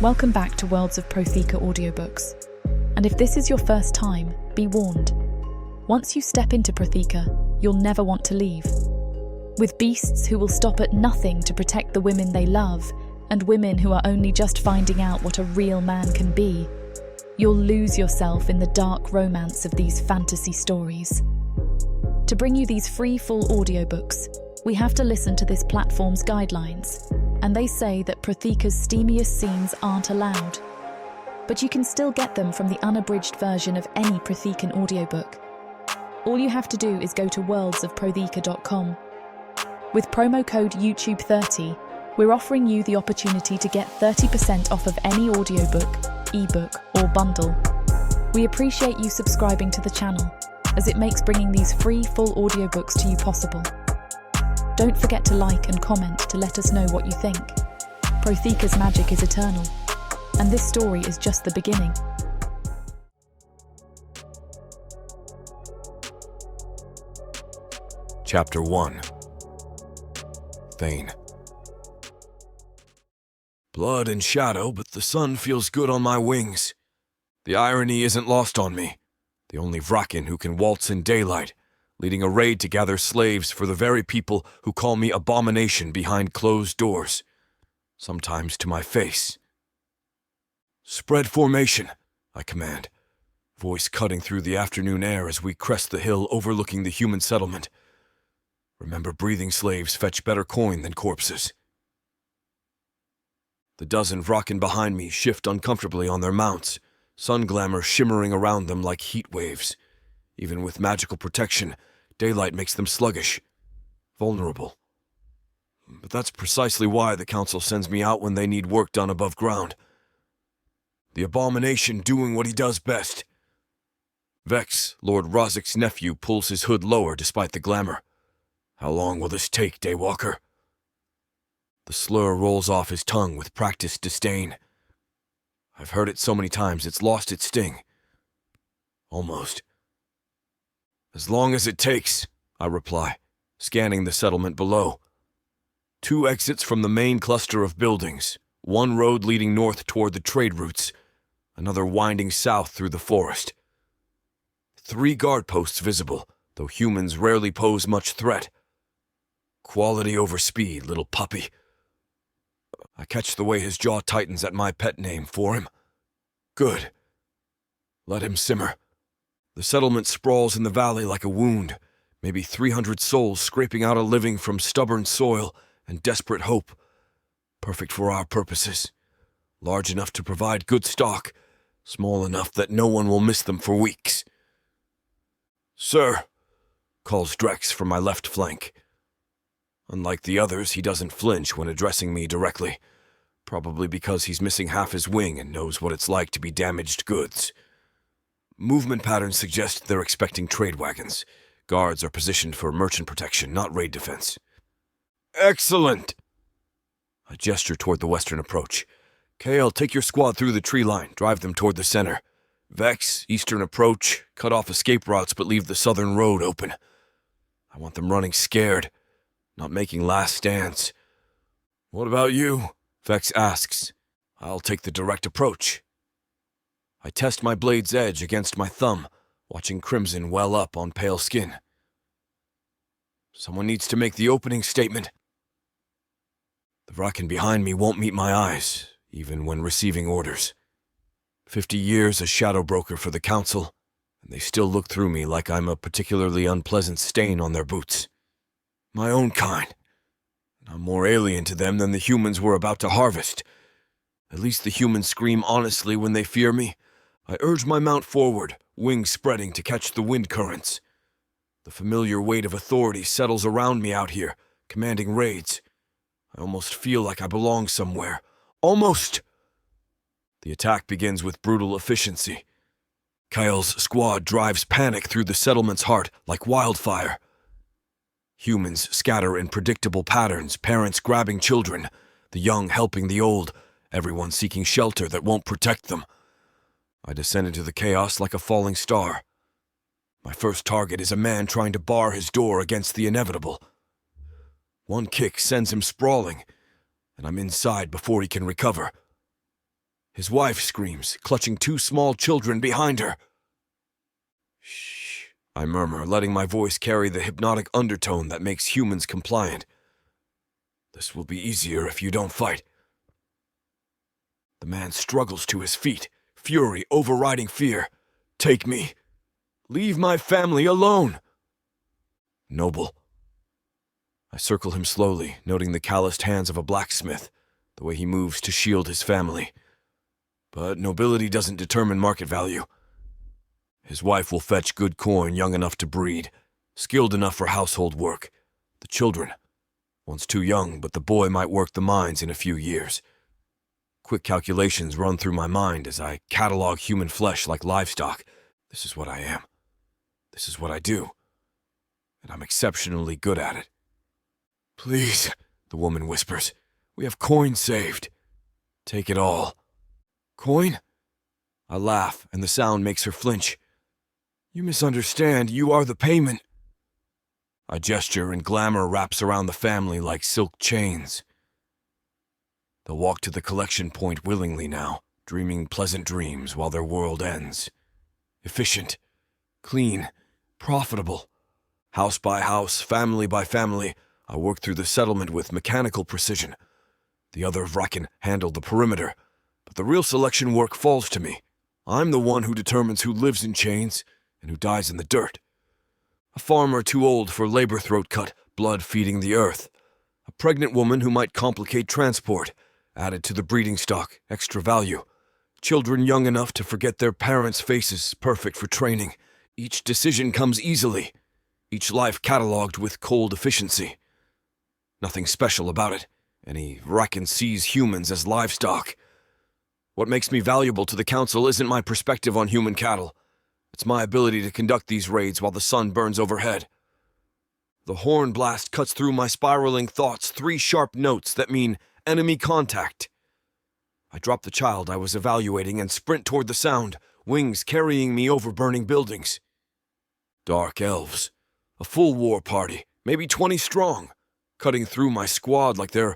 Welcome back to Worlds of Protheka audiobooks. And if this is your first time, be warned. Once you step into Protheka, you'll never want to leave. With beasts who will stop at nothing to protect the women they love, and women who are only just finding out what a real man can be, you'll lose yourself in the dark romance of these fantasy stories. To bring you these free full audiobooks, we have to listen to this platform's guidelines, and they say that Protheka's steamiest scenes aren't allowed. But you can still get them from the unabridged version of any Prothekan audiobook. All you have to do is go to worldsofprotheka.com. With promo code YouTube30, we're offering you the opportunity to get 30% off of any audiobook, ebook, or bundle. We appreciate you subscribing to the channel, as it makes bringing these free full audiobooks to you possible. Don't forget to like and comment to let us know what you think. Protheka's magic is eternal, and this story is just the beginning. Chapter 1. Bain. Blood and shadow, but the sun feels good on my wings. The irony isn't lost on me. The only Vrakin who can waltz in daylight, leading a raid to gather slaves for the very people who call me abomination behind closed doors, sometimes to my face. "Spread formation," I command, voice cutting through the afternoon air as we crest the hill overlooking the human settlement. Remember, breathing slaves fetch better coin than corpses. The dozen Vrakin behind me shift uncomfortably on their mounts, sun glamour shimmering around them like heat waves. Even with magical protection, daylight makes them sluggish, vulnerable. But that's precisely why the Council sends me out when they need work done above ground. The abomination doing what he does best. Vex, Lord Razik's nephew, pulls his hood lower despite the glamour. "How long will this take, Daywalker?" The slur rolls off his tongue with practiced disdain. I've heard it so many times it's lost its sting. Almost. "As long as it takes," I reply, scanning the settlement below. 2 exits from the main cluster of buildings, one road leading north toward the trade routes, another winding south through the forest. 3 guard posts visible, though humans rarely pose much threat. Quality over speed, little puppy. I catch the way his jaw tightens at my pet name for him. Good. Let him simmer. The settlement sprawls in the valley like a wound, maybe 300 souls scraping out a living from stubborn soil and desperate hope. Perfect for our purposes. Large enough to provide good stock, small enough that no one will miss them for weeks. "Sir," calls Drex from my left flank. Unlike the others, he doesn't flinch when addressing me directly, probably because he's missing half his wing and knows what it's like to be damaged goods. Movement patterns suggest they're expecting trade wagons. Guards are positioned for merchant protection, not raid defense. "Excellent!" I gesture toward the western approach. Kale, take your squad through the tree line, drive them toward the center. Vex, eastern approach, cut off escape routes but leave the southern road open. I want them running scared, not making last stands. "What about you?" Vex asks. "I'll take the direct approach." I test my blade's edge against my thumb, watching crimson well up on pale skin. Someone needs to make the opening statement. The Vrakin behind me won't meet my eyes, even when receiving orders. 50 years as shadow broker for the Council, and they still look through me like I'm a particularly unpleasant stain on their boots. My own kind. I'm more alien to them than the humans we're about to harvest. At least the humans scream honestly when they fear me. I urge my mount forward, wings spreading to catch the wind currents. The familiar weight of authority settles around me out here, commanding raids. I almost feel like I belong somewhere. Almost! The attack begins with brutal efficiency. Kyle's squad drives panic through the settlement's heart like wildfire. Humans scatter in predictable patterns, parents grabbing children, the young helping the old, everyone seeking shelter that won't protect them. I descend into the chaos like a falling star. My first target is a man trying to bar his door against the inevitable. One kick sends him sprawling, and I'm inside before he can recover. His wife screams, clutching 2 small children behind her. Shh, I murmur, letting my voice carry the hypnotic undertone that makes humans compliant. This will be easier if you don't fight. The man struggles to his feet, fury overriding fear. Take me. Leave my family alone. Noble. I circle him slowly, noting the calloused hands of a blacksmith, the way he moves to shield his family. But nobility doesn't determine market value. His wife will fetch good coin young enough to breed, skilled enough for household work. The children, one's too young, but the boy might work the mines in a few years. Quick calculations run through my mind as I catalog human flesh like livestock. This is what I am. This is what I do. And I'm exceptionally good at it. Please, the woman whispers. We have coin saved. Take it all. Coin? I laugh, and the sound makes her flinch. You misunderstand. You are the payment. I gesture, and glamour wraps around the family like silk chains. They'll walk to the collection point willingly now, dreaming pleasant dreams while their world ends. Efficient, clean, profitable. House by house, family by family, I work through the settlement with mechanical precision. The other Vraken handled the perimeter, but the real selection work falls to me. I'm the one who determines who lives in chains and who dies in the dirt. A farmer too old for labor throat cut, blood feeding the earth. A pregnant woman who might complicate transport, added to the breeding stock, extra value. Children young enough to forget their parents' faces, perfect for training. Each decision comes easily. Each life catalogued with cold efficiency. Nothing special about it. Any Vraken sees humans as livestock. What makes me valuable to the Council isn't my perspective on human cattle. It's my ability to conduct these raids while the sun burns overhead. The horn blast cuts through my spiraling thoughts, 3 sharp notes that mean enemy contact. I drop the child I was evaluating and sprint toward the sound, wings carrying me over burning buildings. Dark elves. A full war party, maybe 20 strong, cutting through my squad like they're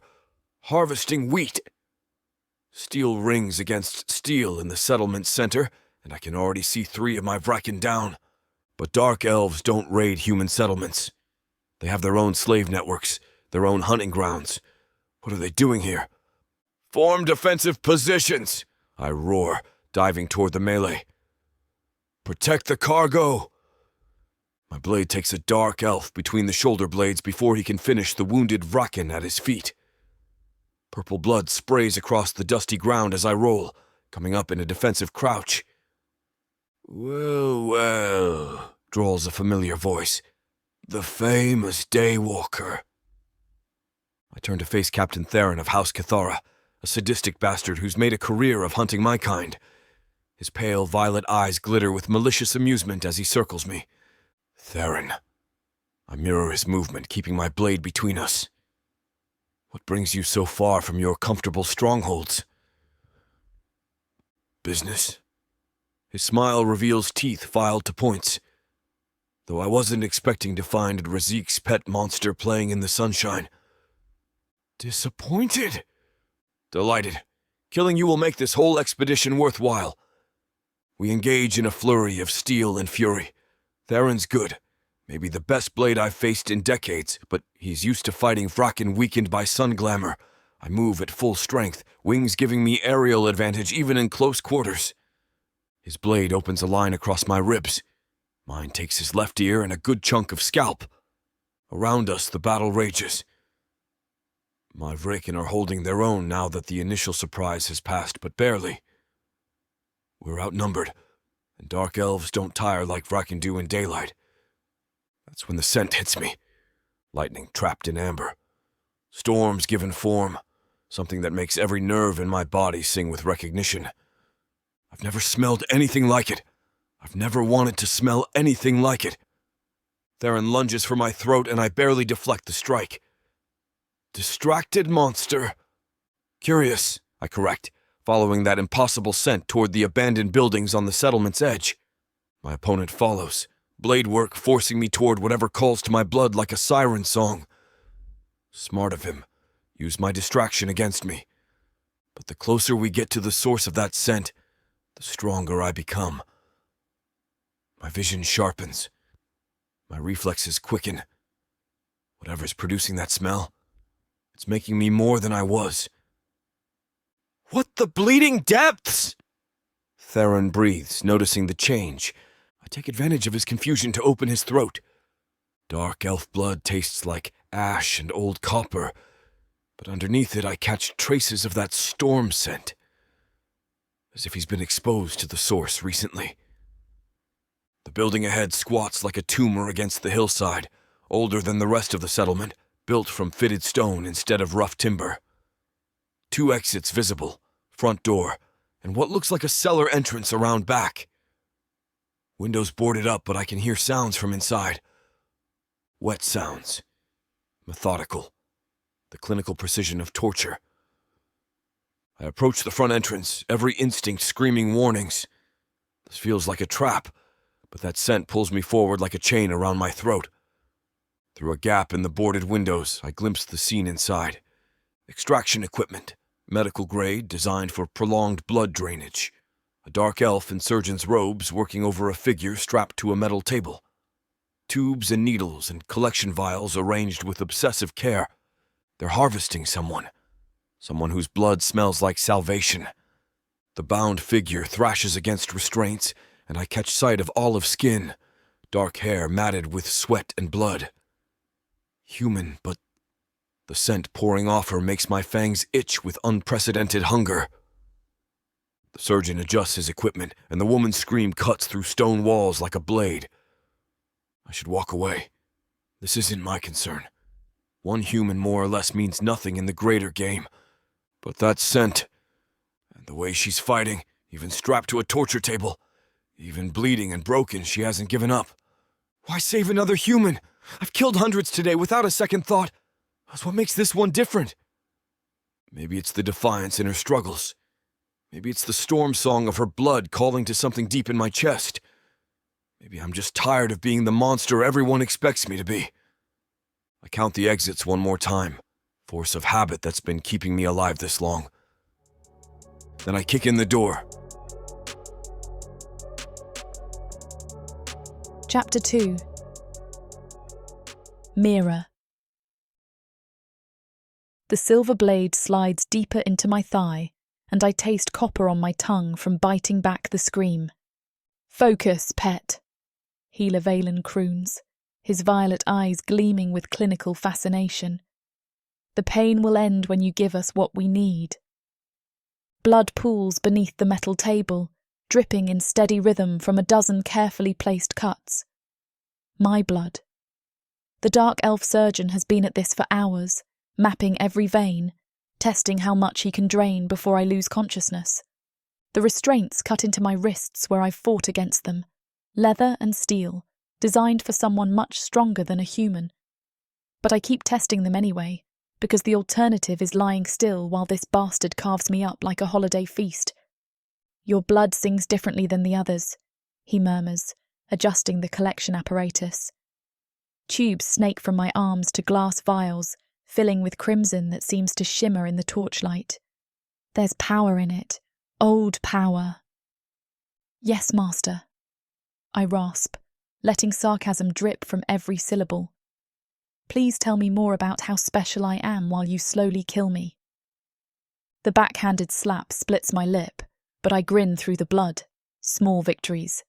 harvesting wheat. Steel rings against steel in the settlement center, and I can already see 3 of my Vraken down. But dark elves don't raid human settlements. They have their own slave networks, their own hunting grounds. What are they doing here? Form defensive positions, I roar, diving toward the melee. Protect the cargo. My blade takes a dark elf between the shoulder blades before he can finish the wounded Vraken at his feet. Purple blood sprays across the dusty ground as I roll, coming up in a defensive crouch. Well, well, drawls a familiar voice. The famous Daywalker. I turn to face Captain Theron of House Cathara, a sadistic bastard who's made a career of hunting my kind. His pale violet eyes glitter with malicious amusement as he circles me. Theron. I mirror his movement, keeping my blade between us. What brings you so far from your comfortable strongholds? Business. His smile reveals teeth filed to points. Though I wasn't expecting to find Razik's pet monster playing in the sunshine. Disappointed? Delighted. Killing you will make this whole expedition worthwhile. We engage in a flurry of steel and fury. Theron's good. Maybe the best blade I've faced in decades, but he's used to fighting Vraken weakened by sun glamour. I move at full strength, wings giving me aerial advantage even in close quarters. His blade opens a line across my ribs. Mine takes his left ear and a good chunk of scalp. Around us, the battle rages. My Vraken are holding their own now that the initial surprise has passed, but barely. We're outnumbered, and dark elves don't tire like Vraken do in daylight. That's when the scent hits me. Lightning trapped in amber. Storms given form. Something that makes every nerve in my body sing with recognition. I've never smelled anything like it. I've never wanted to smell anything like it. Theron lunges for my throat and I barely deflect the strike. Distracted monster. Curious, I correct, following that impossible scent toward the abandoned buildings on the settlement's edge. My opponent follows, blade work forcing me toward whatever calls to my blood like a siren song. Smart of him. Use my distraction against me. But the closer we get to the source of that scent, the stronger I become. My vision sharpens. My reflexes quicken. Whatever's producing that smell, it's making me more than I was. What the bleeding depths? Theron breathes, noticing the change. I take advantage of his confusion to open his throat. Dark elf blood tastes like ash and old copper, but underneath it I catch traces of that storm scent, as if he's been exposed to the source recently. The building ahead squats like a tumor against the hillside, older than the rest of the settlement, built from fitted stone instead of rough timber. 2 exits visible, front door, and what looks like a cellar entrance around back. Windows boarded up, but I can hear sounds from inside. Wet sounds. Methodical. The clinical precision of torture. I approach the front entrance, every instinct screaming warnings. This feels like a trap, but that scent pulls me forward like a chain around my throat. Through a gap in the boarded windows, I glimpse the scene inside. Extraction equipment, medical grade, designed for prolonged blood drainage. A dark elf in surgeon's robes working over a figure strapped to a metal table. Tubes and needles and collection vials arranged with obsessive care. They're harvesting someone whose blood smells like salvation. The bound figure thrashes against restraints, and I catch sight of olive skin, dark hair matted with sweat and blood. Human, but the scent pouring off her makes my fangs itch with unprecedented hunger. The surgeon adjusts his equipment, and the woman's scream cuts through stone walls like a blade. I should walk away. This isn't my concern. One human more or less means nothing in the greater game. But that scent, and the way she's fighting, even strapped to a torture table, even bleeding and broken, she hasn't given up. Why save another human? I've killed hundreds today without a second thought. That's what makes this one different. Maybe it's the defiance in her struggles. Maybe it's the storm song of her blood calling to something deep in my chest. Maybe I'm just tired of being the monster everyone expects me to be. I count the exits one more time, force of habit that's been keeping me alive this long. Then I kick in the door. Chapter 2. Mirror. The silver blade slides deeper into my thigh, and I taste copper on my tongue from biting back the scream. "Focus, pet," Healer Valen croons, his violet eyes gleaming with clinical fascination. "The pain will end when you give us what we need." Blood pools beneath the metal table, dripping in steady rhythm from a dozen carefully placed cuts. My blood. The dark elf surgeon has been at this for hours, mapping every vein, testing how much he can drain before I lose consciousness. The restraints cut into my wrists where I've fought against them, leather and steel, designed for someone much stronger than a human. But I keep testing them anyway, because the alternative is lying still while this bastard carves me up like a holiday feast. "Your blood sings differently than the others," he murmurs, adjusting the collection apparatus. Tubes snake from my arms to glass vials, filling with crimson that seems to shimmer in the torchlight. There's power in it, old power. "Yes, master," I rasp, letting sarcasm drip from every syllable. "Please tell me more about how special I am while you slowly kill me." The backhanded slap splits my lip, but I grin through the blood. Small victories.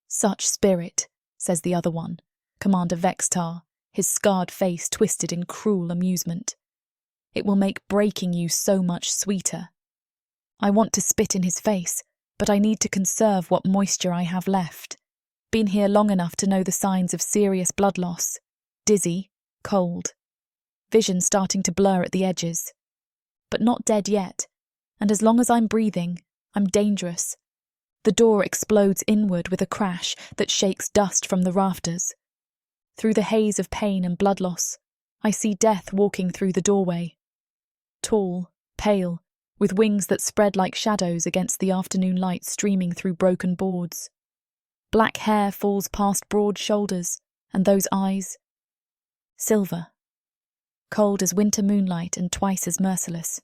"Such spirit," says the other one, Commander Vextar, his scarred face twisted in cruel amusement. "It will make breaking you so much sweeter." I want to spit in his face, but I need to conserve what moisture I have left. Been here long enough to know the signs of serious blood loss. Dizzy, cold. Vision starting to blur at the edges. But not dead yet, and as long as I'm breathing, I'm dangerous. The door explodes inward with a crash that shakes dust from the rafters. Through the haze of pain and blood loss, I see death walking through the doorway. Tall, pale, with wings that spread like shadows against the afternoon light streaming through broken boards. Black hair falls past broad shoulders, and those eyes, silver. Cold as winter moonlight and twice as merciless.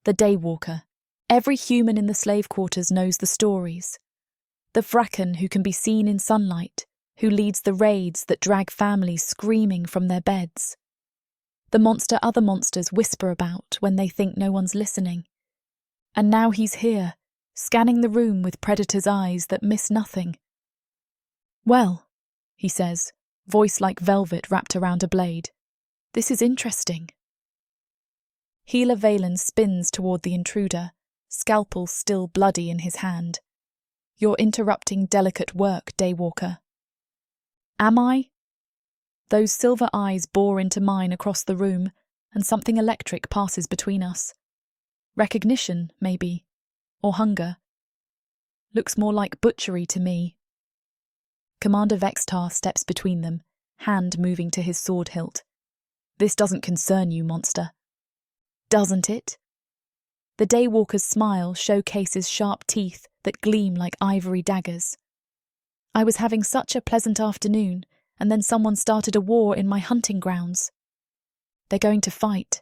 The Daywalker. Every human in the slave quarters knows the stories. The Vraken who can be seen in sunlight, who leads the raids that drag families screaming from their beds. The monster other monsters whisper about when they think no one's listening. And now he's here, scanning the room with predator's eyes that miss nothing. "Well," he says, voice like velvet wrapped around a blade, "this is interesting." Healer Valen spins toward the intruder, scalpel still bloody in his hand. "You're interrupting delicate work, Daywalker." "Am I?" Those silver eyes bore into mine across the room, and something electric passes between us. Recognition, maybe, or hunger. Looks more like butchery to me. Commander Vextar steps between them, hand moving to his sword hilt. "This doesn't concern you, monster." "Doesn't it?" The Daywalker's smile showcases sharp teeth that gleam like ivory daggers. "I was having such a pleasant afternoon, and then someone started a war in my hunting grounds. They're going to fight.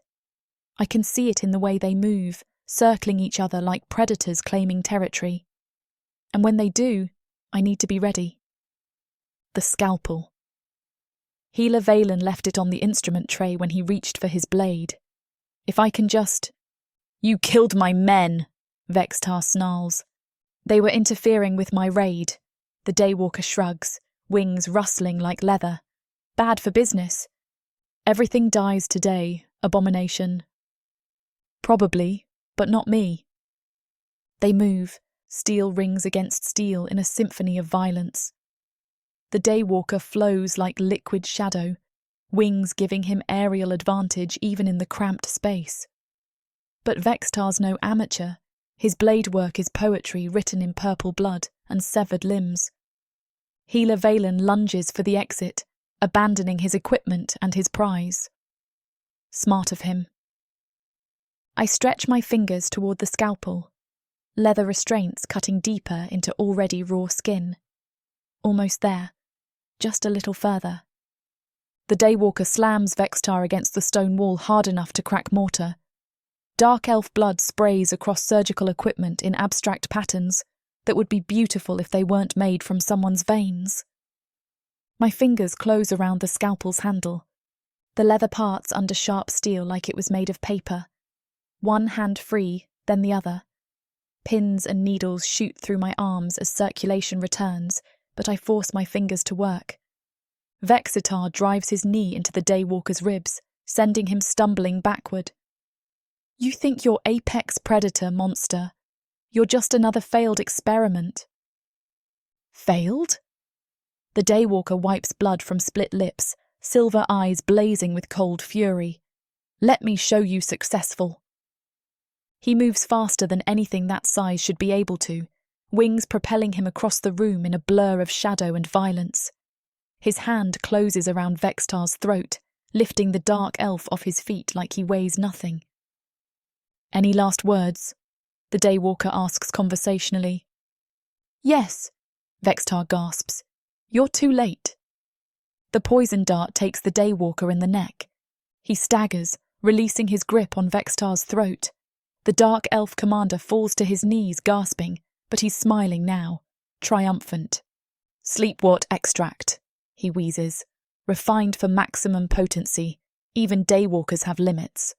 I can see it in the way they move, circling each other like predators claiming territory. And when they do, I need to be ready." The scalpel. Healer Valen left it on the instrument tray when he reached for his blade. "If I can just—" "You killed my men," Vextar snarls. "They were interfering with my raid." The Daywalker shrugs, wings rustling like leather. "Bad for business." "Everything dies today, abomination." "Probably, but not me." They move, steel rings against steel in a symphony of violence. The Daywalker flows like liquid shadow, wings giving him aerial advantage even in the cramped space. But Vextar's no amateur. His blade work is poetry written in purple blood and severed limbs. Healer Valen lunges for the exit, abandoning his equipment and his prize. Smart of him. I stretch my fingers toward the scalpel, leather restraints cutting deeper into already raw skin. Almost there, just a little further. The Daywalker slams Vextar against the stone wall hard enough to crack mortar. Dark elf blood sprays across surgical equipment in abstract patterns that would be beautiful if they weren't made from someone's veins. My fingers close around the scalpel's handle, the leather parts under sharp steel like it was made of paper. One hand free, then the other. Pins and needles shoot through my arms as circulation returns, but I force my fingers to work. Vexitar drives his knee into the Daywalker's ribs, sending him stumbling backward. "You think you're apex predator, monster. You're just another failed experiment." "Failed?" The Daywalker wipes blood from split lips, silver eyes blazing with cold fury. "Let me show you successful." He moves faster than anything that size should be able to, wings propelling him across the room in a blur of shadow and violence. His hand closes around Vextar's throat, lifting the dark elf off his feet like he weighs nothing. "Any last words?" the Daywalker asks conversationally. "Yes," Vextar gasps. "You're too late." The poison dart takes the Daywalker in the neck. He staggers, releasing his grip on Vextar's throat. The dark elf commander falls to his knees, gasping, but he's smiling now, triumphant. "Sleepwort extract," he wheezes, "refined for maximum potency. Even Daywalkers have limits."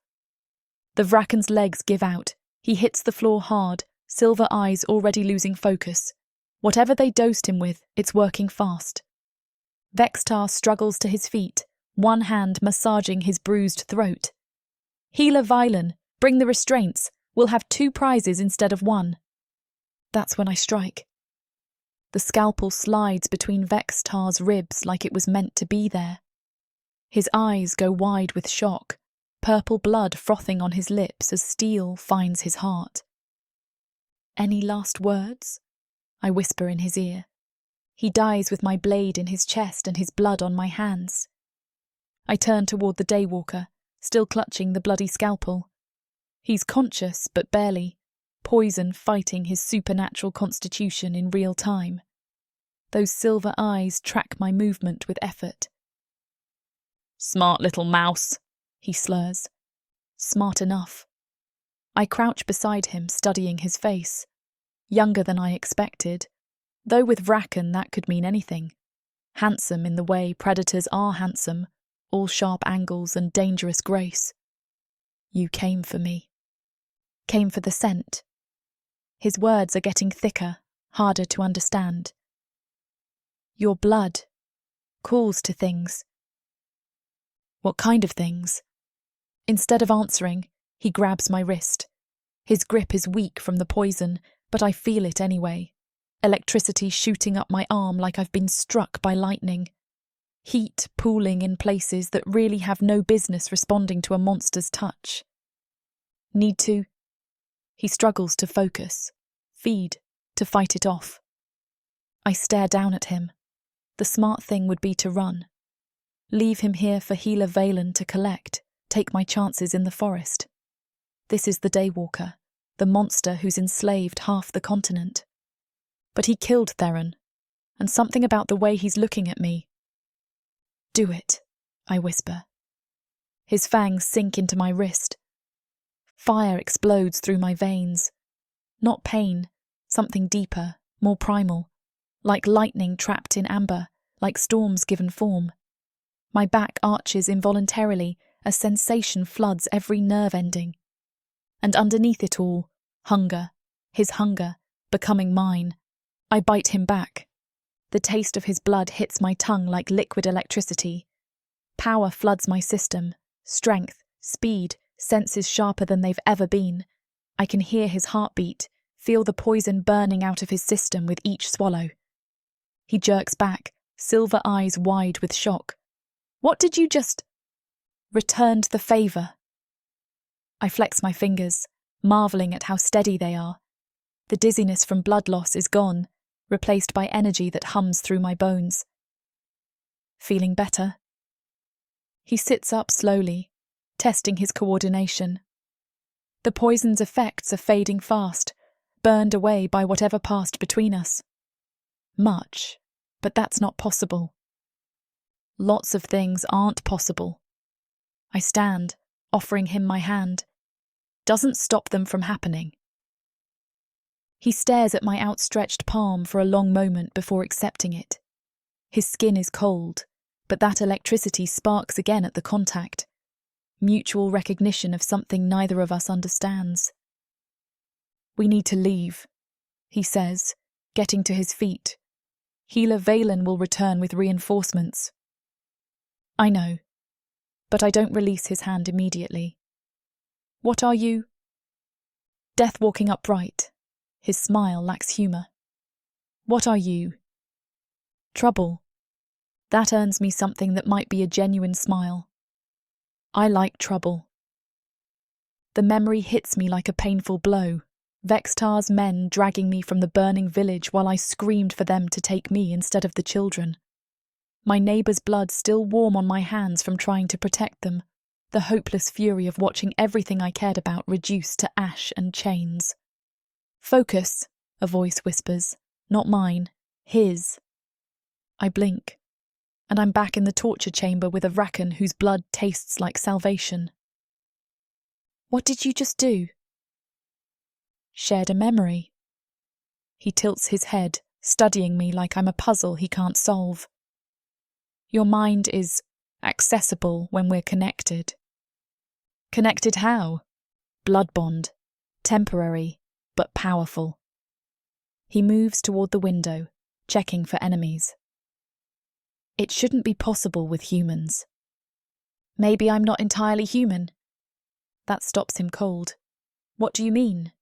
The Vraken's legs give out. He hits the floor hard, silver eyes already losing focus. Whatever they dosed him with, it's working fast. Vextar struggles to his feet, one hand massaging his bruised throat. "Healer Valen, bring the restraints. We'll have 2 prizes instead of 1. That's when I strike. The scalpel slides between Vextar's ribs like it was meant to be there. His eyes go wide with shock, purple blood frothing on his lips as steel finds his heart. "Any last words?" I whisper in his ear. He dies with my blade in his chest and his blood on my hands. I turn toward the Daywalker, still clutching the bloody scalpel. He's conscious, but barely, poison fighting his supernatural constitution in real time. Those silver eyes track my movement with effort. "Smart little mouse," he slurs. Smart enough. I crouch beside him, studying his face. Younger than I expected, though with Vraken that could mean anything. Handsome in the way predators are handsome, all sharp angles and dangerous grace. You came for me. Came for the scent. His words are getting thicker, harder to understand. Your blood calls to things. What kind of things? Instead of answering, he grabs my wrist. His grip is weak from the poison, but I feel it anyway. Electricity shooting up my arm like I've been struck by lightning. Heat pooling in places that really have no business responding to a monster's touch. Need to? He struggles to focus, feed, to fight it off. I stare down at him. The smart thing would be to run. Leave him here for healer Valen to collect, take my chances in the forest. This is the Daywalker, the monster who's enslaved half the continent. But he killed Theron, and something about the way he's looking at me. Do it, I whisper. His fangs sink into my wrist. Fire explodes through my veins. Not pain, something deeper, more primal, like lightning trapped in amber, like storms given form. My back arches involuntarily, a sensation floods every nerve ending. And underneath it all, hunger, his hunger, becoming mine. I bite him back. The taste of his blood hits my tongue like liquid electricity. Power floods my system, strength, speed, senses sharper than they've ever been. I can hear his heartbeat, feel the poison burning out of his system with each swallow. He jerks back, silver eyes wide with shock. What did you just... Returned the favour. I flex my fingers, marvelling at how steady they are. The dizziness from blood loss is gone, replaced by energy that hums through my bones. Feeling better? He sits up slowly, testing his coordination. The poison's effects are fading fast, burned away by whatever passed between us. Much, but that's not possible. Lots of things aren't possible. I stand, offering him my hand. Doesn't stop them from happening. He stares at my outstretched palm for a long moment before accepting it. His skin is cold, but that electricity sparks again at the contact. Mutual recognition of something neither of us understands. We need to leave, he says, getting to his feet. Healer Valen will return with reinforcements. I know, but I don't release his hand immediately. What are you? Death walking upright. His smile lacks humour. What are you? Trouble. That earns me something that might be a genuine smile. I like trouble. The memory hits me like a painful blow. Vextar's men dragging me from the burning village while I screamed for them to take me instead of the children. My neighbour's blood still warm on my hands from trying to protect them. The hopeless fury of watching everything I cared about reduced to ash and chains. Focus, a voice whispers. Not mine, his. I blink, and I'm back in the torture chamber with a Vraken whose blood tastes like salvation. What did you just do? Shared a memory. He tilts his head, studying me like I'm a puzzle he can't solve. Your mind is accessible when we're connected. Connected how? Blood bond. Temporary, but powerful. He moves toward the window, checking for enemies. It shouldn't be possible with humans. Maybe I'm not entirely human. That stops him cold. What do you mean?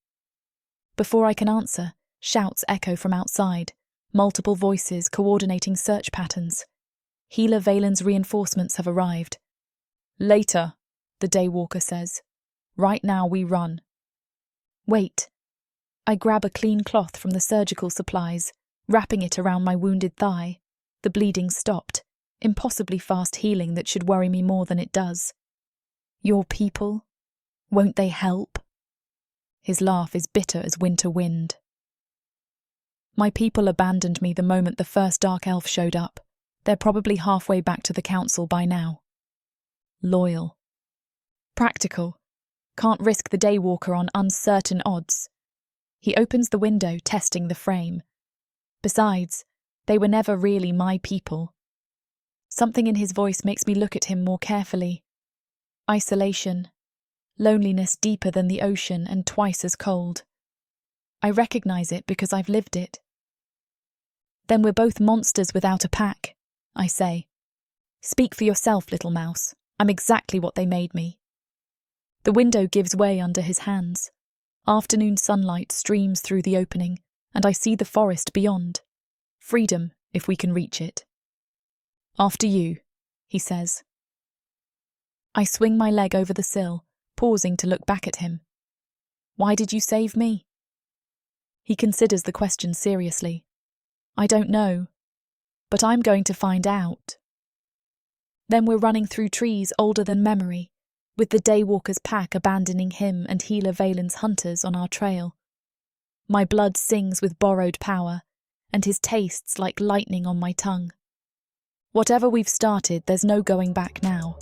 Before I can answer, shouts echo from outside, multiple voices coordinating search patterns. Healer Valen's reinforcements have arrived. Later, the Daywalker says. Right now we run. Wait. I grab a clean cloth from the surgical supplies, wrapping it around my wounded thigh. The bleeding stopped, impossibly fast healing that should worry me more than it does. Your people? Won't they help? His laugh is bitter as winter wind. My people abandoned me the moment the first dark elf showed up. They're probably halfway back to the council by now. Loyal. Practical. Can't risk the Daywalker on uncertain odds. He opens the window, testing the frame. Besides, they were never really my people. Something in his voice makes me look at him more carefully. Isolation. Loneliness deeper than the ocean and twice as cold. I recognize it because I've lived it. Then we're both monsters without a pack, I say. Speak for yourself, little mouse. I'm exactly what they made me. The window gives way under his hands. Afternoon sunlight streams through the opening, and I see the forest beyond. Freedom, if we can reach it. After you, he says. I swing my leg over the sill, pausing to look back at him. Why did you save me? He considers the question seriously. I don't know, but I'm going to find out. Then we're running through trees older than memory, with the Daywalker's pack abandoning him and healer Valen's hunters on our trail. My blood sings with borrowed power, and his tastes like lightning on my tongue. Whatever we've started, there's no going back now.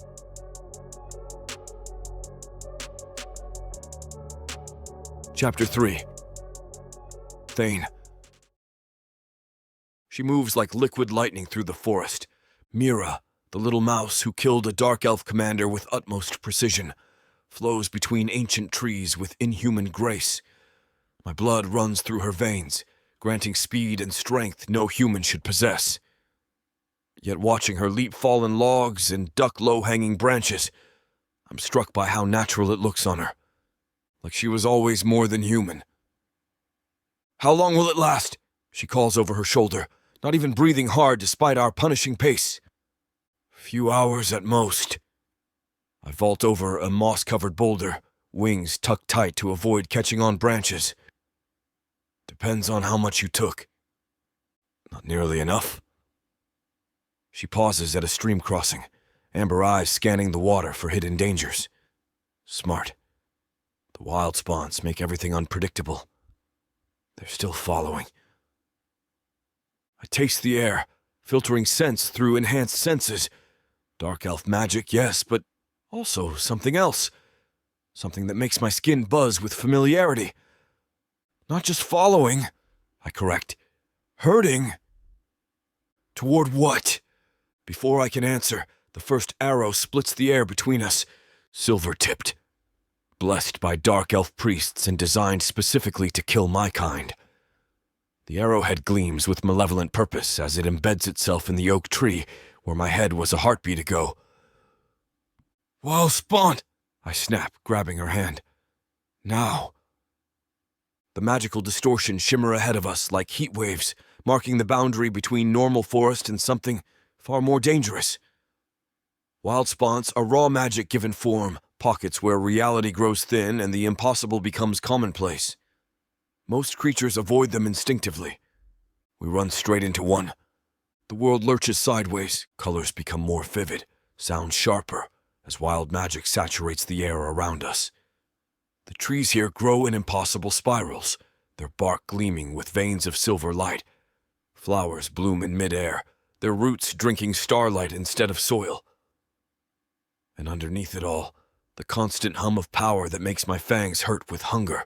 Chapter 3. Thane. She moves like liquid lightning through the forest. Mira, the little mouse who killed a dark elf commander with utmost precision, flows between ancient trees with inhuman grace. My blood runs through her veins, granting speed and strength no human should possess. Yet watching her leap fallen logs and duck low-hanging branches, I'm struck by how natural it looks on her, like she was always more than human. How long will it last? She calls over her shoulder, not even breathing hard despite our punishing pace. Few hours at most. I vault over a moss-covered boulder, wings tucked tight to avoid catching on branches. Depends on how much you took. Not nearly enough. She pauses at a stream crossing, amber eyes scanning the water for hidden dangers. Smart. The wild spawns make everything unpredictable. They're still following. I taste the air, filtering sense through enhanced senses. Dark elf magic, yes, but also something else. Something that makes my skin buzz with familiarity. Not just following, I correct. Hurting. Toward what? Before I can answer, the first arrow splits the air between us, silver-tipped. Blessed by dark elf priests and designed specifically to kill my kind. The arrowhead gleams with malevolent purpose as it embeds itself in the oak tree, where my head was a heartbeat ago. Well, spawn! I snap, grabbing her hand. Now. The magical distortions shimmer ahead of us like heat waves, marking the boundary between normal forest and something far more dangerous. Wild spawns are raw magic given form, pockets where reality grows thin and the impossible becomes commonplace. Most creatures avoid them instinctively. We run straight into one. The world lurches sideways, colors become more vivid, sounds sharper, as wild magic saturates the air around us. The trees here grow in impossible spirals, their bark gleaming with veins of silver light. Flowers bloom in midair, their roots drinking starlight instead of soil. And underneath it all, the constant hum of power that makes my fangs hurt with hunger.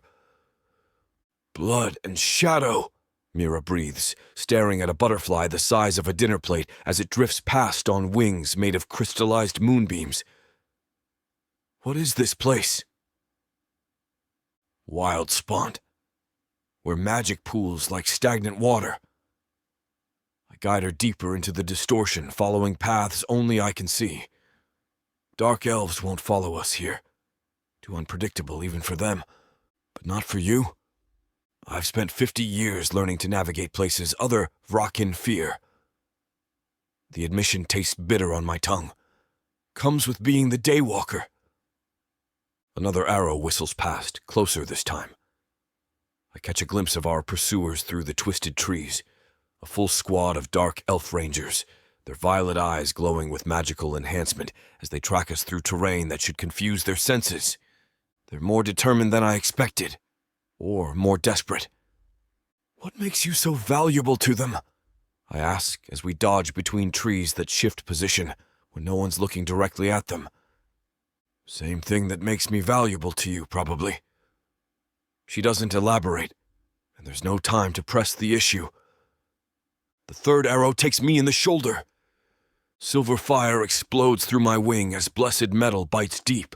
Blood and shadow, Mira breathes, staring at a butterfly the size of a dinner plate as it drifts past on wings made of crystallized moonbeams. What is this place? Wild spawn, where magic pools like stagnant water. I guide her deeper into the distortion, following paths only I can see. Dark elves won't follow us here. Too unpredictable even for them, but not for you. I've spent 50 years learning to navigate places other Vrakin fear. The admission tastes bitter on my tongue. Comes with being the Daywalker. Another arrow whistles past, closer this time. I catch a glimpse of our pursuers through the twisted trees, a full squad of dark elf rangers, their violet eyes glowing with magical enhancement as they track us through terrain that should confuse their senses. They're more determined than I expected, or more desperate. What makes you so valuable to them? I ask as we dodge between trees that shift position when no one's looking directly at them. Same thing that makes me valuable to you, probably. She doesn't elaborate, and there's no time to press the issue. The third arrow takes me in the shoulder. Silver fire explodes through my wing as blessed metal bites deep.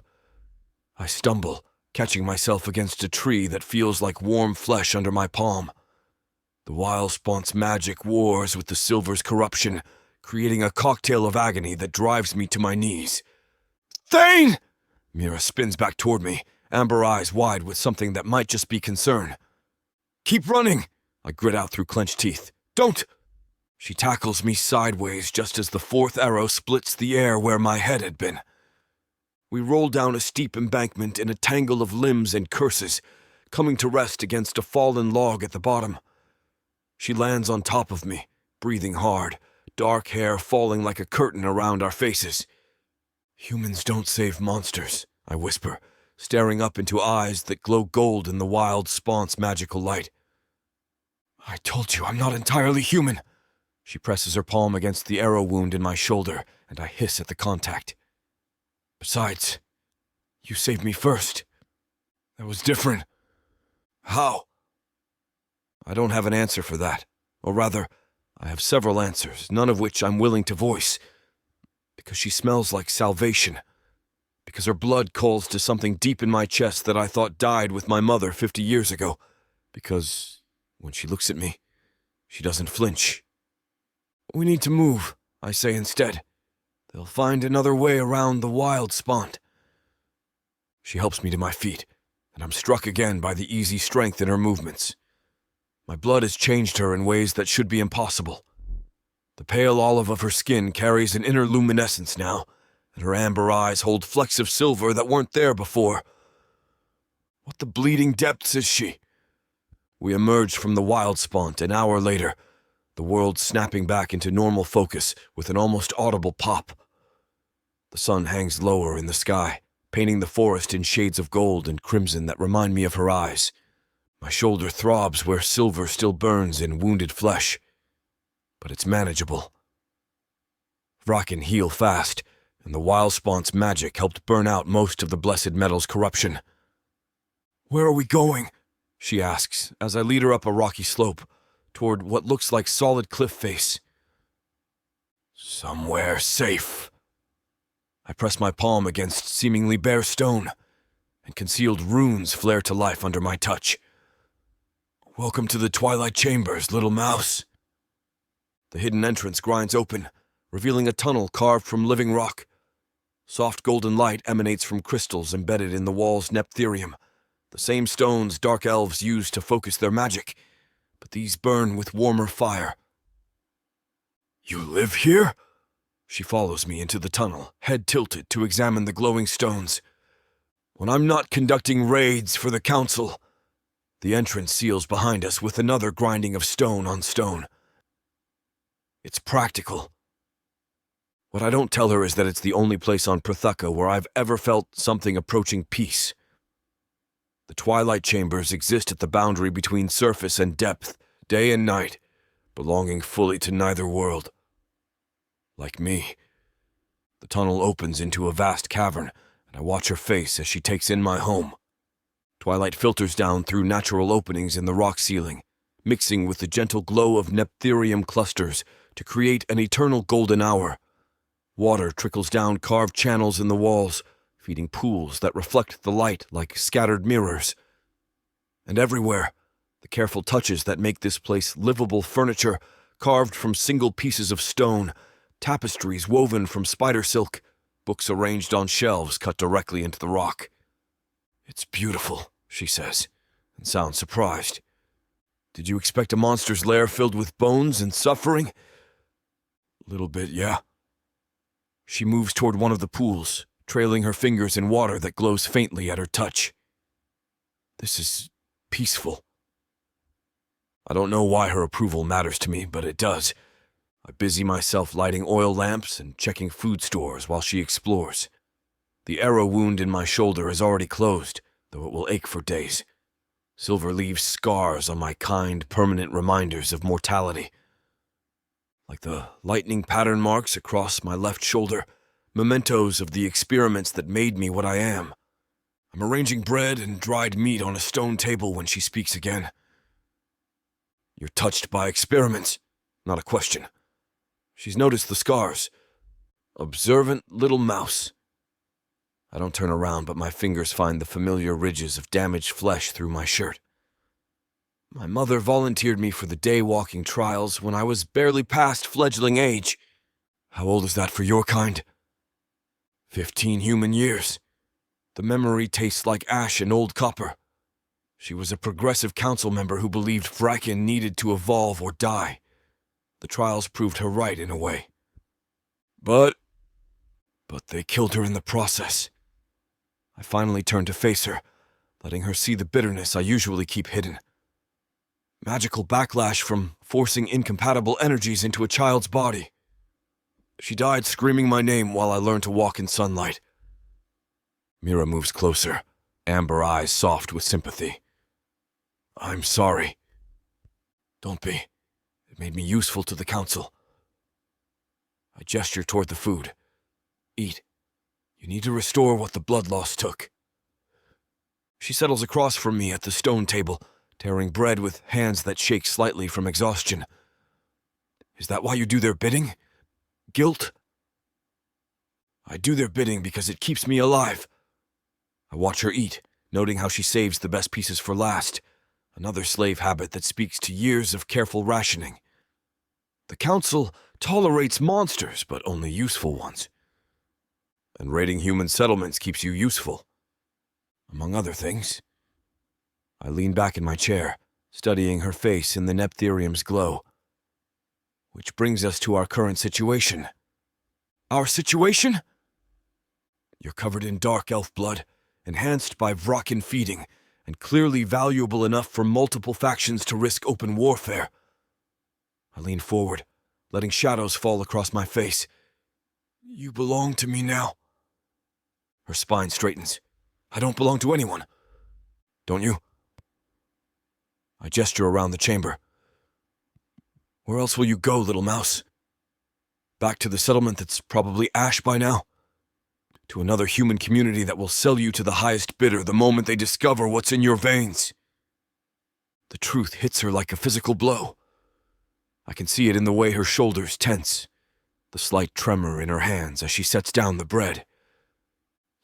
I stumble, catching myself against a tree that feels like warm flesh under my palm. The wildspawn's magic wars with the silver's corruption, creating a cocktail of agony that drives me to my knees. Thane! Mira spins back toward me, amber eyes wide with something that might just be concern. Keep running! I grit out through clenched teeth. Don't! She tackles me sideways just as the fourth arrow splits the air where my head had been. We roll down a steep embankment in a tangle of limbs and curses, coming to rest against a fallen log at the bottom. She lands on top of me, breathing hard, dark hair falling like a curtain around our faces. Humans don't save monsters, I whisper, staring up into eyes that glow gold in the wild spawn's magical light. I told you I'm not entirely human. She presses her palm against the arrow wound in my shoulder, and I hiss at the contact. Besides, you saved me first. That was different. How? I don't have an answer for that. Or rather, I have several answers, none of which I'm willing to voice. Because she smells like salvation. Because her blood calls to something deep in my chest that I thought died with my mother 50 years ago. Because when she looks at me, she doesn't flinch. We need to move, I say instead. They'll find another way around the wild spawn. She helps me to my feet, and I'm struck again by the easy strength in her movements. My blood has changed her in ways that should be impossible. The pale olive of her skin carries an inner luminescence now, and her amber eyes hold flecks of silver that weren't there before. What the bleeding depths is she? We emerged from the wild spawn an hour later, the world snapping back into normal focus with an almost audible pop. The sun hangs lower in the sky, painting the forest in shades of gold and crimson that remind me of her eyes. My shoulder throbs where silver still burns in wounded flesh, but it's manageable. Vrak can heal fast, and the wildspawn's magic helped burn out most of the blessed metal's corruption. Where are we going? She asks, as I lead her up a rocky slope, toward what looks like solid cliff face. Somewhere safe. I press my palm against seemingly bare stone, and concealed runes flare to life under my touch. Welcome to the Twilight Chambers, little mouse. The hidden entrance grinds open, revealing a tunnel carved from living rock. Soft golden light emanates from crystals embedded in the wall's neptherium, the same stones dark elves use to focus their magic, but these burn with warmer fire. You live here? She follows me into the tunnel, head tilted to examine the glowing stones. When I'm not conducting raids for the council, the entrance seals behind us with another grinding of stone on stone. It's practical. What I don't tell her is that it's the only place on Protheka where I've ever felt something approaching peace. The Twilight Chambers exist at the boundary between surface and depth, day and night, belonging fully to neither world. Like me. The tunnel opens into a vast cavern, and I watch her face as she takes in my home. Twilight filters down through natural openings in the rock ceiling, mixing with the gentle glow of neptherium clusters to create an eternal golden hour. Water trickles down carved channels in the walls, feeding pools that reflect the light like scattered mirrors. And everywhere, the careful touches that make this place livable furniture carved from single pieces of stone, tapestries woven from spider silk, books arranged on shelves cut directly into the rock. It's beautiful, she says, and sounds surprised. Did you expect a monster's lair filled with bones and suffering? A little bit, yeah. She moves toward one of the pools, trailing her fingers in water that glows faintly at her touch. This is peaceful. I don't know why her approval matters to me, but it does. I busy myself lighting oil lamps and checking food stores while she explores. The arrow wound in my shoulder is already closed, though it will ache for days. Silver leaves scars on my kind, permanent reminders of mortality. Like the lightning pattern marks across my left shoulder, mementos of the experiments that made me what I am. I'm arranging bread and dried meat on a stone table when she speaks again. You're touched by experiments, not a question. She's noticed the scars. Observant little mouse. I don't turn around, but my fingers find the familiar ridges of damaged flesh through my shirt. My mother volunteered me for the day-walking trials when I was barely past fledgling age. How old is that for your kind? 15 human years. The memory tastes like ash and old copper. She was a progressive council member who believed Vraken needed to evolve or die. The trials proved her right in a way. But they killed her in the process. I finally turned to face her, letting her see the bitterness I usually keep hidden. Magical backlash from forcing incompatible energies into a child's body. She died screaming my name while I learned to walk in sunlight. Mira moves closer, amber eyes soft with sympathy. I'm sorry. Don't be. It made me useful to the council. I gesture toward the food. Eat. You need to restore what the blood loss took. She settles across from me at the stone table, tearing bread with hands that shake slightly from exhaustion. Is that why you do their bidding? Guilt? I do their bidding because it keeps me alive. I watch her eat, noting how she saves the best pieces for last, another slave habit that speaks to years of careful rationing. The council tolerates monsters, but only useful ones. And raiding human settlements keeps you useful, among other things. I lean back in my chair, studying her face in the Neptherium's glow. Which brings us to our current situation. Our situation? You're covered in dark elf blood, enhanced by Vraken feeding, and clearly valuable enough for multiple factions to risk open warfare. I lean forward, letting shadows fall across my face. You belong to me now. Her spine straightens. I don't belong to anyone. Don't you? I gesture around the chamber. Where else will you go, little mouse? Back to the settlement that's probably ash by now? To another human community that will sell you to the highest bidder the moment they discover what's in your veins? The truth hits her like a physical blow. I can see it in the way her shoulders tense, the slight tremor in her hands as she sets down the bread.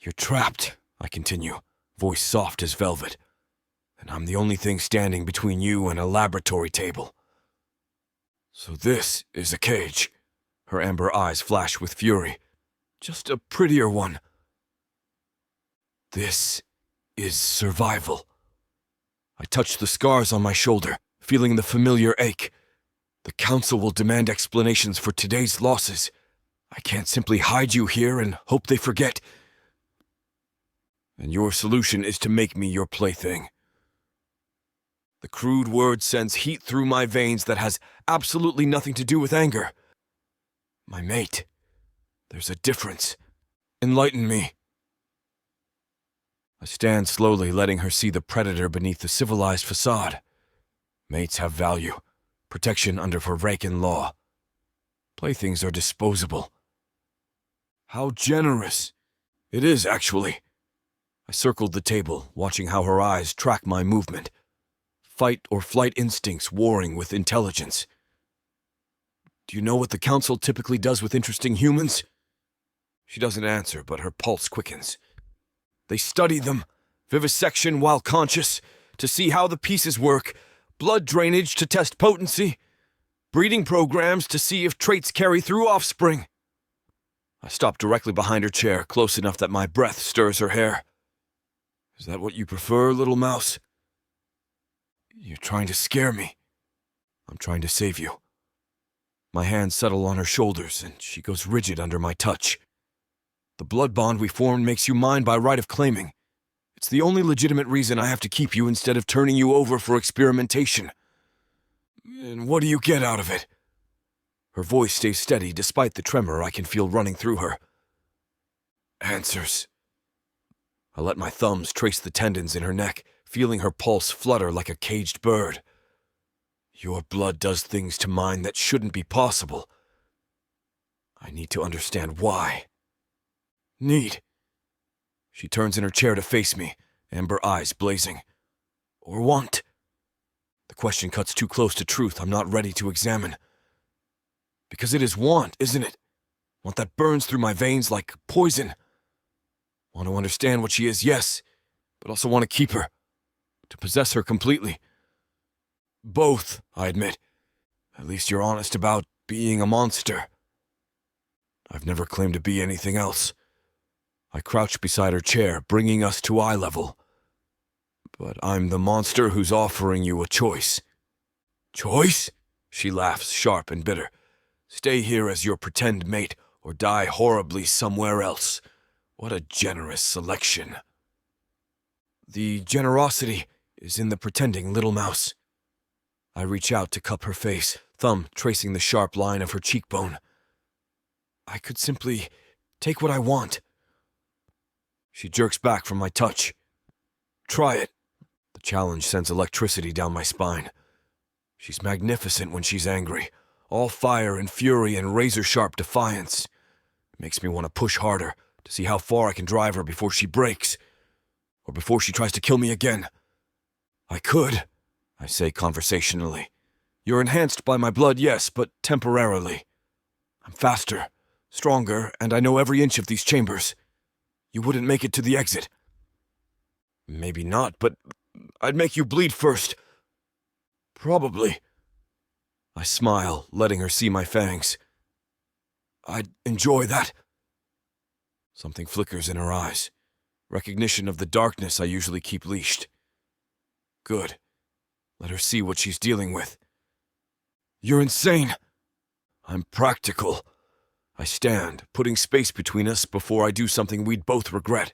You're trapped, I continue, voice soft as velvet, and I'm the only thing standing between you and a laboratory table. So this is a cage. Her amber eyes flash with fury. Just a prettier one. This is survival. I touch the scars on my shoulder, feeling the familiar ache. The council will demand explanations for today's losses. I can't simply hide you here and hope they forget. And your solution is to make me your plaything. The crude word sends heat through my veins that has absolutely nothing to do with anger. My mate, there's a difference. Enlighten me. I stand slowly, letting her see the predator beneath the civilized facade. Mates have value, protection under Vraken law. Playthings are disposable. How generous. It is, actually. I circled the table, watching how her eyes track my movement. Fight or flight instincts warring with intelligence. Do you know what the council typically does with interesting humans? She doesn't answer, but her pulse quickens. They study them, vivisection while conscious, to see how the pieces work, blood drainage to test potency, breeding programs to see if traits carry through offspring. I stop directly behind her chair, close enough that my breath stirs her hair. Is that what you prefer, little mouse? You're trying to scare me. I'm trying to save you. My hands settle on her shoulders, and she goes rigid under my touch. The blood bond we formed makes you mine by right of claiming. It's the only legitimate reason I have to keep you instead of turning you over for experimentation. And what do you get out of it? Her voice stays steady despite the tremor I can feel running through her. Answers. I let my thumbs trace the tendons in her neck, feeling her pulse flutter like a caged bird. Your blood does things to mine that shouldn't be possible. I need to understand why. Need. She turns in her chair to face me, amber eyes blazing. Or want? The question cuts too close to truth I'm not ready to examine. Because it is want, isn't it? Want that burns through my veins like poison. Want to understand what she is, yes, but also want to keep her. To possess her completely. Both, I admit. At least you're honest about being a monster. I've never claimed to be anything else. I crouch beside her chair, bringing us to eye level. But I'm the monster who's offering you a choice. Choice? She laughs, sharp and bitter. Stay here as your pretend mate, or die horribly somewhere else. What a generous selection. The generosity is in the pretending, little mouse. I reach out to cup her face, thumb tracing the sharp line of her cheekbone. I could simply take what I want. She jerks back from my touch. Try it. The challenge sends electricity down my spine. She's magnificent when she's angry, all fire and fury and razor-sharp defiance. It makes me want to push harder to see how far I can drive her before she breaks, or before she tries to kill me again. I could, I say conversationally. You're enhanced by my blood, yes, but temporarily. I'm faster, stronger, and I know every inch of these chambers. You wouldn't make it to the exit. Maybe not, but I'd make you bleed first. Probably. I smile, letting her see my fangs. I'd enjoy that. Something flickers in her eyes. Recognition of the darkness I usually keep leashed. Good. Let her see what she's dealing with. You're insane. I'm practical. I stand, putting space between us before I do something we'd both regret.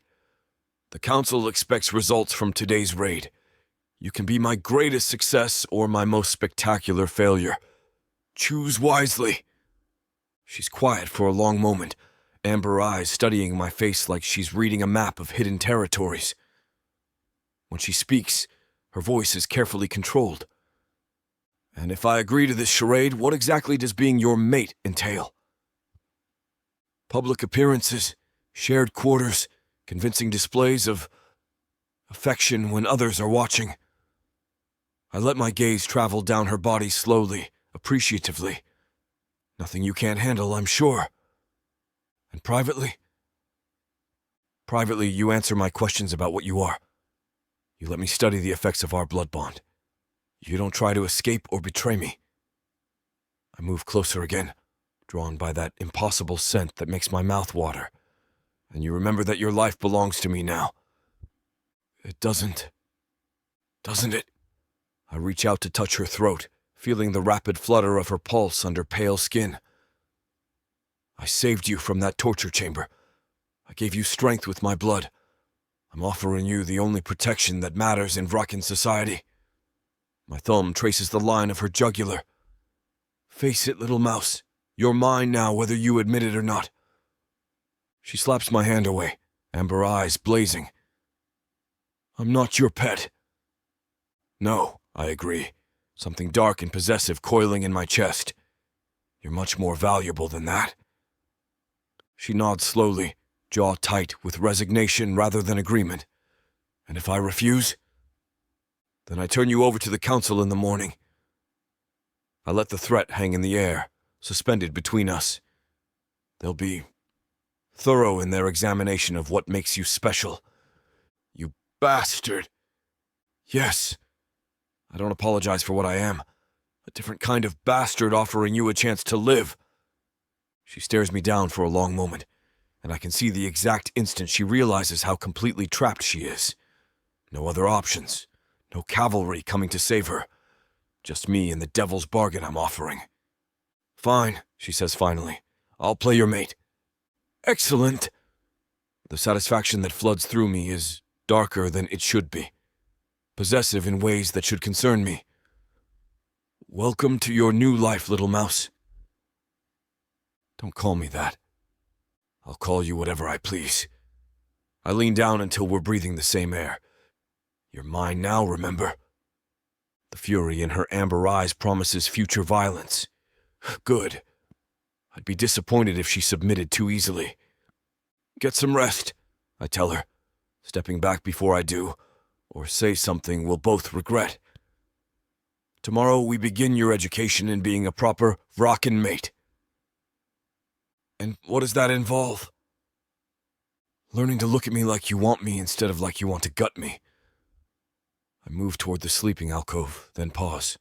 The Council expects results from today's raid. You can be my greatest success or my most spectacular failure. Choose wisely. She's quiet for a long moment, amber eyes studying my face like she's reading a map of hidden territories. When she speaks, her voice is carefully controlled. And if I agree to this charade, what exactly does being your mate entail? Public appearances, shared quarters, convincing displays of affection when others are watching. I let my gaze travel down her body slowly, appreciatively. Nothing you can't handle, I'm sure. And privately? Privately, you answer my questions about what you are. You let me study the effects of our blood bond. You don't try to escape or betray me. I move closer again, drawn by that impossible scent that makes my mouth water. And you remember that your life belongs to me now. It doesn't it? I reach out to touch her throat, feeling the rapid flutter of her pulse under pale skin. I saved you from that torture chamber. I gave you strength with my blood. I'm offering you the only protection that matters in Vrakan society. My thumb traces the line of her jugular. Face it, little mouse. You're mine now, whether you admit it or not. She slaps my hand away, amber eyes blazing. I'm not your pet. No, I agree. Something dark and possessive coiling in my chest. You're much more valuable than that. She nods slowly, jaw tight, with resignation rather than agreement. And if I refuse? Then I turn you over to the Council in the morning. I let the threat hang in the air, suspended between us. They'll be thorough in their examination of what makes you special. You bastard. Yes. I don't apologize for what I am. A different kind of bastard offering you a chance to live. She stares me down for a long moment, and I can see the exact instant she realizes how completely trapped she is. No other options. No cavalry coming to save her. Just me and the devil's bargain I'm offering. Fine, she says finally. I'll play your mate. Excellent. The satisfaction that floods through me is darker than it should be. Possessive in ways that should concern me. Welcome to your new life, little mouse. Don't call me that. I'll call you whatever I please. I lean down until we're breathing the same air. You're mine now, remember? The fury in her amber eyes promises future violence. Good. I'd be disappointed if she submitted too easily. Get some rest, I tell her, stepping back before I do, or say something we'll both regret. Tomorrow we begin your education in being a proper rockin' mate. And what does that involve? Learning to look at me like you want me instead of like you want to gut me. I move toward the sleeping alcove, then pause.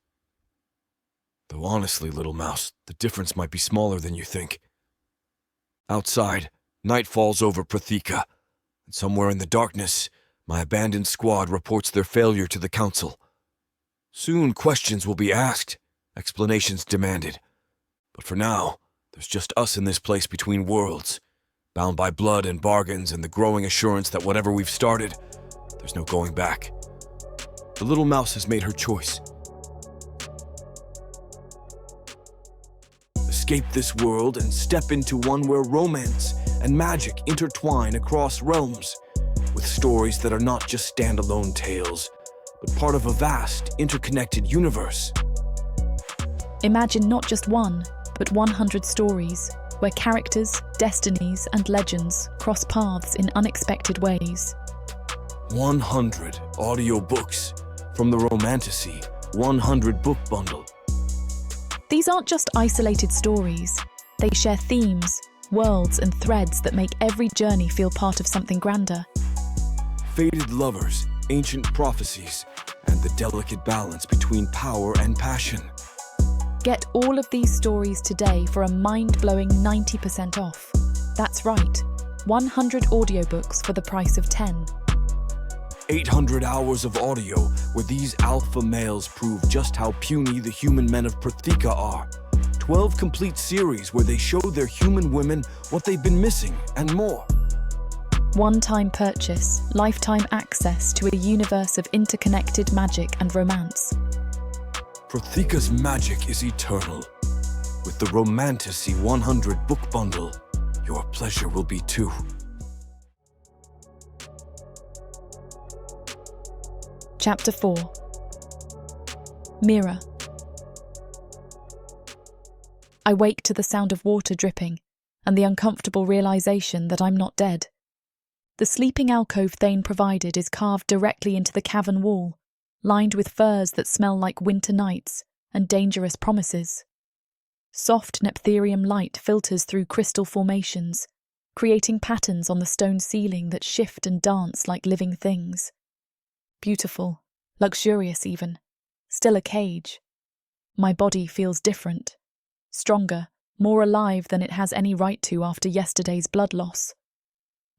Though honestly, little mouse, the difference might be smaller than you think. Outside, night falls over Protheka, and somewhere in the darkness, my abandoned squad reports their failure to the council. Soon questions will be asked, explanations demanded. But for now, there's just us in this place between worlds, bound by blood and bargains and the growing assurance that whatever we've started, there's no going back. The little mouse has made her choice. Escape this world and step into one where romance and magic intertwine across realms, with stories that are not just standalone tales, but part of a vast, interconnected universe. Imagine not just one, but 100 stories, where characters, destinies, and legends cross paths in unexpected ways. 100 audiobooks from the Romantasy 100 book bundle. These aren't just isolated stories. They share themes, worlds, and threads that make every journey feel part of something grander. Fated lovers, ancient prophecies, and the delicate balance between power and passion. Get all of these stories today for a mind-blowing 90% off. That's right, 100 audiobooks for the price of 10. 800 hours of audio where these alpha males prove just how puny the human men of Protheka are. 12 complete series where they show their human women what they've been missing and more. One-time purchase, lifetime access to a universe of interconnected magic and romance. Protheka's magic is eternal. With the Romantasy 100 book bundle, your pleasure will be too. Chapter 4. Mirror. I wake to the sound of water dripping and the uncomfortable realization that I'm not dead. The sleeping alcove Thane provided is carved directly into the cavern wall, lined with furs that smell like winter nights and dangerous promises. Soft Neptherium light filters through crystal formations, creating patterns on the stone ceiling that shift and dance like living things. Beautiful, luxurious even, still a cage. My body feels different, stronger, more alive than it has any right to after yesterday's blood loss.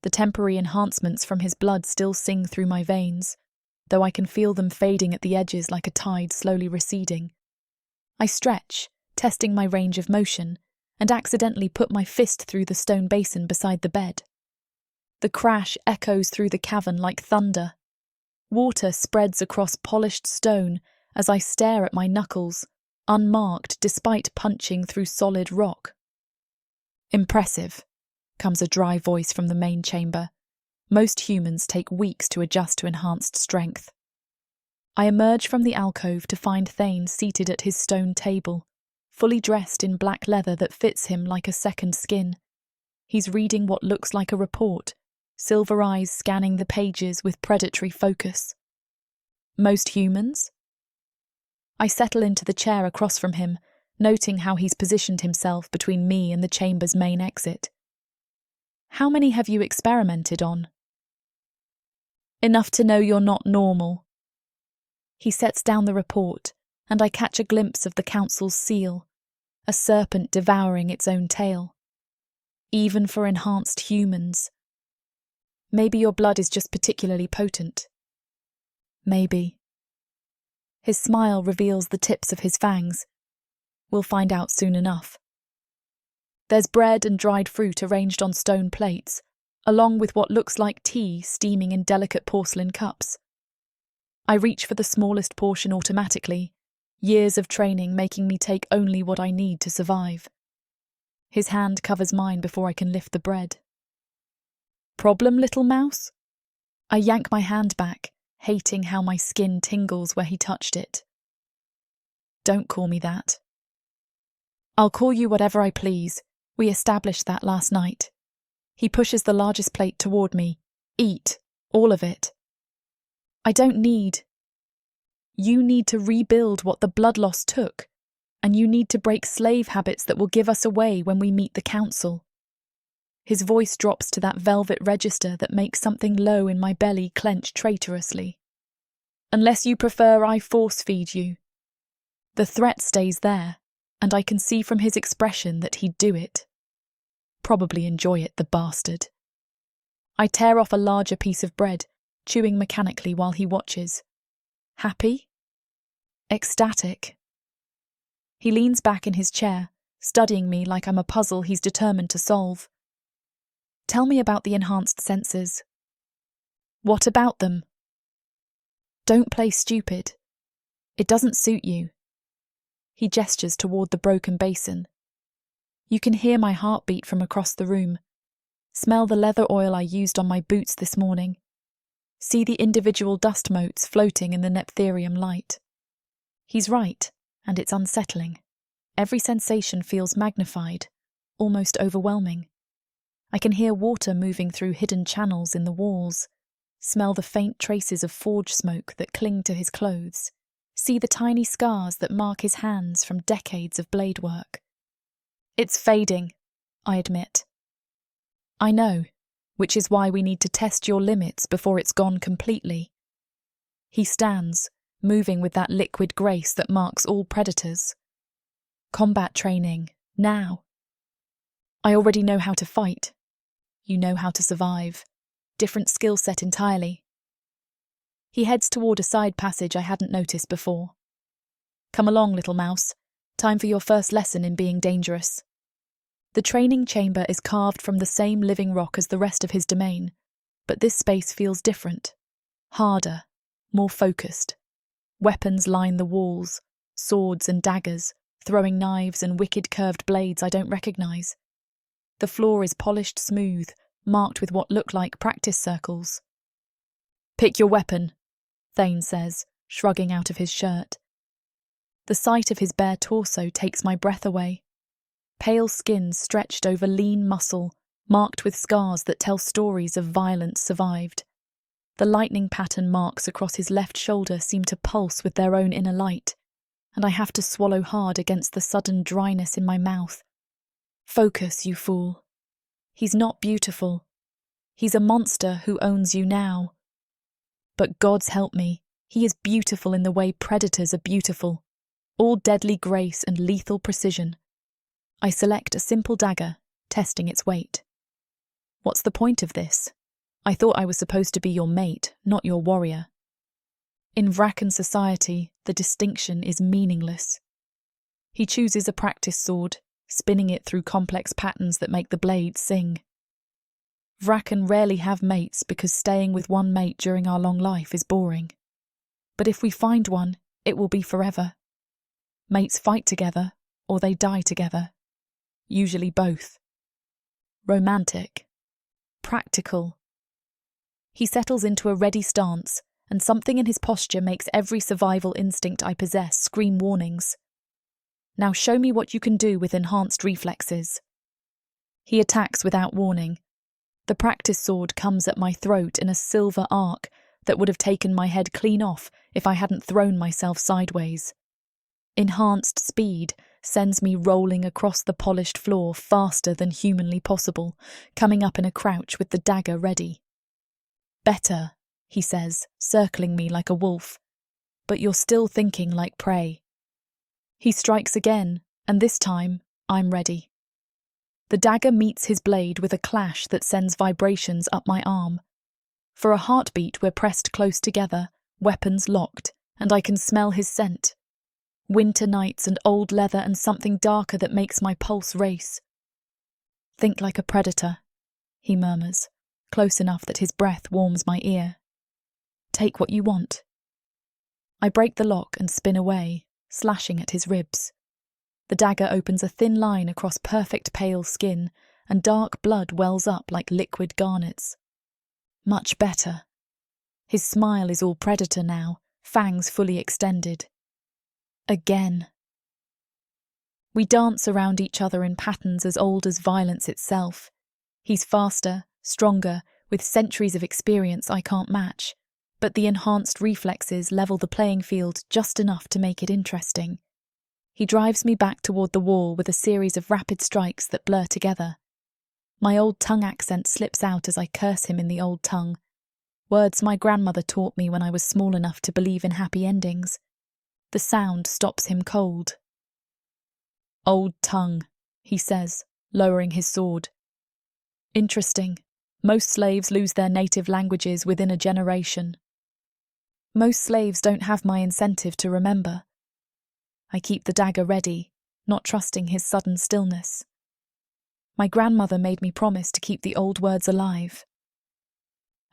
The temporary enhancements from his blood still sing through my veins, though I can feel them fading at the edges like a tide slowly receding. I stretch, testing my range of motion, and accidentally put my fist through the stone basin beside the bed. The crash echoes through the cavern like thunder. Water spreads across polished stone as I stare at my knuckles, unmarked despite punching through solid rock. Impressive, comes a dry voice from the main chamber. Most humans take weeks to adjust to enhanced strength. I emerge from the alcove to find Thane seated at his stone table, fully dressed in black leather that fits him like a second skin. He's reading what looks like a report, silver eyes scanning the pages with predatory focus. Most humans? I settle into the chair across from him, noting how he's positioned himself between me and the chamber's main exit. How many have you experimented on? Enough to know you're not normal. He sets down the report, and I catch a glimpse of the council's seal, a serpent devouring its own tail. Even for enhanced humans. Maybe your blood is just particularly potent. Maybe. His smile reveals the tips of his fangs. We'll find out soon enough. There's bread and dried fruit arranged on stone plates, along with what looks like tea steaming in delicate porcelain cups. I reach for the smallest portion automatically, years of training making me take only what I need to survive. His hand covers mine before I can lift the bread. Problem, little mouse? I yank my hand back, hating how my skin tingles where he touched it. Don't call me that. I'll call you whatever I please. We established that last night. He pushes the largest plate toward me. Eat. All of it. I don't need. You need to rebuild what the blood loss took, and you need to break slave habits that will give us away when we meet the council. His voice drops to that velvet register that makes something low in my belly clench traitorously. Unless you prefer I force feed you. The threat stays there, and I can see from his expression that he'd do it. Probably enjoy it, the bastard. I tear off a larger piece of bread, chewing mechanically while he watches. Happy? Ecstatic. He leans back in his chair, studying me like I'm a puzzle he's determined to solve. Tell me about the enhanced senses. What about them? Don't play stupid. It doesn't suit you. He gestures toward the broken basin. You can hear my heartbeat from across the room. Smell the leather oil I used on my boots this morning. See the individual dust motes floating in the neptherium light. He's right, and it's unsettling. Every sensation feels magnified, almost overwhelming. I can hear water moving through hidden channels in the walls, smell the faint traces of forge smoke that cling to his clothes, see the tiny scars that mark his hands from decades of blade work. It's fading, I admit. I know, which is why we need to test your limits before it's gone completely. He stands, moving with that liquid grace that marks all predators. Combat training, now. I already know how to fight. You know how to survive. Different skill set entirely. He heads toward a side passage I hadn't noticed before. Come along, little mouse. Time for your first lesson in being dangerous. The training chamber is carved from the same living rock as the rest of his domain, but this space feels different. Harder, more focused. Weapons line the walls, swords and daggers, throwing knives and wicked curved blades I don't recognize. The floor is polished smooth, marked with what look like practice circles. Pick your weapon, Thane says, shrugging out of his shirt. The sight of his bare torso takes my breath away. Pale skin stretched over lean muscle, marked with scars that tell stories of violence survived. The lightning pattern marks across his left shoulder seem to pulse with their own inner light, and I have to swallow hard against the sudden dryness in my mouth. Focus, you fool. He's not beautiful. He's a monster who owns you now. But God's help me, he is beautiful in the way predators are beautiful, all deadly grace and lethal precision. I select a simple dagger, testing its weight. What's the point of this? I thought I was supposed to be your mate, not your warrior. In Vrakan society, the distinction is meaningless. He chooses a practice sword, spinning it through complex patterns that make the blade sing. Vrakan rarely have mates because staying with one mate during our long life is boring. But if we find one, it will be forever. Mates fight together, or they die together. Usually both. Romantic. Practical. He settles into a ready stance, and something in his posture makes every survival instinct I possess scream warnings. Now show me what you can do with enhanced reflexes. He attacks without warning. The practice sword comes at my throat in a silver arc that would have taken my head clean off if I hadn't thrown myself sideways. Enhanced speed sends me rolling across the polished floor faster than humanly possible, coming up in a crouch with the dagger ready. Better, he says, circling me like a wolf, but you're still thinking like prey. He strikes again, and this time, I'm ready. The dagger meets his blade with a clash that sends vibrations up my arm. For a heartbeat, we're pressed close together, weapons locked, and I can smell his scent. Winter nights and old leather and something darker that makes my pulse race. Think like a predator, he murmurs, close enough that his breath warms my ear. Take what you want. I break the lock and spin away, slashing at his ribs. The dagger opens a thin line across perfect pale skin, and dark blood wells up like liquid garnets. Much better. His smile is all predator now, fangs fully extended. Again. We dance around each other in patterns as old as violence itself. He's faster, stronger, with centuries of experience I can't match, but the enhanced reflexes level the playing field just enough to make it interesting. He drives me back toward the wall with a series of rapid strikes that blur together. My old tongue accent slips out as I curse him in the old tongue, words my grandmother taught me when I was small enough to believe in happy endings. The sound stops him cold. "Old tongue," he says, lowering his sword. "Interesting. Most slaves lose their native languages within a generation. Most slaves don't have my incentive to remember." I keep the dagger ready, not trusting his sudden stillness. My grandmother made me promise to keep the old words alive.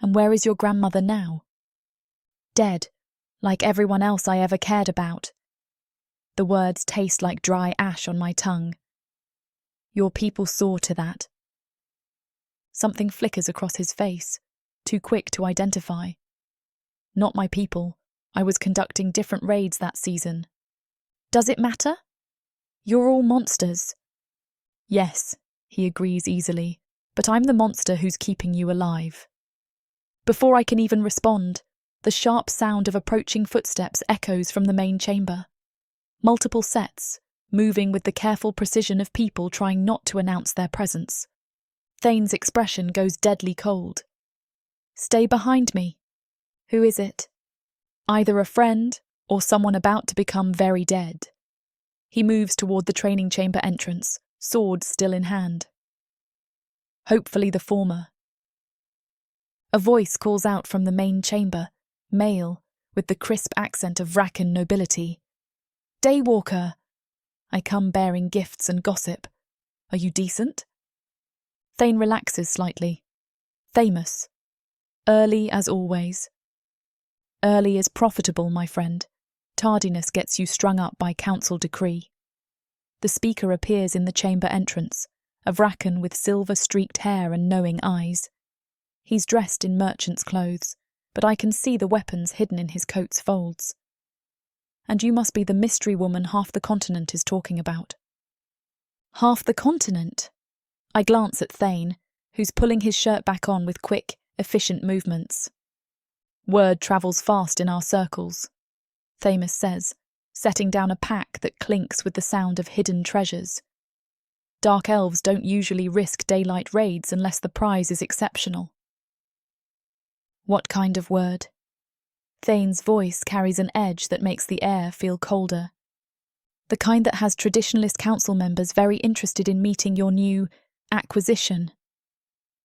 "And where is your grandmother now?" "Dead, like everyone else I ever cared about." The words taste like dry ash on my tongue. "Your people saw to that." Something flickers across his face, too quick to identify. Not my people. I was conducting different raids that season. "Does it matter?" "You're all monsters." "Yes," he agrees easily, "but I'm the monster who's keeping you alive." Before I can even respond, the sharp sound of approaching footsteps echoes from the main chamber. Multiple sets, moving with the careful precision of people trying not to announce their presence. Thane's expression goes deadly cold. "Stay behind me." Who is it? Either a friend or someone about to become very dead. He moves toward the training chamber entrance, sword still in hand. Hopefully the former. A voice calls out from the main chamber, male, with the crisp accent of Vrakan nobility. "Daywalker!" I come bearing gifts and gossip. "Are you decent?" Thane relaxes slightly. "Famous. Early as always." "Early is profitable, my friend. Tardiness gets you strung up by council decree." The speaker appears in the chamber entrance, a Vrakan with silver-streaked hair and knowing eyes. He's dressed in merchant's clothes, but I can see the weapons hidden in his coat's folds. "And you must be the mystery woman half the continent is talking about." "Half the continent?" I glance at Thane, who's pulling his shirt back on with quick, efficient movements. "Word travels fast in our circles," Thamus says, setting down a pack that clinks with the sound of hidden treasures. "Dark elves don't usually risk daylight raids unless the prize is exceptional." "What kind of word?" Thane's voice carries an edge that makes the air feel colder. "The kind that has traditionalist council members very interested in meeting your new acquisition."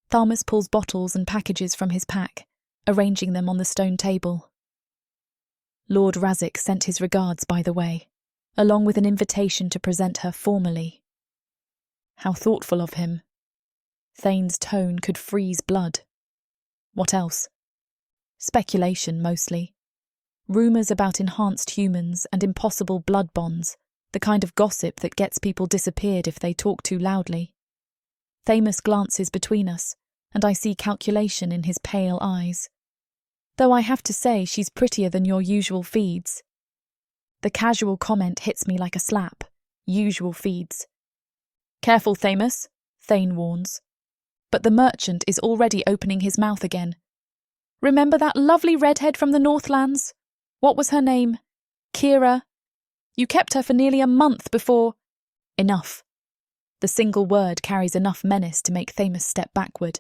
Thamus pulls bottles and packages from his pack, arranging them on the stone table. "Lord Razik sent his regards, by the way, along with an invitation to present her formally." How thoughtful of him. Thane's tone could freeze blood. "What else?" "Speculation, mostly. Rumours about enhanced humans and impossible blood bonds, the kind of gossip that gets people disappeared if they talk too loudly." Thamus glances between us, and I see calculation in his pale eyes. "Though I have to say she's prettier than your usual feeds." The casual comment hits me like a slap. Usual feeds. "Careful, Thamus," Thane warns. But the merchant is already opening his mouth again. "Remember that lovely redhead from the Northlands? What was her name? Kira? You kept her for nearly a month before—" Enough. The single word carries enough menace to make Thamus step backward.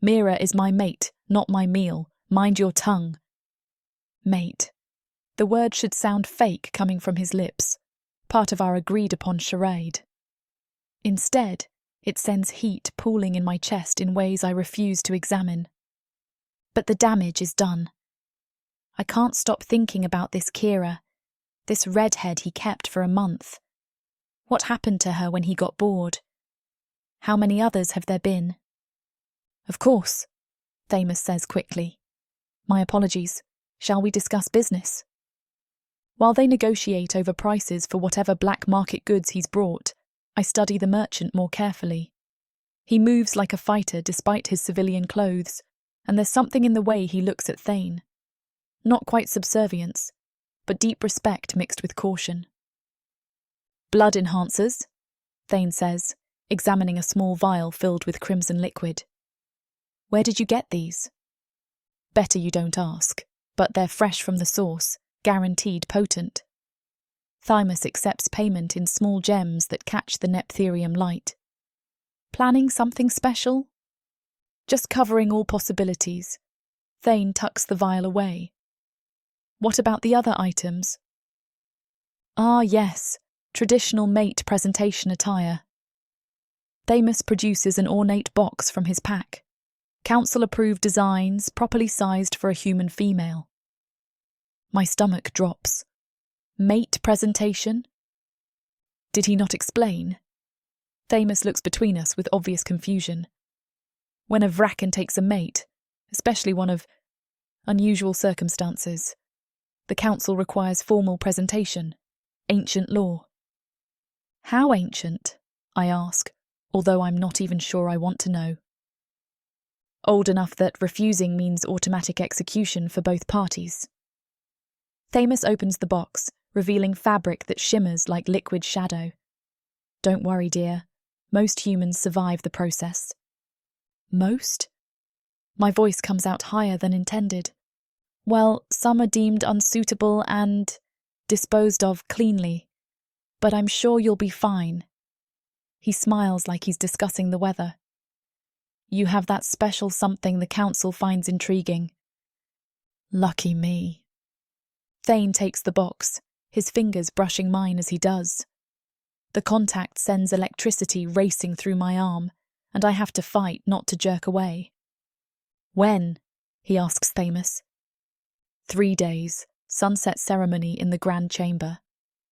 "Mira is my mate, not my meal. Mind your tongue." Mate. The word should sound fake coming from his lips, part of our agreed-upon charade. Instead, it sends heat pooling in my chest in ways I refuse to examine. But the damage is done. I can't stop thinking about this Kira, this redhead he kept for a month. What happened to her when he got bored? How many others have there been? "Of course," Thamus says quickly. "My apologies. Shall we discuss business?" While they negotiate over prices for whatever black market goods he's brought, I study the merchant more carefully. He moves like a fighter despite his civilian clothes, and there's something in the way he looks at Thane. Not quite subservience, but deep respect mixed with caution. "Blood enhancers," Thane says, examining a small vial filled with crimson liquid. Where did you get these? Better you don't ask, but they're fresh from the source, guaranteed potent. Thymus accepts payment in small gems that catch the neptherium light. Planning something special? Just covering all possibilities. Thane tucks the vial away. What about the other items? Ah, yes, traditional mate presentation attire. Thamus produces an ornate box from his pack. Council-approved designs, properly sized for a human female. My stomach drops. Mate presentation? Did he not explain? Thamus looks between us with obvious confusion. When a Vraken takes a mate, especially one of unusual circumstances, the council requires formal presentation, ancient law. How ancient? I ask, although I'm not even sure I want to know. Old enough that refusing means automatic execution for both parties. Thamus opens the box, revealing fabric that shimmers like liquid shadow. Don't worry, dear. Most humans survive the process. Most? My voice comes out higher than intended. Well, some are deemed unsuitable and disposed of cleanly, but I'm sure you'll be fine. He smiles like he's discussing the weather. You have that special something the council finds intriguing. Lucky me. Thane takes the box, his fingers brushing mine as he does. The contact sends electricity racing through my arm, and I have to fight not to jerk away. When? He asks Thamus. 3 days, sunset ceremony in the Grand Chamber.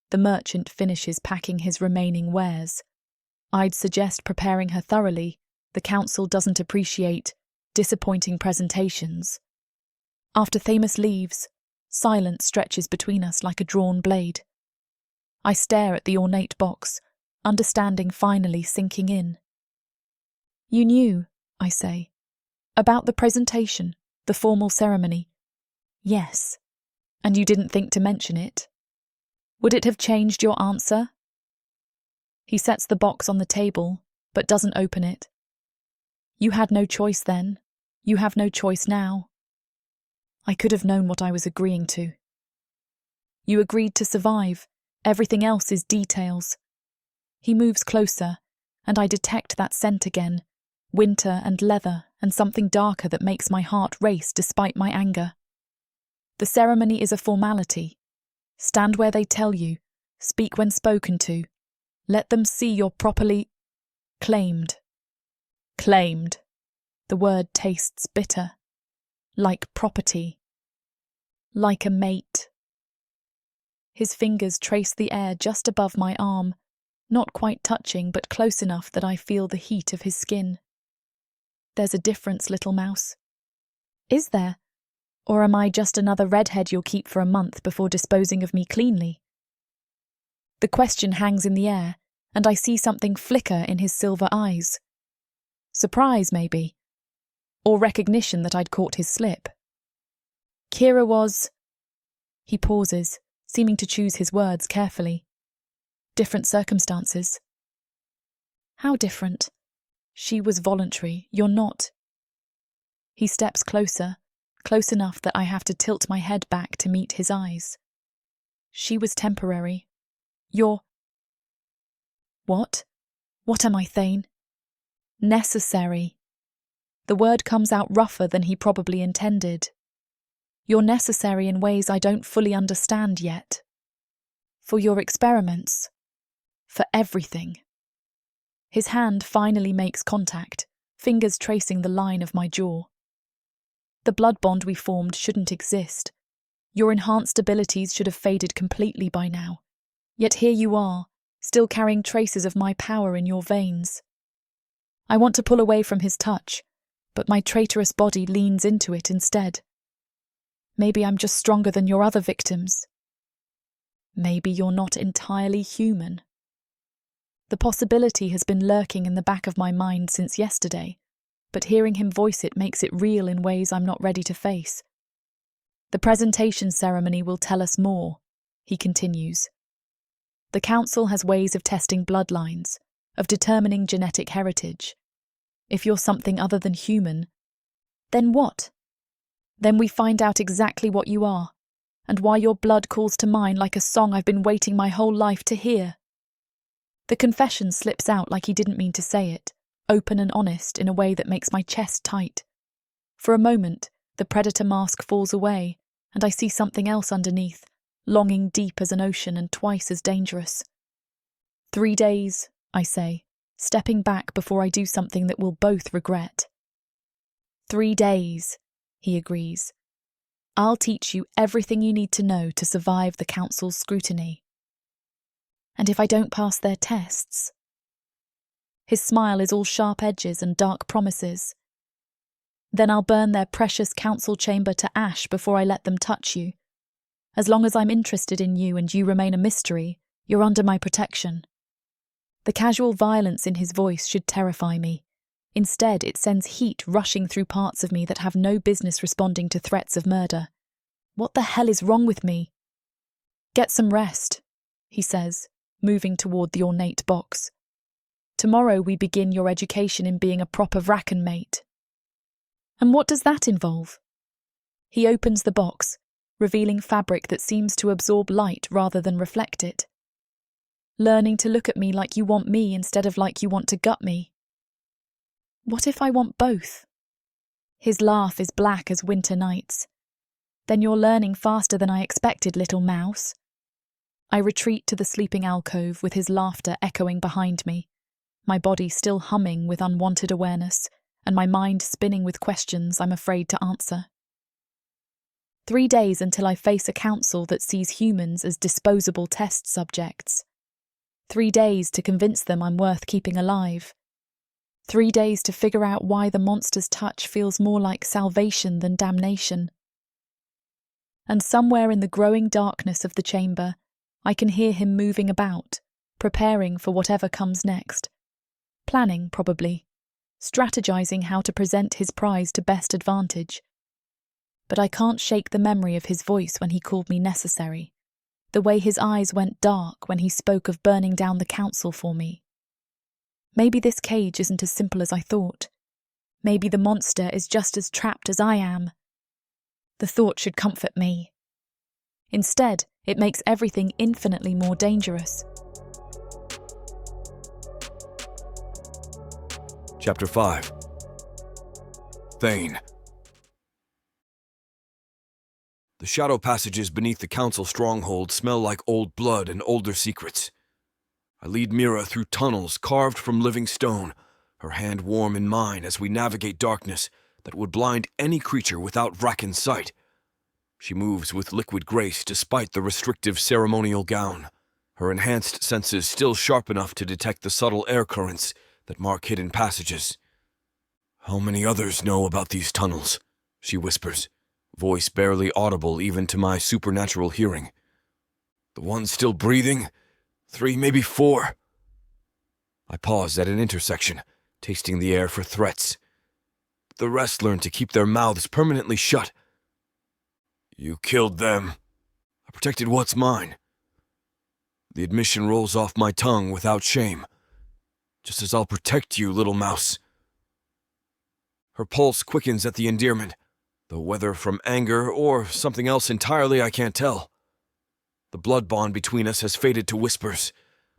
The merchant finishes packing his remaining wares. I'd suggest preparing her thoroughly. The council doesn't appreciate disappointing presentations. After Thamus leaves, silence stretches between us like a drawn blade. I stare at the ornate box, understanding finally sinking in. You knew, I say, about the presentation, the formal ceremony. Yes. And you didn't think to mention it? Would it have changed your answer? He sets the box on the table, but doesn't open it. You had no choice then. You have no choice now. I could have known what I was agreeing to. You agreed to survive. Everything else is details. He moves closer, and I detect that scent again. Winter and leather and something darker that makes my heart race despite my anger. The ceremony is a formality. Stand where they tell you. Speak when spoken to. Let them see you're properly claimed. Claimed. The word tastes bitter. Like property. Like a mate. His fingers trace the air just above my arm, not quite touching but close enough that I feel the heat of his skin. There's a difference, little mouse. Is there? Or am I just another redhead you'll keep for a month before disposing of me cleanly? The question hangs in the air, and I see something flicker in his silver eyes. Surprise, maybe. Or recognition that I'd caught his slip. Kira was... He pauses, seeming to choose his words carefully. Different circumstances. How different? She was voluntary, you're not. He steps closer, close enough that I have to tilt my head back to meet his eyes. She was temporary. You're... What? What am I, Thane? Necessary. The word comes out rougher than he probably intended. You're necessary in ways I don't fully understand yet. For your experiments. For everything. His hand finally makes contact, fingers tracing the line of my jaw. The blood bond we formed shouldn't exist. Your enhanced abilities should have faded completely by now. Yet here you are, still carrying traces of my power in your veins. I want to pull away from his touch, but my traitorous body leans into it instead. Maybe I'm just stronger than your other victims. Maybe you're not entirely human. The possibility has been lurking in the back of my mind since yesterday, but hearing him voice it makes it real in ways I'm not ready to face. The presentation ceremony will tell us more, he continues. The council has ways of testing bloodlines, of determining genetic heritage. If you're something other than human, then what? Then we find out exactly what you are, and why your blood calls to mine like a song I've been waiting my whole life to hear. The confession slips out like he didn't mean to say it, open and honest in a way that makes my chest tight. For a moment, the predator mask falls away, and I see something else underneath, longing deep as an ocean and twice as dangerous. 3 days, I say, stepping back before I do something that we'll both regret. 3 days, he agrees. I'll teach you everything you need to know to survive the council's scrutiny. And if I don't pass their tests? His smile is all sharp edges and dark promises. Then I'll burn their precious council chamber to ash before I let them touch you. As long as I'm interested in you and you remain a mystery, you're under my protection. The casual violence in his voice should terrify me. Instead, it sends heat rushing through parts of me that have no business responding to threats of murder. What the hell is wrong with me? Get some rest, he says, moving toward the ornate box. Tomorrow we begin your education in being a proper Vraken mate. And what does that involve? He opens the box, revealing fabric that seems to absorb light rather than reflect it. Learning to look at me like you want me instead of like you want to gut me. What if I want both? His laugh is black as winter nights. Then you're learning faster than I expected, little mouse. I retreat to the sleeping alcove with his laughter echoing behind me, my body still humming with unwanted awareness, and my mind spinning with questions I'm afraid to answer. 3 days until I face a council that sees humans as disposable test subjects. 3 days to convince them I'm worth keeping alive. 3 days to figure out why the monster's touch feels more like salvation than damnation. And somewhere in the growing darkness of the chamber, I can hear him moving about, preparing for whatever comes next. Planning, probably. Strategizing how to present his prize to best advantage. But I can't shake the memory of his voice when he called me necessary. The way his eyes went dark when he spoke of burning down the council for me. Maybe this cage isn't as simple as I thought. Maybe the monster is just as trapped as I am. The thought should comfort me. Instead, it makes everything infinitely more dangerous. Chapter 5. Bain. The shadow passages beneath the council stronghold smell like old blood and older secrets. I lead Mira through tunnels carved from living stone, her hand warm in mine as we navigate darkness that would blind any creature without Vraken's sight. She moves with liquid grace despite the restrictive ceremonial gown, her enhanced senses still sharp enough to detect the subtle air currents that mark hidden passages. "How many others know about these tunnels?" she whispers, voice barely audible even to my supernatural hearing. "The ones still breathing? 3, maybe 4. I pause at an intersection, tasting the air for threats. The rest learn to keep their mouths permanently shut. "You killed them. I protected what's mine." The admission rolls off my tongue without shame. "Just as I'll protect you, little mouse." Her pulse quickens at the endearment, though whether from anger or something else entirely I can't tell. The blood bond between us has faded to whispers,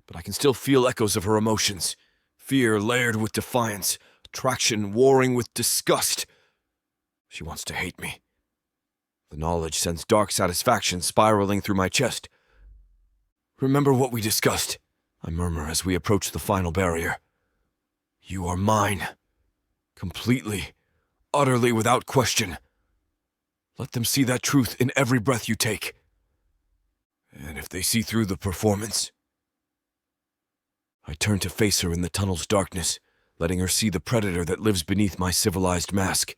but I can still feel echoes of her emotions. Fear layered with defiance, attraction warring with disgust. She wants to hate me. The knowledge sends dark satisfaction spiraling through my chest. "Remember what we discussed," I murmur as we approach the final barrier. "You are mine. Completely, utterly without question. Let them see that truth in every breath you take. And if they see through the performance..." I turn to face her in the tunnel's darkness, letting her see the predator that lives beneath my civilized mask.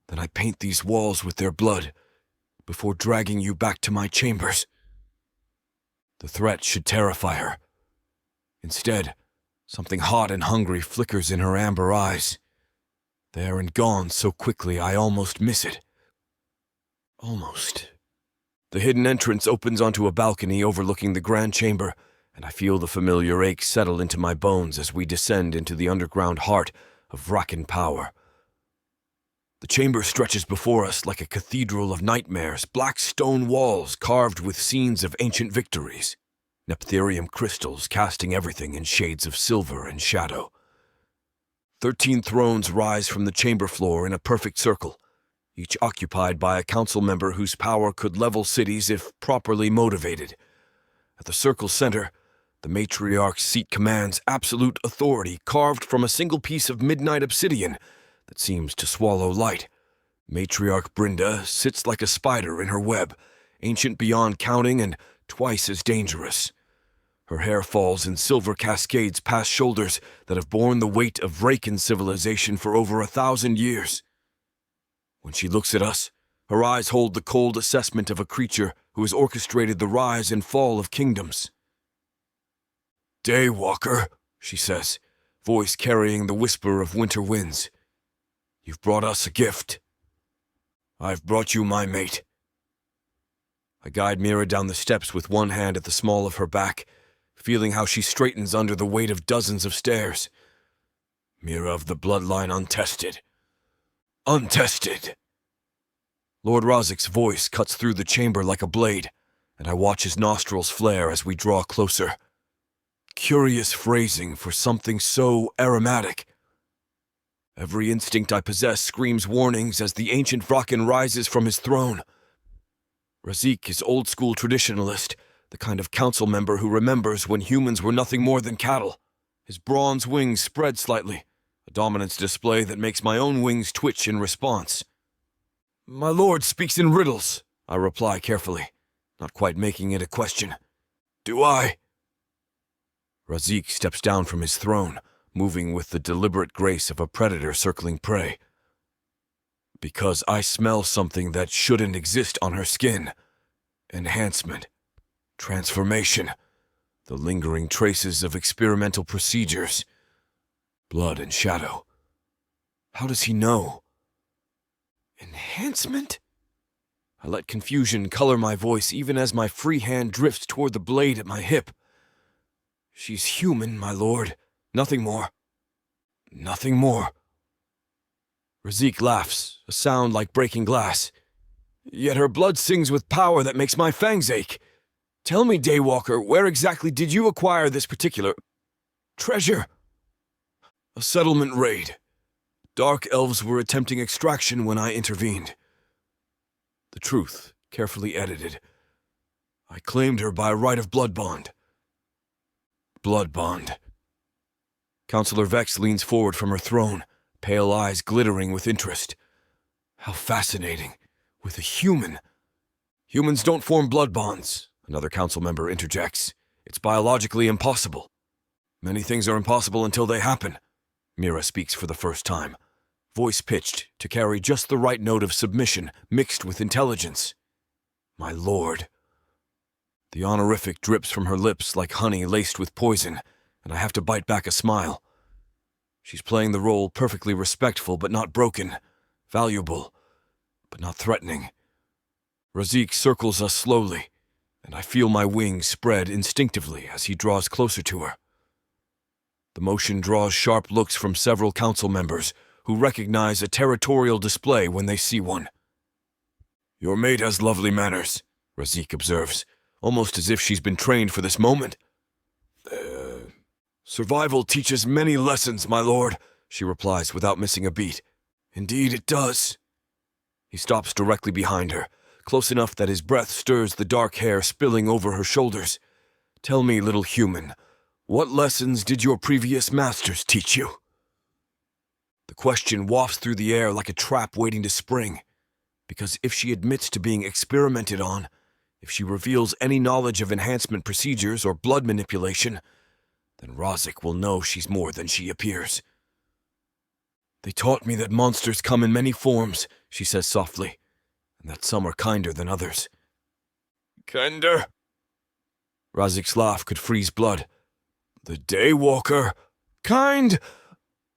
Then I paint these walls with their blood, before dragging you back to my chambers. The threat should terrify her. Instead, something hot and hungry flickers in her amber eyes. There and gone so quickly I almost miss it. Almost. The hidden entrance opens onto a balcony overlooking the grand chamber, and I feel the familiar ache settle into my bones as we descend into the underground heart of Vraken power. The chamber stretches before us like a cathedral of nightmares, black stone walls carved with scenes of ancient victories, Neptherium crystals casting everything in shades of silver and shadow. 13 thrones rise from the chamber floor in a perfect circle, each occupied by a council member whose power could level cities if properly motivated. At the circle's center, the matriarch's seat commands absolute authority carved from a single piece of midnight obsidian that seems to swallow light. Matriarch Brynda sits like a spider in her web, ancient beyond counting and twice as dangerous. Her hair falls in silver cascades past shoulders that have borne the weight of Vraken civilization for over 1,000 years. When she looks at us, her eyes hold the cold assessment of a creature who has orchestrated the rise and fall of kingdoms. "Daywalker," she says, voice carrying the whisper of winter winds. "You've brought us a gift. I've brought you my mate." I guide Mira down the steps with one hand at the small of her back, feeling how she straightens under the weight of dozens of stairs. Mira of the bloodline untested. Untested! Lord Razik's voice cuts through the chamber like a blade, and I watch his nostrils flare as we draw closer. Curious phrasing for something so aromatic. Every instinct I possess screams warnings as the ancient Vraken rises from his throne. Razik is old-school traditionalist, the kind of council member who remembers when humans were nothing more than cattle. His bronze wings spread slightly, a dominance display that makes my own wings twitch in response. "My lord speaks in riddles," I reply carefully, not quite making it a question. "Do I?" Razik steps down from his throne, moving with the deliberate grace of a predator circling prey. "Because I smell something that shouldn't exist on her skin. Enhancement. Transformation. The lingering traces of experimental procedures. Blood and shadow. How does he know? Enhancement?" I let confusion color my voice even as my free hand drifts toward the blade at my hip. "She's human, my lord. Nothing more. Nothing more." Razik laughs, a sound like breaking glass. "Yet her blood sings with power that makes my fangs ache. Tell me, Daywalker, where exactly did you acquire this particular treasure?" "A settlement raid. Dark elves were attempting extraction when I intervened. The truth, carefully edited. I claimed her by right of blood bond." "Blood bond." Counselor Vex leans forward from her throne, pale eyes glittering with interest. "How fascinating. With a human." "Humans don't form blood bonds," another council member interjects. "It's biologically impossible." "Many things are impossible until they happen." Mira speaks for the first time, voice pitched to carry just the right note of submission mixed with intelligence. "My lord." The honorific drips from her lips like honey laced with poison, and I have to bite back a smile. She's playing the role perfectly respectful but not broken, valuable but not threatening. Razik circles us slowly, and I feel my wings spread instinctively as he draws closer to her. The motion draws sharp looks from several council members who recognize a territorial display when they see one. "Your mate has lovely manners," Razik observes, almost as if she's been trained for this moment. "Survival teaches many lessons, my lord," she replies without missing a beat. "Indeed it does." He stops directly behind her, close enough that his breath stirs the dark hair spilling over her shoulders. "Tell me, little human, what lessons did your previous masters teach you?" The question wafts through the air like a trap waiting to spring, because if she admits to being experimented on, if she reveals any knowledge of enhancement procedures or blood manipulation, then Razik will know she's more than she appears. "They taught me that monsters come in many forms," she says softly, "and that some are kinder than others." "Kinder?" Razik's laugh could freeze blood. "The Daywalker? Kind?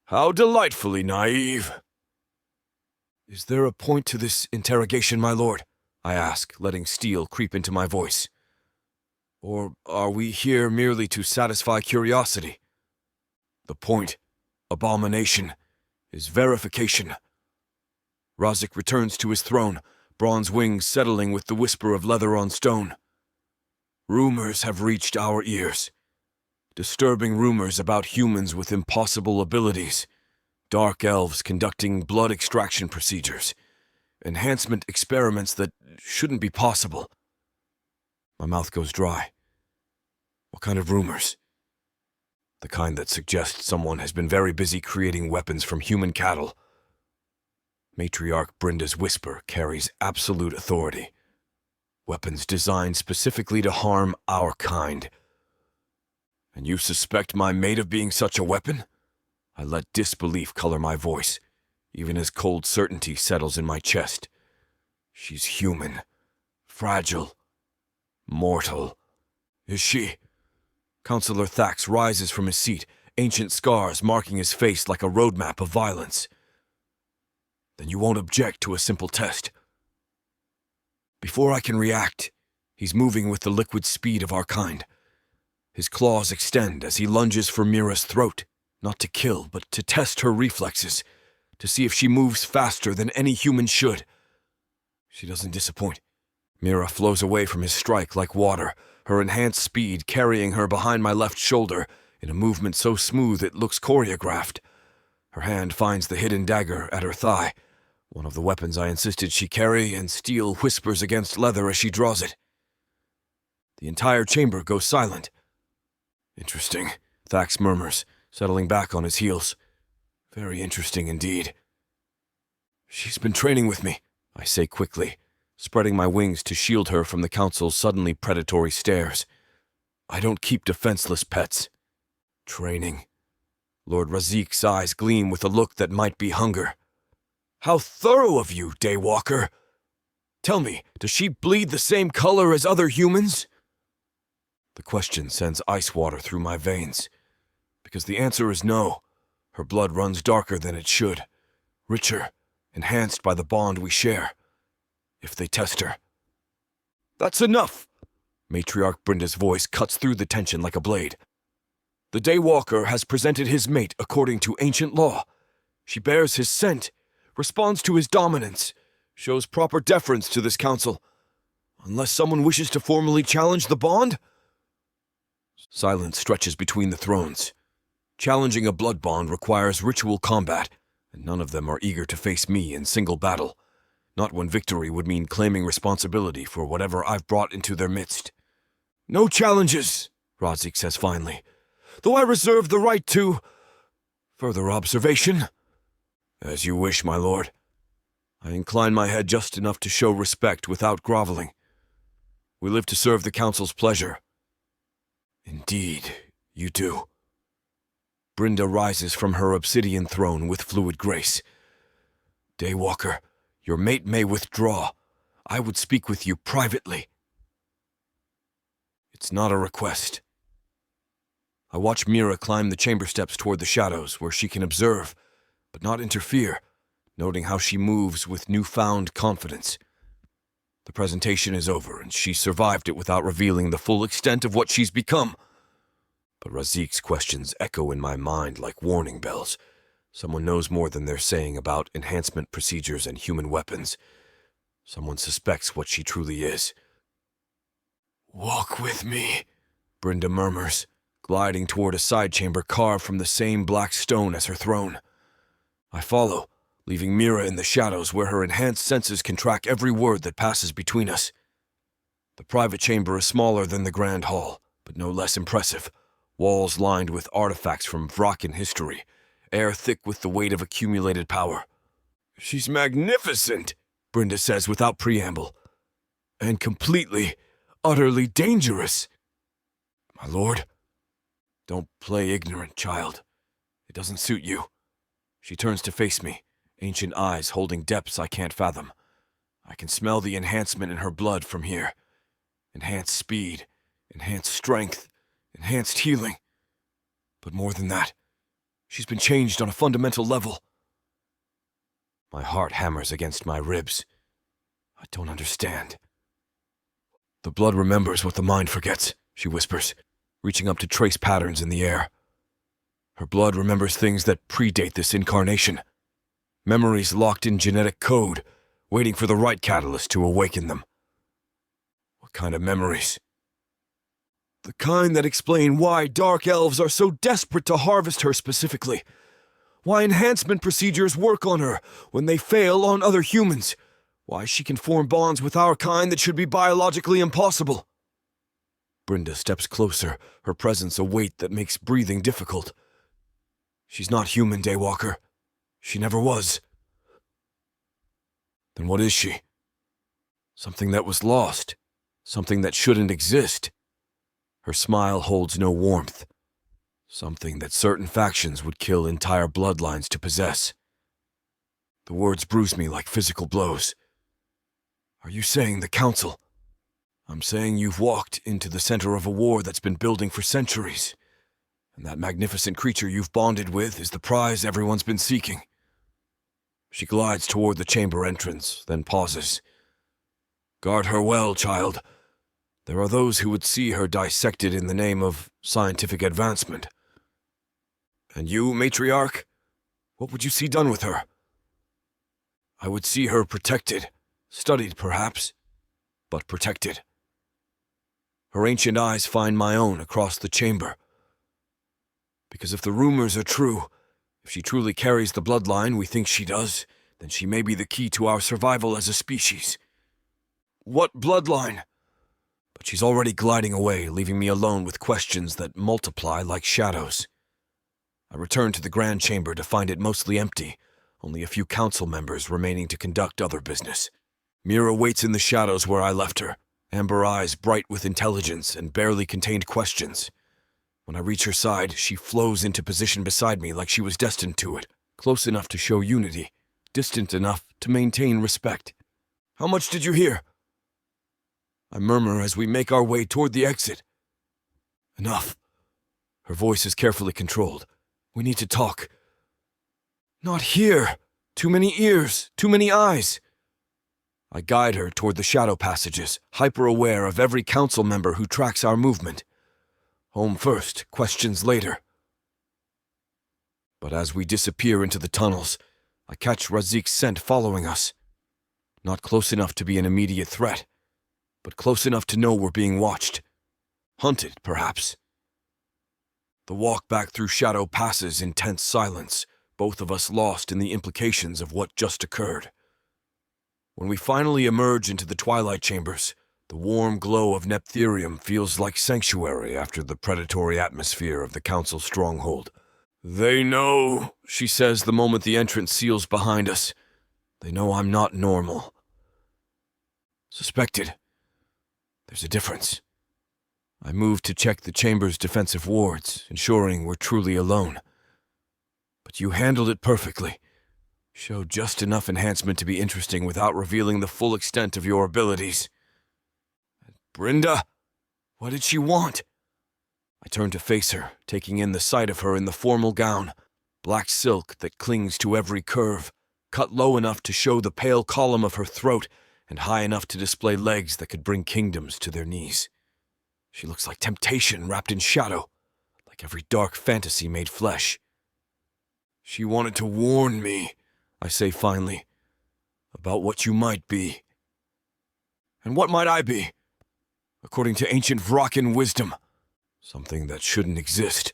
How delightfully naive." "Is there a point to this interrogation, my lord?" I ask, letting steel creep into my voice. Or are we here merely to satisfy curiosity? The point, abomination, is verification. Razik returns to his throne, bronze wings settling with the whisper of leather on stone. Rumors have reached our ears. Disturbing rumors about humans with impossible abilities. Dark elves conducting blood extraction procedures. Enhancement experiments that shouldn't be possible. My mouth goes dry. What kind of rumors? The kind that suggests someone has been very busy creating weapons from human cattle. Matriarch Brinda's whisper carries absolute authority. Weapons designed specifically to harm our kind. And you suspect my mate of being such a weapon? I let disbelief color my voice, even as cold certainty settles in my chest. She's human, fragile, mortal. Is she? Counselor Thax rises from his seat, ancient scars marking his face like a roadmap of violence. Then you won't object to a simple test. Before I can react, he's moving with the liquid speed of our kind. His claws extend as he lunges for Mira's throat, not to kill, but to test her reflexes, to see if she moves faster than any human should. She doesn't disappoint. Mira flows away from his strike like water, her enhanced speed carrying her behind my left shoulder in a movement so smooth it looks choreographed. Her hand finds the hidden dagger at her thigh, one of the weapons I insisted she carry, and steel whispers against leather as she draws it. The entire chamber goes silent. Interesting, Thax murmurs, settling back on his heels. Very interesting indeed. She's been training with me, I say quickly, spreading my wings to shield her from the council's suddenly predatory stares. I don't keep defenseless pets. Training. Lord Razik's eyes gleam with a look that might be hunger. How thorough of you, Daywalker! Tell me, does she bleed the same color as other humans? The question sends ice water through my veins. Because the answer is no. Her blood runs darker than it should. Richer, enhanced by the bond we share. If they test her. That's enough! Matriarch Brinda's voice cuts through the tension like a blade. The Daywalker has presented his mate according to ancient law. She bears his scent, responds to his dominance, shows proper deference to this council. Unless someone wishes to formally challenge the bond? Silence stretches between the thrones. Challenging a blood bond requires ritual combat, and none of them are eager to face me in single battle. Not when victory would mean claiming responsibility for whatever I've brought into their midst. No challenges, Razik says finally, though I reserve the right to... further observation? As you wish, my lord. I incline my head just enough to show respect without groveling. We live to serve the council's pleasure. Indeed, you do. Brinda rises from her obsidian throne with fluid grace. Daywalker, your mate may withdraw. I would speak with you privately. It's not a request. I watch Mira climb the chamber steps toward the shadows, where she can observe, but not interfere, noting how she moves with newfound confidence. The presentation is over, and she survived it without revealing the full extent of what she's become. But Razik's questions echo in my mind like warning bells. Someone knows more than they're saying about enhancement procedures and human weapons. Someone suspects what she truly is. Walk with me, Brinda murmurs, gliding toward a side chamber carved from the same black stone as her throne. I follow, leaving Mira in the shadows where her enhanced senses can track every word that passes between us. The private chamber is smaller than the grand hall, but no less impressive. Walls lined with artifacts from Vrakan history, air thick with the weight of accumulated power. She's magnificent, Brinda says without preamble. And completely, utterly dangerous. My lord, don't play ignorant, child. It doesn't suit you. She turns to face me, ancient eyes holding depths I can't fathom. I can smell the enhancement in her blood from here. Enhanced speed, enhanced strength, enhanced healing. But more than that, she's been changed on a fundamental level. My heart hammers against my ribs. I don't understand. The blood remembers what the mind forgets, she whispers, reaching up to trace patterns in the air. Her blood remembers things that predate this incarnation. Memories locked in genetic code, waiting for the right catalyst to awaken them. What kind of memories? The kind that explain why dark elves are so desperate to harvest her specifically. Why enhancement procedures work on her when they fail on other humans. Why she can form bonds with our kind that should be biologically impossible. Brenda steps closer, her presence a weight that makes breathing difficult. She's not human, Daywalker. She never was. Then what is she? Something that was lost. Something that shouldn't exist. Her smile holds no warmth. Something that certain factions would kill entire bloodlines to possess. The words bruise me like physical blows. Are you saying the Council? I'm saying you've walked into the center of a war that's been building for centuries. And that magnificent creature you've bonded with is the prize everyone's been seeking. She glides toward the chamber entrance, then pauses. Guard her well, child. There are those who would see her dissected in the name of scientific advancement. And you, matriarch? What would you see done with her? I would see her protected, studied perhaps, but protected. Her ancient eyes find my own across the chamber. Because if the rumors are true, if she truly carries the bloodline we think she does, then she may be the key to our survival as a species. What bloodline? But she's already gliding away, leaving me alone with questions that multiply like shadows. I return to the Grand Chamber to find it mostly empty, only a few council members remaining to conduct other business. Mira waits in the shadows where I left her, amber eyes bright with intelligence and barely contained questions. When I reach her side, she flows into position beside me like she was destined to it, close enough to show unity, distant enough to maintain respect. How much did you hear? I murmur as we make our way toward the exit. Enough. Her voice is carefully controlled. We need to talk. Not here. Too many ears, too many eyes. I guide her toward the shadow passages, hyper-aware of every council member who tracks our movement. Home first, questions later. But as we disappear into the tunnels, I catch Razik's scent following us. Not close enough to be an immediate threat, but close enough to know we're being watched. Hunted, perhaps. The walk back through shadow passes in tense silence, both of us lost in the implications of what just occurred. When we finally emerge into the twilight chambers, the warm glow of Neptherium feels like sanctuary after the predatory atmosphere of the Council's stronghold. They know, she says the moment the entrance seals behind us. They know I'm not normal. Suspected. There's a difference. I move to check the chamber's defensive wards, ensuring we're truly alone. But you handled it perfectly. Showed just enough enhancement to be interesting without revealing the full extent of your abilities. Brenda? What did she want? I turn to face her, taking in the sight of her in the formal gown, black silk that clings to every curve, cut low enough to show the pale column of her throat and high enough to display legs that could bring kingdoms to their knees. She looks like temptation wrapped in shadow, like every dark fantasy made flesh. She wanted to warn me, I say finally, about what you might be. And what might I be? According to ancient Vrakan wisdom, something that shouldn't exist.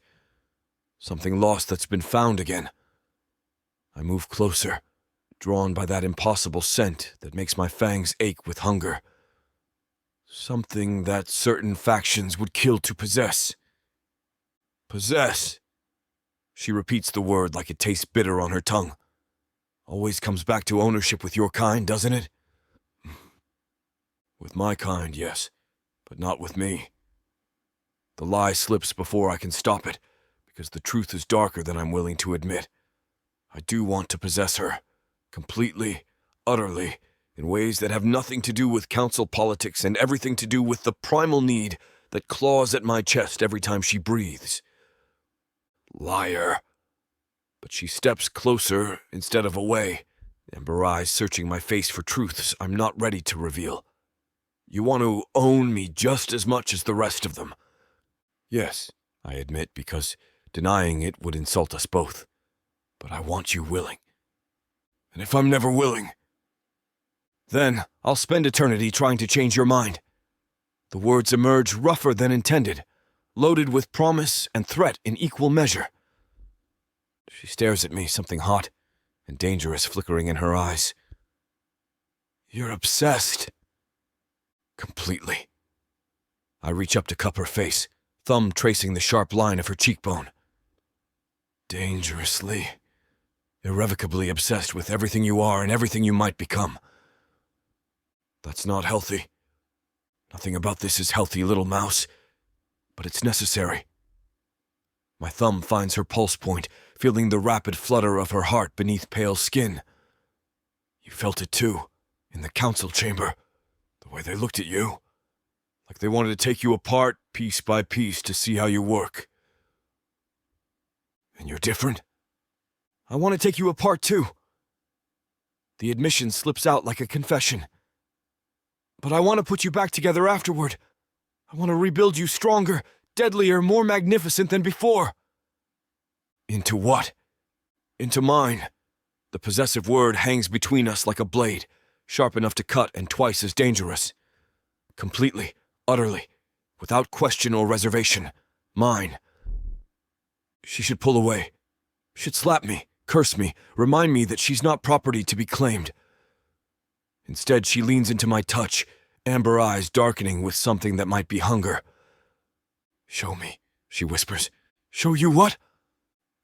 Something lost that's been found again. I move closer, drawn by that impossible scent that makes my fangs ache with hunger. Something that certain factions would kill to possess. Possess. She repeats the word like it tastes bitter on her tongue. Always comes back to ownership with your kind, doesn't it? With my kind, yes, but not with me. The lie slips before I can stop it, because the truth is darker than I'm willing to admit. I do want to possess her, completely, utterly, in ways that have nothing to do with council politics and everything to do with the primal need that claws at my chest every time she breathes. Liar. But she steps closer instead of away, amber eyes searching my face for truths I'm not ready to reveal. You want to own me just as much as the rest of them, Yes, I admit, because denying it would insult us both. But I want you willing. And if I'm never willing, then I'll spend eternity trying to change your mind. The words emerge rougher than intended, loaded with promise and threat in equal measure. She stares at me, something hot and dangerous flickering in her eyes. You're obsessed. Completely. I reach up to cup her face, thumb tracing the sharp line of her cheekbone. Dangerously, irrevocably obsessed with everything you are and everything you might become. That's not healthy. Nothing about this is healthy, little mouse, but it's necessary. My thumb finds her pulse point, feeling the rapid flutter of her heart beneath pale skin. You felt it too, in the council chamber, the way they looked at you. Like they wanted to take you apart, piece by piece, to see how you work. And you're different? I want to take you apart too. The admission slips out like a confession. But I want to put you back together afterward. I want to rebuild you stronger, deadlier, more magnificent than before. Into what? Into mine. The possessive word hangs between us like a blade, sharp enough to cut and twice as dangerous. Completely, utterly, without question or reservation. Mine. She should pull away. Should slap me, curse me, remind me that she's not property to be claimed. Instead, she leans into my touch, amber eyes darkening with something that might be hunger. Show me, she whispers. Show you what?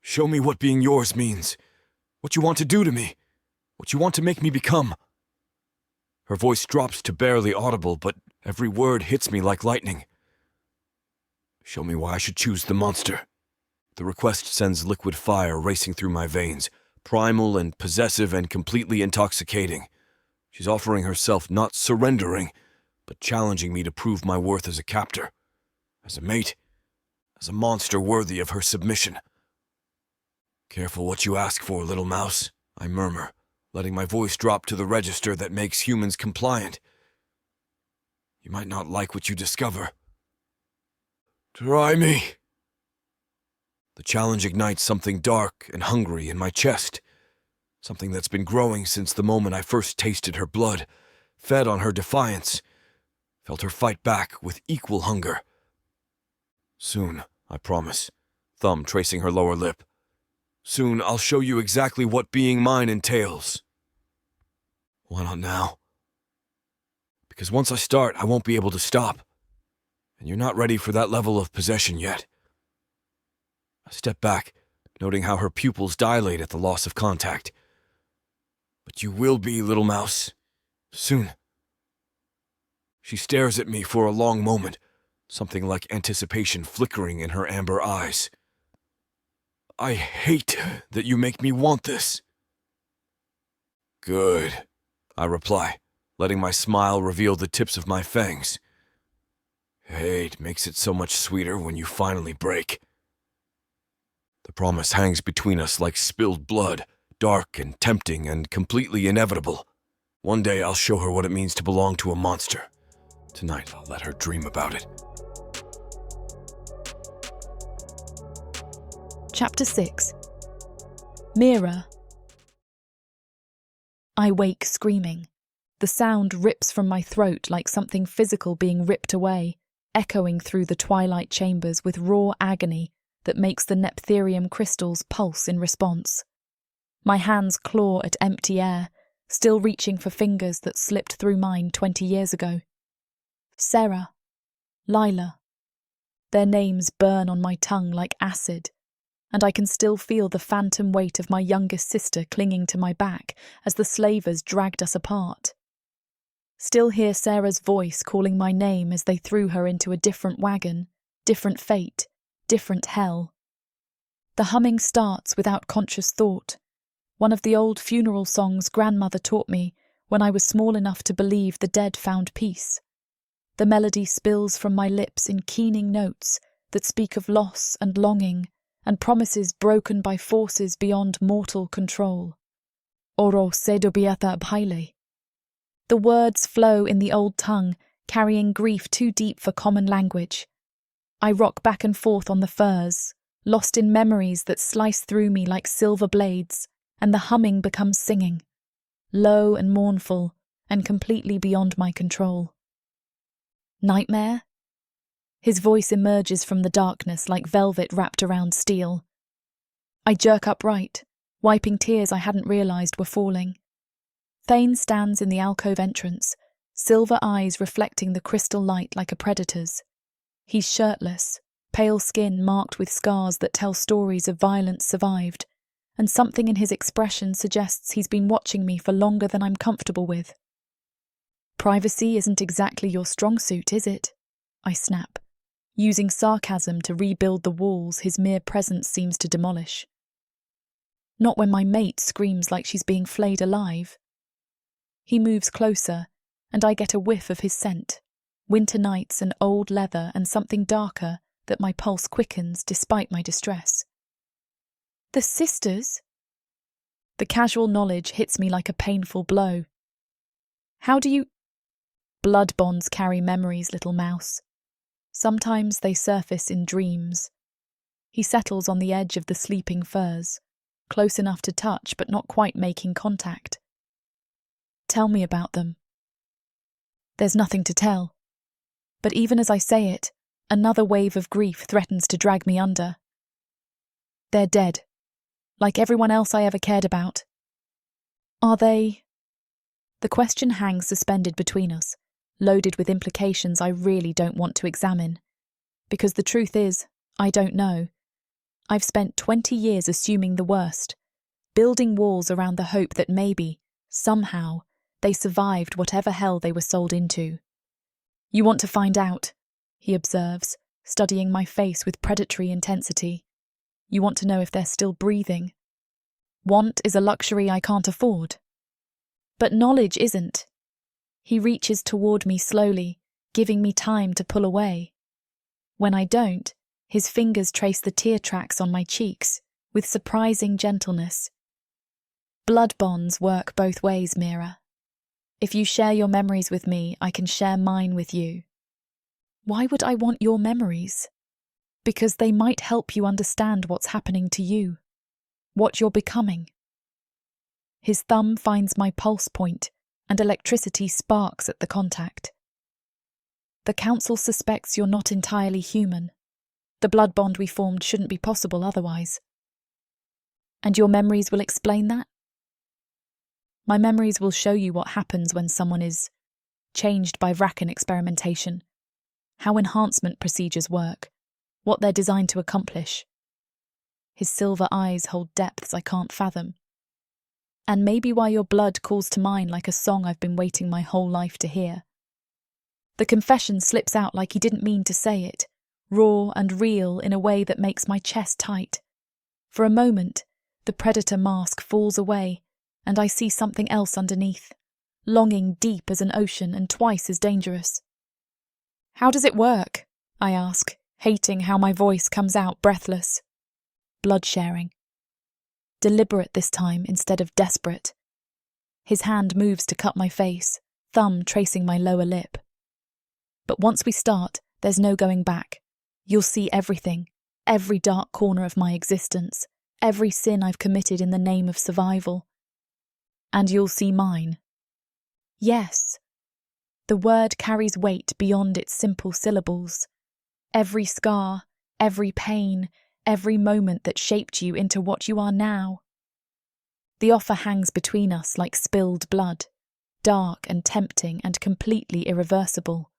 Show me what being yours means. What you want to do to me. What you want to make me become. Her voice drops to barely audible, but every word hits me like lightning. Show me why I should choose the monster. The request sends liquid fire racing through my veins, primal and possessive and completely intoxicating. She's offering herself, not surrendering, but challenging me to prove my worth as a captor, as a mate, as a monster worthy of her submission. Careful what you ask for, little mouse, I murmur, letting my voice drop to the register that makes humans compliant. You might not like what you discover. Try me. The challenge ignites something dark and hungry in my chest. Something that's been growing since the moment I first tasted her blood, fed on her defiance, felt her fight back with equal hunger. Soon, I promise, thumb tracing her lower lip. Soon I'll show you exactly what being mine entails. Why not now? Because once I start, I won't be able to stop. And you're not ready for that level of possession yet. I step back, noting how her pupils dilate at the loss of contact. But you will be, little mouse. Soon. She stares at me for a long moment, something like anticipation flickering in her amber eyes. I hate that you make me want this. Good, I reply, letting my smile reveal the tips of my fangs. Hate makes it so much sweeter when you finally break. The promise hangs between us like spilled blood, dark and tempting and completely inevitable. One day I'll show her what it means to belong to a monster. Tonight I'll let her dream about it. Chapter 6. Mirror. I wake screaming. The sound rips from my throat like something physical being ripped away, echoing through the twilight chambers with raw agony that makes the nephtherium crystals pulse in response. My hands claw at empty air, still reaching for fingers that slipped through mine 20 years ago. Sarah, Lila. Their names burn on my tongue like acid, and I can still feel the phantom weight of my youngest sister clinging to my back as the slavers dragged us apart. Still hear Sarah's voice calling my name as they threw her into a different wagon, different fate, different hell. The humming starts without conscious thought, one of the old funeral songs grandmother taught me when I was small enough to believe the dead found peace. The melody spills from my lips in keening notes that speak of loss and longing and promises broken by forces beyond mortal control. Oro se dobiata bhaile. The words flow in the old tongue, carrying grief too deep for common language. I rock back and forth on the furs, lost in memories that slice through me like silver blades, and the humming becomes singing, low and mournful, and completely beyond my control. Nightmare? His voice emerges from the darkness like velvet wrapped around steel. I jerk upright, wiping tears I hadn't realised were falling. Thane stands in the alcove entrance, silver eyes reflecting the crystal light like a predator's. He's shirtless, pale skin marked with scars that tell stories of violence survived, and something in his expression suggests he's been watching me for longer than I'm comfortable with. Privacy isn't exactly your strong suit, is it? I snap, using sarcasm to rebuild the walls his mere presence seems to demolish. Not when my mate screams like she's being flayed alive. He moves closer, and I get a whiff of his scent, winter nights and old leather and something darker that my pulse quickens despite my distress. The sisters? The casual knowledge hits me like a painful blow. How do you... Blood bonds carry memories, little mouse. Sometimes they surface in dreams. He settles on the edge of the sleeping firs, close enough to touch but not quite making contact. Tell me about them. There's nothing to tell. But even as I say it, another wave of grief threatens to drag me under. They're dead, like everyone else I ever cared about. Are they? The question hangs suspended between us, loaded with implications I really don't want to examine. Because the truth is, I don't know. I've spent 20 years assuming the worst, building walls around the hope that maybe, somehow, they survived whatever hell they were sold into. You want to find out, he observes, studying my face with predatory intensity. You want to know if they're still breathing. Want is a luxury I can't afford. But knowledge isn't. He reaches toward me slowly, giving me time to pull away. When I don't, his fingers trace the tear tracks on my cheeks, with surprising gentleness. Blood bonds work both ways, Mira. If you share your memories with me, I can share mine with you. Why would I want your memories? Because they might help you understand what's happening to you, what you're becoming. His thumb finds my pulse point, and electricity sparks at the contact. The council suspects you're not entirely human. The blood bond we formed shouldn't be possible otherwise. And your memories will explain that? My memories will show you what happens when someone is changed by Vraken experimentation, how enhancement procedures work, what they're designed to accomplish. His silver eyes hold depths I can't fathom. And maybe why your blood calls to mine like a song I've been waiting my whole life to hear. The confession slips out like he didn't mean to say it, raw and real in a way that makes my chest tight. For a moment, the predator mask falls away, and I see something else underneath, longing deep as an ocean and twice as dangerous. How does it work? I ask, hating how my voice comes out breathless. Blood sharing. Deliberate this time instead of desperate. His hand moves to cut my face, thumb tracing my lower lip. But once we start, there's no going back. You'll see everything, every dark corner of my existence, every sin I've committed in the name of survival. And you'll see mine. Yes. The word carries weight beyond its simple syllables. Every scar, every pain, every moment that shaped you into what you are now. The offer hangs between us like spilled blood, dark and tempting and completely irreversible.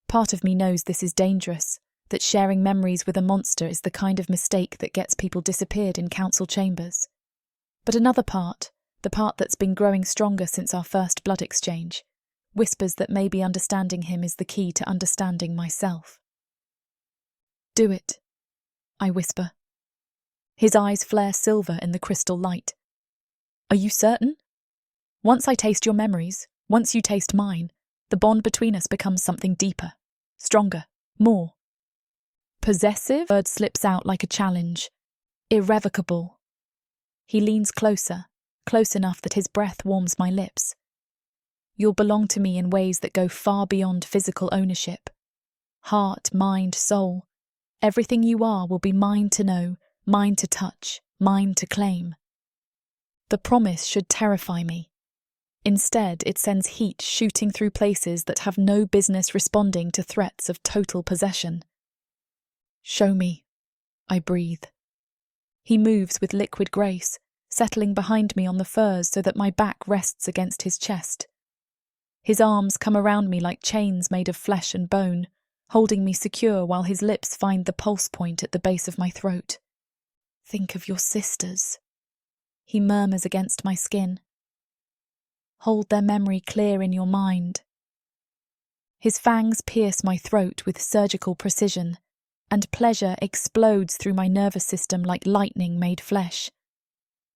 Part of me knows this is dangerous, that sharing memories with a monster is the kind of mistake that gets people disappeared in council chambers. But another part, the part that's been growing stronger since our first blood exchange, whispers that maybe understanding him is the key to understanding myself. Do it, I whisper. His eyes flare silver in the crystal light. Are you certain? Once I taste your memories, once you taste mine, the bond between us becomes something deeper, stronger, more. Possessive? Word slips out like a challenge. Irrevocable. He leans closer, close enough that his breath warms my lips. You'll belong to me in ways that go far beyond physical ownership. Heart, mind, soul, Everything you are will be mine to know, mine to touch, mine to claim. The promise should terrify me. Instead, it sends heat shooting through places that have no business responding to threats of total possession. Show me, I breathe. He moves with liquid grace, settling behind me on the furs so that my back rests against his chest. His arms come around me like chains made of flesh and bone, holding me secure while his lips find the pulse point at the base of my throat. Think of your sisters, he murmurs against my skin. Hold their memory clear in your mind. His fangs pierce my throat with surgical precision, and pleasure explodes through my nervous system like lightning made flesh.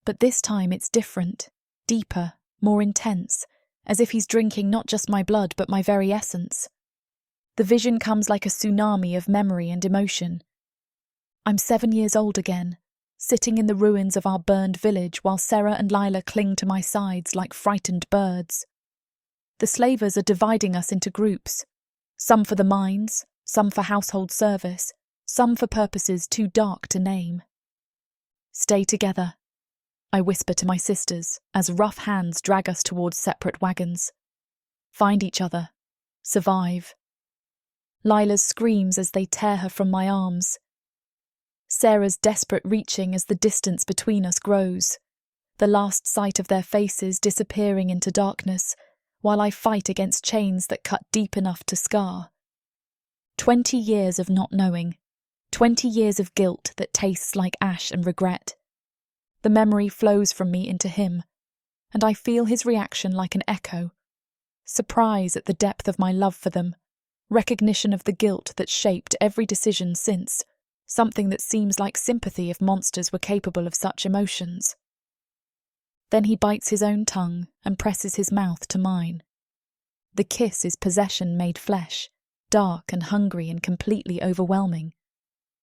But this time it's different, deeper, more intense, as if he's drinking not just my blood but my very essence. The vision comes like a tsunami of memory and emotion. I'm 7 years old again, sitting in the ruins of our burned village while Sarah and Lila cling to my sides like frightened birds. The slavers are dividing us into groups, some for the mines, some for household service, some for purposes too dark to name. Stay together, I whisper to my sisters as rough hands drag us towards separate wagons. Find each other. Survive. Lila's screams as they tear her from my arms. Sarah's desperate reaching as the distance between us grows, the last sight of their faces disappearing into darkness, while I fight against chains that cut deep enough to scar. 20 years of not knowing, 20 years of guilt that tastes like ash and regret. The memory flows from me into him, and I feel his reaction like an echo. Surprise at the depth of my love for them, recognition of the guilt that shaped every decision since, something that seems like sympathy if monsters were capable of such emotions. Then he bites his own tongue and presses his mouth to mine. The kiss is possession made flesh, dark and hungry and completely overwhelming.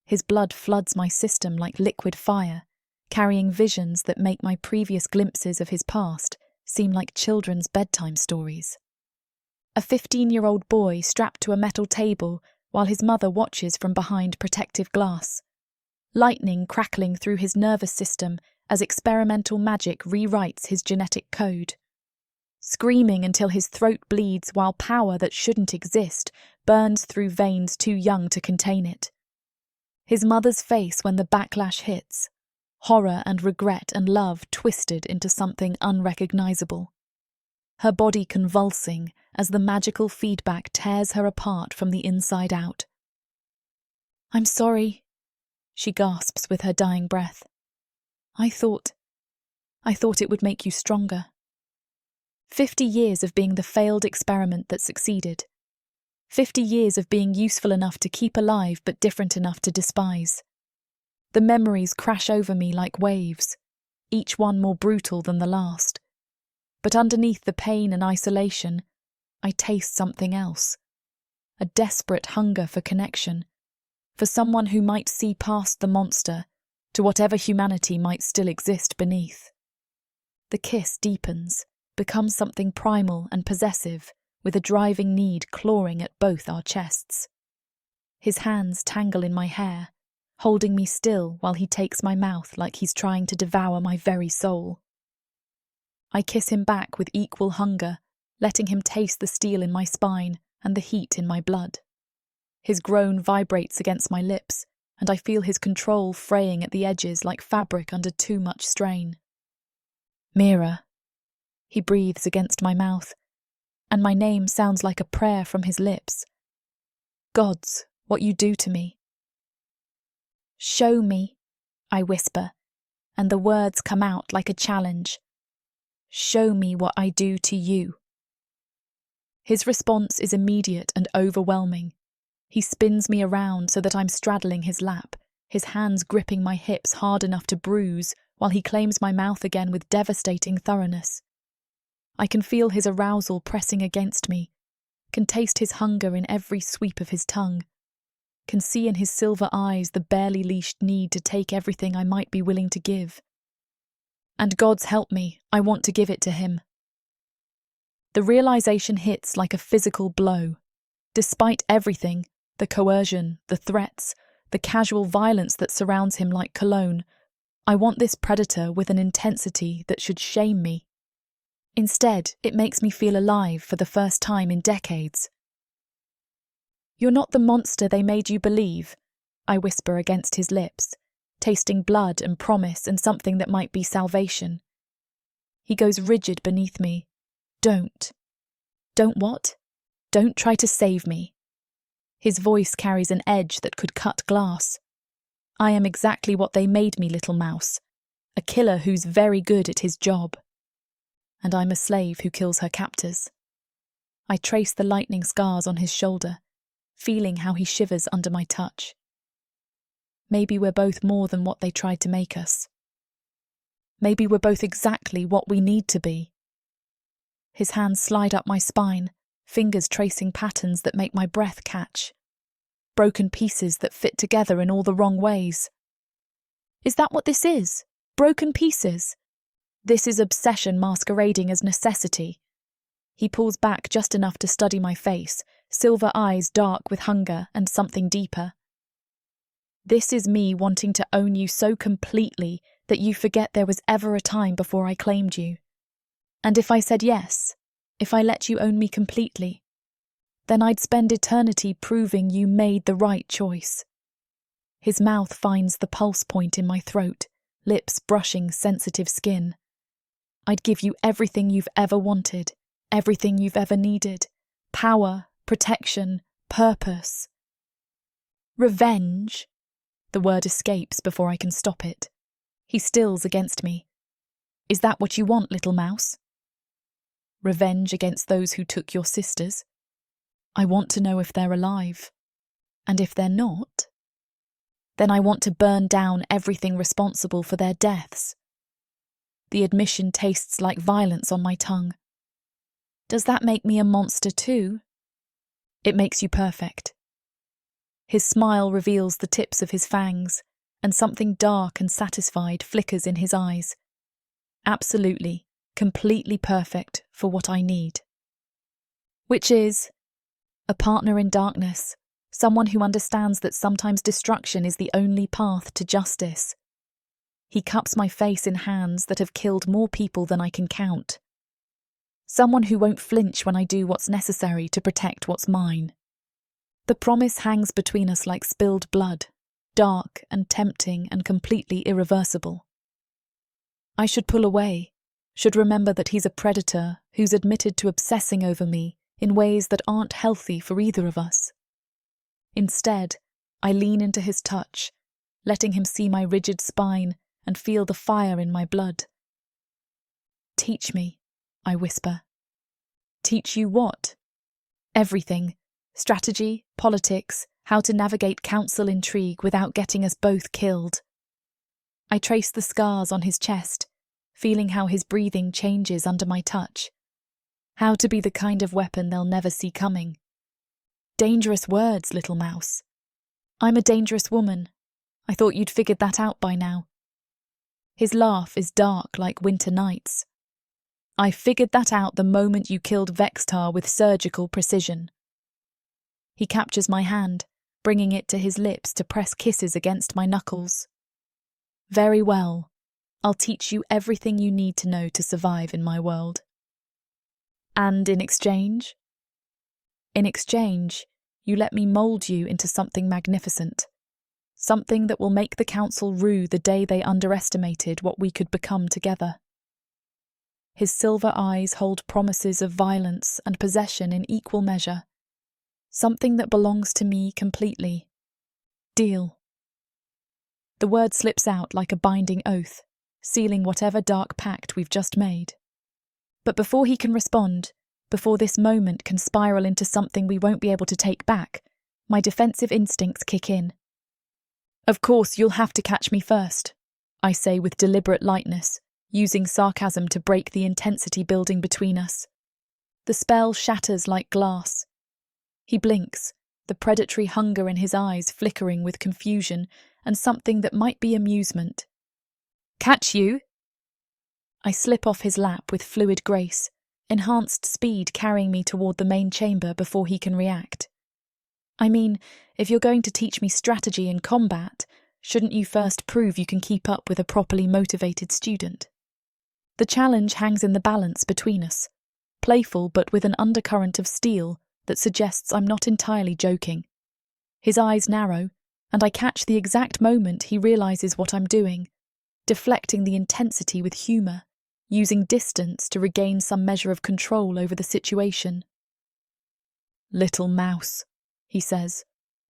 His blood floods my system like liquid fire, carrying visions that make my previous glimpses of his past seem like children's bedtime stories. A 15-year-old boy strapped to a metal table while his mother watches from behind protective glass. Lightning crackling through his nervous system as experimental magic rewrites his genetic code. Screaming until his throat bleeds while power that shouldn't exist burns through veins too young to contain it. His mother's face when the backlash hits, horror and regret and love twisted into something unrecognizable. Her body convulsing as the magical feedback tears her apart from the inside out. "I'm sorry," she gasps with her dying breath. I thought it would make you stronger." 50 years of being the failed experiment that succeeded. 50 years of being useful enough to keep alive but different enough to despise. The memories crash over me like waves, each one more brutal than the last. But underneath the pain and isolation, I taste something else. A desperate hunger for connection, for someone who might see past the monster to whatever humanity might still exist beneath. The kiss deepens, becomes something primal and possessive, with a driving need clawing at both our chests. His hands tangle in my hair, holding me still while he takes my mouth like he's trying to devour my very soul. I kiss him back with equal hunger, letting him taste the steel in my spine and the heat in my blood. His groan vibrates against my lips, and I feel his control fraying at the edges like fabric under too much strain. "Mira," he breathes against my mouth, and my name sounds like a prayer from his lips. "Gods, what you do to me." "Show me," I whisper, and the words come out like a challenge. "Show me what I do to you." His response is immediate and overwhelming. He spins me around so that I'm straddling his lap, his hands gripping my hips hard enough to bruise, while he claims my mouth again with devastating thoroughness. I can feel his arousal pressing against me, can taste his hunger in every sweep of his tongue, can see in his silver eyes the barely leashed need to take everything I might be willing to give. And God's help me, I want to give it to him. The realization hits like a physical blow. Despite everything, the coercion, the threats, the casual violence that surrounds him like cologne. I want this predator with an intensity that should shame me. Instead, it makes me feel alive for the first time in decades. "You're not the monster they made you believe," I whisper against his lips, tasting blood and promise and something that might be salvation. He goes rigid beneath me. "Don't." "Don't what?" "Don't try to save me." His voice carries an edge that could cut glass. "I am exactly what they made me, little mouse. A killer who's very good at his job. And I'm a slave who kills her captors." I trace the lightning scars on his shoulder, feeling how he shivers under my touch. Maybe we're both more than what they tried to make us. Maybe we're both exactly what we need to be. His hands slide up my spine, fingers tracing patterns that make my breath catch. Broken pieces that fit together in all the wrong ways. Is that what this is? Broken pieces? This is obsession masquerading as necessity. He pulls back just enough to study my face, silver eyes dark with hunger and something deeper. This is me wanting to own you so completely that you forget there was ever a time before I claimed you. And if I said yes, if I let you own me completely, then I'd spend eternity proving you made the right choice. His mouth finds the pulse point in my throat, lips brushing sensitive skin. I'd give you everything you've ever wanted, everything you've ever needed. Power, protection, purpose. Revenge? The word escapes before I can stop it. He stills against me. Is that what you want, little mouse? Revenge against those who took your sisters? I want to know if they're alive. And if they're not, then I want to burn down everything responsible for their deaths. The admission tastes like violence on my tongue. Does that make me a monster too? It makes you perfect. His smile reveals the tips of his fangs, and something dark and satisfied flickers in his eyes. Absolutely, completely perfect for what I need. Which is a partner in darkness, someone who understands that sometimes destruction is the only path to justice. He cups my face in hands that have killed more people than I can count. Someone who won't flinch when I do what's necessary to protect what's mine. The promise hangs between us like spilled blood, dark and tempting and completely irreversible. I should pull away, should remember that he's a predator who's admitted to obsessing over me in ways that aren't healthy for either of us. Instead, I lean into his touch, letting him see my rigid spine and feel the fire in my blood. Teach me, I whisper. Teach you what? Everything. Strategy, politics, how to navigate council intrigue without getting us both killed. I trace the scars on his chest, feeling how his breathing changes under my touch. How to be the kind of weapon they'll never see coming. Dangerous words, little mouse. I'm a dangerous woman. I thought you'd figured that out by now. His laugh is dark like winter nights. I figured that out the moment you killed Vextar with surgical precision. He captures my hand, bringing it to his lips to press kisses against my knuckles. Very well. I'll teach you everything you need to know to survive in my world. And in exchange? In exchange, you let me mould you into something magnificent. Something that will make the council rue the day they underestimated what we could become together. His silver eyes hold promises of violence and possession in equal measure. Something that belongs to me completely. Deal. The word slips out like a binding oath, sealing whatever dark pact we've just made. But before he can respond, before this moment can spiral into something we won't be able to take back, my defensive instincts kick in. Of course, you'll have to catch me first, I say with deliberate lightness, using sarcasm to break the intensity building between us. The spell shatters like glass. He blinks, the predatory hunger in his eyes flickering with confusion and something that might be amusement. Catch you? I slip off his lap with fluid grace, enhanced speed carrying me toward the main chamber before he can react. I mean, if you're going to teach me strategy in combat, shouldn't you first prove you can keep up with a properly motivated student? The challenge hangs in the balance between us, playful but with an undercurrent of steel that suggests I'm not entirely joking. His eyes narrow, and I catch the exact moment he realizes what I'm doing, deflecting the intensity with humour, using distance to regain some measure of control over the situation. "Little mouse," he says,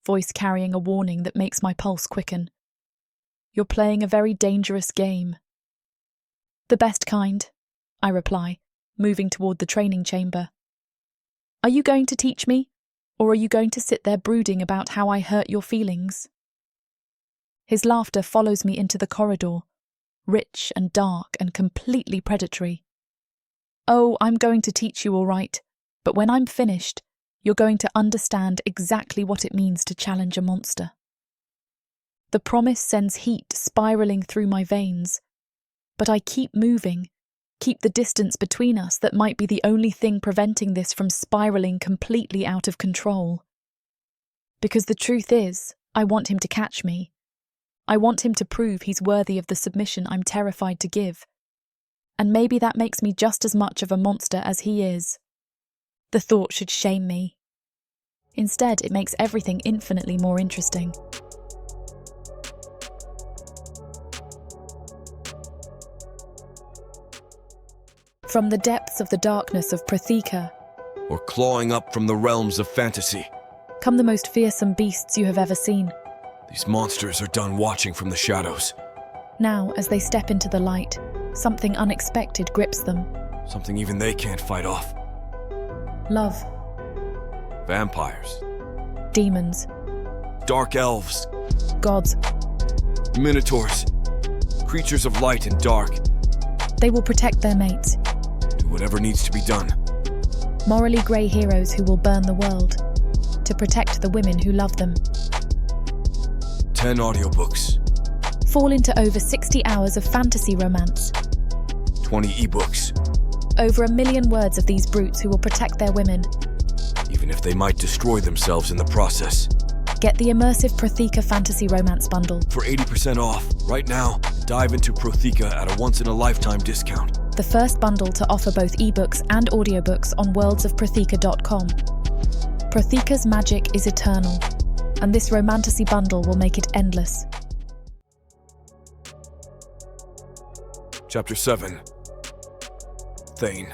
voice carrying a warning that makes my pulse quicken. "You're playing a very dangerous game." "The best kind," I reply, moving toward the training chamber. "Are you going to teach me, or are you going to sit there brooding about how I hurt your feelings?" His laughter follows me into the corridor, rich and dark and completely predatory. "Oh, I'm going to teach you all right, but when I'm finished, you're going to understand exactly what it means to challenge a monster." The promise sends heat spiralling through my veins, but I keep moving, keep the distance between us that might be the only thing preventing this from spiralling completely out of control. Because the truth is, I want him to catch me. I want him to prove he's worthy of the submission I'm terrified to give. And maybe that makes me just as much of a monster as he is. The thought should shame me. Instead, it makes everything infinitely more interesting. From the depths of the darkness of Protheka, Or clawing up from the realms of fantasy. come the most fearsome beasts you have ever seen. These monsters are done watching from the shadows. Now, as they step into the light, something unexpected grips them. Something even they can't fight off. Love, Vampires. demons, Dark elves. gods. Minotaurs. Creatures of light and dark. They will protect their mates. Do whatever needs to be done. Morally grey heroes who will burn the world to protect the women who love them. 10 audiobooks. Fall into over 60 hours of fantasy romance. 20 ebooks. Over 1 million words of these brutes who will protect their women. Even if they might destroy themselves in the process. Get the immersive Protheka fantasy romance bundle. For 80% off, right now, dive into Protheka at a once-in-a-lifetime discount. The first bundle to offer both ebooks and audiobooks on worldsofprotheka.com. Protheka's magic is eternal, and this Romantasy bundle will make it endless. Chapter 7. Thane.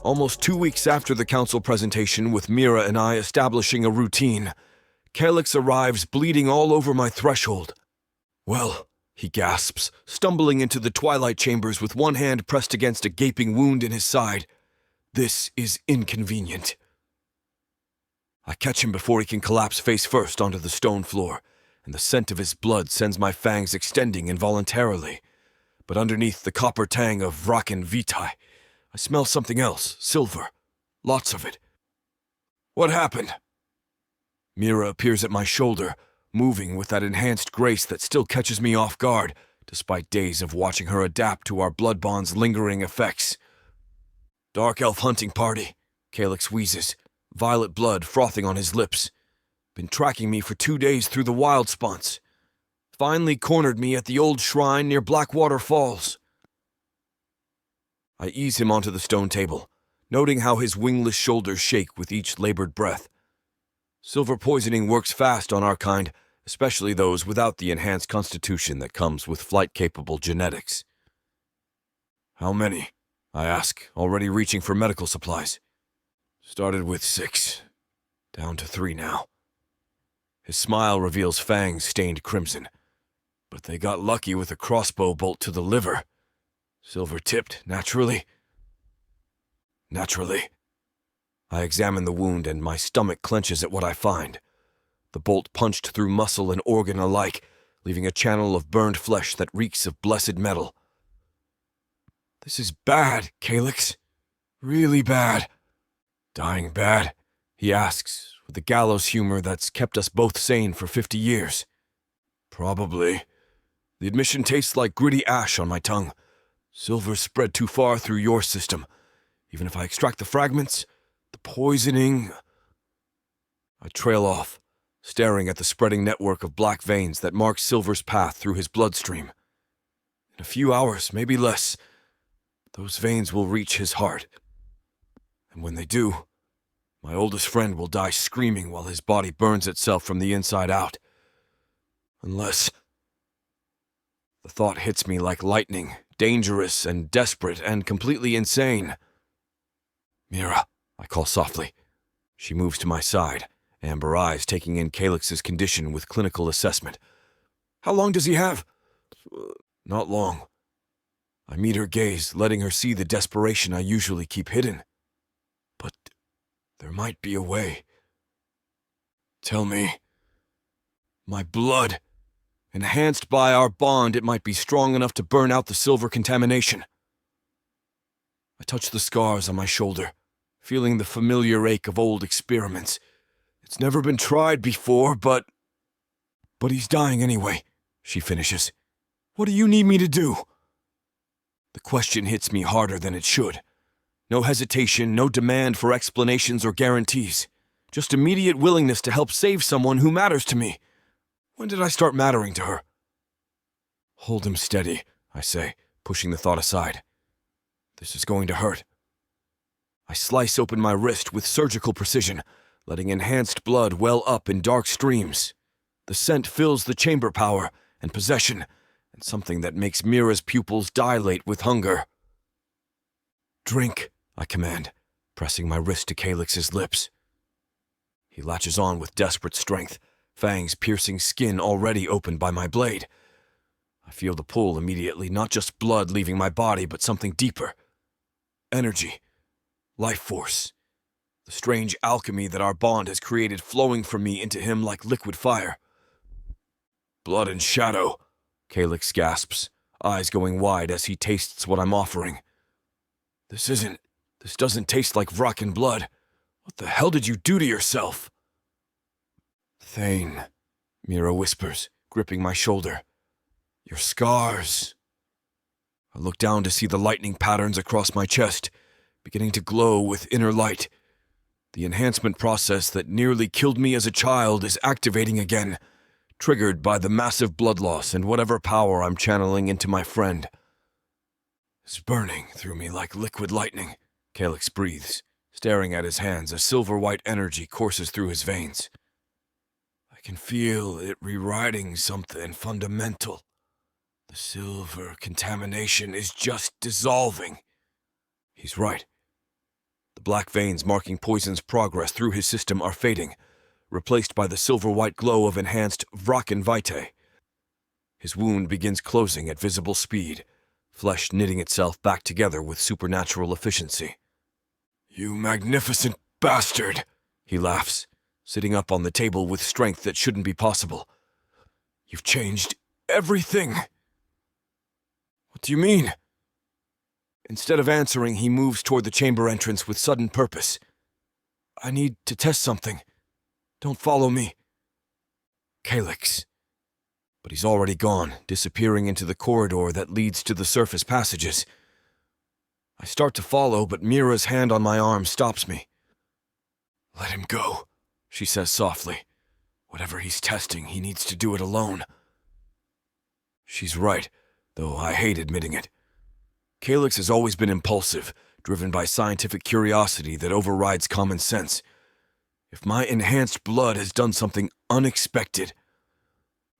Almost 2 weeks after the council presentation, with Mira and I establishing a routine, Calyx arrives bleeding all over my threshold. "Well," he gasps, stumbling into the twilight chambers with one hand pressed against a gaping wound in his side. "This is inconvenient." I catch him before he can collapse face first onto the stone floor, and the scent of his blood sends my fangs extending involuntarily. But underneath the copper tang of Vraken Vitae, I smell something else, silver. Lots of it. "What happened?" Mira appears at my shoulder, moving with that enhanced grace that still catches me off guard, despite days of watching her adapt to our blood bond's lingering effects. "Dark elf hunting party," Calyx wheezes, violet blood frothing on his lips. "Been tracking me for 2 days through the wild spots. Finally cornered me at the old shrine near Blackwater Falls." I ease him onto the stone table, noting how his wingless shoulders shake with each labored breath. Silver poisoning works fast on our kind, especially those without the enhanced constitution that comes with flight-capable genetics. "How many?" I ask, already reaching for medical supplies. "Started with 6. Down to 3 now." His smile reveals fangs stained crimson. "But they got lucky with a crossbow bolt to the liver. Silver-tipped, naturally." "Naturally." I examine the wound and my stomach clenches at what I find. The bolt punched through muscle and organ alike, leaving a channel of burned flesh that reeks of blessed metal. "This is bad, Calyx. Really bad." "Dying bad?" he asks, with the gallows humor that's kept us both sane for 50 years. "Probably. The admission tastes like gritty ash on my tongue. Silver's spread too far through your system. Even if I extract the fragments, the poisoning..." I trail off, staring at the spreading network of black veins that mark Silver's path through his bloodstream. In a few hours, maybe less, those veins will reach his heart. And when they do, my oldest friend will die screaming while his body burns itself from the inside out. Unless... The thought hits me like lightning, dangerous and desperate and completely insane. "Mira," I call softly. She moves to my side, amber eyes taking in Calix's condition with clinical assessment. "How long does he have?" "Not long." I meet her gaze, letting her see the desperation I usually keep hidden. "But there might be a way." "Tell me." "My blood. Enhanced by our bond, it might be strong enough to burn out the silver contamination." I touch the scars on my shoulder, feeling the familiar ache of old experiments. It's never been tried before, but he's dying anyway, she finishes. "What do you need me to do?" The question hits me harder than it should. No hesitation, no demand for explanations or guarantees. Just immediate willingness to help save someone who matters to me. When did I start mattering to her? "Hold him steady," I say, pushing the thought aside. "This is going to hurt." I slice open my wrist with surgical precision, letting enhanced blood well up in dark streams. The scent fills the chamber power and possession, and something that makes Mira's pupils dilate with hunger. "Drink," I command, pressing my wrist to Calix's lips. He latches on with desperate strength, fangs piercing skin already opened by my blade. I feel the pull immediately, not just blood leaving my body, but something deeper. Energy. Life force. The strange alchemy that our bond has created flowing from me into him like liquid fire. "Blood and shadow," Calix gasps, eyes going wide as he tastes what I'm offering. This doesn't taste like Vrakan blood. What the hell did you do to yourself?" "Thane," Mira whispers, gripping my shoulder. "Your scars." I look down to see the lightning patterns across my chest, beginning to glow with inner light. The enhancement process that nearly killed me as a child is activating again, triggered by the massive blood loss and whatever power I'm channeling into my friend. "It's burning through me like liquid lightning," Calix breathes, staring at his hands as silver-white energy courses through his veins. "I can feel it rewriting something fundamental. The silver contamination is just dissolving." He's right. The black veins marking poison's progress through his system are fading, replaced by the silver-white glow of enhanced Vrakan Vitae. His wound begins closing at visible speed, flesh knitting itself back together with supernatural efficiency. "You magnificent bastard," he laughs, sitting up on the table with strength that shouldn't be possible. "You've changed everything." "What do you mean?" Instead of answering, he moves toward the chamber entrance with sudden purpose. "I need to test something. Don't follow me." "Calix." But he's already gone, disappearing into the corridor that leads to the surface passages. I start to follow, but Mira's hand on my arm stops me. "Let him go," she says softly. "Whatever he's testing, he needs to do it alone." She's right, though I hate admitting it. Calix has always been impulsive, driven by scientific curiosity that overrides common sense. If my enhanced blood has done something unexpected...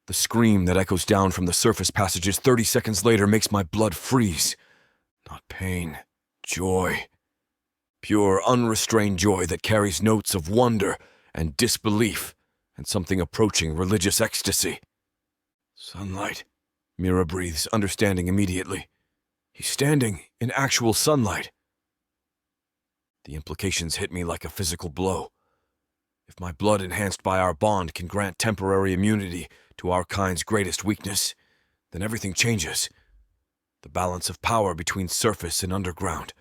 The scream that echoes down from the surface passages 30 seconds later makes my blood freeze. Not pain, joy. Pure, unrestrained joy that carries notes of wonder and disbelief and something approaching religious ecstasy. "Sunlight," Mira breathes, understanding immediately. He's standing in actual sunlight. The implications hit me like a physical blow. If my blood enhanced by our bond can grant temporary immunity to our kind's greatest weakness, then everything changes. The balance of power between surface and underground,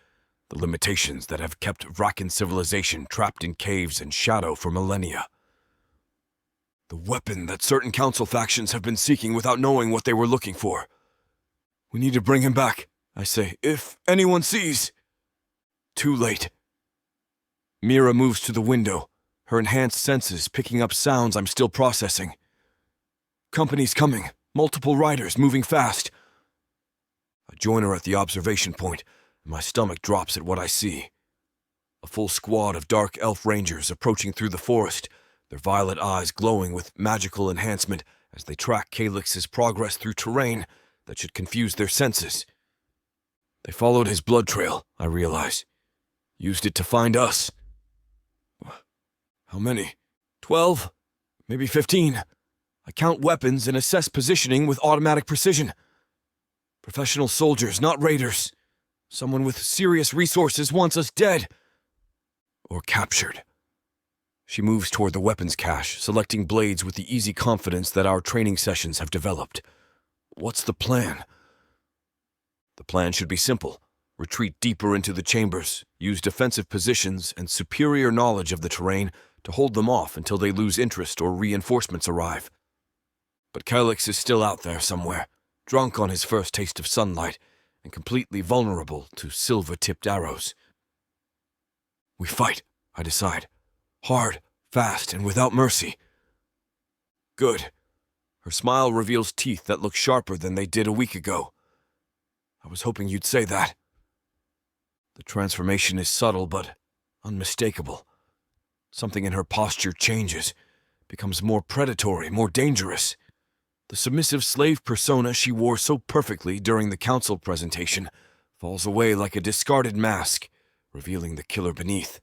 the limitations that have kept Vrakan civilization trapped in caves and shadow for millennia. The weapon that certain council factions have been seeking without knowing what they were looking for. "We need to bring him back," I say, "if anyone sees." Too late. Mira moves to the window, her enhanced senses picking up sounds I'm still processing. Company's coming, multiple riders moving fast. I join her at the observation point, and my stomach drops at what I see. A full squad of dark elf rangers approaching through the forest, their violet eyes glowing with magical enhancement as they track Calix's progress through terrain that should confuse their senses. They followed his blood trail, I realize. Used it to find us. How many? 12? Maybe 15. I count weapons and assess positioning with automatic precision. Professional soldiers, not raiders. Someone with serious resources wants us dead. Or captured. She moves toward the weapons cache, selecting blades with the easy confidence that our training sessions have developed. What's the plan? The plan should be simple. Retreat deeper into the chambers, use defensive positions and superior knowledge of the terrain to hold them off until they lose interest or reinforcements arrive. But Calix is still out there somewhere, drunk on his first taste of sunlight and completely vulnerable to silver-tipped arrows. We fight, I decide. Hard, fast, and without mercy. Good. Her smile reveals teeth that look sharper than they did a week ago. I was hoping you'd say that. The transformation is subtle but unmistakable. Something in her posture changes, becomes more predatory, more dangerous. The submissive slave persona she wore so perfectly during the council presentation falls away like a discarded mask, revealing the killer beneath.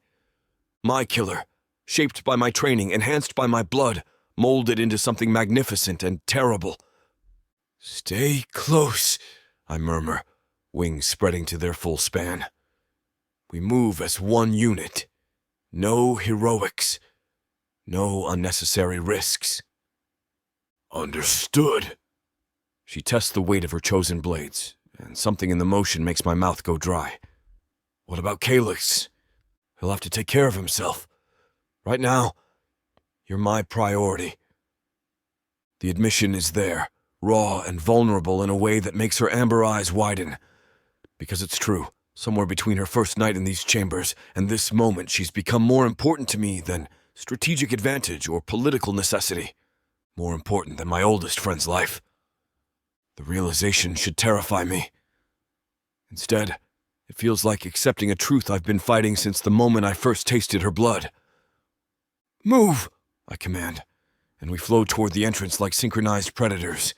My killer, shaped by my training, enhanced by my blood, molded into something magnificent and terrible. Stay close, I murmur, wings spreading to their full span. We move as one unit. No heroics. No unnecessary risks. Understood. She tests the weight of her chosen blades, and something in the motion makes my mouth go dry. What about Calix? He'll have to take care of himself. Right now, you're my priority. The admission is there, raw and vulnerable in a way that makes her amber eyes widen. Because it's true, somewhere between her first night in these chambers and this moment, she's become more important to me than strategic advantage or political necessity. More important than my oldest friend's life. The realization should terrify me. Instead, it feels like accepting a truth I've been fighting since the moment I first tasted her blood. Move, I command, and we flow toward the entrance like synchronized predators.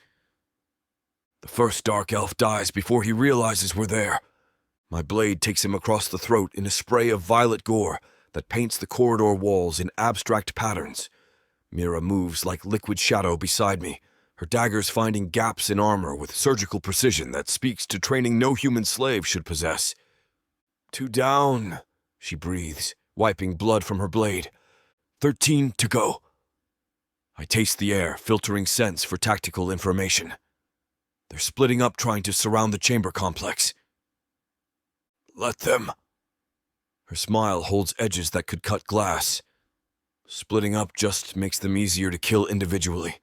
The first dark elf dies before he realizes we're there. My blade takes him across the throat in a spray of violet gore that paints the corridor walls in abstract patterns. Mira moves like liquid shadow beside me, her daggers finding gaps in armor with surgical precision that speaks to training no human slave should possess. 2 down, she breathes, wiping blood from her blade. 13 to go. I taste the air, filtering scents for tactical information. They're splitting up, trying to surround the chamber complex. Let them. Her smile holds edges that could cut glass. Splitting up just makes them easier to kill individually.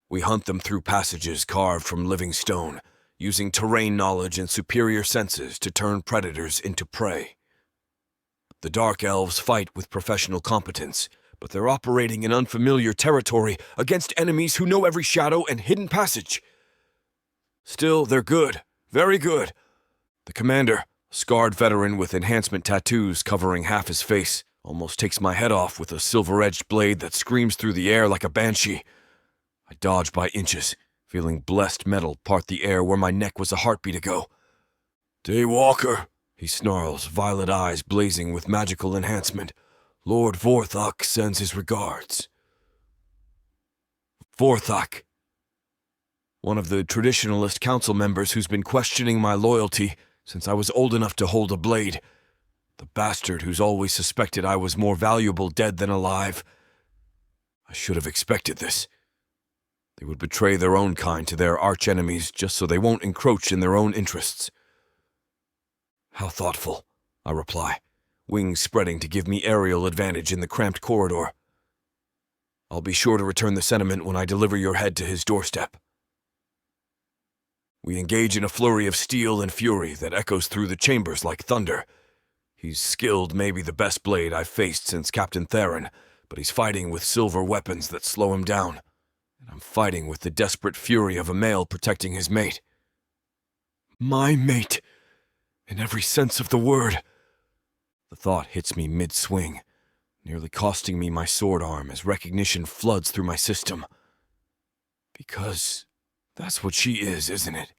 We hunt them through passages carved from living stone, using terrain knowledge and superior senses to turn predators into prey. The Dark Elves fight with professional competence, but they're operating in unfamiliar territory against enemies who know every shadow and hidden passage. Still, they're good, very good. The commander, a scarred veteran with enhancement tattoos covering half his face, almost takes my head off with a silver-edged blade that screams through the air like a banshee. I dodge by inches, feeling blessed metal part the air where my neck was a heartbeat ago. Daywalker, he snarls, violet eyes blazing with magical enhancement. Lord Vorthok sends his regards. Vorthok, one of the traditionalist council members who's been questioning my loyalty since I was old enough to hold a blade. The bastard who's always suspected I was more valuable dead than alive. I should have expected this. They would betray their own kind to their arch-enemies just so they won't encroach in their own interests. How thoughtful, I reply, wings spreading to give me aerial advantage in the cramped corridor. I'll be sure to return the sentiment when I deliver your head to his doorstep. We engage in a flurry of steel and fury that echoes through the chambers like thunder. He's skilled maybe the best blade I've faced since Captain Theron, but he's fighting with silver weapons that slow him down. And I'm fighting with the desperate fury of a male protecting his mate. My mate, in every sense of the word. The thought hits me mid-swing, nearly costing me my sword arm as recognition floods through my system. Because that's what she is, isn't it?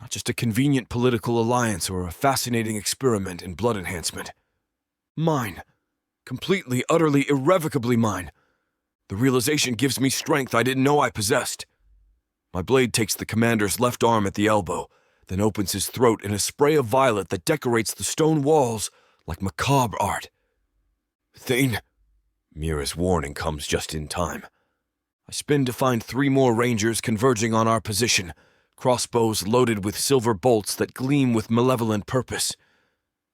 Not just a convenient political alliance or a fascinating experiment in blood enhancement. Mine. Completely, utterly, irrevocably mine. The realization gives me strength I didn't know I possessed. My blade takes the commander's left arm at the elbow, then opens his throat in a spray of violet that decorates the stone walls like macabre art. Thane, Mira's warning comes just in time. I spin to find 3 more rangers converging on our position, crossbows loaded with silver bolts that gleam with malevolent purpose.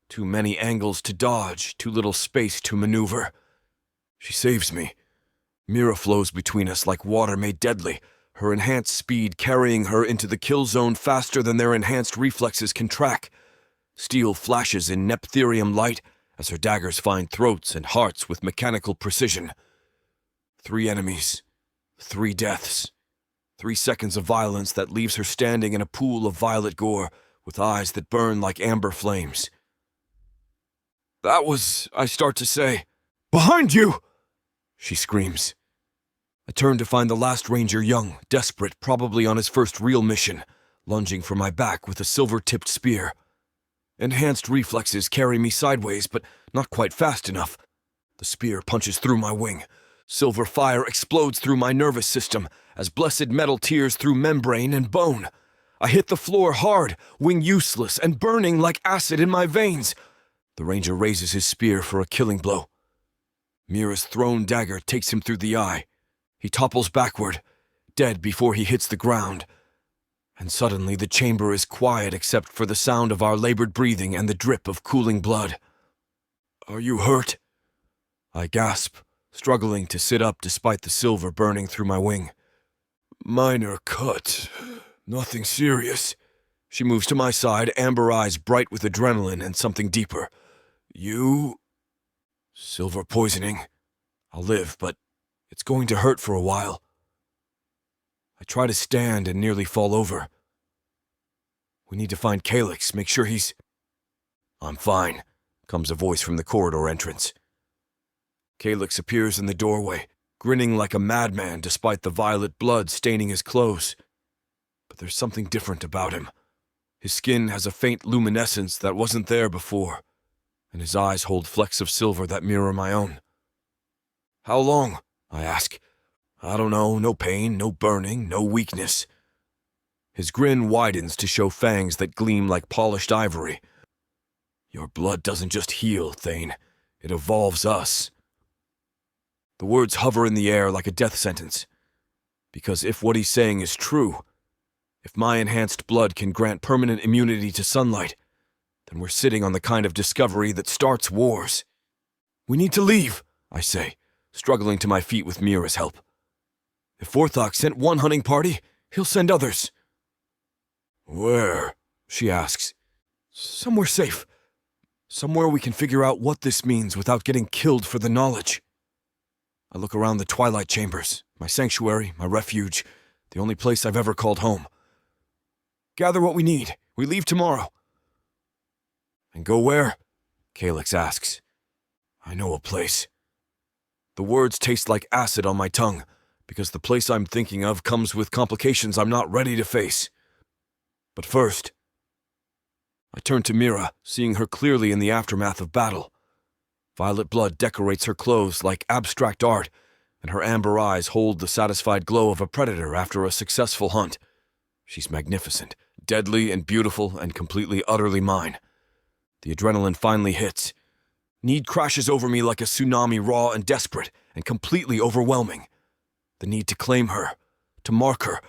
Too many angles to dodge, too little space to maneuver. She saves me. Mira flows between us like water made deadly, her enhanced speed carrying her into the kill zone faster than their enhanced reflexes can track. Steel flashes in Neptherium light as her daggers find throats and hearts with mechanical precision. 3 enemies, 3 deaths, 3 seconds of violence that leaves her standing in a pool of violet gore with eyes that burn like amber flames. That was, I start to say. Behind you! She screams. I turn to find the last ranger young, desperate, probably on his first real mission, lunging for my back with a silver-tipped spear. Enhanced reflexes carry me sideways, but not quite fast enough. The spear punches through my wing. Silver fire explodes through my nervous system as blessed metal tears through membrane and bone. I hit the floor hard, wing useless and burning like acid in my veins. The ranger raises his spear for a killing blow. Mira's thrown dagger takes him through the eye. He topples backward, dead before he hits the ground. And suddenly the chamber is quiet except for the sound of our labored breathing and the drip of cooling blood. Are you hurt? I gasp, struggling to sit up despite the silver burning through my wing. Minor cut. Nothing serious. She moves to my side, amber eyes bright with adrenaline and something deeper. You... Silver poisoning. I'll live, but it's going to hurt for a while. I try to stand and nearly fall over. We need to find Calyx, make sure he's... I'm fine, comes a voice from the corridor entrance. Calyx appears in the doorway, grinning like a madman despite the violet blood staining his clothes. But there's something different about him. His skin has a faint luminescence that wasn't there before, and his eyes hold flecks of silver that mirror my own. How long? I ask. I don't know, no pain, no burning, no weakness. His grin widens to show fangs that gleam like polished ivory. Your blood doesn't just heal, Thane. It evolves us. The words hover in the air like a death sentence. Because if what he's saying is true, if my enhanced blood can grant permanent immunity to sunlight, then we're sitting on the kind of discovery that starts wars. We need to leave, I say, struggling to my feet with Mira's help. If Vorthok sent one hunting party, he'll send others. Where? She asks. Somewhere safe. Somewhere we can figure out what this means without getting killed for the knowledge. I look around the Twilight Chambers, my sanctuary, my refuge, the only place I've ever called home. Gather what we need. We leave tomorrow. And go where? Calyx asks. I know a place. The words taste like acid on my tongue, because the place I'm thinking of comes with complications I'm not ready to face. But first, I turn to Mira, seeing her clearly in the aftermath of battle. Violet blood decorates her clothes like abstract art, and her amber eyes hold the satisfied glow of a predator after a successful hunt. She's magnificent, deadly and beautiful and completely, utterly mine. The adrenaline finally hits. Need crashes over me like a tsunami, raw and desperate, and completely overwhelming. The need to claim her, to mark her,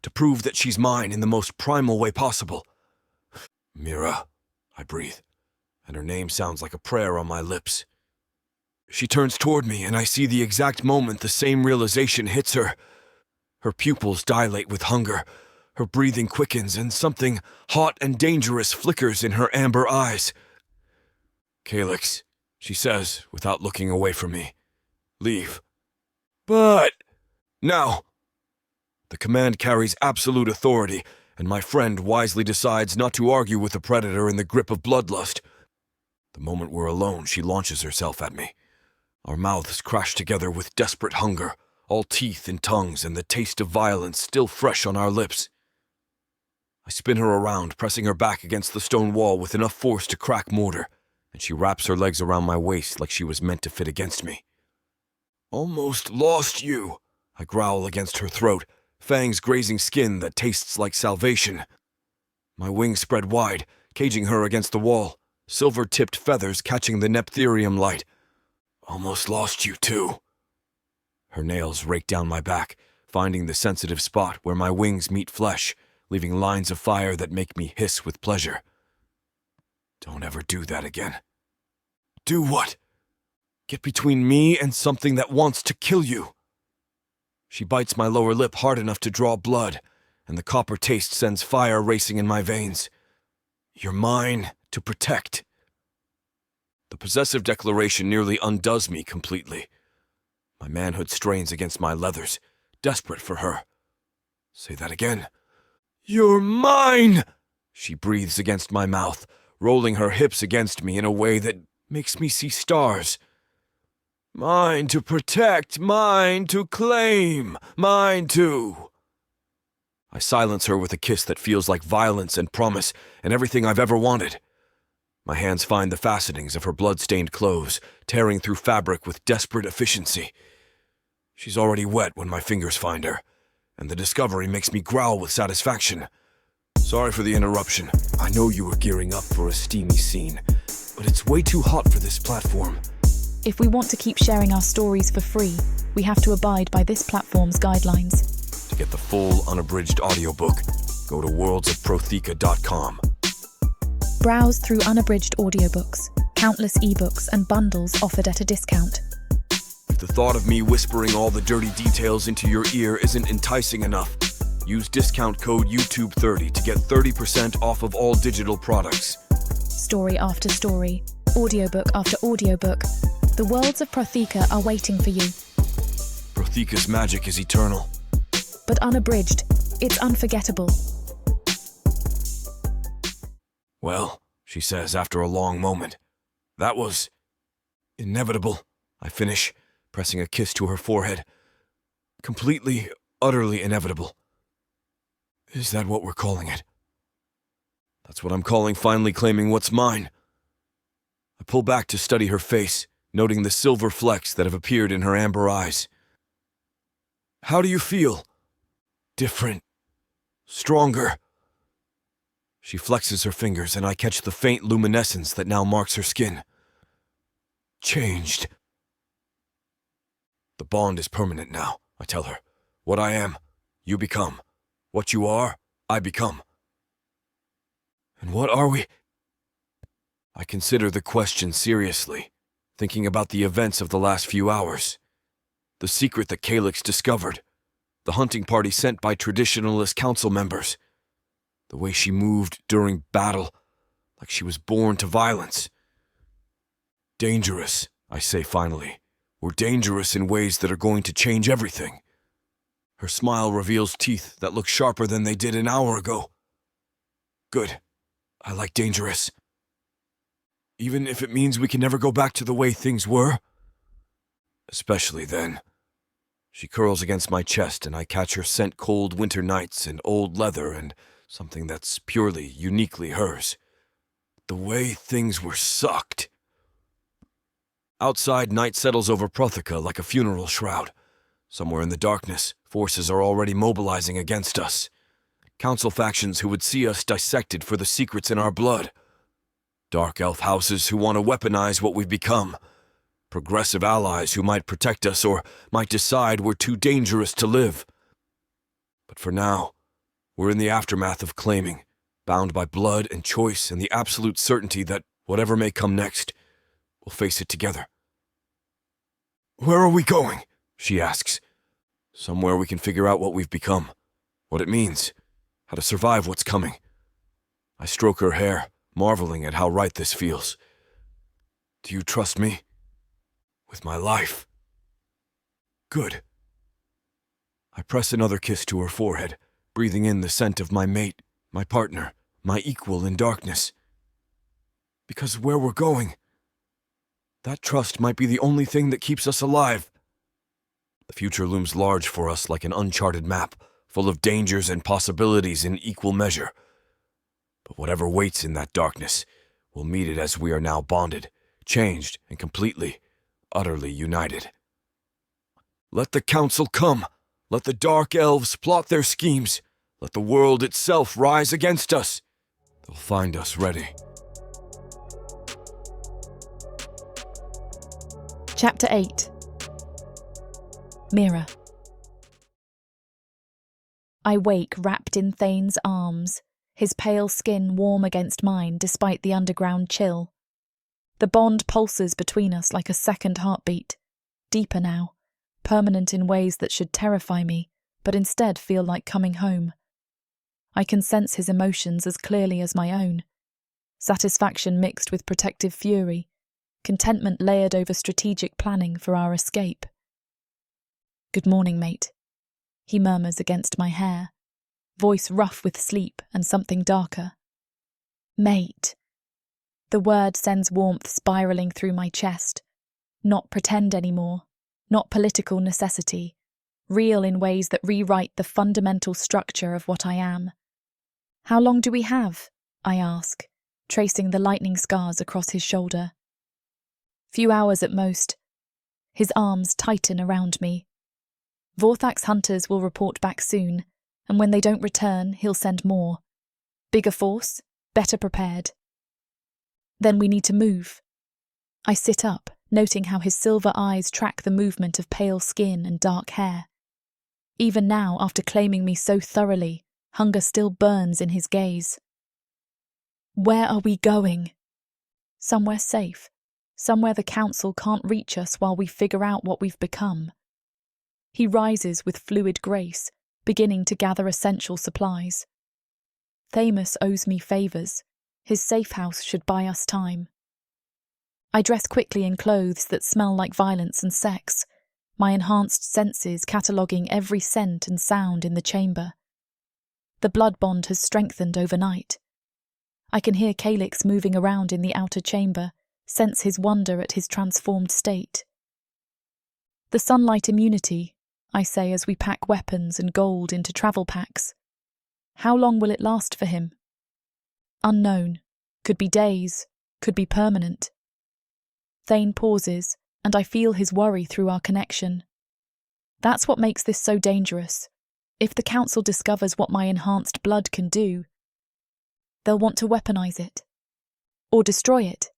to prove that she's mine in the most primal way possible. Mira, I breathe, and her name sounds like a prayer on my lips. She turns toward me, and I see the exact moment the same realization hits her. Her pupils dilate with hunger, her breathing quickens, and something hot and dangerous flickers in her amber eyes. Calyx, she says, without looking away from me. Leave. But... Now! The command carries absolute authority, and my friend wisely decides not to argue with the predator in the grip of bloodlust. The moment we're alone, she launches herself at me. Our mouths crash together with desperate hunger, all teeth and tongues and the taste of violence still fresh on our lips. I spin her around, pressing her back against the stone wall with enough force to crack mortar, and she wraps her legs around my waist like she was meant to fit against me. Almost lost you, I growl against her throat, fangs grazing skin that tastes like salvation. My wings spread wide, caging her against the wall, silver-tipped feathers catching the neptherium light. Almost lost you too. Her nails rake down my back, finding the sensitive spot where my wings meet flesh, leaving lines of fire that make me hiss with pleasure. Don't ever do that again. Do what? Get between me and something that wants to kill you. She bites my lower lip hard enough to draw blood, and the copper taste sends fire racing in my veins. You're mine to protect. The possessive declaration nearly undoes me completely. My manhood strains against my leathers, desperate for her. Say that again. You're mine! She breathes against my mouth, rolling her hips against me in a way that makes me see stars. Mine to protect, mine to claim, mine to... I silence her with a kiss that feels like violence and promise and everything I've ever wanted. My hands find the fastenings of her blood-stained clothes, tearing through fabric with desperate efficiency. She's already wet when my fingers find her, and the discovery makes me growl with satisfaction. Sorry for the interruption. I know you were gearing up for a steamy scene, but it's way too hot for this platform. If we want to keep sharing our stories for free, we have to abide by this platform's guidelines. To get the full, unabridged audiobook, go to worldsofprotheka.com. Browse through unabridged audiobooks, countless ebooks, and bundles offered at a discount. If the thought of me whispering all the dirty details into your ear isn't enticing enough, use discount code YouTube30 to get 30% off of all digital products. Story after story, audiobook after audiobook, the Worlds of Protheka are waiting for you. Protheka's magic is eternal. But unabridged, it's unforgettable. Well, she says after a long moment, that was inevitable, I finish, pressing a kiss to her forehead. Completely, utterly inevitable. Is that what we're calling it? That's what I'm calling finally claiming what's mine. I pull back to study her face, noting the silver flecks that have appeared in her amber eyes. How do you feel? Different. Stronger. She flexes her fingers, and I catch the faint luminescence that now marks her skin. Changed. The bond is permanent now, I tell her. What I am, you become. What you are, I become. And what are we? I consider the question seriously, thinking about the events of the last few hours. The secret that Calyx discovered. The hunting party sent by traditionalist council members. The way she moved during battle, like she was born to violence. Dangerous, I say finally. We're dangerous in ways that are going to change everything. Her smile reveals teeth that look sharper than they did an hour ago. Good. I like dangerous. Even if it means we can never go back to the way things were? Especially then. She curls against my chest and I catch her scent cold winter nights and old leather and something that's purely, uniquely hers. The way things were sucked. Outside, night settles over Protheka like a funeral shroud. Somewhere in the darkness, forces are already mobilizing against us. Council factions who would see us dissected for the secrets in our blood. Dark elf houses who want to weaponize what we've become. Progressive allies who might protect us or might decide we're too dangerous to live. But for now, we're in the aftermath of claiming, bound by blood and choice and the absolute certainty that whatever may come next, we'll face it together. Where are we going? She asks. Somewhere we can figure out what we've become, what it means, how to survive what's coming. I stroke her hair, marveling at how right this feels. Do you trust me? With my life? Good. I press another kiss to her forehead, breathing in the scent of my mate, my partner, my equal in darkness. Because where we're going, that trust might be the only thing that keeps us alive. The future looms large for us like an uncharted map, full of dangers and possibilities in equal measure. But whatever waits in that darkness, we'll meet it as we are now bonded, changed, and completely, utterly united. Let the council come. Let the dark elves plot their schemes. Let the world itself rise against us. They'll find us ready. Chapter 8. Mirror. I wake wrapped in Thane's arms, his pale skin warm against mine despite the underground chill. The bond pulses between us like a second heartbeat, deeper now, permanent in ways that should terrify me, but instead feel like coming home. I can sense his emotions as clearly as my own. Satisfaction mixed with protective fury, contentment layered over strategic planning for our escape. "Good morning, mate," he murmurs against my hair, voice rough with sleep and something darker. Mate. The word sends warmth spiralling through my chest. Not pretend anymore, not political necessity, real in ways that rewrite the fundamental structure of what I am. "How long do we have?" I ask, tracing the lightning scars across his shoulder. "Few hours at most." His arms tighten around me. Vorthak's hunters will report back soon, and when they don't return, he'll send more. Bigger force, better prepared. Then we need to move. I sit up, noting how his silver eyes track the movement of pale skin and dark hair. Even now, after claiming me so thoroughly, hunger still burns in his gaze. "Where are we going?" "Somewhere safe. Somewhere the council can't reach us while we figure out what we've become." He rises with fluid grace, beginning to gather essential supplies. Thamus owes me favours. His safe house should buy us time. I dress quickly in clothes that smell like violence and sex, my enhanced senses cataloguing every scent and sound in the chamber. The blood bond has strengthened overnight. I can hear Calyx moving around in the outer chamber, sense his wonder at his transformed state. "The sunlight immunity," I say as we pack weapons and gold into travel packs. "How long will it last for him?" "Unknown. Could be days, could be permanent." Thane pauses, and I feel his worry through our connection. That's what makes this so dangerous. If the council discovers what my enhanced blood can do, they'll want to weaponize it. Or destroy it.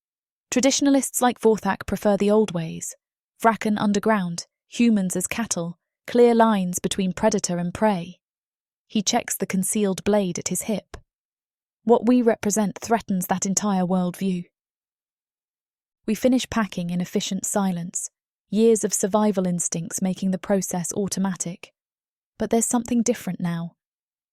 Traditionalists like Vorthak prefer the old ways. Vraken underground, humans as cattle, clear lines between predator and prey. He checks the concealed blade at his hip. What we represent threatens that entire worldview. We finish packing in efficient silence, years of survival instincts making the process automatic. But there's something different now.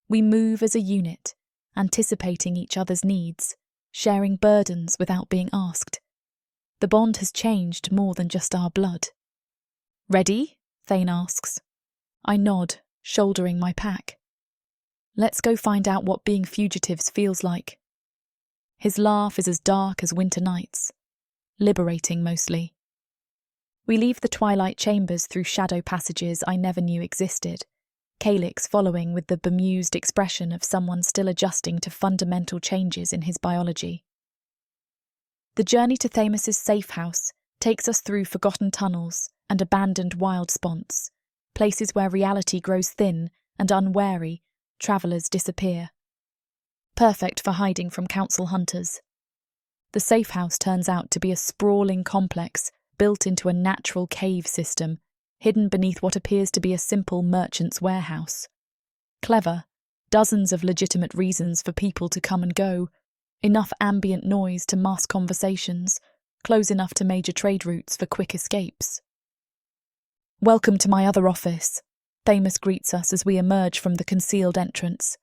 We move as a unit, anticipating each other's needs, sharing burdens without being asked. The bond has changed more than just our blood. "Ready?" Thane asks. I nod, shouldering my pack. "Let's go find out what being fugitives feels like." His laugh is as dark as winter nights. Liberating mostly. We leave the twilight chambers through shadow passages I never knew existed, Calyx following with the bemused expression of someone still adjusting to fundamental changes in his biology. The journey to Thamus's safe house takes us through forgotten tunnels and abandoned wild spots, places where reality grows thin and unwary, travellers disappear. Perfect for hiding from council hunters. The safe house turns out to be a sprawling complex built into a natural cave system, hidden beneath what appears to be a simple merchant's warehouse. Clever, dozens of legitimate reasons for people to come and go, enough ambient noise to mask conversations, close enough to major trade routes for quick escapes. "Welcome to my other office," Thamus greets us as we emerge from the concealed entrance.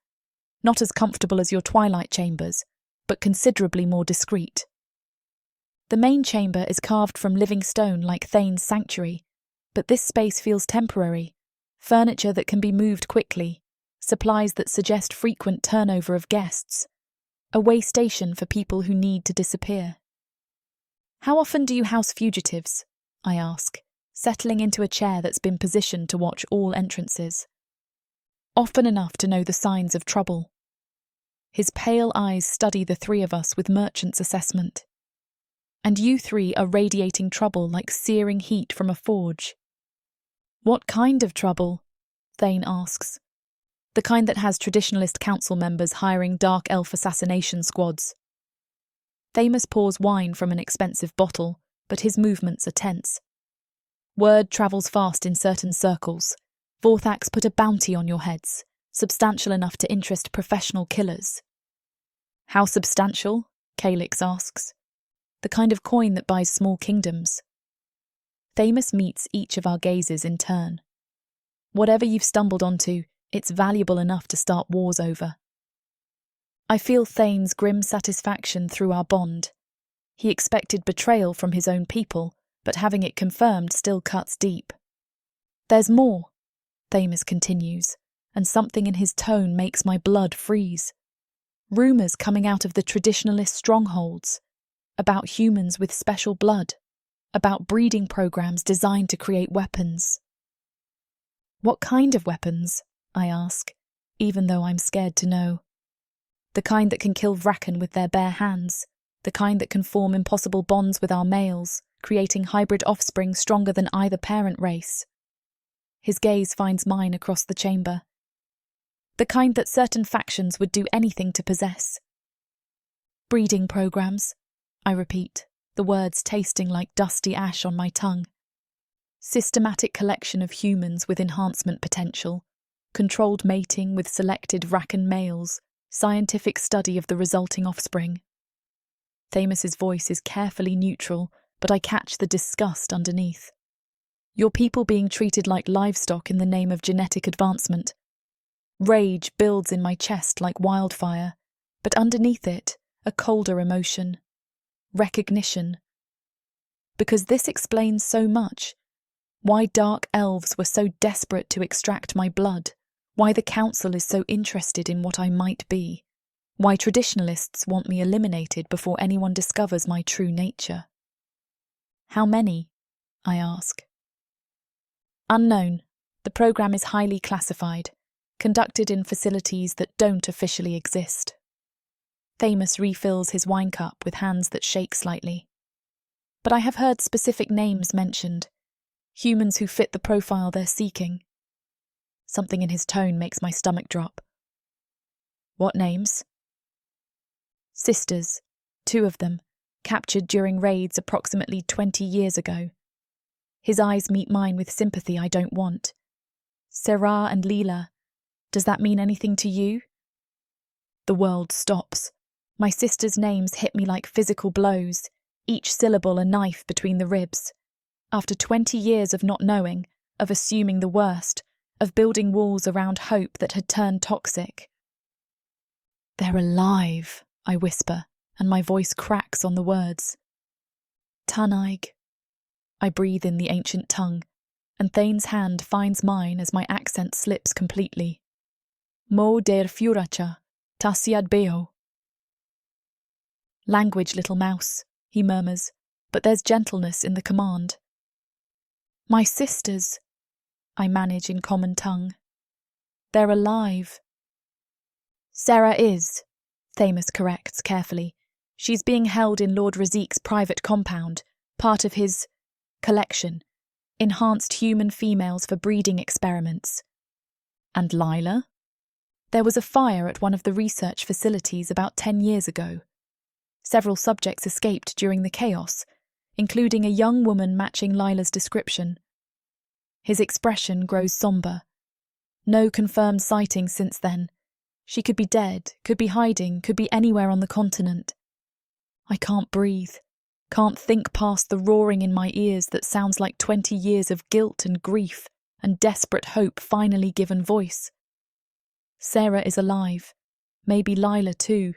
"Not as comfortable as your twilight chambers, but considerably more discreet." The main chamber is carved from living stone like Thane's sanctuary, But this space feels temporary. Furniture that can be moved quickly. Supplies that suggest frequent turnover of guests. A way station for people who need to disappear. How often do you house fugitives? I ask, settling into a chair that's been positioned to watch all entrances. Often enough to know the signs of trouble. His pale eyes study the three of us with merchant's assessment. And you three are radiating trouble like searing heat from a forge. What kind of trouble? Thane asks. The kind that has traditionalist council members hiring dark elf assassination squads. Thamus pours wine from an expensive bottle, but his movements are tense. Word travels fast in certain circles. Vorthax put a bounty on your heads, substantial enough to interest professional killers. How substantial? Calyx asks. The kind of coin that buys small kingdoms. Thamus meets each of our gazes in turn. Whatever you've stumbled onto, it's valuable enough to start wars over. I feel Thane's grim satisfaction through our bond. He expected betrayal from his own people, but having it confirmed still cuts deep. There's more, Thamus continues, and something in his tone makes my blood freeze. Rumours coming out of the traditionalist strongholds, about humans with special blood, about breeding programs designed to create weapons. What kind of weapons? I ask, even though I'm scared to know. The kind that can kill Vraken with their bare hands, the kind that can form impossible bonds with our males, creating hybrid offspring stronger than either parent race. His gaze finds mine across the chamber. The kind that certain factions would do anything to possess. Breeding programs, I repeat, the words tasting like dusty ash on my tongue. Systematic collection of humans with enhancement potential, controlled mating with selected Vraken males, scientific study of the resulting offspring. Thamus's voice is carefully neutral, but I catch the disgust underneath. Your people being treated like livestock in the name of genetic advancement. Rage builds in my chest like wildfire, but underneath it, a colder emotion. Recognition. Because this explains so much. Why dark elves were so desperate to extract my blood. Why the council is so interested in what I might be. Why traditionalists want me eliminated before anyone discovers my true nature. How many? I ask. Unknown. The program is highly classified, conducted in facilities that don't officially exist. Thamus refills his wine cup with hands that shake slightly. But I have heard specific names mentioned. Humans who fit the profile they're seeking. Something in his tone makes my stomach drop. What names? Sisters, 2 of them, captured during raids approximately 20 years ago. His eyes meet mine with sympathy I don't want. Serah and Leela, does that mean anything to you? The world stops. My sisters' names hit me like physical blows, each syllable a knife between the ribs. After 20 years of not knowing, of assuming the worst, of building walls around hope that had turned toxic. They're alive, I whisper, and my voice cracks on the words. Tanaig. I breathe in the ancient tongue, and Thane's hand finds mine as my accent slips completely. Mo der furacha, tasiad beo. Language, little mouse, he murmurs, but there's gentleness in the command. My sisters, I manage in common tongue. They're alive. Serah is, Thamus corrects carefully. She's being held in Lord Razik's private compound, part of his collection, enhanced human females for breeding experiments. And Lila? There was a fire at one of the research facilities about 10 years ago. Several subjects escaped during the chaos, including a young woman matching Lila's description. His expression grows sombre. No confirmed sightings since then. She could be dead, could be hiding, could be anywhere on the continent. I can't breathe, can't think past the roaring in my ears that sounds like 20 years of guilt and grief and desperate hope finally given voice. Serah is alive, maybe Lila too.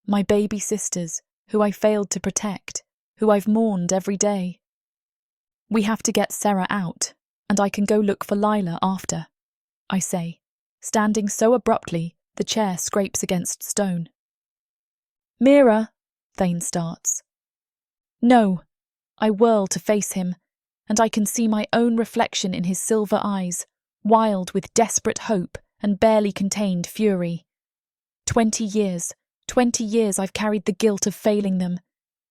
My baby sisters, who I failed to protect, who I've mourned every day. We have to get Serah out, and I can go look for Lila after, I say, standing so abruptly the chair scrapes against stone. Mira, Thane starts. No, I whirl to face him, and I can see my own reflection in his silver eyes, wild with desperate hope and barely contained fury. 20 years I've carried the guilt of failing them.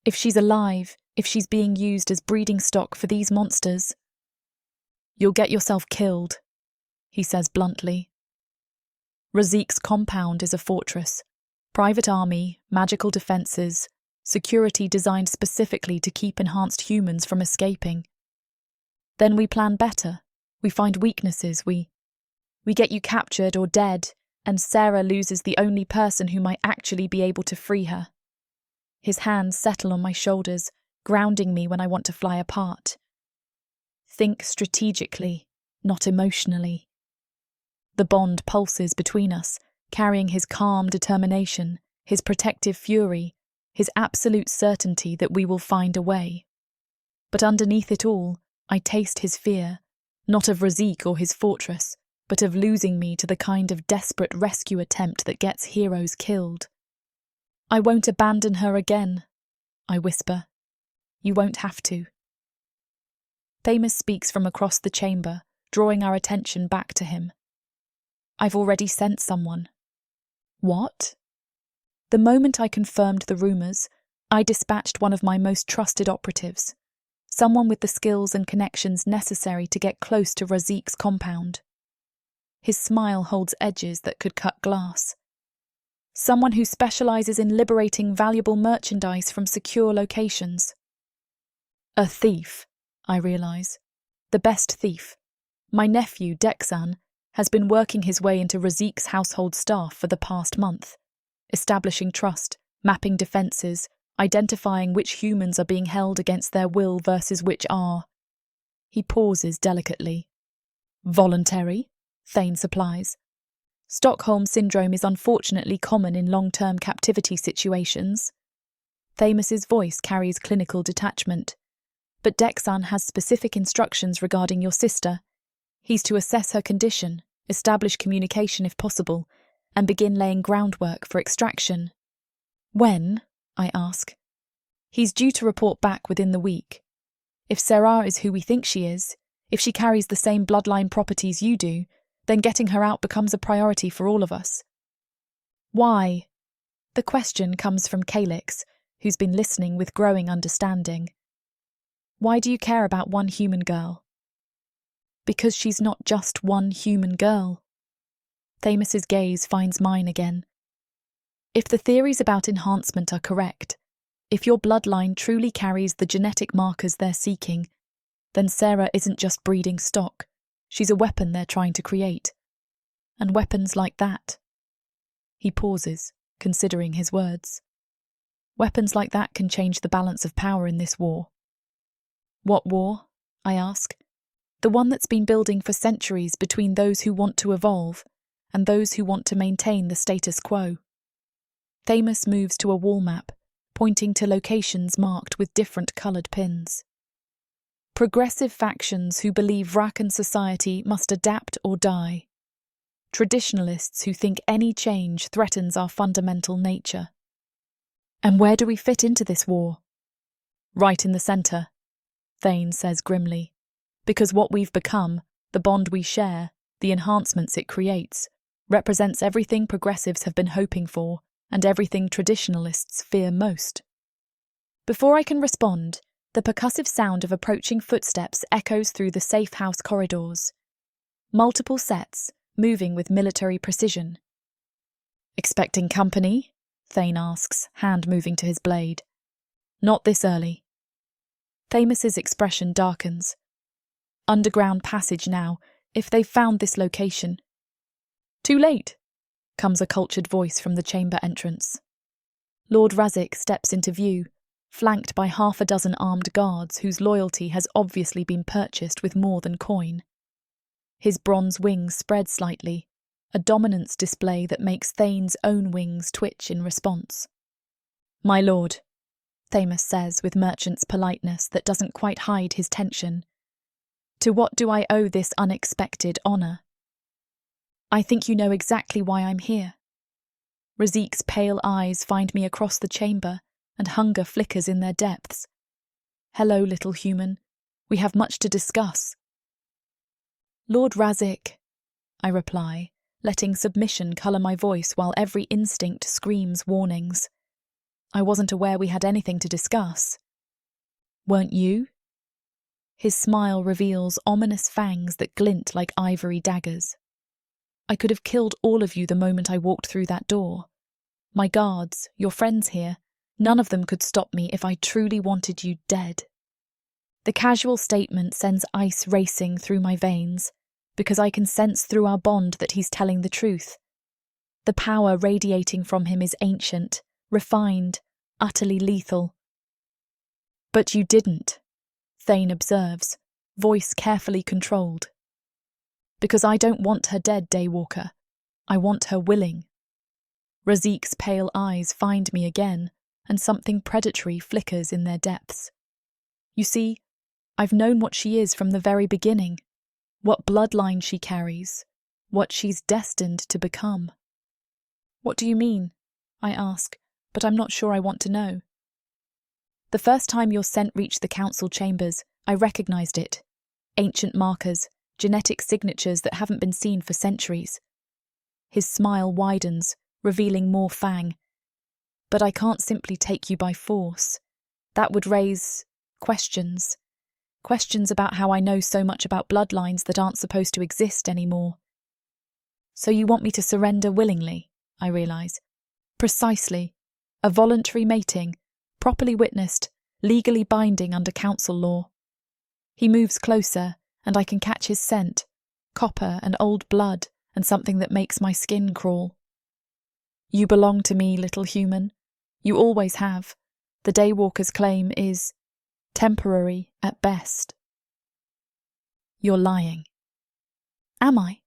If she's alive, if she's being used as breeding stock for these monsters. You'll get yourself killed, he says bluntly. Razik's compound is a fortress. Private army, magical defences, security designed specifically to keep enhanced humans from escaping. Then we plan better. We find weaknesses. We get you captured or dead, and Sarah loses the only person who might actually be able to free her. His hands settle on my shoulders, grounding me when I want to fly apart. Think strategically, not emotionally. The bond pulses between us, carrying his calm determination, his protective fury, his absolute certainty that we will find a way. But underneath it all, I taste his fear, not of Razik or his fortress, but of losing me to the kind of desperate rescue attempt that gets heroes killed. I won't abandon her again, I whisper. You won't have to. Thamus speaks from across the chamber, drawing our attention back to him. I've already sent someone. What? The moment I confirmed the rumours, I dispatched one of my most trusted operatives, someone with the skills and connections necessary to get close to Razik's compound. His smile holds edges that could cut glass. Someone who specialises in liberating valuable merchandise from secure locations. A thief, I realise. The best thief. My nephew, Dexan, has been working his way into Razik's household staff for the past month, establishing trust, mapping defences, identifying which humans are being held against their will versus which are. He pauses delicately. Voluntary? Thane supplies. Stockholm Syndrome is unfortunately common in long-term captivity situations. Thamus's voice carries clinical detachment. But Dexan has specific instructions regarding your sister. He's to assess her condition, establish communication if possible, and begin laying groundwork for extraction. When? I ask. He's due to report back within the week. If Sarah is who we think she is, if she carries the same bloodline properties you do, then getting her out becomes a priority for all of us. Why? The question comes from Calyx, who's been listening with growing understanding. Why do you care about one human girl? Because she's not just one human girl. Thamus's gaze finds mine again. If the theories about enhancement are correct, if your bloodline truly carries the genetic markers they're seeking, then Sarah isn't just breeding stock. She's a weapon they're trying to create. And weapons like that. He pauses, considering his words. Weapons like that can change the balance of power in this war. What war? I ask. The one that's been building for centuries between those who want to evolve and those who want to maintain the status quo. Thamus moves to a wall map, pointing to locations marked with different coloured pins. Progressive factions who believe Rakan society must adapt or die. Traditionalists who think any change threatens our fundamental nature. And where do we fit into this war? Right in the centre, Thane says grimly, because what we've become, the bond we share, the enhancements it creates, represents everything progressives have been hoping for and everything traditionalists fear most. Before I can respond, the percussive sound of approaching footsteps echoes through the safe house corridors. Multiple sets, moving with military precision. Expecting company? Thane asks, hand moving to his blade. Not this early. Thamus's expression darkens. Underground passage now, if they've found this location. Too late, comes a cultured voice from the chamber entrance. Lord Razik steps into view, flanked by half a dozen armed guards whose loyalty has obviously been purchased with more than coin. His bronze wings spread slightly, a dominance display that makes Thane's own wings twitch in response. My lord, Thamus says with merchant's politeness that doesn't quite hide his tension. To what do I owe this unexpected honour? I think you know exactly why I'm here. Razik's pale eyes find me across the chamber, and hunger flickers in their depths. Hello, little human. We have much to discuss. Lord Razik, I reply, letting submission colour my voice while every instinct screams warnings. I wasn't aware we had anything to discuss. Weren't you? His smile reveals ominous fangs that glint like ivory daggers. I could have killed all of you the moment I walked through that door. My guards, your friends here, none of them could stop me if I truly wanted you dead. The casual statement sends ice racing through my veins, because I can sense through our bond that he's telling the truth. The power radiating from him is ancient, refined, utterly lethal. But you didn't, Thane observes, voice carefully controlled. Because I don't want her dead, Daywalker. I want her willing. Razik's pale eyes find me again, and something predatory flickers in their depths. You see, I've known what she is from the very beginning, what bloodline she carries, what she's destined to become. What do you mean? I ask, but I'm not sure I want to know. The first time your scent reached the council chambers, I recognised it. Ancient markers, genetic signatures that haven't been seen for centuries. His smile widens, revealing more fang. But I can't simply take you by force. That would raise questions. Questions about how I know so much about bloodlines that aren't supposed to exist anymore. So you want me to surrender willingly, I realise. Precisely. A voluntary mating, properly witnessed, legally binding under council law. He moves closer, and I can catch his scent, copper and old blood, and something that makes my skin crawl. You belong to me, little human. You always have. The Daywalker's claim is temporary at best. You're lying. Am I?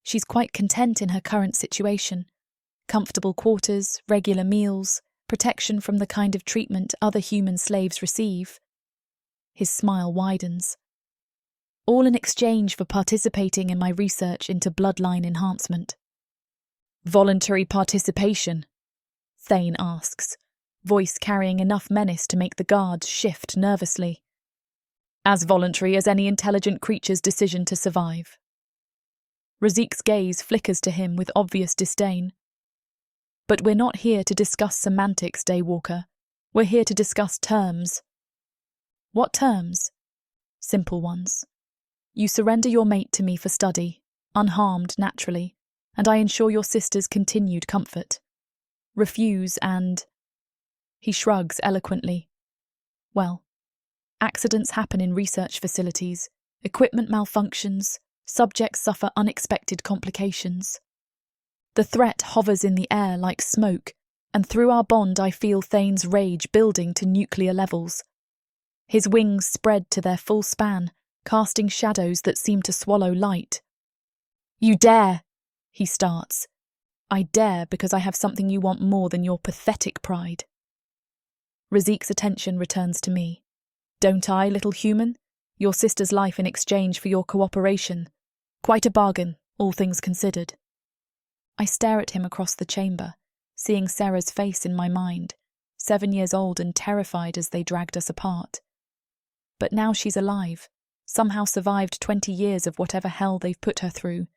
She's quite content in her current situation. Comfortable quarters, regular meals, protection from the kind of treatment other human slaves receive. His smile widens. All in exchange for participating in my research into bloodline enhancement. Voluntary participation? Thane asks, voice carrying enough menace to make the guards shift nervously. As voluntary as any intelligent creature's decision to survive. Razik's gaze flickers to him with obvious disdain. But we're not here to discuss semantics, Daywalker. We're here to discuss terms. What terms? Simple ones. You surrender your mate to me for study, unharmed naturally, and I ensure your sister's continued comfort. Refuse and... He shrugs eloquently. Well, accidents happen in research facilities, equipment malfunctions, subjects suffer unexpected complications. The threat hovers in the air like smoke, and through our bond I feel Thane's rage building to nuclear levels. His wings spread to their full span, casting shadows that seem to swallow light. You dare! He starts. I dare because I have something you want more than your pathetic pride. Razik's attention returns to me. Don't I, little human? Your sister's life in exchange for your cooperation. Quite a bargain, all things considered. I stare at him across the chamber, seeing Sarah's face in my mind, 7 years old and terrified as they dragged us apart. But now she's alive, somehow survived 20 years of whatever hell they've put her through,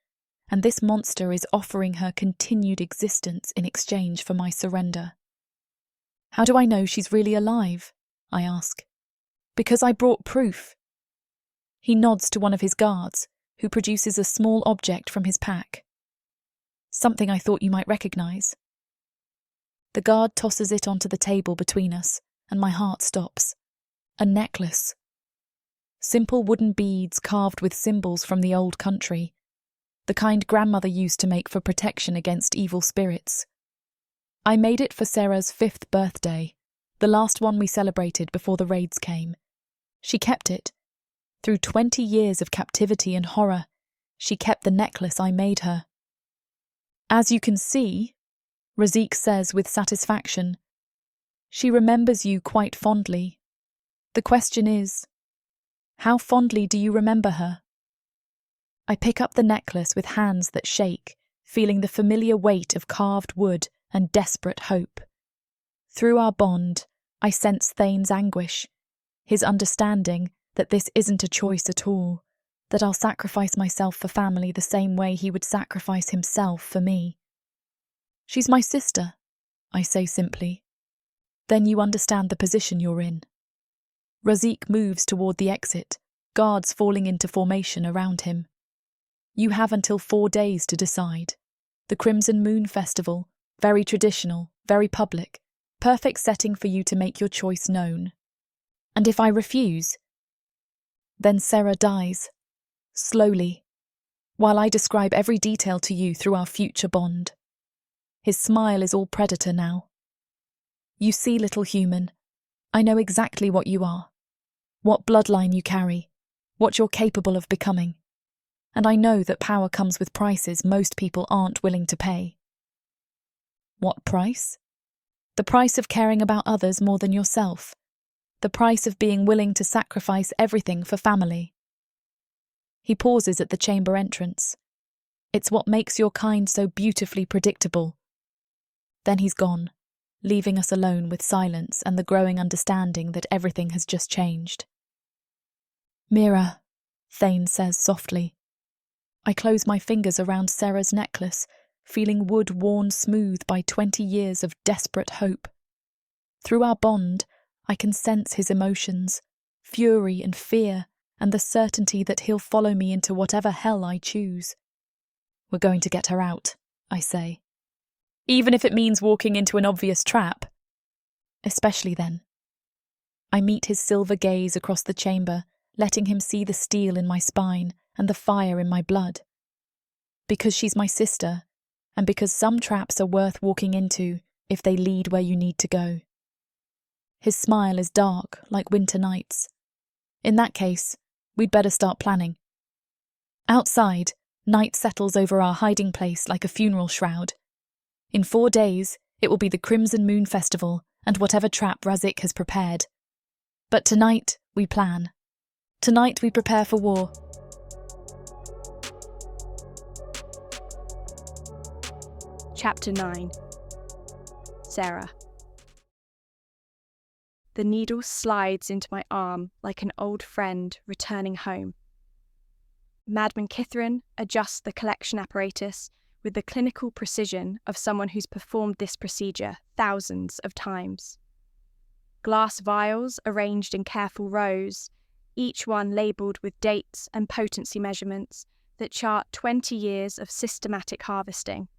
and this monster is offering her continued existence in exchange for my surrender. How do I know she's really alive? I ask. Because I brought proof. He nods to one of his guards, who produces a small object from his pack. Something I thought you might recognise. The guard tosses it onto the table between us, and my heart stops. A necklace. Simple wooden beads carved with symbols from the old country, the kind grandmother used to make for protection against evil spirits. I made it for Sarah's 5th birthday, the last one we celebrated before the raids came. She kept it. Through 20 years of captivity and horror, she kept the necklace I made her. As you can see, Razik says with satisfaction, she remembers you quite fondly. The question is, How fondly do you remember her? I pick up the necklace with hands that shake, feeling the familiar weight of carved wood and desperate hope. Through our bond, I sense Thane's anguish, his understanding that this isn't a choice at all, that I'll sacrifice myself for family the same way he would sacrifice himself for me. She's my sister, I say simply. Then you understand the position you're in. Razik moves toward the exit, guards falling into formation around him. You have until 4 days to decide. The Crimson Moon Festival, very traditional, very public, perfect setting for you to make your choice known. And if I refuse, then Sarah dies, slowly, while I describe every detail to you through our future bond. His smile is all predator now. You see, little human, I know exactly what you are, what bloodline you carry, what you're capable of becoming. And I know that power comes with prices most people aren't willing to pay. What price? The price of caring about others more than yourself. The price of being willing to sacrifice everything for family. He pauses at the chamber entrance. It's what makes your kind so beautifully predictable. Then he's gone, leaving us alone with silence and the growing understanding that everything has just changed. Mira, Thane says softly. I close my fingers around Sarah's necklace, feeling wood worn smooth by 20 years of desperate hope. Through our bond, I can sense his emotions, fury and fear, and the certainty that he'll follow me into whatever hell I choose. We're going to get her out, I say. Even if it means walking into an obvious trap. Especially then. I meet his silver gaze across the chamber, letting him see the steel in my spine and the fire in my blood. Because she's my sister, and because some traps are worth walking into if they lead where you need to go. His smile is dark, like winter nights. In that case, we'd better start planning. Outside, night settles over our hiding place like a funeral shroud. In 4 days, it will be the Crimson Moon Festival and whatever trap Razik has prepared. But tonight, we plan. Tonight, we prepare for war. Chapter 9. Sarah. The needle slides into my arm like an old friend returning home. Madman Kithrin adjusts the collection apparatus with the clinical precision of someone who's performed this procedure thousands of times. Glass vials arranged in careful rows, each one labelled with dates and potency measurements that chart 20 years of systematic harvesting.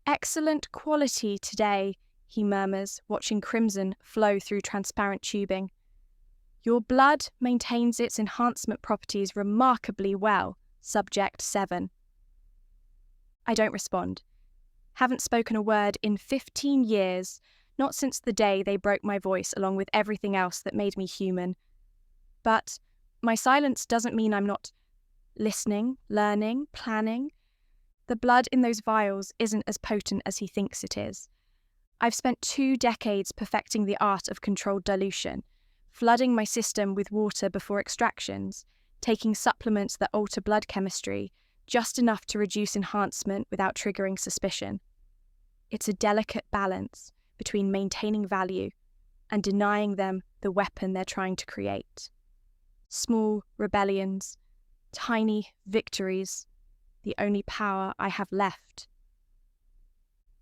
Excellent quality today, he murmurs, watching crimson flow through transparent tubing. Your blood maintains its enhancement properties remarkably well, Subject 7. I don't respond. Haven't spoken a word in 15 years, not since the day they broke my voice along with everything else that made me human. But my silence doesn't mean I'm not listening, learning, planning. The blood in those vials isn't as potent as he thinks it is. I've spent 2 decades perfecting the art of controlled dilution, flooding my system with water before extractions, taking supplements that alter blood chemistry, just enough to reduce enhancement without triggering suspicion. It's a delicate balance between maintaining value and denying them the weapon they're trying to create. Small rebellions, tiny victories, the only power I have left.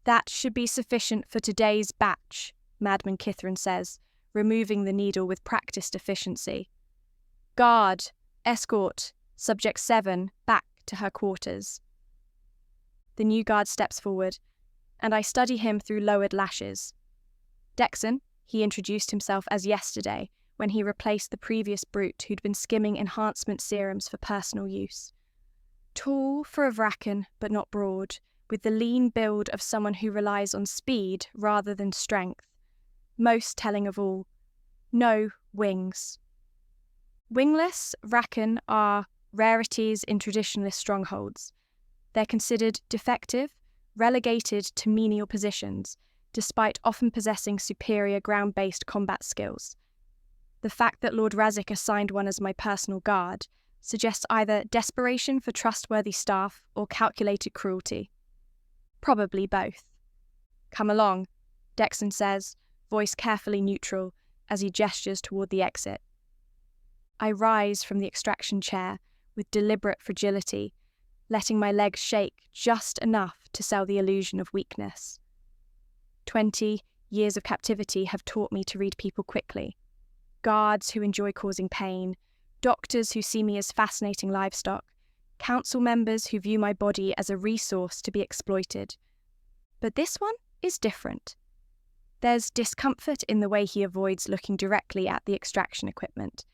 That should be sufficient for today's batch, Madman Kithrin says, removing the needle with practiced efficiency. Guard, escort, Subject 7 back to her quarters. The new guard steps forward, and I study him through lowered lashes. Dexon, he introduced himself as yesterday, when he replaced the previous brute who'd been skimming enhancement serums for personal use. Tall for a Vraken, but not broad, with the lean build of someone who relies on speed rather than strength. Most telling of all, no wings. Wingless Vraken are rarities in traditionalist strongholds. They're considered defective, relegated to menial positions, despite often possessing superior ground-based combat skills. The fact that Lord Razik assigned one as my personal guard suggests either desperation for trustworthy staff or calculated cruelty. Probably both. "Come along," Dexon says, voice carefully neutral as he gestures toward the exit. I rise from the extraction chair with deliberate fragility, letting my legs shake just enough to sell the illusion of weakness. 20 years of captivity have taught me to read people quickly. Guards who enjoy causing pain, doctors who see me as fascinating livestock, council members who view my body as a resource to be exploited. But this one is different. There's discomfort in the way he avoids looking directly at the extraction equipment,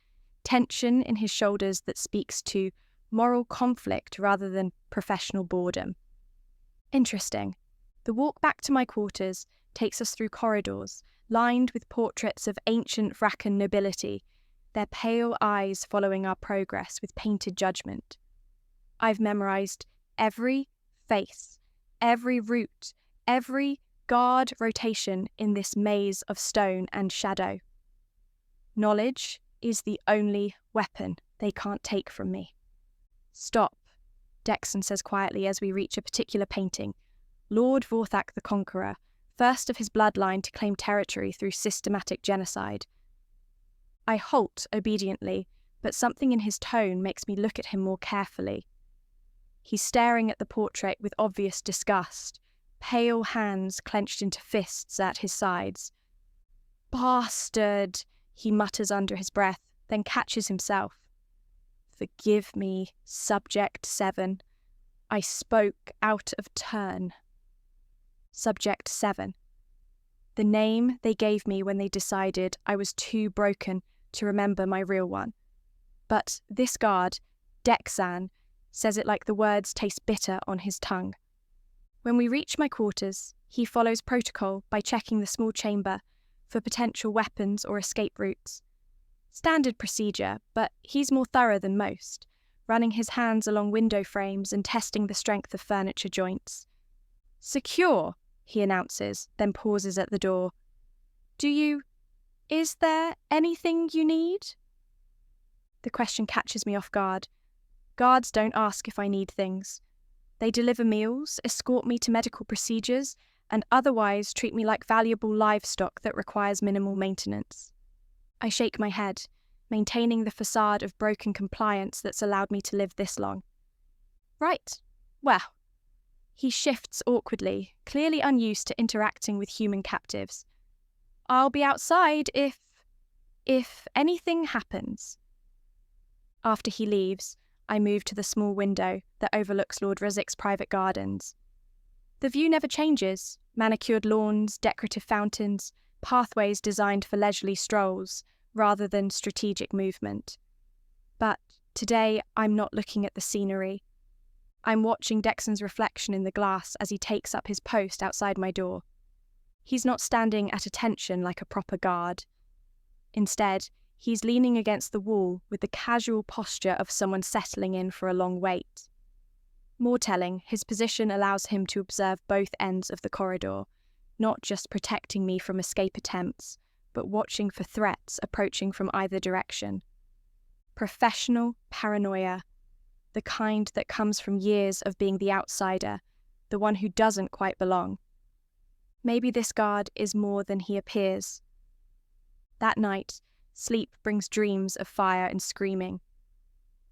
tension in his shoulders that speaks to moral conflict rather than professional boredom. Interesting. The walk back to my quarters takes us through corridors lined with portraits of ancient Vrakan nobility, their pale eyes following our progress with painted judgment. I've memorized every face, every route, every guard rotation in this maze of stone and shadow. Knowledge is the only weapon they can't take from me. "Stop," Dexon says quietly as we reach a particular painting. Lord Vorthak the Conqueror, first of his bloodline to claim territory through systematic genocide. I halt obediently, but something in his tone makes me look at him more carefully. He's staring at the portrait with obvious disgust, pale hands clenched into fists at his sides. "Bastard," he mutters under his breath, then catches himself. "Forgive me, Subject 7. I spoke out of turn." Subject 7. The name they gave me when they decided I was too broken to remember my real one. But this guard, Dexan, says it like the words taste bitter on his tongue. When we reach my quarters, he follows protocol by checking the small chamber for potential weapons or escape routes. Standard procedure, but he's more thorough than most, running his hands along window frames and testing the strength of furniture joints. "Secure," he announces, then pauses at the door. Is there anything you need?" The question catches me off guard. Guards don't ask if I need things. They deliver meals, escort me to medical procedures, and otherwise treat me like valuable livestock that requires minimal maintenance. I shake my head, maintaining the facade of broken compliance that's allowed me to live this long. "Right, well." He shifts awkwardly, clearly unused to interacting with human captives. "I'll be outside if anything happens." After he leaves, I move to the small window that overlooks Lord Razik's private gardens. The view never changes: manicured lawns, decorative fountains, pathways designed for leisurely strolls rather than strategic movement. But today I'm not looking at the scenery. I'm watching Dexon's reflection in the glass as he takes up his post outside my door. He's not standing at attention like a proper guard. Instead, he's leaning against the wall with the casual posture of someone settling in for a long wait. More telling, his position allows him to observe both ends of the corridor, not just protecting me from escape attempts, but watching for threats approaching from either direction. Professional paranoia, the kind that comes from years of being the outsider, the one who doesn't quite belong. Maybe this guard is more than he appears. That night, sleep brings dreams of fire and screaming.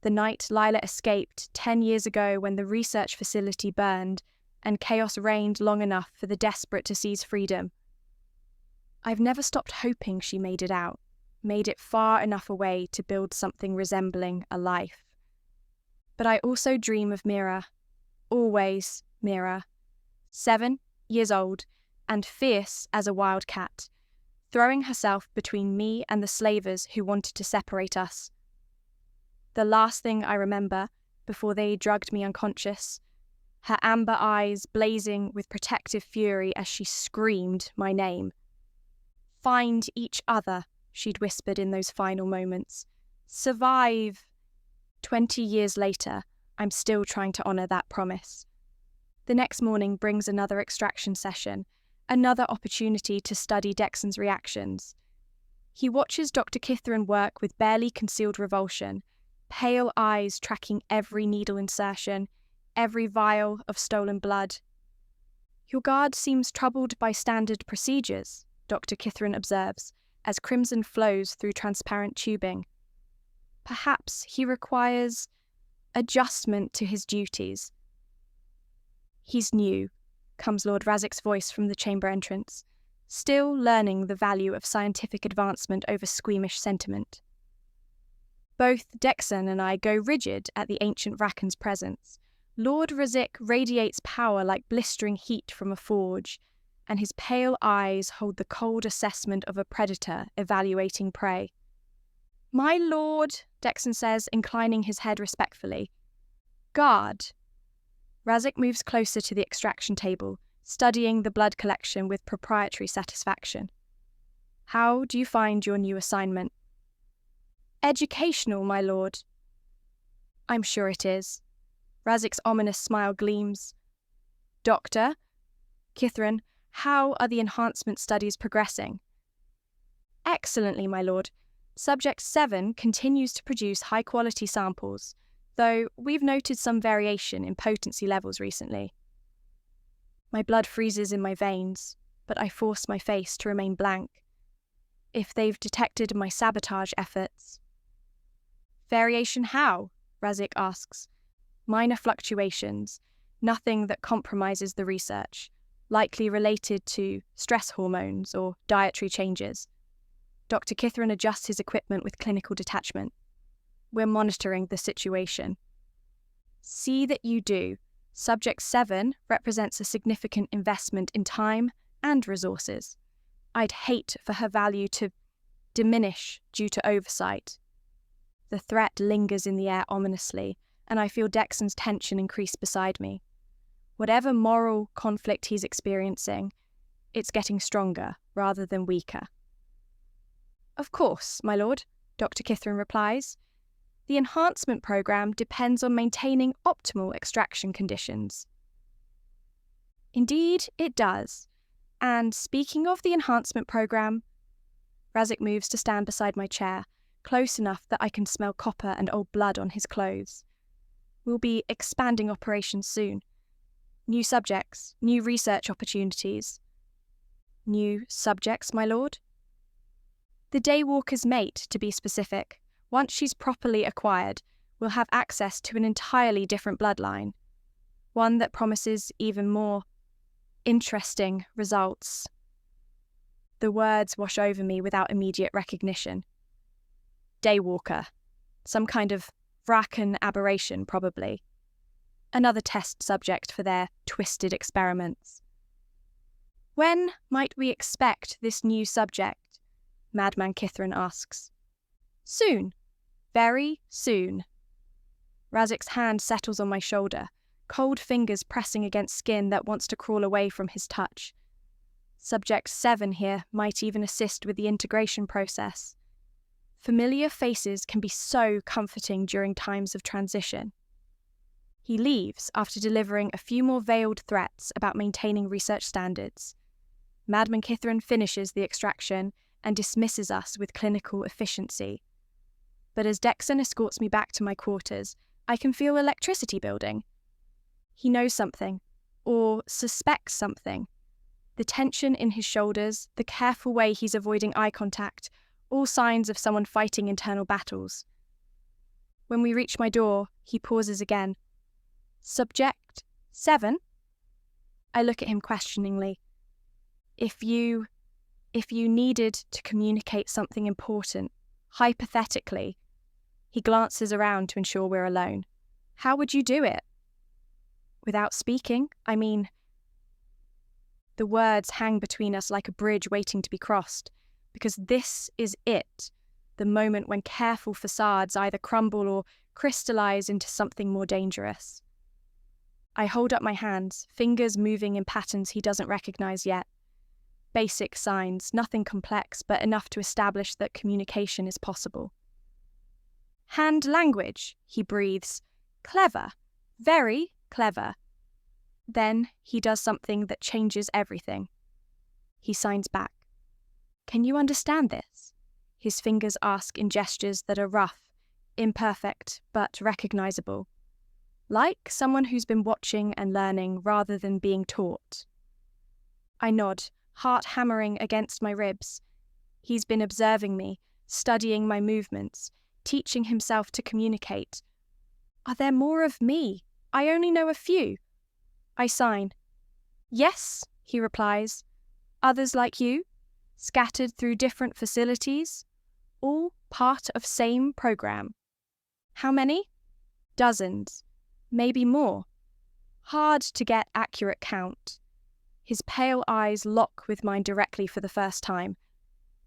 The night Lila escaped 10 years ago when the research facility burned and chaos reigned long enough for the desperate to seize freedom. I've never stopped hoping she made it out, made it far enough away to build something resembling a life. But I also dream of Mira, always Mira, 7 years old and fierce as a wildcat, throwing herself between me and the slavers who wanted to separate us. The last thing I remember, before they drugged me unconscious, her amber eyes blazing with protective fury as she screamed my name. "Find each other," she'd whispered in those final moments. "Survive." 20 years later, I'm still trying to honour that promise. The next morning brings another extraction session, another opportunity to study Dexon's reactions. He watches Dr. Kithrin work with barely concealed revulsion, pale eyes tracking every needle insertion, every vial of stolen blood. Your guard seems troubled by standard procedures, Dr. Kithrin observes, as crimson flows through transparent tubing. Perhaps he requires adjustment to his duties. He's new, comes Lord Razik's voice from the chamber entrance, still learning the value of scientific advancement over squeamish sentiment. Both Dexon and I go rigid at the ancient Vracken's presence. Lord Razik radiates power like blistering heat from a forge, and his pale eyes hold the cold assessment of a predator evaluating prey. "My lord," Dexon says, inclining his head respectfully. "Guard." Razik moves closer to the extraction table, studying the blood collection with proprietary satisfaction. "How do you find your new assignment?" "Educational, my lord." "I'm sure it is." Razik's ominous smile gleams. "Doctor Kithrin, how are the enhancement studies progressing?" "Excellently, my lord. Subject 7 continues to produce high-quality samples, though we've noted some variation in potency levels recently." My blood freezes in my veins, but I force my face to remain blank. If they've detected my sabotage efforts... "Variation how?" Razik asks. "Minor fluctuations, nothing that compromises the research, likely related to stress hormones or dietary changes." Dr. Kithrin adjusts his equipment with clinical detachment. "We're monitoring the situation." "See that you do. Subject 7 represents a significant investment in time and resources. I'd hate for her value to diminish due to oversight." The threat lingers in the air ominously, and I feel Dexon's tension increase beside me. Whatever moral conflict he's experiencing, it's getting stronger rather than weaker. "Of course, my lord," Dr. Kithrin replies. "The enhancement program depends on maintaining optimal extraction conditions." "Indeed, it does. And speaking of the enhancement program..." Razik moves to stand beside my chair, close enough that I can smell copper and old blood on his clothes. "We'll be expanding operations soon. New subjects, new research opportunities." "New subjects, my lord?" "The Daywalker's mate, to be specific. Once she's properly acquired, we'll have access to an entirely different bloodline. One that promises even more interesting results." The words wash over me without immediate recognition. Daywalker. Some kind of Vracken aberration, probably. Another test subject for their twisted experiments. "When might we expect this new subject?" Madman Kithrin asks. "Soon. Very soon." Razik's hand settles on my shoulder, cold fingers pressing against skin that wants to crawl away from his touch. Subject 7 here might even assist with the integration process. Familiar faces can be so comforting during times of transition. He leaves after delivering a few more veiled threats about maintaining research standards. Madman Kithrin finishes the extraction and dismisses us with clinical efficiency. But as Dexon escorts me back to my quarters, I can feel electricity building. He knows something, or suspects something. The tension in his shoulders, the careful way he's avoiding eye contact, all signs of someone fighting internal battles. When we reach my door, he pauses again. "Subject 7? I look at him questioningly. If you needed to communicate something important, hypothetically," he glances around to ensure we're alone, "how would you do it?" "Without speaking, I mean..." The words hang between us like a bridge waiting to be crossed, because this is it, the moment when careful facades either crumble or crystallize into something more dangerous. I hold up my hands, fingers moving in patterns he doesn't recognize yet. Basic signs, nothing complex, but enough to establish that communication is possible. "Hand language," he breathes. "Clever. Very clever." Then he does something that changes everything. He signs back. "Can you understand this?" his fingers ask in gestures that are rough, imperfect, but recognizable. Like someone who's been watching and learning rather than being taught. I nod, heart hammering against my ribs. He's been observing me, studying my movements, teaching himself to communicate. Are there more of me? I only know a few. I sign. Yes, he replies. Others like you, scattered through different facilities, all part of same program. How many? Dozens, maybe more. Hard to get accurate count. His pale eyes lock with mine directly for the first time,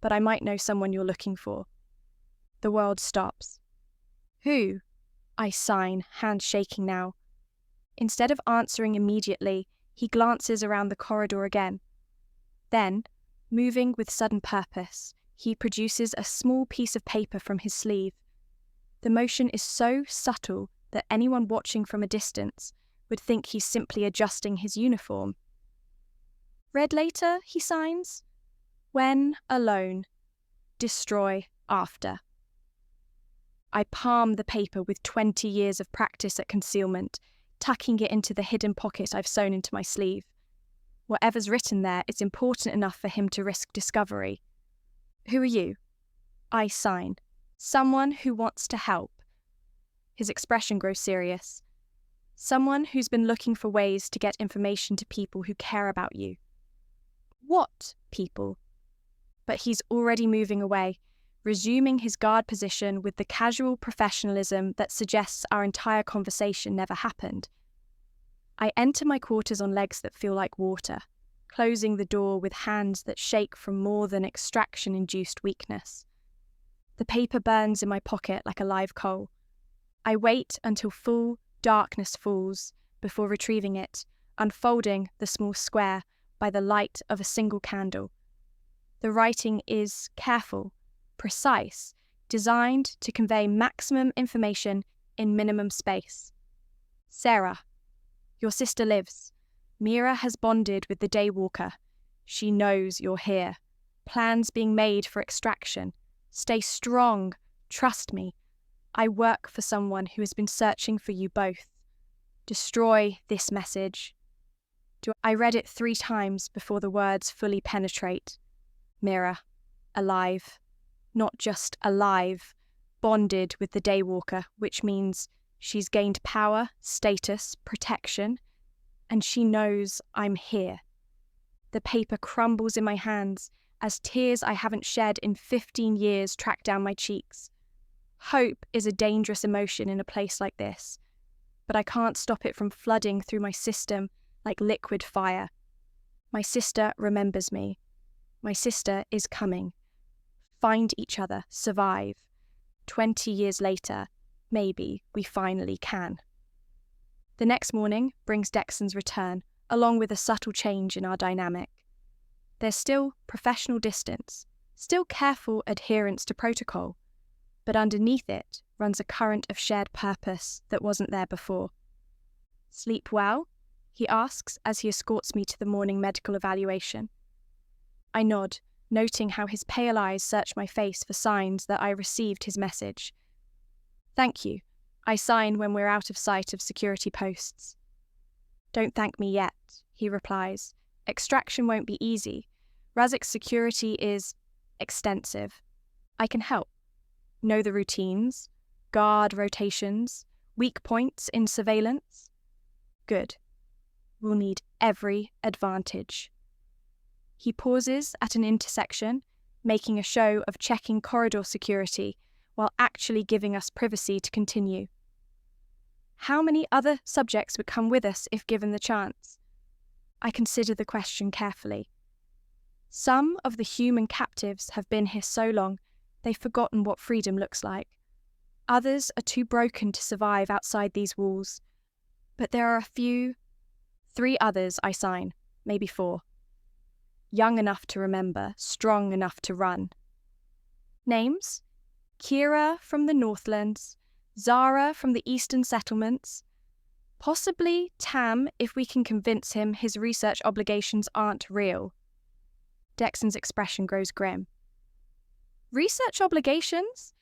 but I might know someone you're looking for. The world stops. Who? I sign, hand shaking now. Instead of answering immediately, he glances around the corridor again. Then, moving with sudden purpose, he produces a small piece of paper from his sleeve. The motion is so subtle that anyone watching from a distance would think he's simply adjusting his uniform. Read later, he signs. When alone. Destroy after. I palm the paper with 20 years of practice at concealment, tucking it into the hidden pocket I've sewn into my sleeve. Whatever's written there is important enough for him to risk discovery. Who are you? I sign. Someone who wants to help. His expression grows serious. Someone who's been looking for ways to get information to people who care about you. What people? But he's already moving away, resuming his guard position with the casual professionalism that suggests our entire conversation never happened. I enter my quarters on legs that feel like water, closing the door with hands that shake from more than extraction-induced weakness. The paper burns in my pocket like a live coal. I wait until full darkness falls before retrieving it, unfolding the small square by the light of a single candle. The writing is careful, precise, designed to convey maximum information in minimum space. Sarah, your sister lives. Mira has bonded with the Daywalker. She knows you're here. Plans being made for extraction. Stay strong. Trust me. I work for someone who has been searching for you both. Destroy this message. I read it 3 times before the words fully penetrate. Mira, alive. Not just alive, bonded with the Daywalker, which means she's gained power, status, protection, and she knows I'm here. The paper crumbles in my hands as tears I haven't shed in 15 years track down my cheeks. Hope is a dangerous emotion in a place like this, but I can't stop it from flooding through my system like liquid fire. My sister remembers me. My sister is coming. Find each other, survive. 20 years later, maybe we finally can. The next morning brings Dexon's return, along with a subtle change in our dynamic. There's still professional distance, still careful adherence to protocol, but underneath it runs a current of shared purpose that wasn't there before. Sleep well? He asks as he escorts me to the morning medical evaluation. I nod, noting how his pale eyes search my face for signs that I received his message. Thank you. I sign when we're out of sight of security posts. Don't thank me yet, he replies. Extraction won't be easy. Razik's security is extensive. I can help. Know the routines, guard rotations, weak points in surveillance. Good. We'll need every advantage. He pauses at an intersection, making a show of checking corridor security while actually giving us privacy to continue. How many other subjects would come with us if given the chance? I consider the question carefully. Some of the human captives have been here so long they've forgotten what freedom looks like. Others are too broken to survive outside these walls. But there are a few, 3 others I sign, maybe 4. Young enough to remember, strong enough to run. Names? Kira from the Northlands, Zara from the Eastern Settlements, possibly Tam if we can convince him his research obligations aren't real. Dexon's expression grows grim. Research obligations?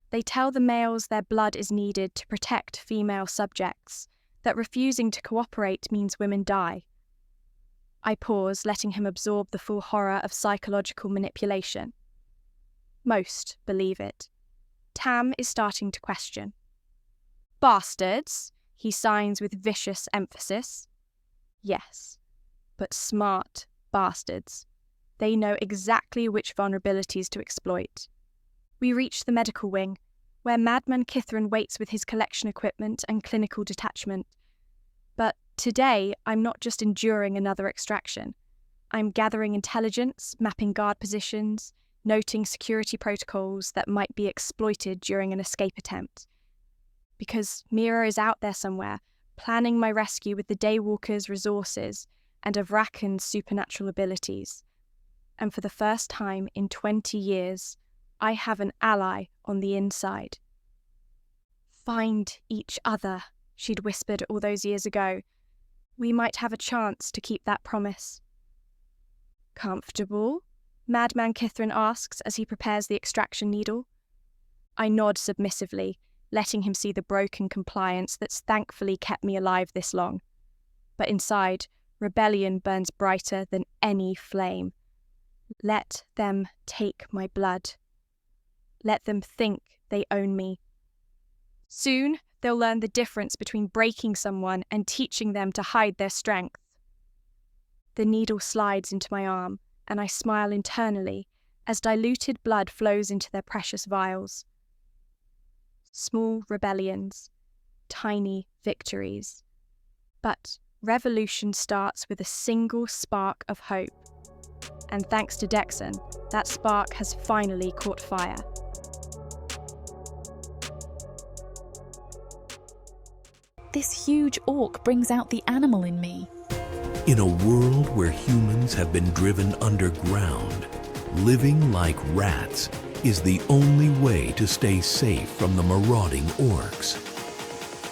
They tell the males their blood is needed to protect female subjects, that refusing to cooperate means women die. I pause, letting him absorb the full horror of psychological manipulation. Most believe it. Tam is starting to question. Bastards, he signs with vicious emphasis. Yes, but smart bastards. They know exactly which vulnerabilities to exploit. We reach the medical wing, where Madman Kithran waits with his collection equipment and clinical detachment. But today, I'm not just enduring another extraction. I'm gathering intelligence, mapping guard positions, noting security protocols that might be exploited during an escape attempt. Because Mira is out there somewhere, planning my rescue with the Daywalkers' resources and of Rakan's supernatural abilities. And for the first time in 20 years, I have an ally on the inside. Find each other, she'd whispered all those years ago. We might have a chance to keep that promise. Comfortable? Madman Kithran asks as he prepares the extraction needle. I nod submissively, letting him see the broken compliance that's thankfully kept me alive this long. But inside, rebellion burns brighter than any flame. Let them take my blood. Let them think they own me. Soon, they'll learn the difference between breaking someone and teaching them to hide their strength. The needle slides into my arm, and I smile internally as diluted blood flows into their precious vials. Small rebellions, tiny victories. But revolution starts with a single spark of hope. And thanks to Dexon, that spark has finally caught fire. This huge orc brings out the animal in me. In a world where humans have been driven underground, living like rats is the only way to stay safe from the marauding orcs.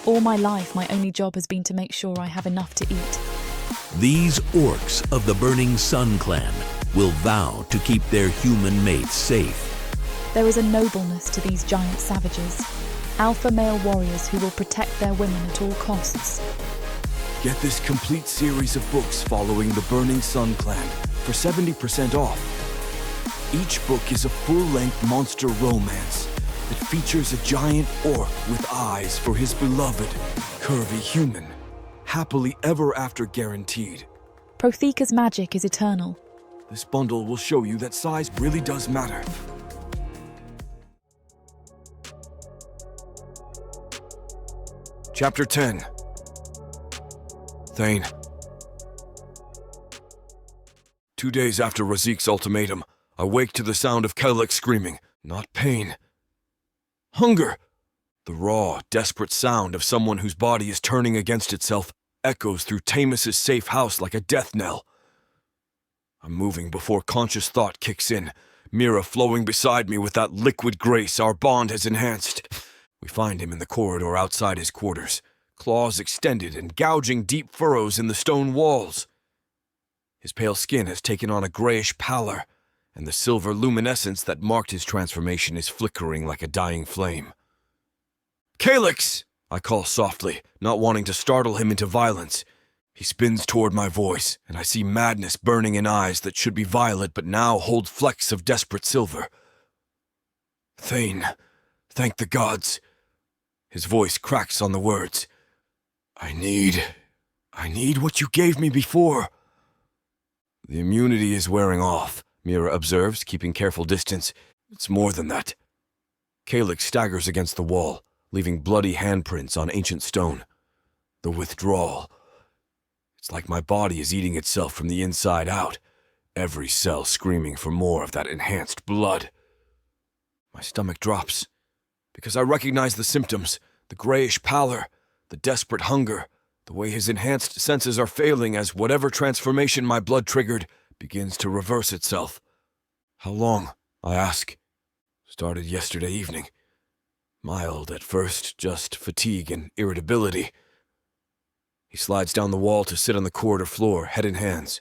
All my life, my only job has been to make sure I have enough to eat. These orcs of the Burning Sun clan will vow to keep their human mates safe. There is a nobleness to these giant savages, alpha male warriors who will protect their women at all costs. Get this complete series of books following the Burning Sun clan for 70% off. Each book is a full-length monster romance that features a giant orc with eyes for his beloved, curvy human. Happily ever after guaranteed. Protheka's magic is eternal. This bundle will show you that size really does matter. Chapter 10. Thane. 2 days after Razik's ultimatum, I wake to the sound of Kellic screaming, not pain. Hunger! The raw, desperate sound of someone whose body is turning against itself echoes through Tamus's safe house like a death knell. I'm moving before conscious thought kicks in, Mira flowing beside me with that liquid grace our bond has enhanced. We find him in the corridor outside his quarters, claws extended and gouging deep furrows in the stone walls. His pale skin has taken on a grayish pallor, and the silver luminescence that marked his transformation is flickering like a dying flame. Calyx! I call softly, not wanting to startle him into violence. He spins toward my voice, and I see madness burning in eyes that should be violet but now hold flecks of desperate silver. Thane, thank the gods. His voice cracks on the words. I need what you gave me before. The immunity is wearing off, Mira observes, keeping careful distance. It's more than that. Calyx staggers against the wall, leaving bloody handprints on ancient stone. The withdrawal. It's like my body is eating itself from the inside out, every cell screaming for more of that enhanced blood. My stomach drops, because I recognize the symptoms, the grayish pallor, the desperate hunger, the way his enhanced senses are failing as whatever transformation my blood triggered begins to reverse itself. How long? I ask. Started yesterday evening. Mild at first, just fatigue and irritability. He slides down the wall to sit on the corridor floor, head in hands.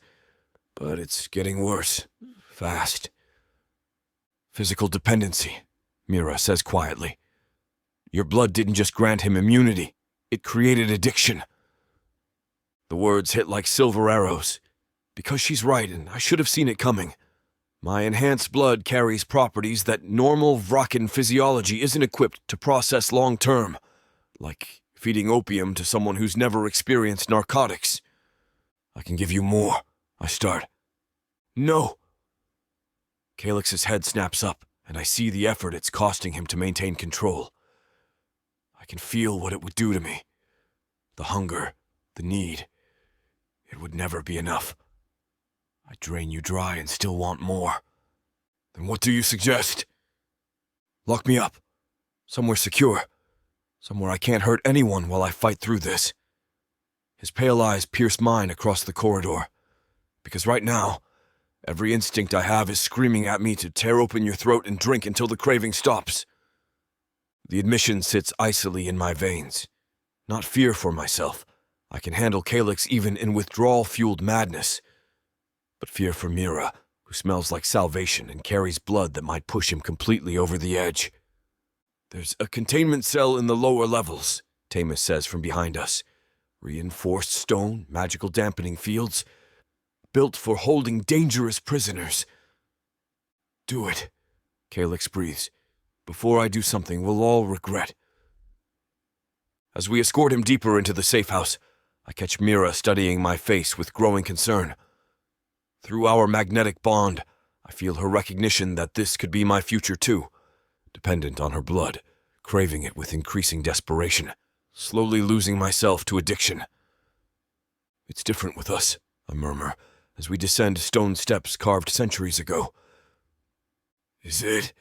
But it's getting worse. Fast. Physical dependency, Mira says quietly. Your blood didn't just grant him immunity, it created addiction. The words hit like silver arrows. Because she's right, and I should have seen it coming. My enhanced blood carries properties that normal Vrakan physiology isn't equipped to process long-term, like feeding opium to someone who's never experienced narcotics. I can give you more, I start. No! Calix's head snaps up, and I see the effort it's costing him to maintain control. I can feel what it would do to me. The hunger, the need. It would never be enough. I drain you dry and still want more. Then what do you suggest? Lock me up. Somewhere secure. Somewhere I can't hurt anyone while I fight through this. His pale eyes pierce mine across the corridor. Because right now, every instinct I have is screaming at me to tear open your throat and drink until the craving stops. The admission sits icily in my veins. Not fear for myself. I can handle Calix even in withdrawal-fueled madness. But fear for Mira, who smells like salvation and carries blood that might push him completely over the edge. There's a containment cell in the lower levels, Tamus says from behind us. Reinforced stone, magical dampening fields, built for holding dangerous prisoners. Do it, Calix breathes. Before I do something we'll all regret. As we escort him deeper into the safe house, I catch Mira studying my face with growing concern. Through our magnetic bond, I feel her recognition that this could be my future too, dependent on her blood, craving it with increasing desperation, slowly losing myself to addiction. It's different with us, I murmur, as we descend stone steps carved centuries ago. Is it?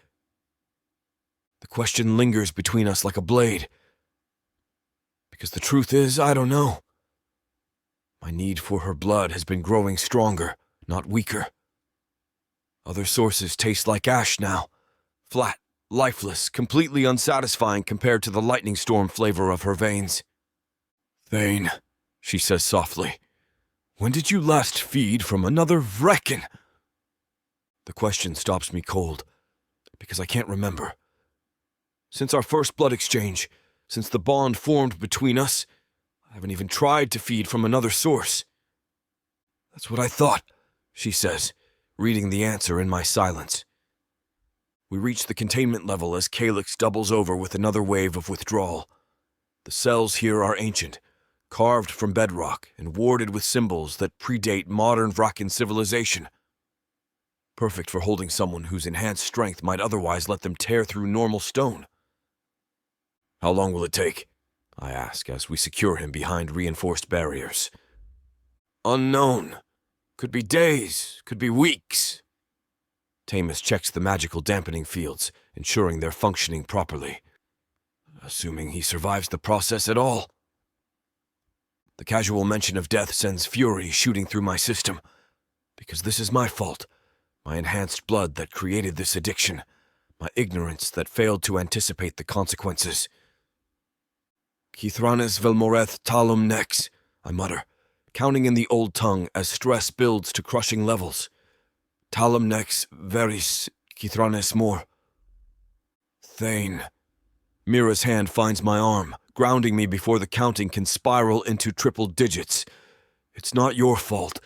The question lingers between us like a blade. Because the truth is, I don't know. My need for her blood has been growing stronger, not weaker. Other sources taste like ash now, flat, lifeless, completely unsatisfying compared to the lightning storm flavor of her veins. Thane, she says softly, when did you last feed from another Vrakan? The question stops me cold, because I can't remember. Since our first blood exchange, since the bond formed between us, I haven't even tried to feed from another source. That's what I thought, she says, reading the answer in my silence. We reach the containment level as Calix doubles over with another wave of withdrawal. The cells here are ancient, carved from bedrock and warded with symbols that predate modern Vrakan civilization. Perfect for holding someone whose enhanced strength might otherwise let them tear through normal stone. How long will it take? I ask as we secure him behind reinforced barriers. Unknown. Could be days, could be weeks. Tamus checks the magical dampening fields, ensuring they're functioning properly. Assuming he survives the process at all. The casual mention of death sends fury shooting through my system. Because this is my fault. My enhanced blood that created this addiction. My ignorance that failed to anticipate the consequences. Kithranes velmoreth talum nex, I mutter, counting in the old tongue as stress builds to crushing levels. Talum nex veris Kithranes mor. Thane. Mira's hand finds my arm, grounding me before the counting can spiral into triple digits. It's not your fault.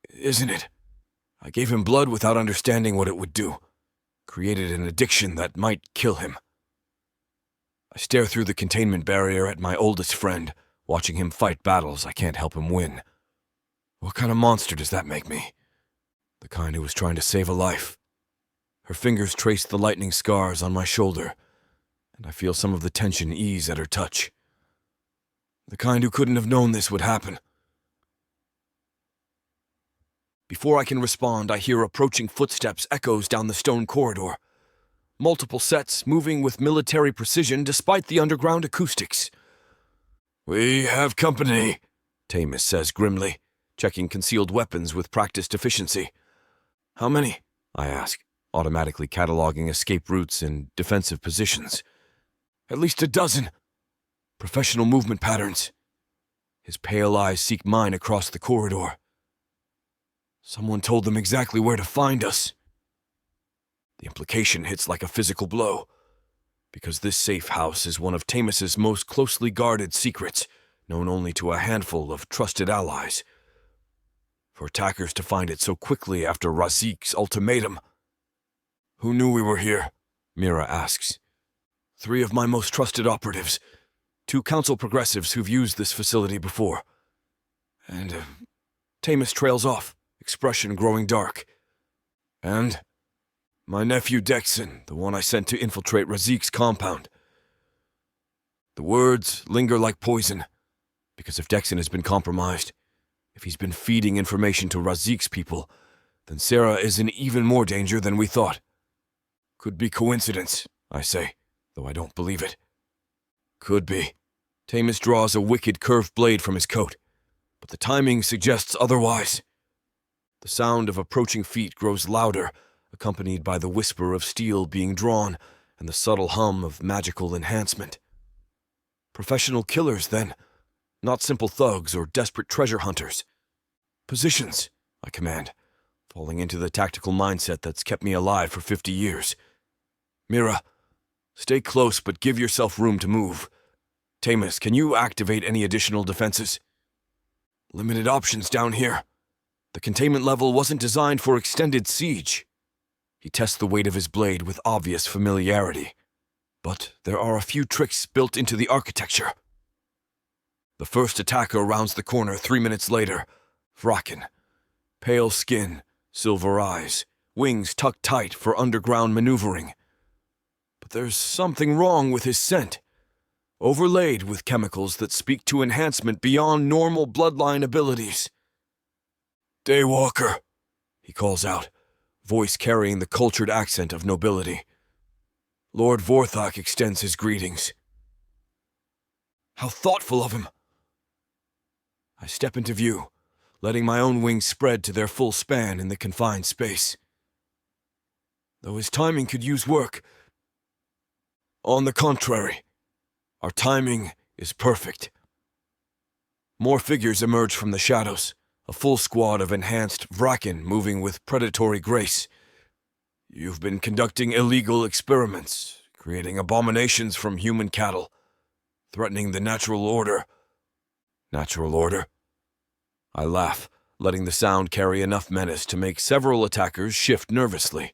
Isn't it? I gave him blood without understanding what it would do. Created an addiction that might kill him. I stare through the containment barrier at my oldest friend, watching him fight battles I can't help him win. What kind of monster does that make me? The kind who was trying to save a life. Her fingers trace the lightning scars on my shoulder, and I feel some of the tension ease at her touch. The kind who couldn't have known this would happen. Before I can respond, I hear approaching footsteps echoes down the stone corridor. Multiple sets moving with military precision despite the underground acoustics. We have company, Tamus says grimly, checking concealed weapons with practiced efficiency. How many? I ask, automatically cataloging escape routes and defensive positions. At least a dozen. Professional movement patterns. His pale eyes seek mine across the corridor. Someone told them exactly where to find us. The implication hits like a physical blow, because this safe house is one of Tamus's most closely guarded secrets, known only to a handful of trusted allies. For attackers to find it so quickly after Razik's ultimatum. "Who knew we were here?" Mira asks. "3 of my most trusted operatives, 2 council progressives who've used this facility before." And Tamus trails off, expression growing dark. "And my nephew Dexon, the one I sent to infiltrate Razik's compound." The words linger like poison, because if Dexon has been compromised, if he's been feeding information to Razik's people, then Sarah is in even more danger than we thought. "Could be coincidence," I say, though I don't believe it. "Could be." Tamus draws a wicked curved blade from his coat, but the timing suggests otherwise. The sound of approaching feet grows louder, accompanied by the whisper of steel being drawn and the subtle hum of magical enhancement. Professional killers, then, not simple thugs or desperate treasure hunters. "Positions," I command, falling into the tactical mindset that's kept me alive for 50 years. "Mira, stay close but give yourself room to move. Tamus, can you activate any additional defenses?" "Limited options down here. The containment level wasn't designed for extended siege." He tests the weight of his blade with obvious familiarity. "But there are a few tricks built into the architecture." The first attacker rounds the corner 3 minutes later. Vraken. Pale skin, silver eyes, wings tucked tight for underground maneuvering. But there's something wrong with his scent, overlaid with chemicals that speak to enhancement beyond normal bloodline abilities. "Daywalker," he calls out, voice carrying the cultured accent of nobility. Lord Vorthok extends his greetings. How thoughtful of him. I step into view, letting my own wings spread to their full span in the confined space. Though his timing could use work. On the contrary, our timing is perfect. More figures emerge from the shadows, a full squad of enhanced Vraken moving with predatory grace. "You've been conducting illegal experiments, creating abominations from human cattle, threatening the natural order." "Natural order?" I laugh, letting the sound carry enough menace to make several attackers shift nervously.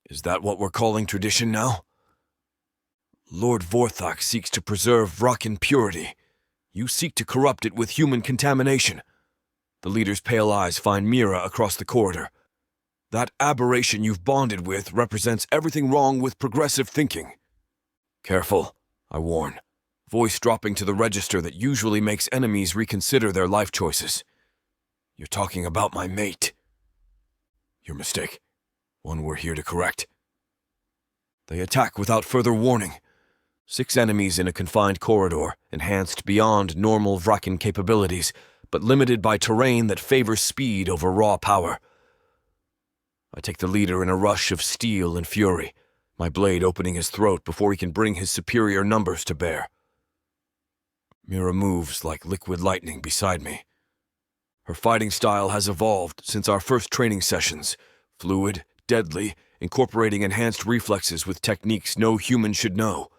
"Is that what we're calling tradition now?" "Lord Vorthok seeks to preserve Vraken purity. You seek to corrupt it with human contamination." The leader's pale eyes find Mira across the corridor. "That aberration you've bonded with represents everything wrong with progressive thinking." "Careful," I warn, voice dropping to the register that usually makes enemies reconsider their life choices. "You're talking about my mate." "Your mistake. One we're here to correct." They attack without further warning. 6 enemies in a confined corridor, enhanced beyond normal Vraken capabilities, but limited by terrain that favors speed over raw power. I take the leader in a rush of steel and fury, my blade opening his throat before he can bring his superior numbers to bear. Mira moves like liquid lightning beside me. Her fighting style has evolved since our first training sessions, fluid, deadly, incorporating enhanced reflexes with techniques no human should know.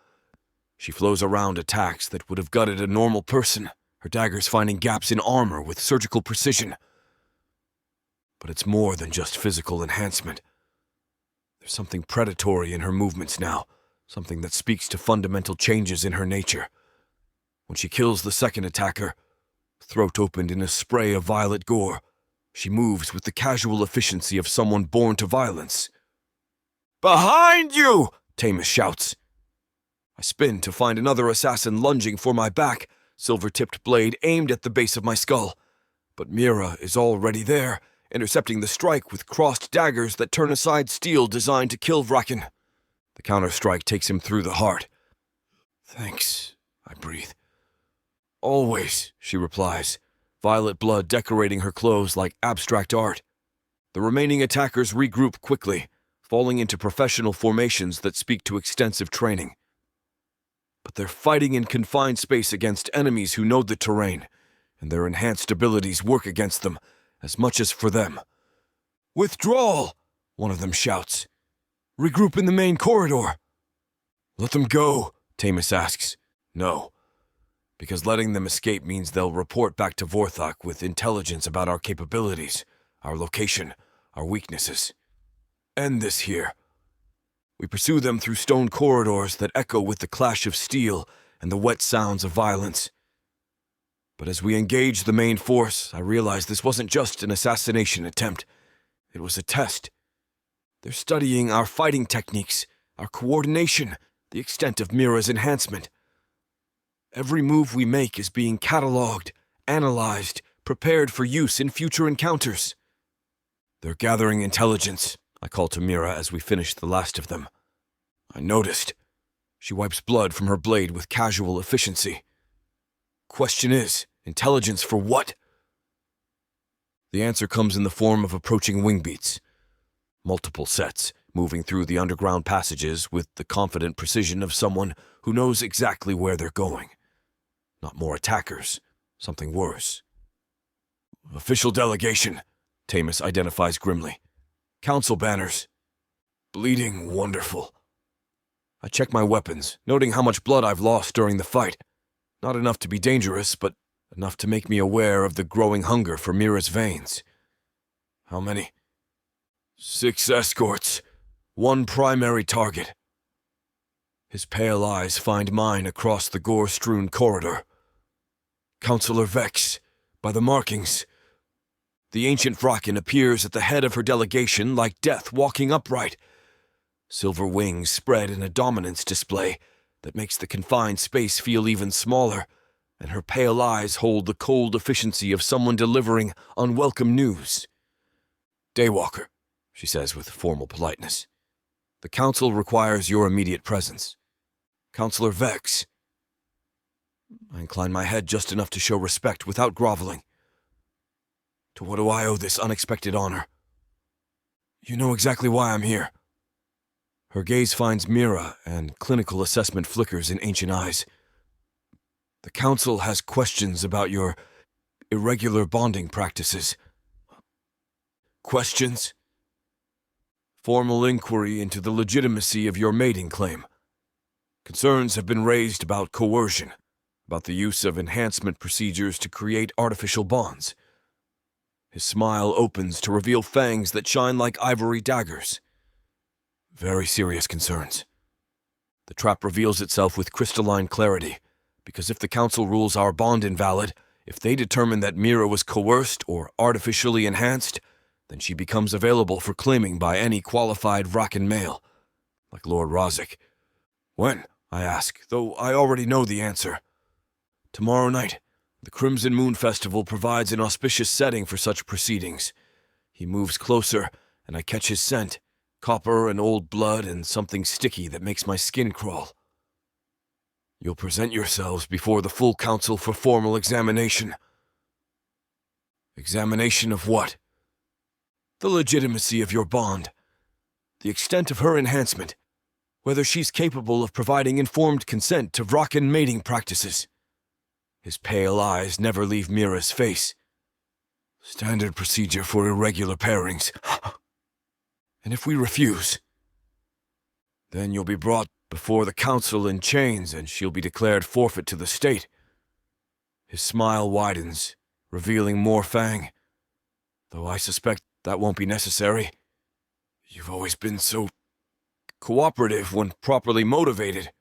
She flows around attacks that would have gutted a normal person, her daggers finding gaps in armor with surgical precision. But it's more than just physical enhancement. There's something predatory in her movements now, something that speaks to fundamental changes in her nature. When she kills the second attacker, throat opened in a spray of violet gore, she moves with the casual efficiency of someone born to violence. "Behind you!" Tamus shouts. I spin to find another assassin lunging for my back, silver-tipped blade aimed at the base of my skull. But Mira is already there, intercepting the strike with crossed daggers that turn aside steel designed to kill Vraken. The counter-strike takes him through the heart. "Thanks," I breathe. "Always," she replies, violet blood decorating her clothes like abstract art. The remaining attackers regroup quickly, falling into professional formations that speak to extensive training. But they're fighting in confined space against enemies who know the terrain, and their enhanced abilities work against them as much as for them. "Withdrawal!" One of them shouts. "Regroup in the main corridor." "Let them go," Tamus asks. "No, because letting them escape means they'll report back to Vorthok with intelligence about our capabilities, our location, our weaknesses. End this here." We pursue them through stone corridors that echo with the clash of steel and the wet sounds of violence. But as we engage the main force, I realize this wasn't just an assassination attempt. It was a test. They're studying our fighting techniques, our coordination, the extent of Mira's enhancement. Every move we make is being cataloged, analyzed, prepared for use in future encounters. "They're gathering intelligence," I call to Mira as we finish the last of them. "I noticed." She wipes blood from her blade with casual efficiency. "Question is, intelligence for what?" The answer comes in the form of approaching wing beats. Multiple sets, moving through the underground passages with the confident precision of someone who knows exactly where they're going. Not more attackers, something worse. "Official delegation," Tamus identifies grimly. "Council banners. Bleeding wonderful." I check my weapons, noting how much blood I've lost during the fight. Not enough to be dangerous, but enough to make me aware of the growing hunger for Mira's veins. "How many?" 6 escorts. 1 primary target." His pale eyes find mine across the gore-strewn corridor. "Councillor Vex, by the markings." The ancient Vraken appears at the head of her delegation like death walking upright. Silver wings spread in a dominance display that makes the confined space feel even smaller, and her pale eyes hold the cold efficiency of someone delivering unwelcome news. "Daywalker," she says with formal politeness. "The council requires your immediate presence." "Councillor Vex." I incline my head just enough to show respect without groveling. "To what do I owe this unexpected honor?" "You know exactly why I'm here." Her gaze finds Mira, and clinical assessment flickers in ancient eyes. "The council has questions about your irregular bonding practices." "Questions?" "Formal inquiry into the legitimacy of your mating claim. Concerns have been raised about coercion, about the use of enhancement procedures to create artificial bonds." His smile opens to reveal fangs that shine like ivory daggers. "Very serious concerns." The trap reveals itself with crystalline clarity, because if the council rules our bond invalid, if they determine that Mira was coerced or artificially enhanced, then she becomes available for claiming by any qualified Vraken male, like Lord Razik. "When?" I ask, though I already know the answer. "Tomorrow night. The Crimson Moon Festival provides an auspicious setting for such proceedings." He moves closer, and I catch his scent, copper and old blood and something sticky that makes my skin crawl. "You'll present yourselves before the full council for formal examination." "Examination of what?" "The legitimacy of your bond, the extent of her enhancement, whether she's capable of providing informed consent to Vraken mating practices." His pale eyes never leave Mira's face. "Standard procedure for irregular pairings." "And if we refuse?" "Then you'll be brought before the council in chains, and she'll be declared forfeit to the state." His smile widens, revealing more fang, though I suspect that won't be necessary. "You've always been so cooperative when properly motivated."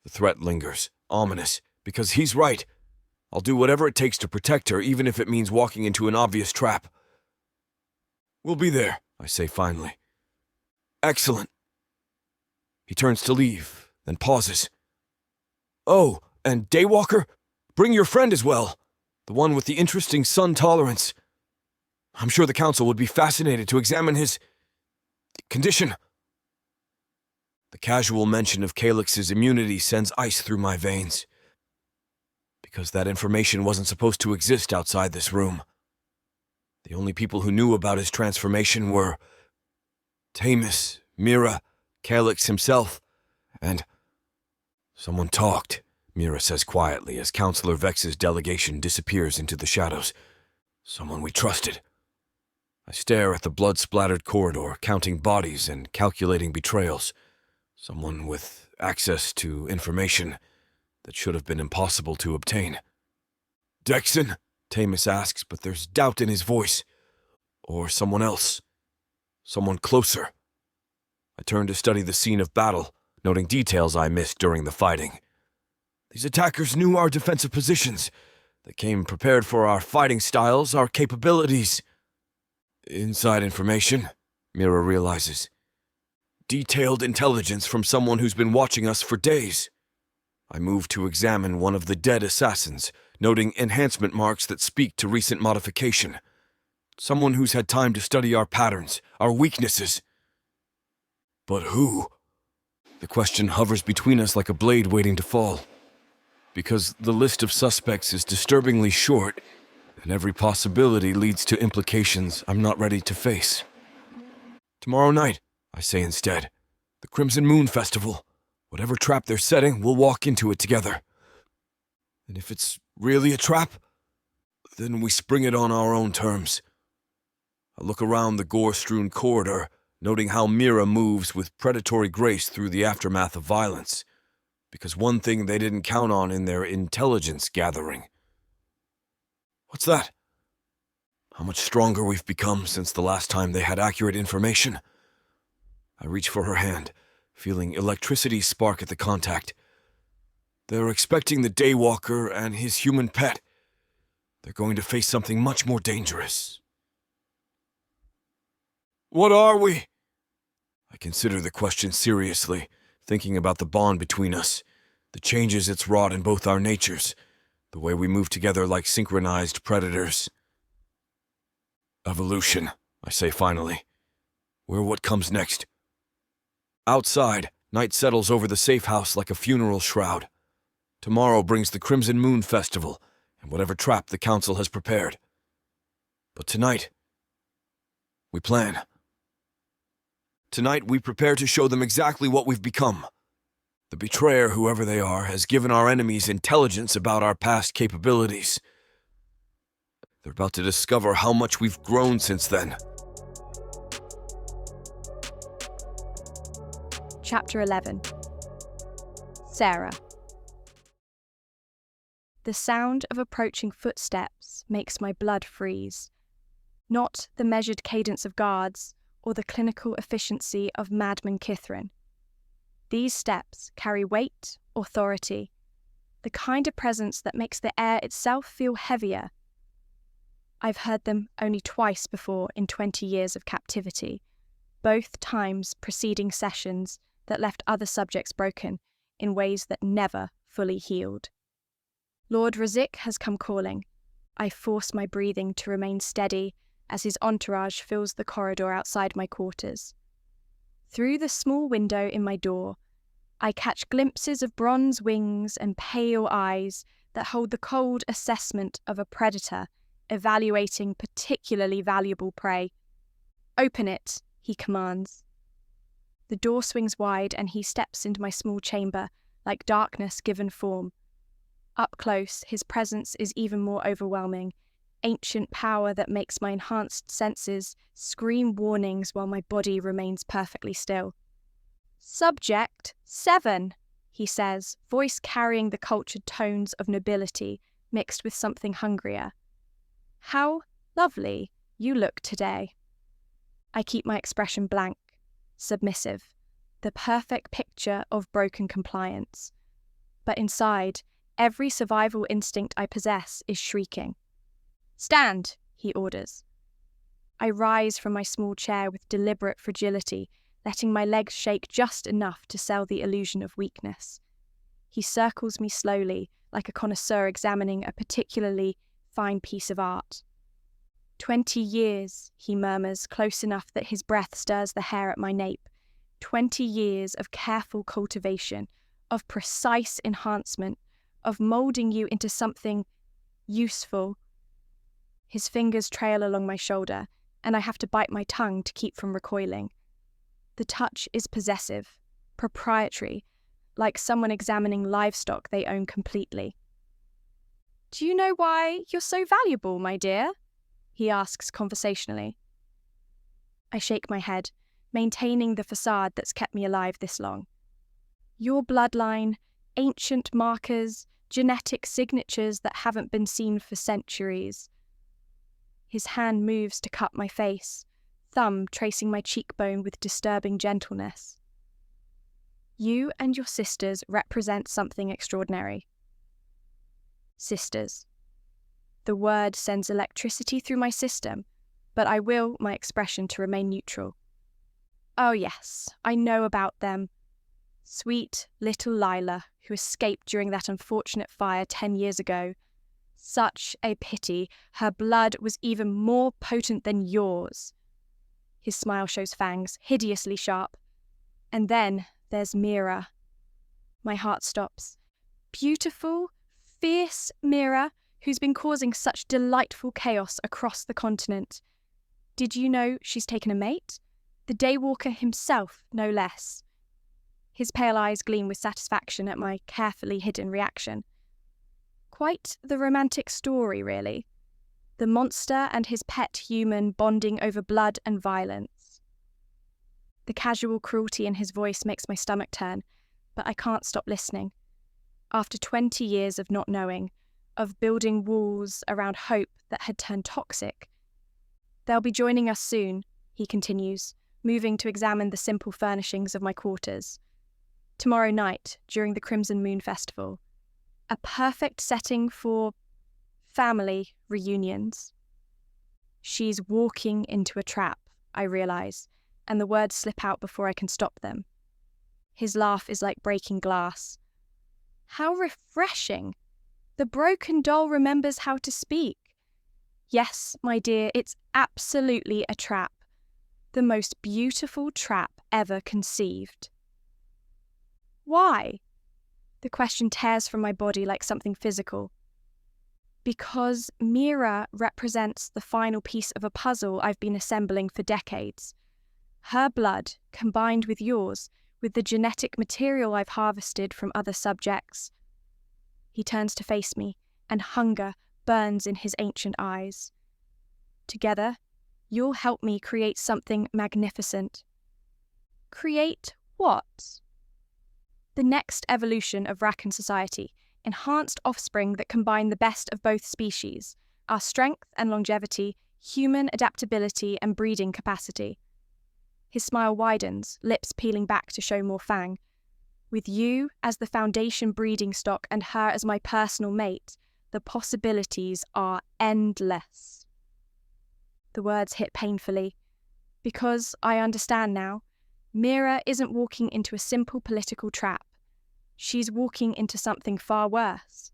The threat lingers, ominous, because he's right. I'll do whatever it takes to protect her, even if it means walking into an obvious trap. "We'll be there," I say finally. "Excellent." He turns to leave, then pauses. "Oh, and Daywalker, bring your friend as well, the one with the interesting sun tolerance. I'm sure the council would be fascinated to examine his condition." The casual mention of Calix's immunity sends ice through my veins, because that information wasn't supposed to exist outside this room. The only people who knew about his transformation were Tamus, Mira, Calix himself, and "Someone talked," Mira says quietly as Councillor Vex's delegation disappears into the shadows. "Someone we trusted." I stare at the blood-splattered corridor, counting bodies and calculating betrayals. Someone with access to information that should have been impossible to obtain. "Dexon?" Tamus asks, but there's doubt in his voice. Or someone else. Someone closer. I turn to study the scene of battle, noting details I missed during the fighting. These attackers knew our defensive positions. They came prepared for our fighting styles, our capabilities. Inside information, Mira realizes. Detailed intelligence from someone who's been watching us for days. I move to examine one of the dead assassins, noting enhancement marks that speak to recent modification. Someone who's had time to study our patterns, our weaknesses. But who? The question hovers between us like a blade waiting to fall. Because the list of suspects is disturbingly short, and every possibility leads to implications I'm not ready to face. Tomorrow night, I say instead. The Crimson Moon Festival. Whatever trap they're setting, we'll walk into it together. And if it's really a trap, then we spring it on our own terms. I look around the gore-strewn corridor, noting how Mira moves with predatory grace through the aftermath of violence. Because one thing they didn't count on in their intelligence gathering. What's that? How much stronger we've become since the last time they had accurate information. I reach for her hand, feeling electricity spark at the contact. They're expecting the Daywalker and his human pet. They're going to face something much more dangerous. What are we? I consider the question seriously, thinking about the bond between us, the changes it's wrought in both our natures, the way we move together like synchronized predators. Evolution, I say finally. We're what comes next. Outside, night settles over the safe house like a funeral shroud. Tomorrow brings the Crimson Moon Festival and whatever trap the Council has prepared. But tonight, we plan. Tonight, we prepare to show them exactly what we've become. The betrayer, whoever they are, has given our enemies intelligence about our past capabilities. They're about to discover how much we've grown since then. Chapter 11. Sarah. The sound of approaching footsteps makes my blood freeze. Not the measured cadence of guards or the clinical efficiency of Madman Kithrin. These steps carry weight, authority, the kind of presence that makes the air itself feel heavier. I've heard them only twice before in 20 years of captivity, both times preceding sessions that left other subjects broken in ways that never fully healed. Lord Razik has come calling. I force my breathing to remain steady as his entourage fills the corridor outside my quarters. Through the small window in my door, I catch glimpses of bronze wings and pale eyes that hold the cold assessment of a predator evaluating particularly valuable prey. "Open it," he commands. The door swings wide and he steps into my small chamber, like darkness given form. Up close, his presence is even more overwhelming, ancient power that makes my enhanced senses scream warnings while my body remains perfectly still. "Subject 7, he says, voice carrying the cultured tones of nobility mixed with something hungrier. "How lovely you look today." I keep my expression blank, submissive, the perfect picture of broken compliance. But inside, every survival instinct I possess is shrieking. "Stand," he orders. I rise from my small chair with deliberate fragility, letting my legs shake just enough to sell the illusion of weakness. He circles me slowly, like a connoisseur examining a particularly fine piece of art. 20 years, he murmurs, close enough that his breath stirs the hair at my nape. 20 years of careful cultivation, of precise enhancement, of moulding you into something useful. His fingers trail along my shoulder, and I have to bite my tongue to keep from recoiling. The touch is possessive, proprietary, like someone examining livestock they own completely. "Do you know why you're so valuable, my dear?" he asks conversationally. I shake my head, maintaining the facade that's kept me alive this long. Your bloodline, ancient markers, genetic signatures that haven't been seen for centuries. His hand moves to cup my face, thumb tracing my cheekbone with disturbing gentleness. You and your sisters represent something extraordinary. Sisters. The word sends electricity through my system, but I will my expression to remain neutral. Oh yes, I know about them. Sweet little Lila, who escaped during that unfortunate fire 10 years ago. Such a pity, her blood was even more potent than yours. His smile shows fangs, hideously sharp. And then there's Mira. My heart stops. Beautiful, fierce Mira, who's been causing such delightful chaos across the continent. Did you know she's taken a mate? The Daywalker himself, no less. His pale eyes gleam with satisfaction at my carefully hidden reaction. Quite the romantic story, really. The monster and his pet human bonding over blood and violence. The casual cruelty in his voice makes my stomach turn, but I can't stop listening. After 20 years of not knowing, of building walls around hope that had turned toxic. They'll be joining us soon, he continues, moving to examine the simple furnishings of my quarters. Tomorrow night, during the Crimson Moon Festival. A perfect setting for family reunions. She's walking into a trap, I realise, and the words slip out before I can stop them. His laugh is like breaking glass. How refreshing! The broken doll remembers how to speak. Yes, my dear, it's absolutely a trap. The most beautiful trap ever conceived. Why? The question tears from my body like something physical. Because Mira represents the final piece of a puzzle I've been assembling for decades. Her blood, combined with yours, with the genetic material I've harvested from other subjects. He turns to face me, and hunger burns in his ancient eyes. Together, you'll help me create something magnificent. Create what? The next evolution of Rakan society, enhanced offspring that combine the best of both species, our strength and longevity, human adaptability and breeding capacity. His smile widens, lips peeling back to show more fang. With you as the foundation breeding stock and her as my personal mate, the possibilities are endless. The words hit painfully. Because I understand now, Mira isn't walking into a simple political trap. She's walking into something far worse.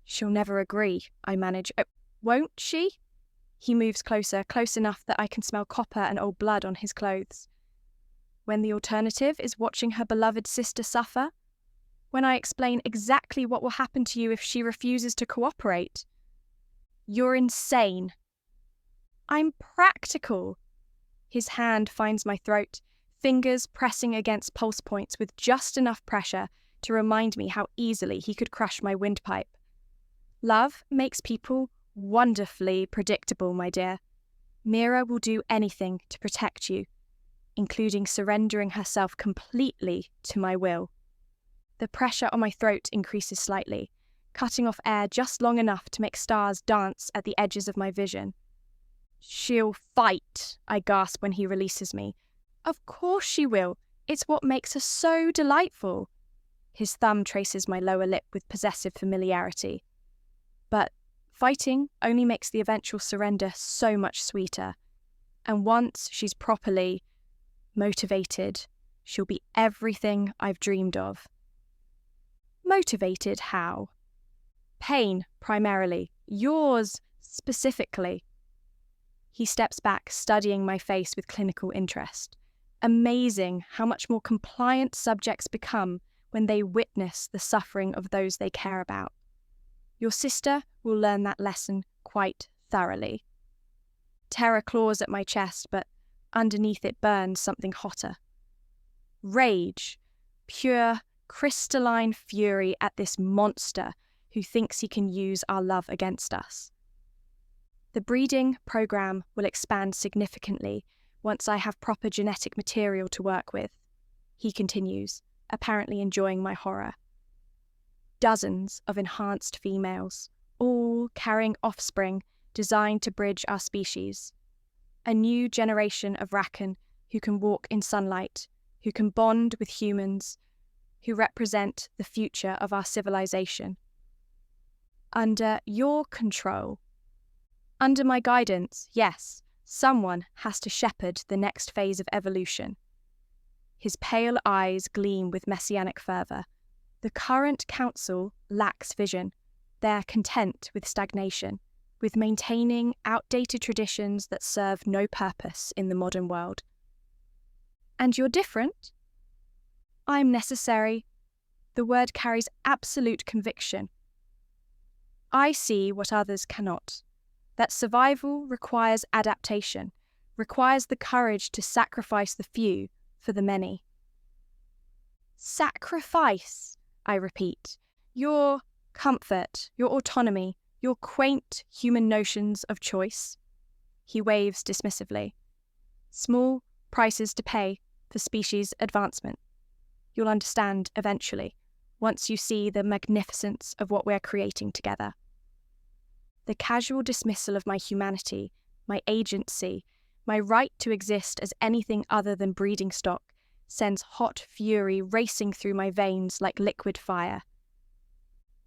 She'll never agree, I manage. Oh, won't she? He moves closer, close enough that I can smell copper and old blood on his clothes. When the alternative is watching her beloved sister suffer? When I explain exactly what will happen to you if she refuses to cooperate? You're insane. I'm practical. His hand finds my throat, fingers pressing against pulse points with just enough pressure to remind me how easily he could crush my windpipe. Love makes people wonderfully predictable, my dear. Mira will do anything to protect you, including surrendering herself completely to my will. The pressure on my throat increases slightly, cutting off air just long enough to make stars dance at the edges of my vision. She'll fight, I gasp when he releases me. Of course she will. It's what makes her so delightful. His thumb traces my lower lip with possessive familiarity. But fighting only makes the eventual surrender so much sweeter. And once she's properly motivated, she'll be everything I've dreamed of. Motivated how? Pain, primarily. Yours, specifically. He steps back, studying my face with clinical interest. Amazing how much more compliant subjects become when they witness the suffering of those they care about. Your sister will learn that lesson quite thoroughly. Terror claws at my chest, but underneath it burns something hotter. Rage, pure, crystalline fury at this monster who thinks he can use our love against us. The breeding program will expand significantly, once I have proper genetic material to work with, he continues, apparently enjoying my horror. Dozens of enhanced females, all carrying offspring designed to bridge our species. A new generation of Rakan who can walk in sunlight, who can bond with humans, who represent the future of our civilization. Under your control, under my guidance, yes, someone has to shepherd the next phase of evolution. His pale eyes gleam with messianic fervour. The current council lacks vision. They're content with stagnation, with maintaining outdated traditions that serve no purpose in the modern world. And you're different? I'm necessary. The word carries absolute conviction. I see what others cannot. That survival requires adaptation, requires the courage to sacrifice the few for the many. Sacrifice, I repeat, your comfort, your autonomy, your quaint human notions of choice. He waves dismissively. Small prices to pay for species advancement. You'll understand eventually, once you see the magnificence of what we're creating together. The casual dismissal of my humanity, my agency, my right to exist as anything other than breeding stock sends hot fury racing through my veins like liquid fire.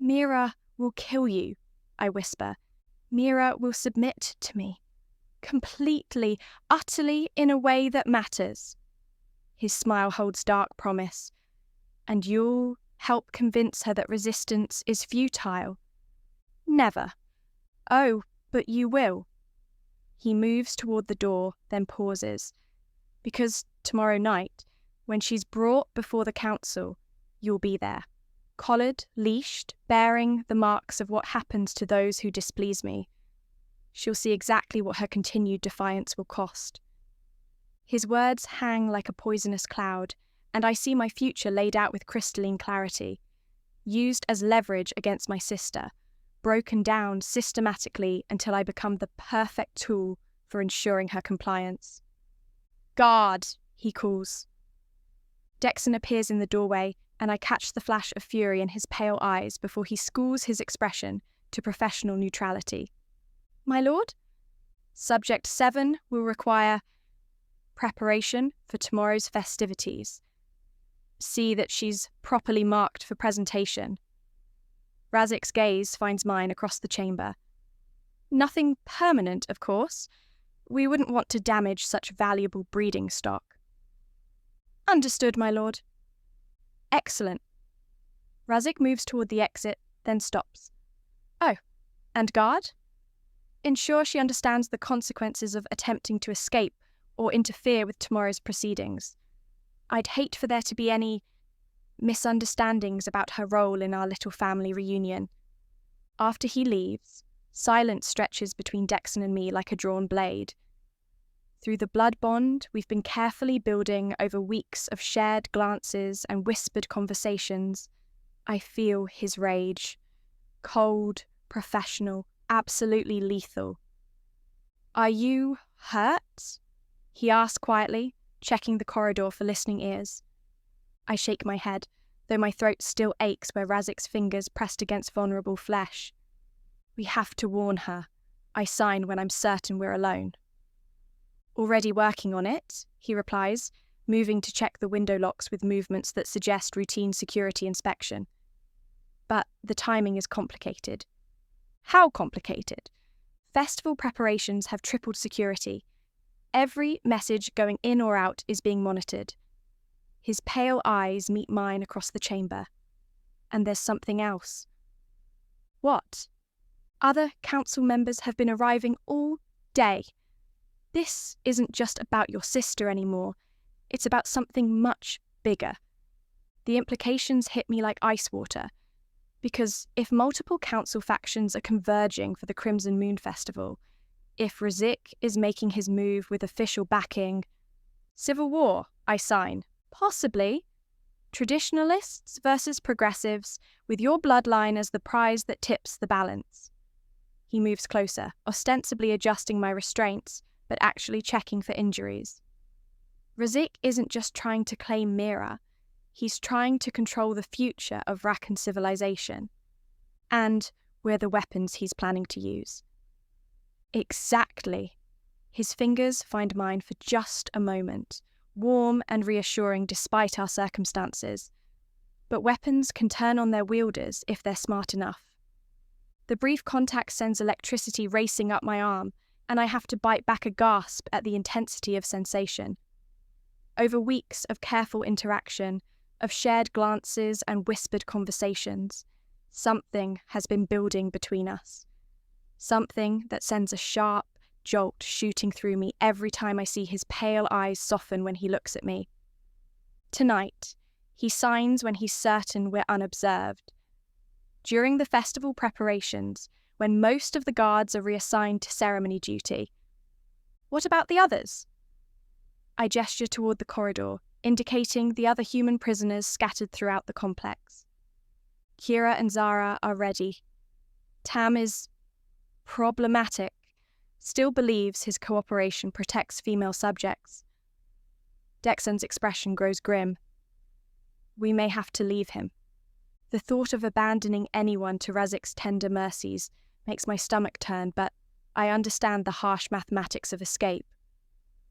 Mira will kill you, I whisper. Mira will submit to me. Completely, utterly, in a way that matters. His smile holds dark promise. And you'll help convince her that resistance is futile. Never. Oh, but you will. He moves toward the door, then pauses. Because tomorrow night, when she's brought before the council, you'll be there. Collared, leashed, bearing the marks of what happens to those who displease me. She'll see exactly what her continued defiance will cost. His words hang like a poisonous cloud, and I see my future laid out with crystalline clarity, used as leverage against my sister, broken down systematically until I become the perfect tool for ensuring her compliance. Guard, he calls. Dexon appears in the doorway, and I catch the flash of fury in his pale eyes before he schools his expression to professional neutrality. My lord? Subject 7 will require preparation for tomorrow's festivities. See that she's properly marked for presentation. Razik's gaze finds mine across the chamber. Nothing permanent, of course. We wouldn't want to damage such valuable breeding stock. Understood, my lord. Excellent. Razik moves toward the exit, then stops. Oh, and guard? Ensure she understands the consequences of attempting to escape or interfere with tomorrow's proceedings. I'd hate for there to be any misunderstandings about her role in our little family reunion. After he leaves, silence stretches between Dexon and me like a drawn blade. Through the blood bond we've been carefully building over weeks of shared glances and whispered conversations, I feel his rage. Cold, professional, absolutely lethal. Are you hurt? He asks quietly, checking the corridor for listening ears. I shake my head, though my throat still aches where Razik's fingers pressed against vulnerable flesh. We have to warn her. I sign when I'm certain we're alone. Already working on it, he replies, moving to check the window locks with movements that suggest routine security inspection. But the timing is complicated. How complicated? Festival preparations have tripled security. Every message going in or out is being monitored. His pale eyes meet mine across the chamber. And there's something else. What? Other council members have been arriving all day. This isn't just about your sister anymore. It's about something much bigger. The implications hit me like ice water. Because if multiple council factions are converging for the Crimson Moon Festival, if Razik is making his move with official backing, civil war, I sign. Possibly. Traditionalists versus progressives, with your bloodline as the prize that tips the balance. He moves closer, ostensibly adjusting my restraints, but actually checking for injuries. Razik isn't just trying to claim Mira, he's trying to control the future of Rakan civilization. And we're the weapons he's planning to use. Exactly. His fingers find mine for just a moment, warm and reassuring despite our circumstances. But weapons can turn on their wielders if they're smart enough. The brief contact sends electricity racing up my arm, and I have to bite back a gasp at the intensity of sensation. Over weeks of careful interaction, of shared glances and whispered conversations, something has been building between us. Something that sends a sharp jolt shooting through me every time I see his pale eyes soften when he looks at me. Tonight, he signs when he's certain we're unobserved. During the festival preparations, when most of the guards are reassigned to ceremony duty. What about the others? I gesture toward the corridor, indicating the other human prisoners scattered throughout the complex. Kira and Zara are ready. Tam is problematic, still believes his cooperation protects female subjects. Dexon's expression grows grim. We may have to leave him. The thought of abandoning anyone to Razik's tender mercies makes my stomach turn, but I understand the harsh mathematics of escape.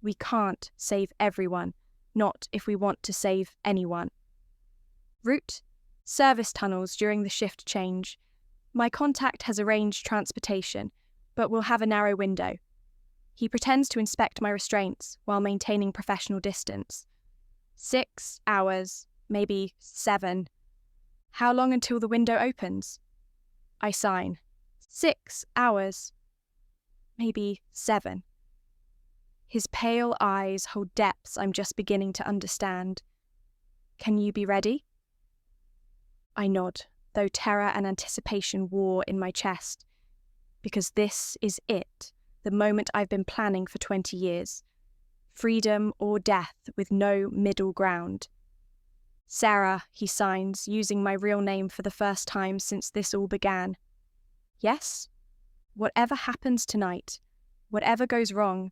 We can't save everyone, not if we want to save anyone. Route: service tunnels during the shift change. My contact has arranged transportation, but will have a narrow window. He pretends to inspect my restraints while maintaining professional distance. 6 hours, maybe 7. How long until the window opens? I sign. 6 hours, maybe 7. His pale eyes hold depths I'm just beginning to understand. Can you be ready? I nod, though terror and anticipation war in my chest. Because this is it, the moment I've been planning for 20 years. Freedom or death with no middle ground. Sarah, he signs, using my real name for the first time since this all began. Yes? Whatever happens tonight, whatever goes wrong,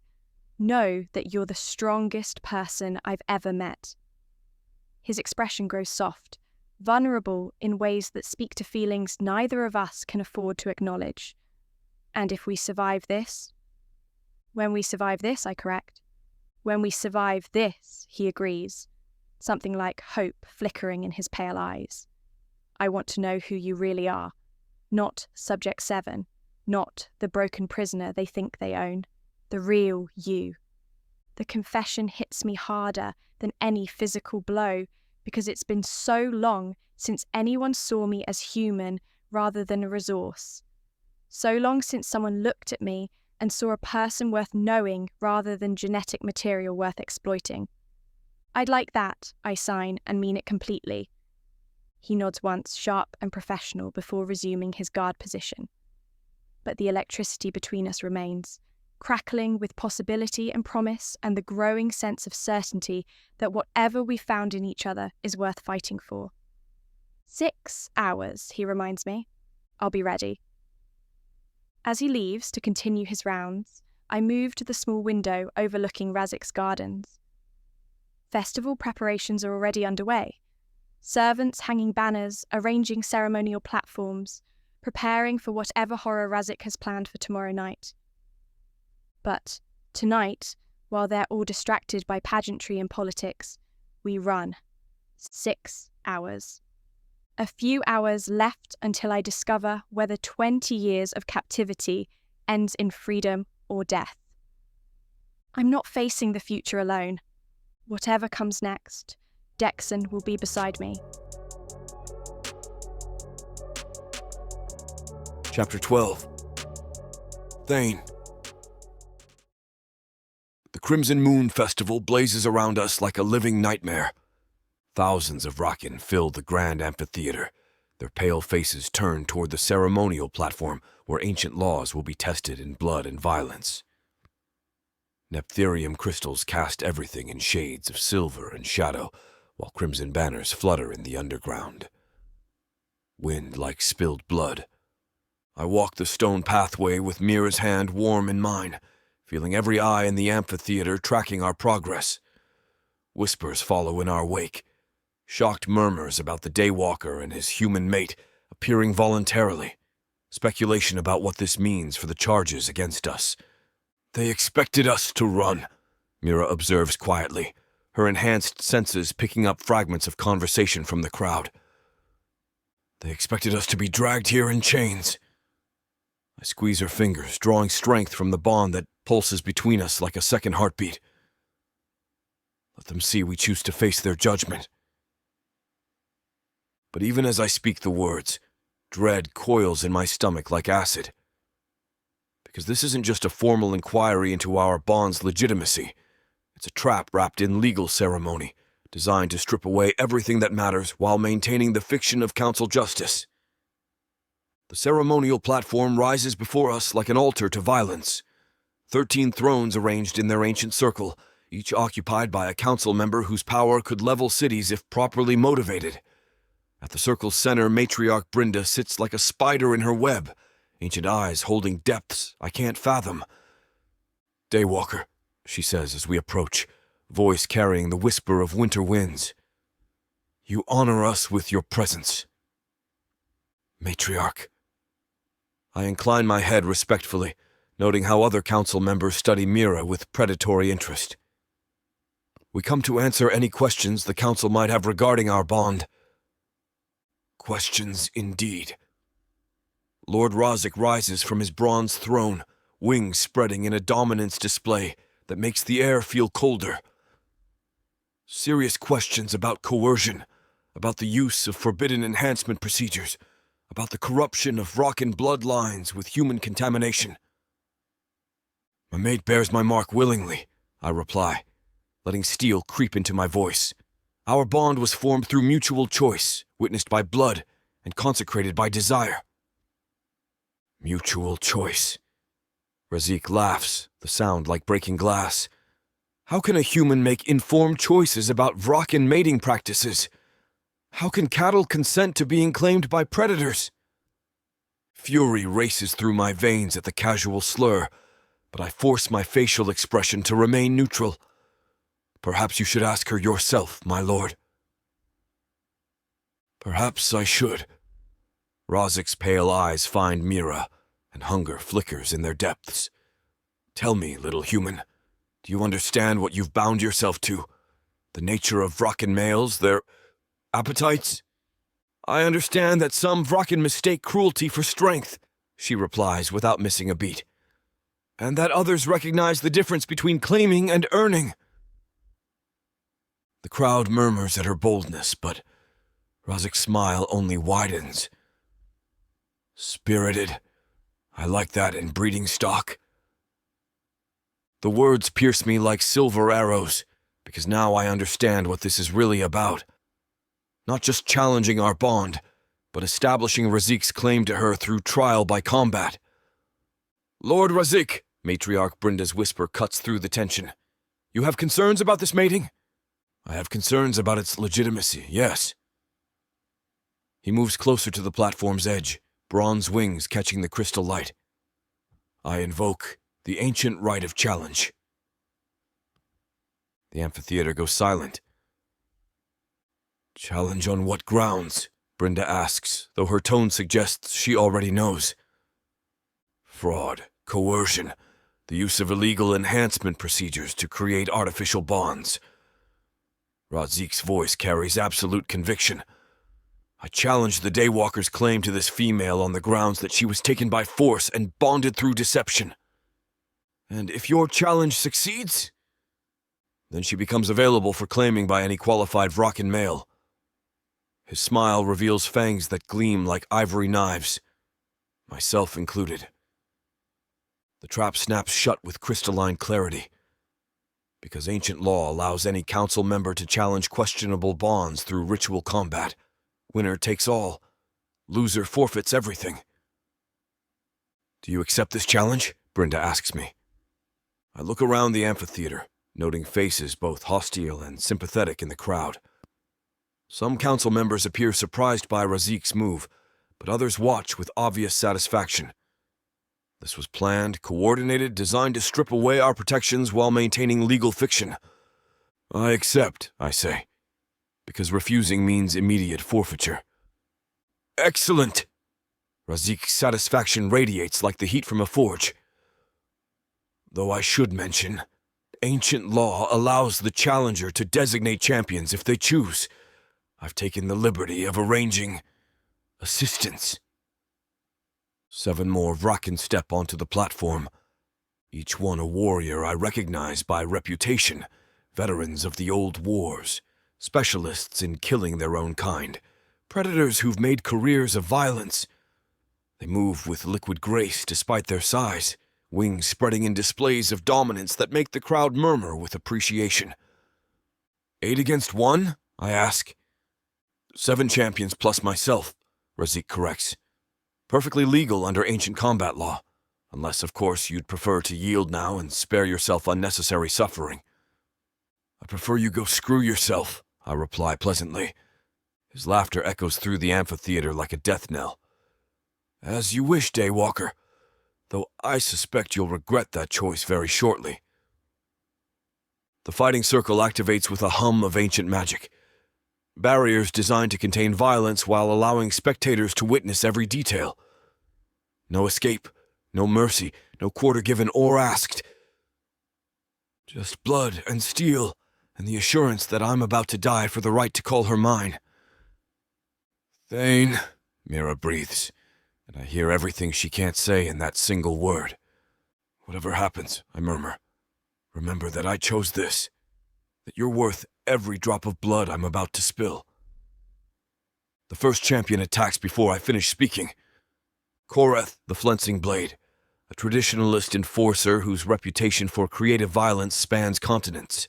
know that you're the strongest person I've ever met. His expression grows soft, vulnerable in ways that speak to feelings neither of us can afford to acknowledge. And if we survive this? When we survive this, I correct. When we survive this, he agrees, something like hope flickering in his pale eyes. I want to know who you really are, not Subject 7, not the broken prisoner they think they own, the real you. The confession hits me harder than any physical blow because it's been so long since anyone saw me as human rather than a resource. So long since someone looked at me and saw a person worth knowing rather than genetic material worth exploiting. I'd like that, I sign and mean it completely. He nods once, sharp and professional, before resuming his guard position. But the electricity between us remains, crackling with possibility and promise and the growing sense of certainty that whatever we found in each other is worth fighting for. 6 hours, he reminds me. I'll be ready. As he leaves to continue his rounds, I move to the small window overlooking Razik's gardens. Festival preparations are already underway. Servants hanging banners, arranging ceremonial platforms, preparing for whatever horror Razik has planned for tomorrow night. But tonight, while they're all distracted by pageantry and politics, we run. 6 hours. A few hours left until I discover whether 20 years of captivity ends in freedom or death. I'm not facing the future alone. Whatever comes next, Dexon will be beside me. Chapter 12. Thane. The Crimson Moon Festival blazes around us like a living nightmare. Thousands of Rakan fill the grand amphitheater, their pale faces turned toward the ceremonial platform where ancient laws will be tested in blood and violence. Neptherium crystals cast everything in shades of silver and shadow, while crimson banners flutter in the underground. Wind like spilled blood. I walk the stone pathway with Mira's hand warm in mine, feeling every eye in the amphitheater tracking our progress. Whispers follow in our wake. Shocked murmurs about the Daywalker and his human mate appearing voluntarily. Speculation about what this means for the charges against us. "They expected us to run," Mira observes quietly, her enhanced senses picking up fragments of conversation from the crowd. "They expected us to be dragged here in chains." I squeeze her fingers, drawing strength from the bond that pulses between us like a second heartbeat. Let them see we choose to face their judgment. But even as I speak the words, dread coils in my stomach like acid. Because this isn't just a formal inquiry into our bond's legitimacy. It's a trap wrapped in legal ceremony, designed to strip away everything that matters while maintaining the fiction of council justice. The ceremonial platform rises before us like an altar to violence. 13 thrones arranged in their ancient circle, each occupied by a council member whose power could level cities if properly motivated. At the circle's center, matriarch Brynda sits like a spider in her web, ancient eyes holding depths I can't fathom. "Daywalker," she says as we approach, voice carrying the whisper of winter winds. "You honor us with your presence." "Matriarch." I incline my head respectfully, noting how other council members study Mira with predatory interest. "We come to answer any questions the council might have regarding our bond." Questions indeed. Lord Razik rises from his bronze throne, wings spreading in a dominance display that makes the air feel colder. Serious questions about coercion, about the use of forbidden enhancement procedures, about the corruption of Rockin bloodlines with human contamination. "My mate bears my mark willingly," I reply, letting steel creep into my voice. "Our bond was formed through mutual choice, witnessed by blood, and consecrated by desire." Mutual choice. Razik laughs, the sound like breaking glass. How can a human make informed choices about Vrockin mating practices? How can cattle consent to being claimed by predators? Fury races through my veins at the casual slur, but I force my facial expression to remain neutral. "Perhaps you should ask her yourself, my lord." "Perhaps I should." Razik's pale eyes find Mira, and hunger flickers in their depths. "Tell me, little human, do you understand what you've bound yourself to? The nature of Vrockin males, their appetites?" "I understand that some Vrockin mistake cruelty for strength," she replies without missing a beat. "And that others recognize the difference between claiming and earning." The crowd murmurs at her boldness, but Razik's smile only widens. "Spirited. I like that in breeding stock." The words pierce me like silver arrows, because now I understand what this is really about. Not just challenging our bond, but establishing Razik's claim to her through trial by combat. "Lord Razik," Matriarch Brynda's whisper cuts through the tension. "You have concerns about this mating?" "I have concerns about its legitimacy, yes." He moves closer to the platform's edge, bronze wings catching the crystal light. I invoke the ancient right of challenge. The amphitheater goes silent. "Challenge on what grounds?" Brynda asks, though her tone suggests she already knows. "Fraud, coercion, the use of illegal enhancement procedures to create artificial bonds." Razik's voice carries absolute conviction. "I challenge the Daywalker's claim to this female on the grounds that she was taken by force and bonded through deception. And if your challenge succeeds, then she becomes available for claiming by any qualified Vrockin male." His smile reveals fangs that gleam like ivory knives, myself included. The trap snaps shut with crystalline clarity. Because ancient law allows any council member to challenge questionable bonds through ritual combat. Winner takes all. Loser forfeits everything. "Do you accept this challenge?" Brynda asks me. I look around the amphitheater, noting faces both hostile and sympathetic in the crowd. Some council members appear surprised by Razik's move, but others watch with obvious satisfaction. This was planned, coordinated, designed to strip away our protections while maintaining legal fiction. I accept, I say, because refusing means immediate forfeiture. Excellent! Razik's satisfaction radiates like the heat from a forge. Though I should mention, ancient law allows the challenger to designate champions if they choose. I've taken the liberty of arranging assistance. 7 more Vraken step onto the platform, each one a warrior I recognize by reputation, veterans of the old wars, specialists in killing their own kind, predators who've made careers of violence. They move with liquid grace despite their size, wings spreading in displays of dominance that make the crowd murmur with appreciation. 8 against 1? I ask. 7 champions plus myself, Razik corrects. Perfectly legal under ancient combat law, unless, of course, you'd prefer to yield now and spare yourself unnecessary suffering. I prefer you go screw yourself, I reply pleasantly. His laughter echoes through the amphitheater like a death knell. As you wish, Daywalker, though I suspect you'll regret that choice very shortly. The fighting circle activates with a hum of ancient magic. Barriers designed to contain violence while allowing spectators to witness every detail. No escape, no mercy, no quarter given or asked. Just blood and steel, and the assurance that I'm about to die for the right to call her mine. Thane, Mira breathes, and I hear everything she can't say in that single word. Whatever happens, I murmur, remember that I chose this, that you're worth every drop of blood I'm about to spill. The first champion attacks before I finish speaking. Koreth, the Flensing Blade, a traditionalist enforcer whose reputation for creative violence spans continents.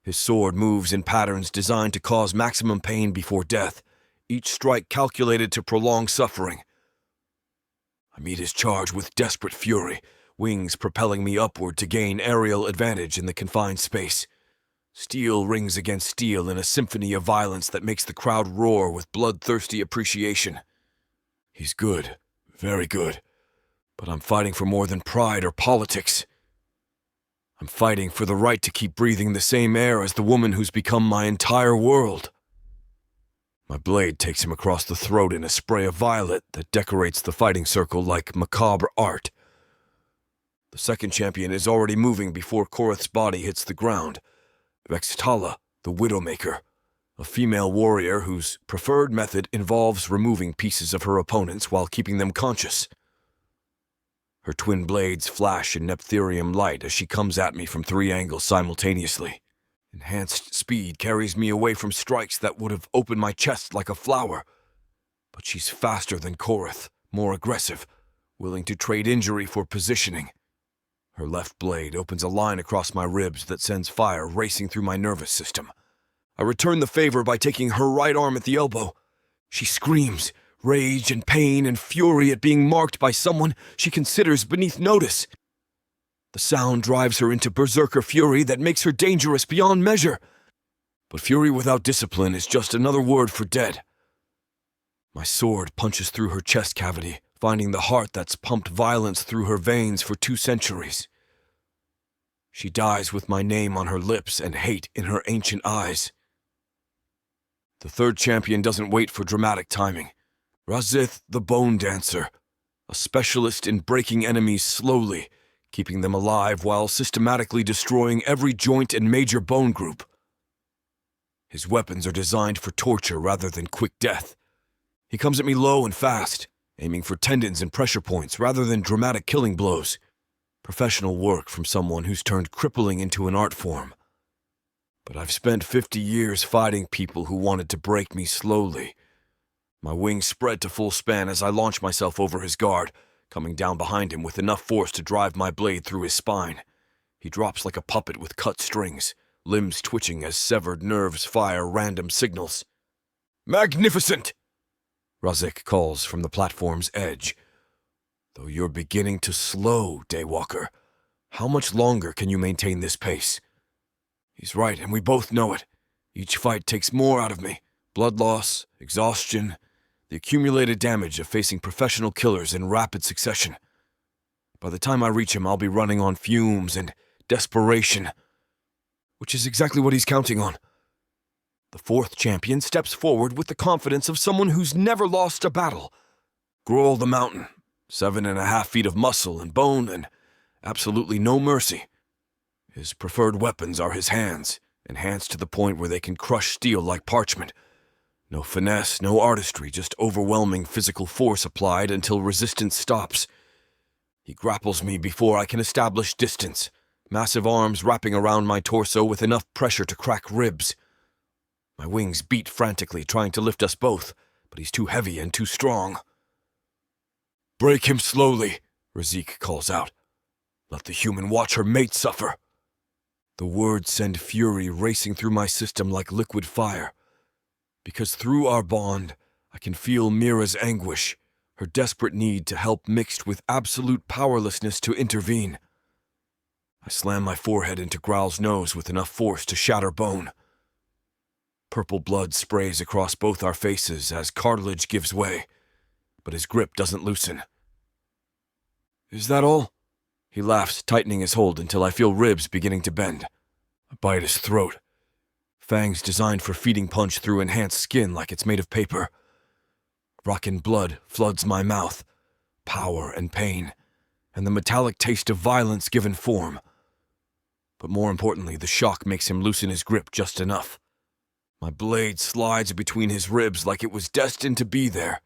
His sword moves in patterns designed to cause maximum pain before death, each strike calculated to prolong suffering. I meet his charge with desperate fury, wings propelling me upward to gain aerial advantage in the confined space. Steel rings against steel in a symphony of violence that makes the crowd roar with bloodthirsty appreciation. He's good, very good, but I'm fighting for more than pride or politics. I'm fighting for the right to keep breathing the same air as the woman who's become my entire world. My blade takes him across the throat in a spray of violet that decorates the fighting circle like macabre art. The second champion is already moving before Koreth's body hits the ground. Vextala, the Widowmaker, a female warrior whose preferred method involves removing pieces of her opponents while keeping them conscious. Her twin blades flash in Neptherium light as she comes at me from 3 angles simultaneously. Enhanced speed carries me away from strikes that would have opened my chest like a flower. But she's faster than Koreth, more aggressive, willing to trade injury for positioning. Her left blade opens a line across my ribs that sends fire racing through my nervous system. I return the favor by taking her right arm at the elbow. She screams, rage and pain and fury at being marked by someone she considers beneath notice. The sound drives her into berserker fury that makes her dangerous beyond measure. But fury without discipline is just another word for dead. My sword punches through her chest cavity, finding the heart that's pumped violence through her veins for 2 centuries. She dies with my name on her lips and hate in her ancient eyes. The third champion doesn't wait for dramatic timing. Razith, the Bone Dancer, a specialist in breaking enemies slowly, keeping them alive while systematically destroying every joint and major bone group. His weapons are designed for torture rather than quick death. He comes at me low and fast, aiming for tendons and pressure points rather than dramatic killing blows. Professional work from someone who's turned crippling into an art form. But I've spent 50 years fighting people who wanted to break me slowly. My wings spread to full span as I launch myself over his guard, coming down behind him with enough force to drive my blade through his spine. He drops like a puppet with cut strings, limbs twitching as severed nerves fire random signals. Magnificent! Razik calls from the platform's edge. Though you're beginning to slow, Daywalker, how much longer can you maintain this pace? He's right, and we both know it. Each fight takes more out of me. Blood loss, exhaustion, the accumulated damage of facing professional killers in rapid succession. By the time I reach him, I'll be running on fumes and desperation. which is exactly what he's counting on. The fourth champion steps forward with the confidence of someone who's never lost a battle. Grohl the Mountain, 7.5 feet of muscle and bone and absolutely no mercy. His preferred weapons are his hands, enhanced to the point where they can crush steel like parchment. No finesse, no artistry, just overwhelming physical force applied until resistance stops. He grapples me before I can establish distance, massive arms wrapping around my torso with enough pressure to crack ribs. My wings beat frantically, trying to lift us both, but he's too heavy and too strong. "Break him slowly," Razik calls out. "Let the human watch her mate suffer." The words send fury racing through my system like liquid fire, because through our bond, I can feel Mira's anguish, her desperate need to help mixed with absolute powerlessness to intervene. I slam my forehead into Growl's nose with enough force to shatter bone. Purple blood sprays across both our faces as cartilage gives way, but his grip doesn't loosen. "Is that all?" He laughs, tightening his hold until I feel ribs beginning to bend. I bite his throat. Fangs designed for feeding punch through enhanced skin like it's made of paper. Rockin' blood floods my mouth, power and pain, and the metallic taste of violence given form. But more importantly, the shock makes him loosen his grip just enough. My blade slides between his ribs like it was destined to be there.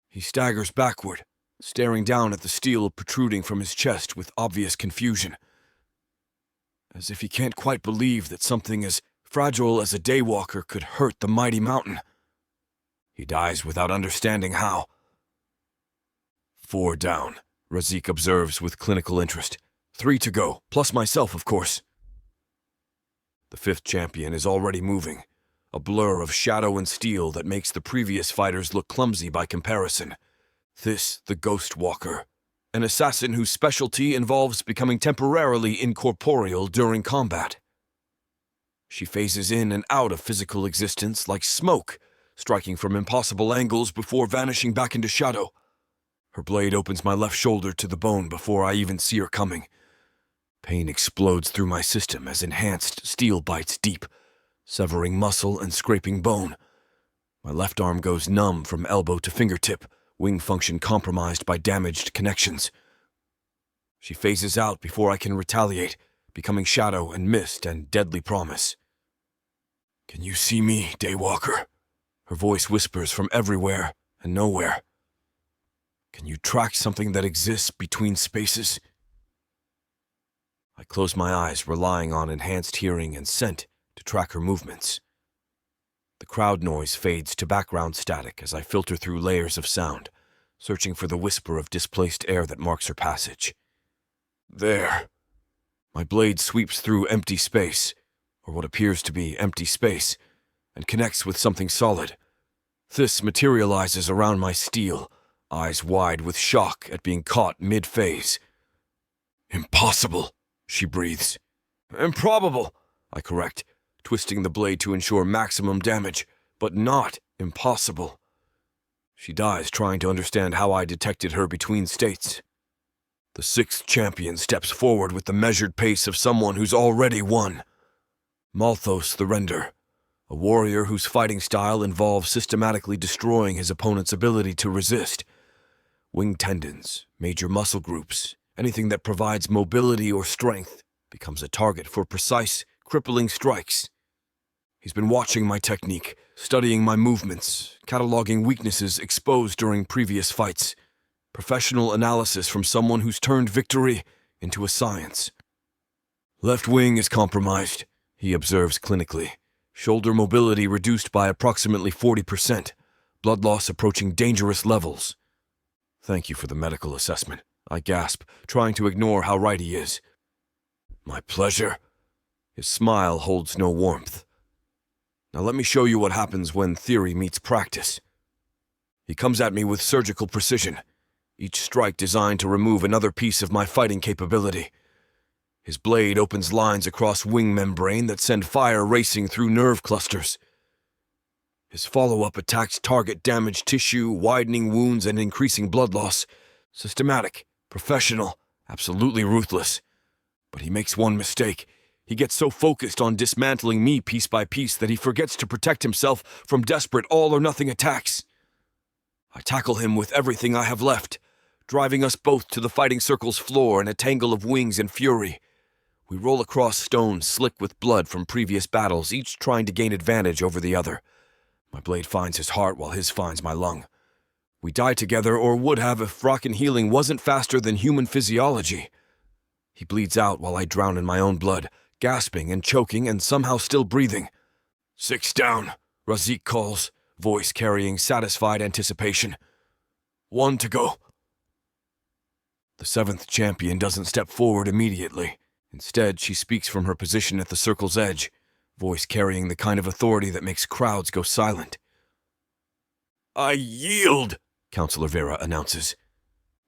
He staggers backward, staring down at the steel protruding from his chest with obvious confusion. As if he can't quite believe that something as fragile as a Daywalker could hurt the mighty mountain. He dies without understanding how. 4 down, Razik observes with clinical interest. 3 to go, plus myself, of course. The fifth champion is already moving, a blur of shadow and steel that makes the previous fighters look clumsy by comparison. This, the Ghost Walker, an assassin whose specialty involves becoming temporarily incorporeal during combat. She phases in and out of physical existence like smoke, striking from impossible angles before vanishing back into shadow. Her blade opens my left shoulder to the bone before I even see her coming. Pain explodes through my system as enhanced steel bites deep, severing muscle and scraping bone. My left arm goes numb from elbow to fingertip, wing function compromised by damaged connections. She phases out before I can retaliate, becoming shadow and mist and deadly promise. "Can you see me, Daywalker?" Her voice whispers from everywhere and nowhere. "Can you track something that exists between spaces?" I close my eyes, relying on enhanced hearing and scent to track her movements. The crowd noise fades to background static as I filter through layers of sound, searching for the whisper of displaced air that marks her passage. There. My blade sweeps through empty space, or what appears to be empty space, and connects with something solid. This materializes around my steel, eyes wide with shock at being caught mid-phase. "Impossible," she breathes. "Improbable," I correct, twisting the blade to ensure maximum damage, but not impossible. She dies trying to understand how I detected her between states. The sixth champion steps forward with the measured pace of someone who's already won. Malthus the Render, a warrior whose fighting style involves systematically destroying his opponent's ability to resist. Wing tendons, major muscle groups, anything that provides mobility or strength becomes a target for precise, crippling strikes. He's been watching my technique, studying my movements, cataloging weaknesses exposed during previous fights. Professional analysis from someone who's turned victory into a science. "Left wing is compromised," he observes clinically. "Shoulder mobility reduced by approximately 40%. Blood loss approaching dangerous levels." "Thank you for the medical assessment," I gasp, trying to ignore how right he is. "My pleasure." His smile holds no warmth. "Now let me show you what happens when theory meets practice." He comes at me with surgical precision, each strike designed to remove another piece of my fighting capability. His blade opens lines across wing membrane that send fire racing through nerve clusters. His follow-up attacks target damaged tissue, widening wounds and increasing blood loss. Systematic, professional, absolutely ruthless. But he makes one mistake. He gets so focused on dismantling me piece by piece that he forgets to protect himself from desperate all-or-nothing attacks. I tackle him with everything I have left, driving us both to the fighting circle's floor in a tangle of wings and fury. We roll across stones slick with blood from previous battles, each trying to gain advantage over the other. My blade finds his heart while his finds my lung. We die together, or would have if Frockin' healing wasn't faster than human physiology. He bleeds out while I drown in my own blood, gasping and choking and somehow still breathing. 6 down, Razik calls, voice carrying satisfied anticipation. 1 to go. The 7th champion doesn't step forward immediately. Instead, she speaks from her position at the circle's edge, voice carrying the kind of authority that makes crowds go silent. I yield, Counselor Vera announces.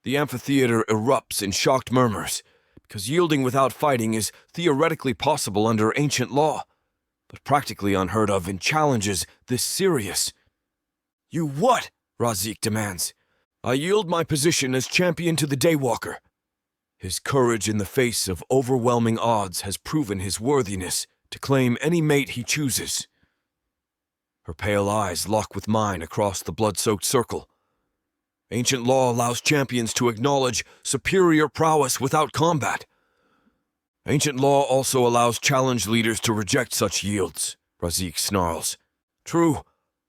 The amphitheater erupts in shocked murmurs, because yielding without fighting is theoretically possible under ancient law, but practically unheard of in challenges this serious. You what? Razik demands. I yield my position as champion to the Daywalker. His courage in the face of overwhelming odds has proven his worthiness to claim any mate he chooses. Her pale eyes lock with mine across the blood-soaked circle. Ancient law allows champions to acknowledge superior prowess without combat. Ancient law also allows challenge leaders to reject such yields, Razik snarls. True,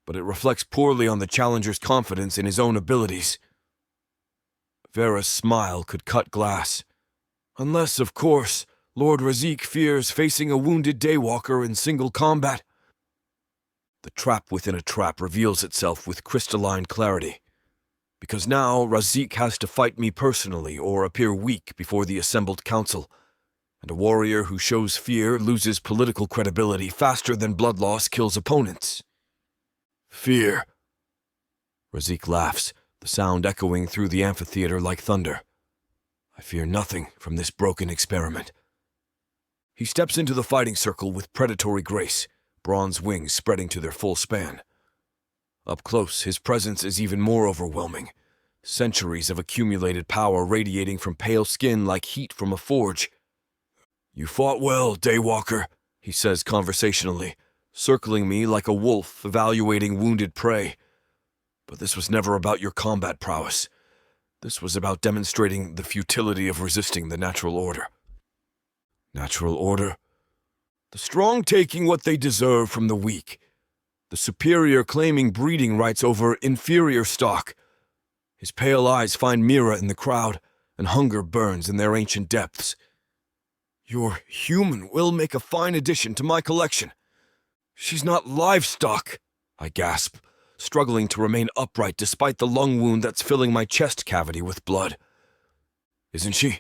but it reflects poorly on the challenger's confidence in his own abilities. Vera's smile could cut glass. Unless, of course, Lord Razik fears facing a wounded Daywalker in single combat. The trap within a trap reveals itself with crystalline clarity. Because now Razik has to fight me personally or appear weak before the assembled council, and a warrior who shows fear loses political credibility faster than blood loss kills opponents. Fear. Razik laughs, the sound echoing through the amphitheater like thunder. I fear nothing from this broken experiment. He steps into the fighting circle with predatory grace, bronze wings spreading to their full span. Up close, his presence is even more overwhelming. Centuries of accumulated power radiating from pale skin like heat from a forge. You fought well, Daywalker, he says conversationally, circling me like a wolf evaluating wounded prey. But this was never about your combat prowess. This was about demonstrating the futility of resisting the natural order. Natural order? The strong taking what they deserve from the weak. The superior claiming breeding rights over inferior stock. His pale eyes find Mira in the crowd, and hunger burns in their ancient depths. Your human will make a fine addition to my collection. She's not livestock, I gasp, struggling to remain upright despite the lung wound that's filling my chest cavity with blood. Isn't she?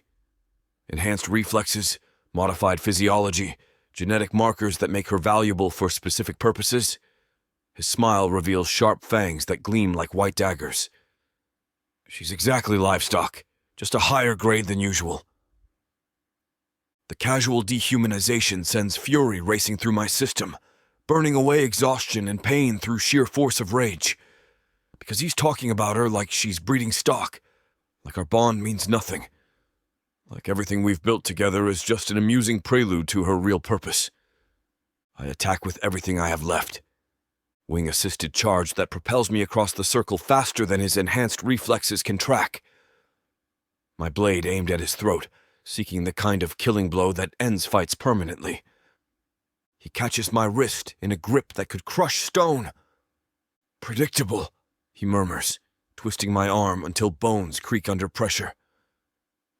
Enhanced reflexes, modified physiology, genetic markers that make her valuable for specific purposes. His smile reveals sharp fangs that gleam like white daggers. She's exactly livestock, just a higher grade than usual. The casual dehumanization sends fury racing through my system, burning away exhaustion and pain through sheer force of rage. Because he's talking about her like she's breeding stock, like our bond means nothing. Like everything we've built together is just an amusing prelude to her real purpose. I attack with everything I have left. Wing-assisted charge that propels me across the circle faster than his enhanced reflexes can track. My blade aimed at his throat, seeking the kind of killing blow that ends fights permanently. He catches my wrist in a grip that could crush stone. Predictable, he murmurs, twisting my arm until bones creak under pressure.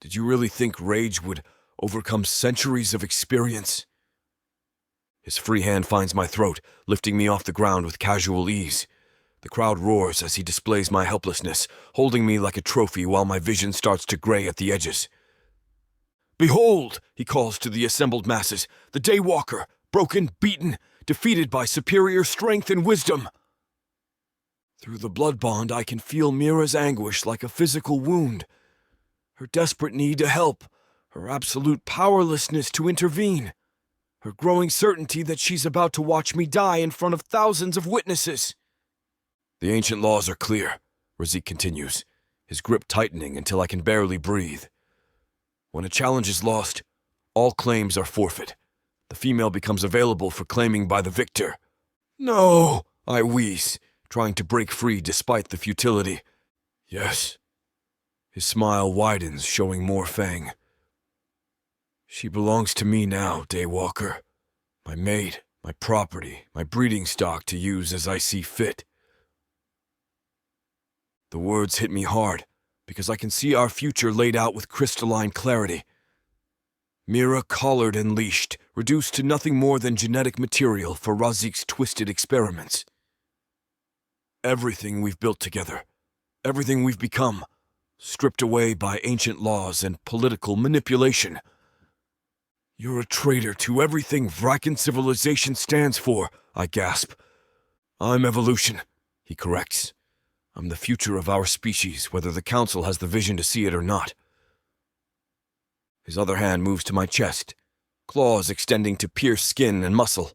Did you really think rage would overcome centuries of experience? His free hand finds my throat, lifting me off the ground with casual ease. The crowd roars as he displays my helplessness, holding me like a trophy while my vision starts to gray at the edges. Behold, he calls to the assembled masses, the Daywalker, broken, beaten, defeated by superior strength and wisdom. Through the blood bond, I can feel Mira's anguish like a physical wound. Her desperate need to help, her absolute powerlessness to intervene. Her growing certainty that she's about to watch me die in front of thousands of witnesses. The ancient laws are clear, Razik continues, his grip tightening until I can barely breathe. When a challenge is lost, all claims are forfeit. The female becomes available for claiming by the victor. No, I wheeze, trying to break free despite the futility. Yes. His smile widens, showing more fang. She belongs to me now, Daywalker. My maid, my property, my breeding stock to use as I see fit. The words hit me hard, because I can see our future laid out with crystalline clarity. Mira collared and leashed, reduced to nothing more than genetic material for Razik's twisted experiments. Everything we've built together, everything we've become, stripped away by ancient laws and political manipulation. You're a traitor to everything Vrakan civilization stands for, I gasp. I'm evolution, he corrects. I'm the future of our species, whether the Council has the vision to see it or not. His other hand moves to my chest, claws extending to pierce skin and muscle.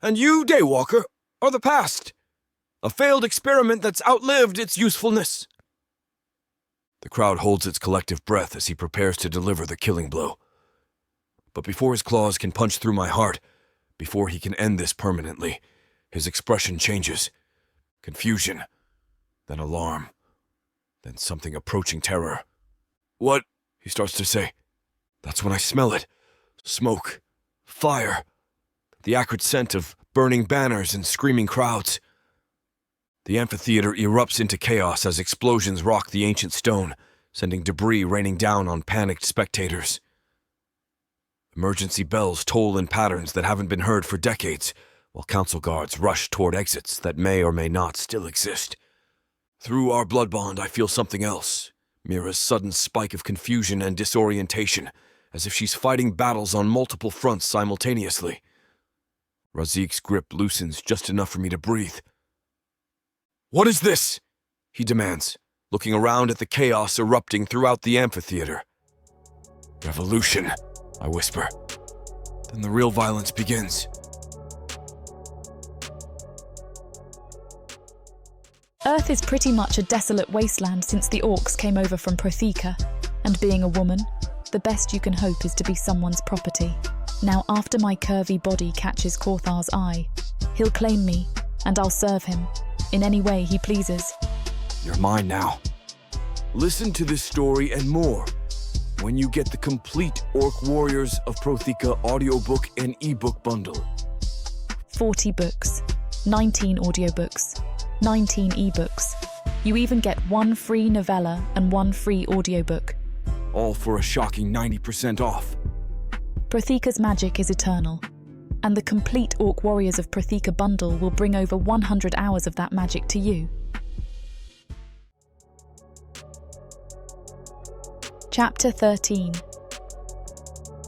And you, Daywalker, are the past. A failed experiment that's outlived its usefulness. The crowd holds its collective breath as he prepares to deliver the killing blow. But before his claws can punch through my heart, before he can end this permanently, his expression changes. Confusion, then alarm, then something approaching terror. What? He starts to say. That's when I smell it. Smoke. Fire. The acrid scent of burning banners and screaming crowds. The amphitheater erupts into chaos as explosions rock the ancient stone, sending debris raining down on panicked spectators. Emergency bells toll in patterns that haven't been heard for decades, while council guards rush toward exits that may or may not still exist. Through our blood bond, I feel something else. Mira's sudden spike of confusion and disorientation, as if she's fighting battles on multiple fronts simultaneously. Razik's grip loosens just enough for me to breathe. What is this? He demands, looking around at the chaos erupting throughout the amphitheater. Revolution, I whisper. Then the real violence begins. Earth is pretty much a desolate wasteland since the orcs came over from Protheka, and being a woman, the best you can hope is to be someone's property. Now, after my curvy body catches Korthar's eye, he'll claim me, and I'll serve him, in any way he pleases. You're mine now. Listen to this story and more when you get the complete Orc Warriors of Protheka audiobook and ebook bundle. 40 books, 19 audiobooks, 19 ebooks. You even get 1 free novella and 1 free audiobook. All for a shocking 90% off. Protheka's magic is eternal, and the complete Orc Warriors of Protheka bundle will bring over 100 hours of that magic to you. Chapter 13.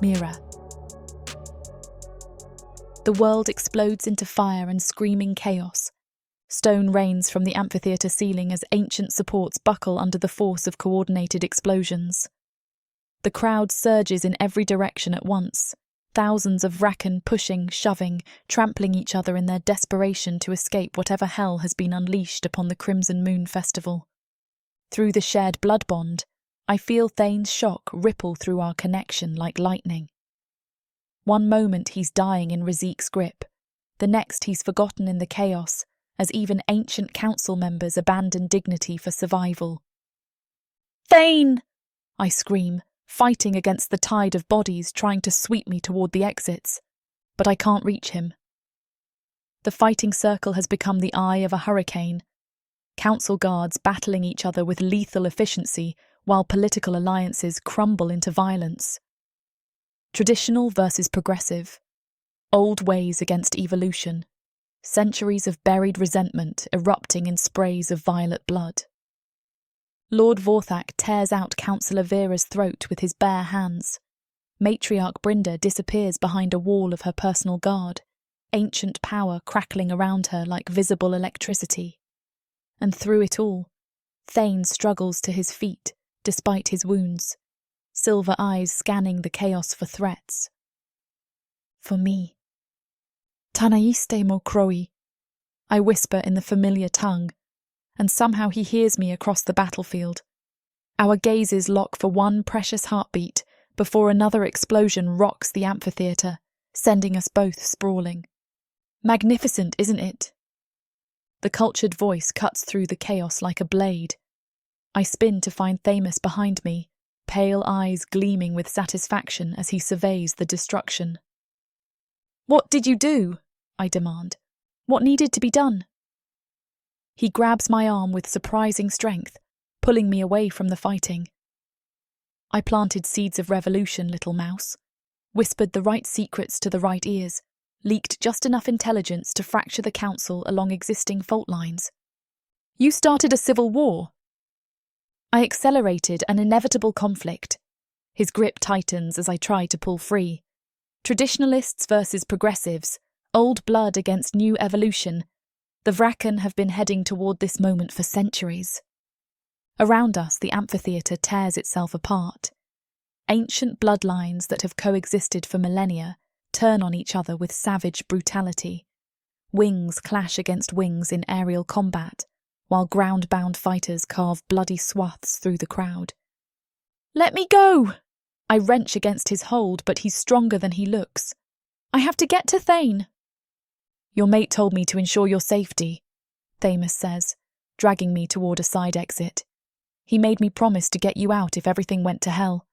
Mira. The world explodes into fire and screaming chaos. Stone rains from the amphitheater ceiling as ancient supports buckle under the force of coordinated explosions. The crowd surges in every direction at once, thousands of Vrakan pushing, shoving, trampling each other in their desperation to escape whatever hell has been unleashed upon the Crimson Moon Festival. Through the shared blood bond, I feel Thane's shock ripple through our connection like lightning. One moment he's dying in Razik's grip, the next he's forgotten in the chaos, as even ancient council members abandon dignity for survival. "Thane!" I scream, fighting against the tide of bodies trying to sweep me toward the exits, but I can't reach him. The fighting circle has become the eye of a hurricane, council guards battling each other with lethal efficiency while political alliances crumble into violence. Traditional versus progressive, old ways against evolution, centuries of buried resentment erupting in sprays of violet blood. Lord Vorthak tears out Councillor Vera's throat with his bare hands. Matriarch Brinda disappears behind a wall of her personal guard, ancient power crackling around her like visible electricity. And through it all, Thane struggles to his feet, despite his wounds, silver eyes scanning the chaos for threats. For me. Tanaiste mo kroi, I whisper in the familiar tongue, and somehow he hears me across the battlefield. Our gazes lock for one precious heartbeat before another explosion rocks the amphitheater, sending us both sprawling. Magnificent, isn't it? The cultured voice cuts through the chaos like a blade. I spin to find Thamus behind me, pale eyes gleaming with satisfaction as he surveys the destruction. "What did you do?" I demand. "What needed to be done?" He grabs my arm with surprising strength, pulling me away from the fighting. "I planted seeds of revolution, little mouse. Whispered the right secrets to the right ears, leaked just enough intelligence to fracture the council along existing fault lines. You started a civil war." I accelerated an inevitable conflict. His grip tightens as I try to pull free. Traditionalists versus progressives, old blood against new evolution. The Vraken have been heading toward this moment for centuries. Around us, the amphitheatre tears itself apart. Ancient bloodlines that have coexisted for millennia turn on each other with savage brutality. Wings clash against wings in aerial combat, while ground-bound fighters carve bloody swaths through the crowd. "Let me go!" I wrench against his hold, but he's stronger than he looks. "I have to get to Thane." "Your mate told me to ensure your safety," Thamus says, dragging me toward a side exit. "He made me promise to get you out if everything went to hell."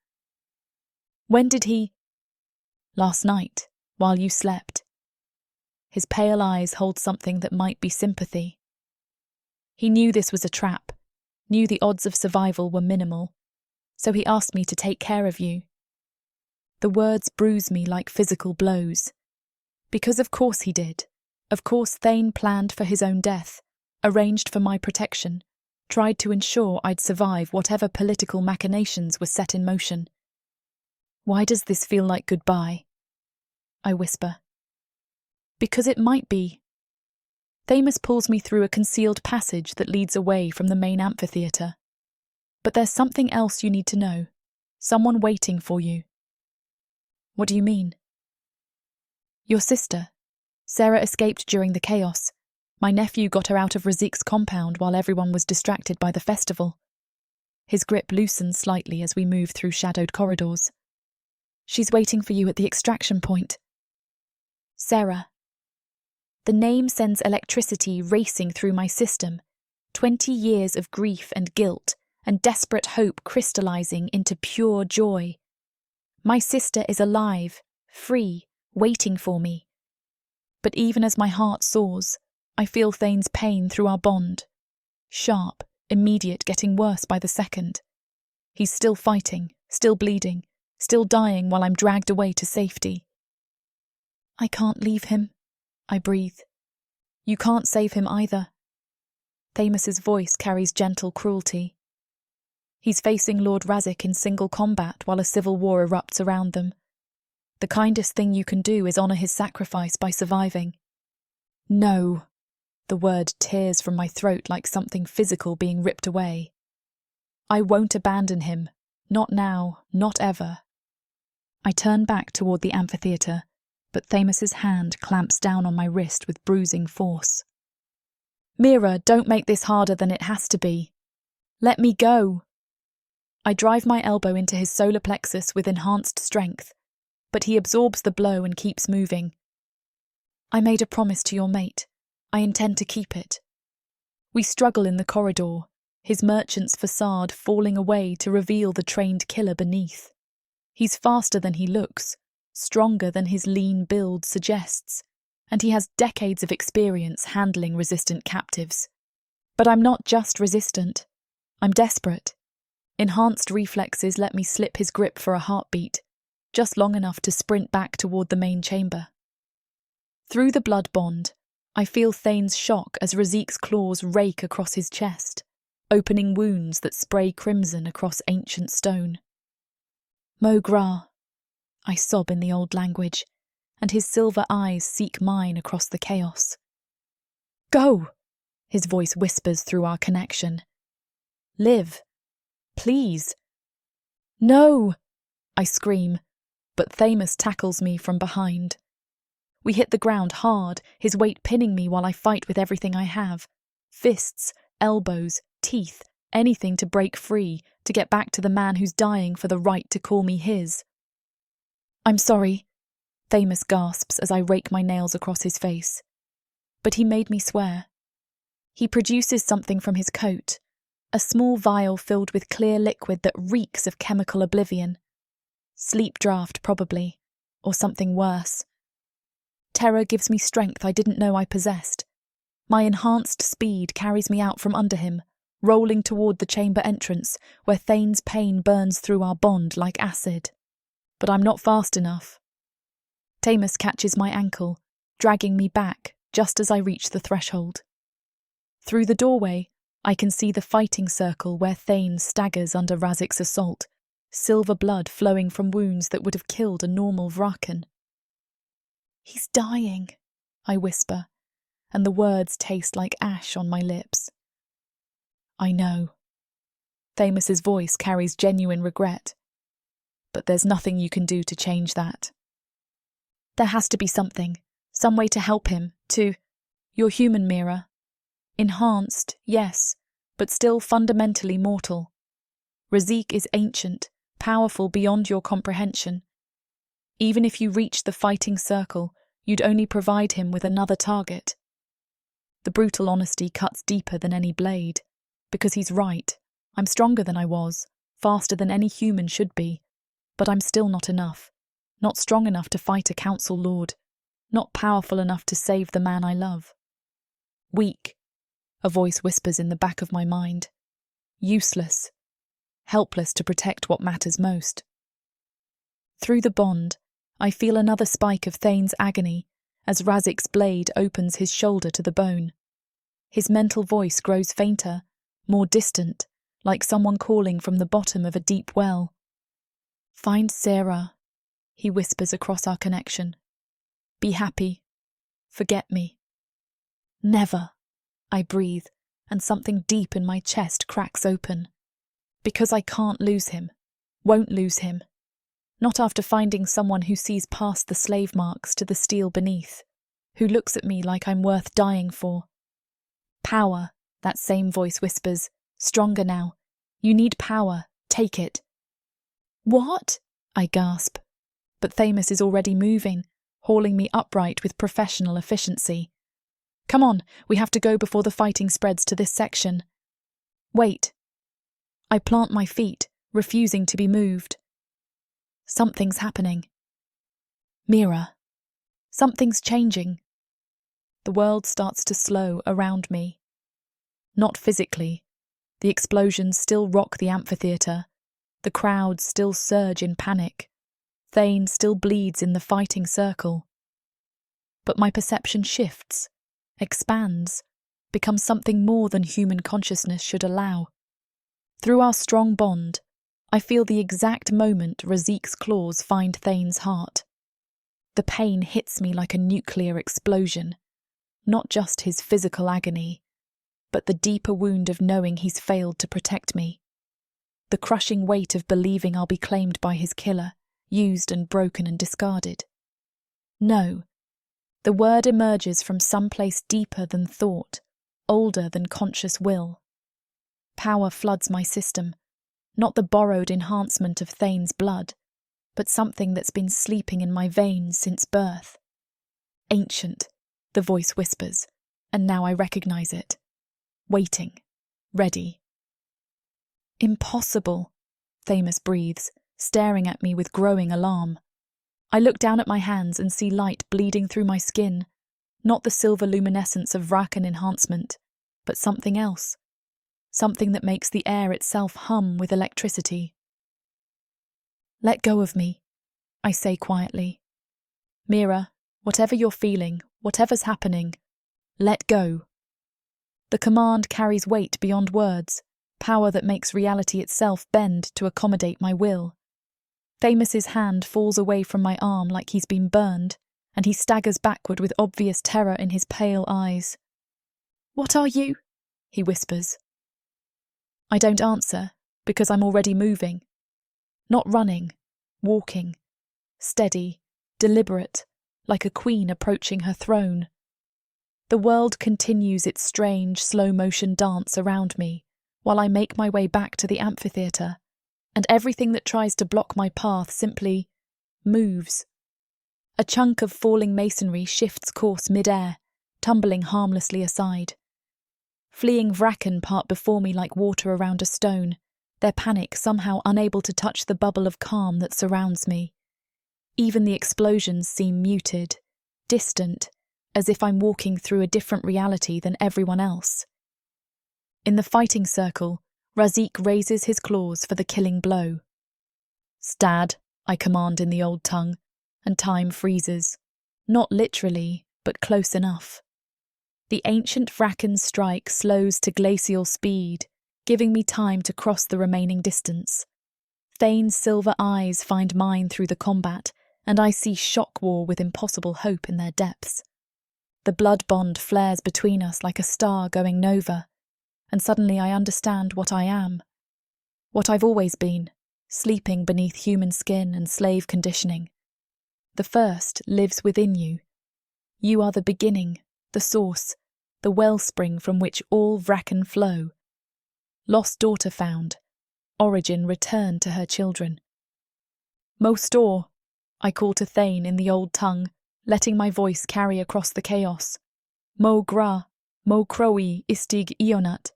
"When did he?" "Last night, while you slept." His pale eyes hold something that might be sympathy. He knew this was a trap, knew the odds of survival were minimal, so he asked me to take care of you. The words bruise me like physical blows. Because of course he did. Of course Thane planned for his own death, arranged for my protection, tried to ensure I'd survive whatever political machinations were set in motion. "Why does this feel like goodbye?" I whisper. "Because it might be." Thamus pulls me through a concealed passage that leads away from the main amphitheatre. "But there's something else you need to know. Someone waiting for you." "What do you mean?" "Your sister. Sarah escaped during the chaos. My nephew got her out of Razik's compound while everyone was distracted by the festival." His grip loosens slightly as we move through shadowed corridors. "She's waiting for you at the extraction point." Sarah. The name sends electricity racing through my system. 20 years of grief and guilt and desperate hope crystallizing into pure joy. My sister is alive, free, waiting for me. But even as my heart soars, I feel Thane's pain through our bond. Sharp, immediate, getting worse by the second. He's still fighting, still bleeding, still dying while I'm dragged away to safety. "I can't leave him," I breathe. "You can't save him either." Thamus's voice carries gentle cruelty. He's facing Lord Razik in single combat while a civil war erupts around them. The kindest thing you can do is honour his sacrifice by surviving. "No." The word tears from my throat like something physical being ripped away. "I won't abandon him. Not now, not ever." I turn back toward the amphitheatre, but Thamus's hand clamps down on my wrist with bruising force. "Mira, don't make this harder than it has to be. Let me go." I drive my elbow into his solar plexus with enhanced strength, but he absorbs the blow and keeps moving. "I made a promise to your mate. I intend to keep it." We struggle in the corridor, his merchant's facade falling away to reveal the trained killer beneath. He's faster than he looks, stronger than his lean build suggests, and he has decades of experience handling resistant captives. But I'm not just resistant. I'm desperate. Enhanced reflexes let me slip his grip for a heartbeat, just long enough to sprint back toward the main chamber. Through the blood bond, I feel Thane's shock as Razik's claws rake across his chest, opening wounds that spray crimson across ancient stone. "Mo Gra," I sob in the old language, and his silver eyes seek mine across the chaos. "Go," his voice whispers through our connection. "Live. Please." "No," I scream, but Thamus tackles me from behind. We hit the ground hard, his weight pinning me while I fight with everything I have. Fists, elbows, teeth, anything to break free, to get back to the man who's dying for the right to call me his. "I'm sorry." Thamus gasps as I rake my nails across his face. But he made me swear. He produces something from his coat, a small vial filled with clear liquid that reeks of chemical oblivion. Sleep draft, probably, or something worse. Terror gives me strength I didn't know I possessed. My enhanced speed carries me out from under him, rolling toward the chamber entrance, where Thane's pain burns through our bond like acid. But I'm not fast enough. Thamus catches my ankle, dragging me back just as I reach the threshold. Through the doorway, I can see the fighting circle where Thane staggers under Razik's assault, silver blood flowing from wounds that would have killed a normal Vrakan. "He's dying," I whisper, and the words taste like ash on my lips. "I know." Thamus's voice carries genuine regret. "But there's nothing you can do to change that." "There has to be something, some way to help him, to... You're human, Mira. Enhanced, yes, but still fundamentally mortal. Razik is ancient, powerful beyond your comprehension. Even if you reach the fighting circle, you'd only provide him with another target." The brutal honesty cuts deeper than any blade, because he's right. I'm stronger than I was, faster than any human should be, but I'm still not enough. Not strong enough to fight a council lord, not powerful enough to save the man I love. Weak, a voice whispers in the back of my mind. Useless, helpless to protect what matters most. Through the bond, I feel another spike of Thane's agony as Razik's blade opens his shoulder to the bone. His mental voice grows fainter, more distant, like someone calling from the bottom of a deep well. "Find Sarah," he whispers across our connection. "Be happy. Forget me." "Never," I breathe, and something deep in my chest cracks open. Because I can't lose him. Won't lose him. Not after finding someone who sees past the slave marks to the steel beneath, who looks at me like I'm worth dying for. "Power," that same voice whispers, "stronger now. You need power. Take it." "What?" I gasp. But Thamus is already moving, hauling me upright with professional efficiency. "Come on, we have to go before the fighting spreads to this section." "Wait." I plant my feet, refusing to be moved. Something's happening. Mira. Something's changing. The world starts to slow around me. Not physically. The explosions still rock the amphitheatre. The crowds still surge in panic. Thane still bleeds in the fighting circle. But my perception shifts, expands, becomes something more than human consciousness should allow. Through our strong bond, I feel the exact moment Razik's claws find Thane's heart. The pain hits me like a nuclear explosion. Not just his physical agony, but the deeper wound of knowing he's failed to protect me. The crushing weight of believing I'll be claimed by his killer, used and broken and discarded. No. The word emerges from someplace deeper than thought, older than conscious will. Power floods my system, not the borrowed enhancement of Thane's blood, but something that's been sleeping in my veins since birth. Ancient, the voice whispers, and now I recognize it. Waiting, ready. Impossible, Thamus breathes, staring at me with growing alarm. I look down at my hands and see light bleeding through my skin, not the silver luminescence of Vrakan enhancement, but something else. Something that makes the air itself hum with electricity. "Let go of me," I say quietly. "Mira, whatever you're feeling, whatever's happening, let go." The command carries weight beyond words, power that makes reality itself bend to accommodate my will. Thamus's hand falls away from my arm like he's been burned, and he staggers backward with obvious terror in his pale eyes. "What are you?" he whispers. I don't answer, because I'm already moving. Not running, walking. Steady, deliberate, like a queen approaching her throne. The world continues its strange, slow-motion dance around me, while I make my way back to the amphitheatre, and everything that tries to block my path simply moves. A chunk of falling masonry shifts course mid-air, tumbling harmlessly aside. Fleeing Vraken part before me like water around a stone, their panic somehow unable to touch the bubble of calm that surrounds me. Even the explosions seem muted, distant, as if I'm walking through a different reality than everyone else. In the fighting circle, Razik raises his claws for the killing blow. "Stad," I command in the old tongue, and time freezes. Not literally, but close enough. The ancient Vraken's strike slows to glacial speed, giving me time to cross the remaining distance. Thane's silver eyes find mine through the combat, and I see shock war with impossible hope in their depths. The blood bond flares between us like a star going nova, and suddenly I understand what I am. What I've always been, sleeping beneath human skin and slave conditioning. The first lives within you. You are the beginning, the source, the wellspring from which all Vraken flow. Lost daughter found, origin returned to her children. "Mo Stor," I call to Thane in the old tongue, letting my voice carry across the chaos. "Mo Gra, Mo Croi Istig Ionat."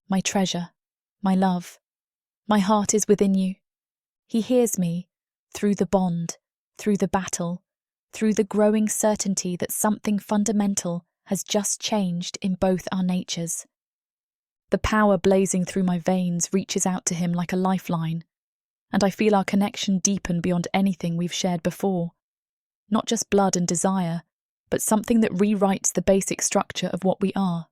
My treasure, my love, my heart is within you. He hears me, through the bond, through the battle, through the growing certainty that something fundamental has just changed in both our natures. The power blazing through my veins reaches out to him like a lifeline, and I feel our connection deepen beyond anything we've shared before. Not just blood and desire, but something that rewrites the basic structure of what we are.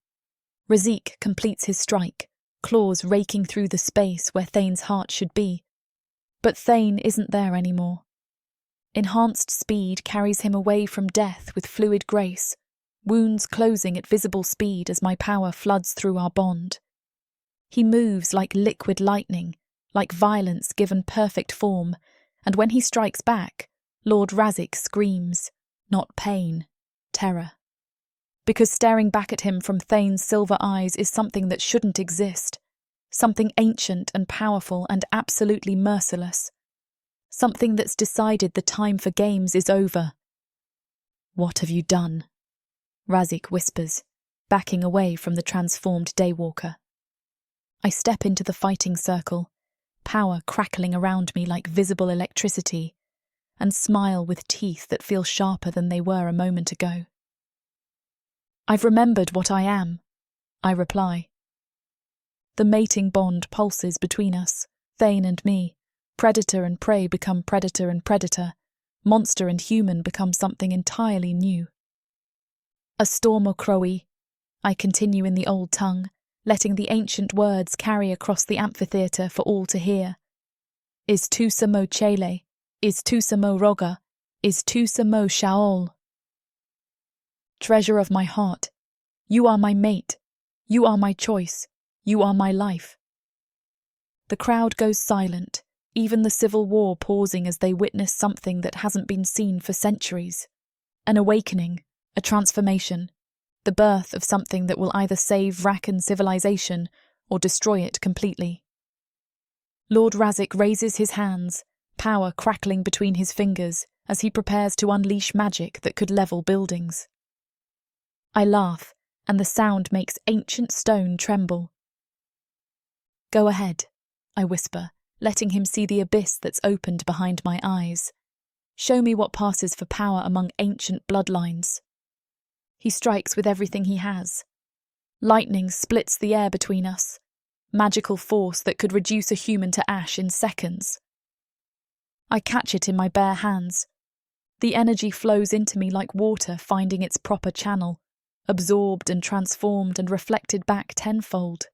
Razik completes his strike, claws raking through the space where Thane's heart should be. But Thane isn't there anymore. Enhanced speed carries him away from death with fluid grace, wounds closing at visible speed as my power floods through our bond. He moves like liquid lightning, like violence given perfect form, and when he strikes back, Lord Razik screams, not pain, terror. Because staring back at him from Thane's silver eyes is something that shouldn't exist, something ancient and powerful and absolutely merciless, something that's decided the time for games is over. "What have you done?" Razik whispers, backing away from the transformed Daywalker. I step into the fighting circle, power crackling around me like visible electricity, and smile with teeth that feel sharper than they were a moment ago. "I've remembered what I am," I reply. The mating bond pulses between us, Thane and me. Predator and prey become predator and predator. Monster and human become something entirely new. "A storm o' Crowey," I continue in the old tongue, letting the ancient words carry across the amphitheatre for all to hear. "Is Tusa mo Chele, is Tusa mo Roga, is Tusa mo Shaol." Treasure of my heart, you are my mate, you are my choice, you are my life. The crowd goes silent, even the civil war pausing as they witness something that hasn't been seen for centuries. An awakening, a transformation, the birth of something that will either save Vraken civilization or destroy it completely. Lord Razik raises his hands, power crackling between his fingers as he prepares to unleash magic that could level buildings. I laugh, and the sound makes ancient stone tremble. "Go ahead," I whisper, letting him see the abyss that's opened behind my eyes. "Show me what passes for power among ancient bloodlines." He strikes with everything he has. Lightning splits the air between us, magical force that could reduce a human to ash in seconds. I catch it in my bare hands. The energy flows into me like water finding its proper channel, absorbed and transformed and reflected back tenfold.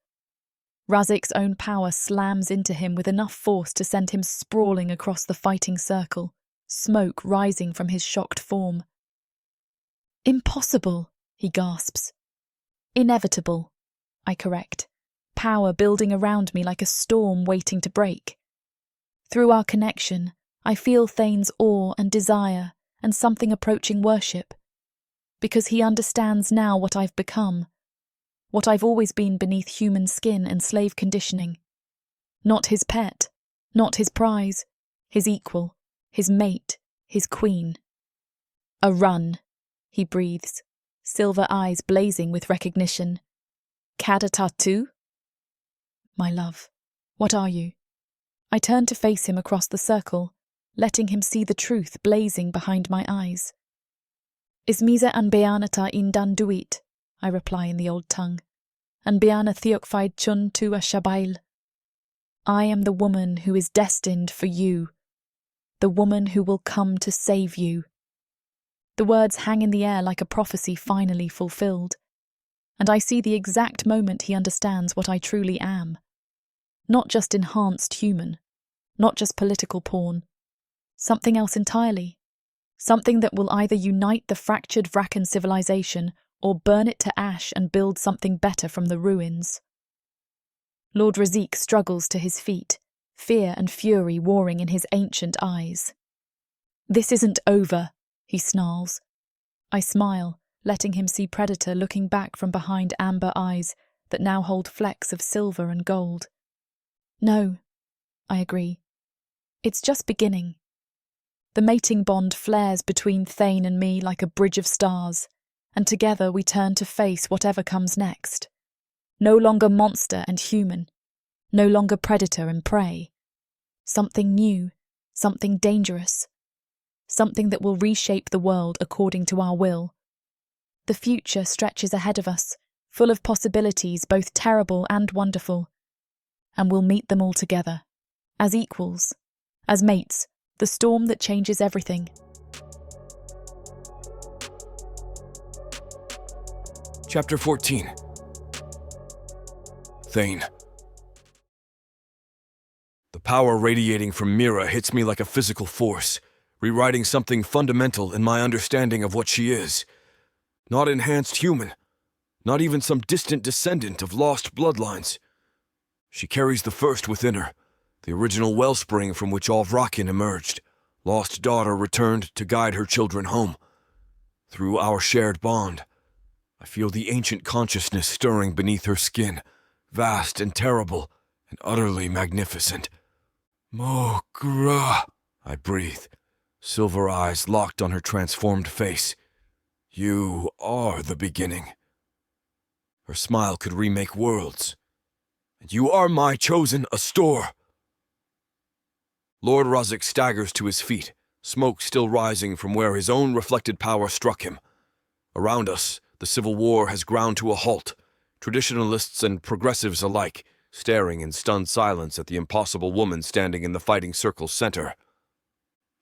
Razik's own power slams into him with enough force to send him sprawling across the fighting circle, smoke rising from his shocked form. "Impossible," he gasps. "Inevitable," I correct, power building around me like a storm waiting to break. Through our connection, I feel Thane's awe and desire and something approaching worship, because he understands now what I've become, what I've always been beneath human skin and slave conditioning. Not his pet, not his prize, his equal, his mate, his queen. A run, he breathes, silver eyes blazing with recognition. Kadata My love, what are you? I turn to face him across the circle, letting him see the truth blazing behind my eyes. Ismiza an beanata indan duit, I reply in the old tongue, and beana theokfide chun tu a shabail. I am the woman who is destined for you, the woman who will come to save you. The words hang in the air like a prophecy finally fulfilled, and I see the exact moment he understands what I truly am. Not just enhanced human, not just political pawn, something else entirely, something that will either unite the fractured Vrakan civilization or burn it to ash and build something better from the ruins. Lord Razik struggles to his feet, fear and fury warring in his ancient eyes. This isn't over, he snarls. I smile, letting him see Predator looking back from behind amber eyes that now hold flecks of silver and gold. No, I agree. It's just beginning. The mating bond flares between Thane and me like a bridge of stars, and together we turn to face whatever comes next. No longer monster and human, no longer predator and prey. Something new, something dangerous, something that will reshape the world according to our will. The future stretches ahead of us, full of possibilities both terrible and wonderful, and we'll meet them all together, as equals, as mates, the storm that changes everything. Chapter 14. Thane. The power radiating from Mira hits me like a physical force, rewriting something fundamental in my understanding of what she is. Not enhanced human, not even some distant descendant of lost bloodlines. She carries the first within her, the original wellspring from which all Vrakan emerged, lost daughter returned to guide her children home. Through our shared bond, I feel the ancient consciousness stirring beneath her skin, vast and terrible and utterly magnificent. Mogra, I breathe, silver eyes locked on her transformed face. You are the beginning. Her smile could remake worlds. And you are my chosen Astor. Lord Razik staggers to his feet, smoke still rising from where his own reflected power struck him. Around us, the civil war has ground to a halt, traditionalists and progressives alike staring in stunned silence at the impossible woman standing in the fighting circle's center.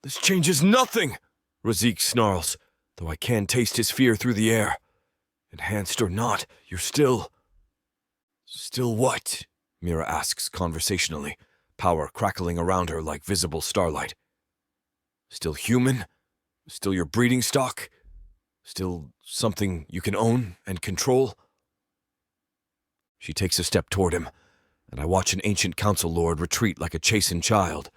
This changes nothing, Razik snarls, though I can taste his fear through the air. Enhanced or not, you're still... Still what? Mira asks conversationally, power crackling around her like visible starlight. Still human? Still your breeding stock? Still something you can own and control? She takes a step toward him, and I watch an ancient council lord retreat like a chastened child.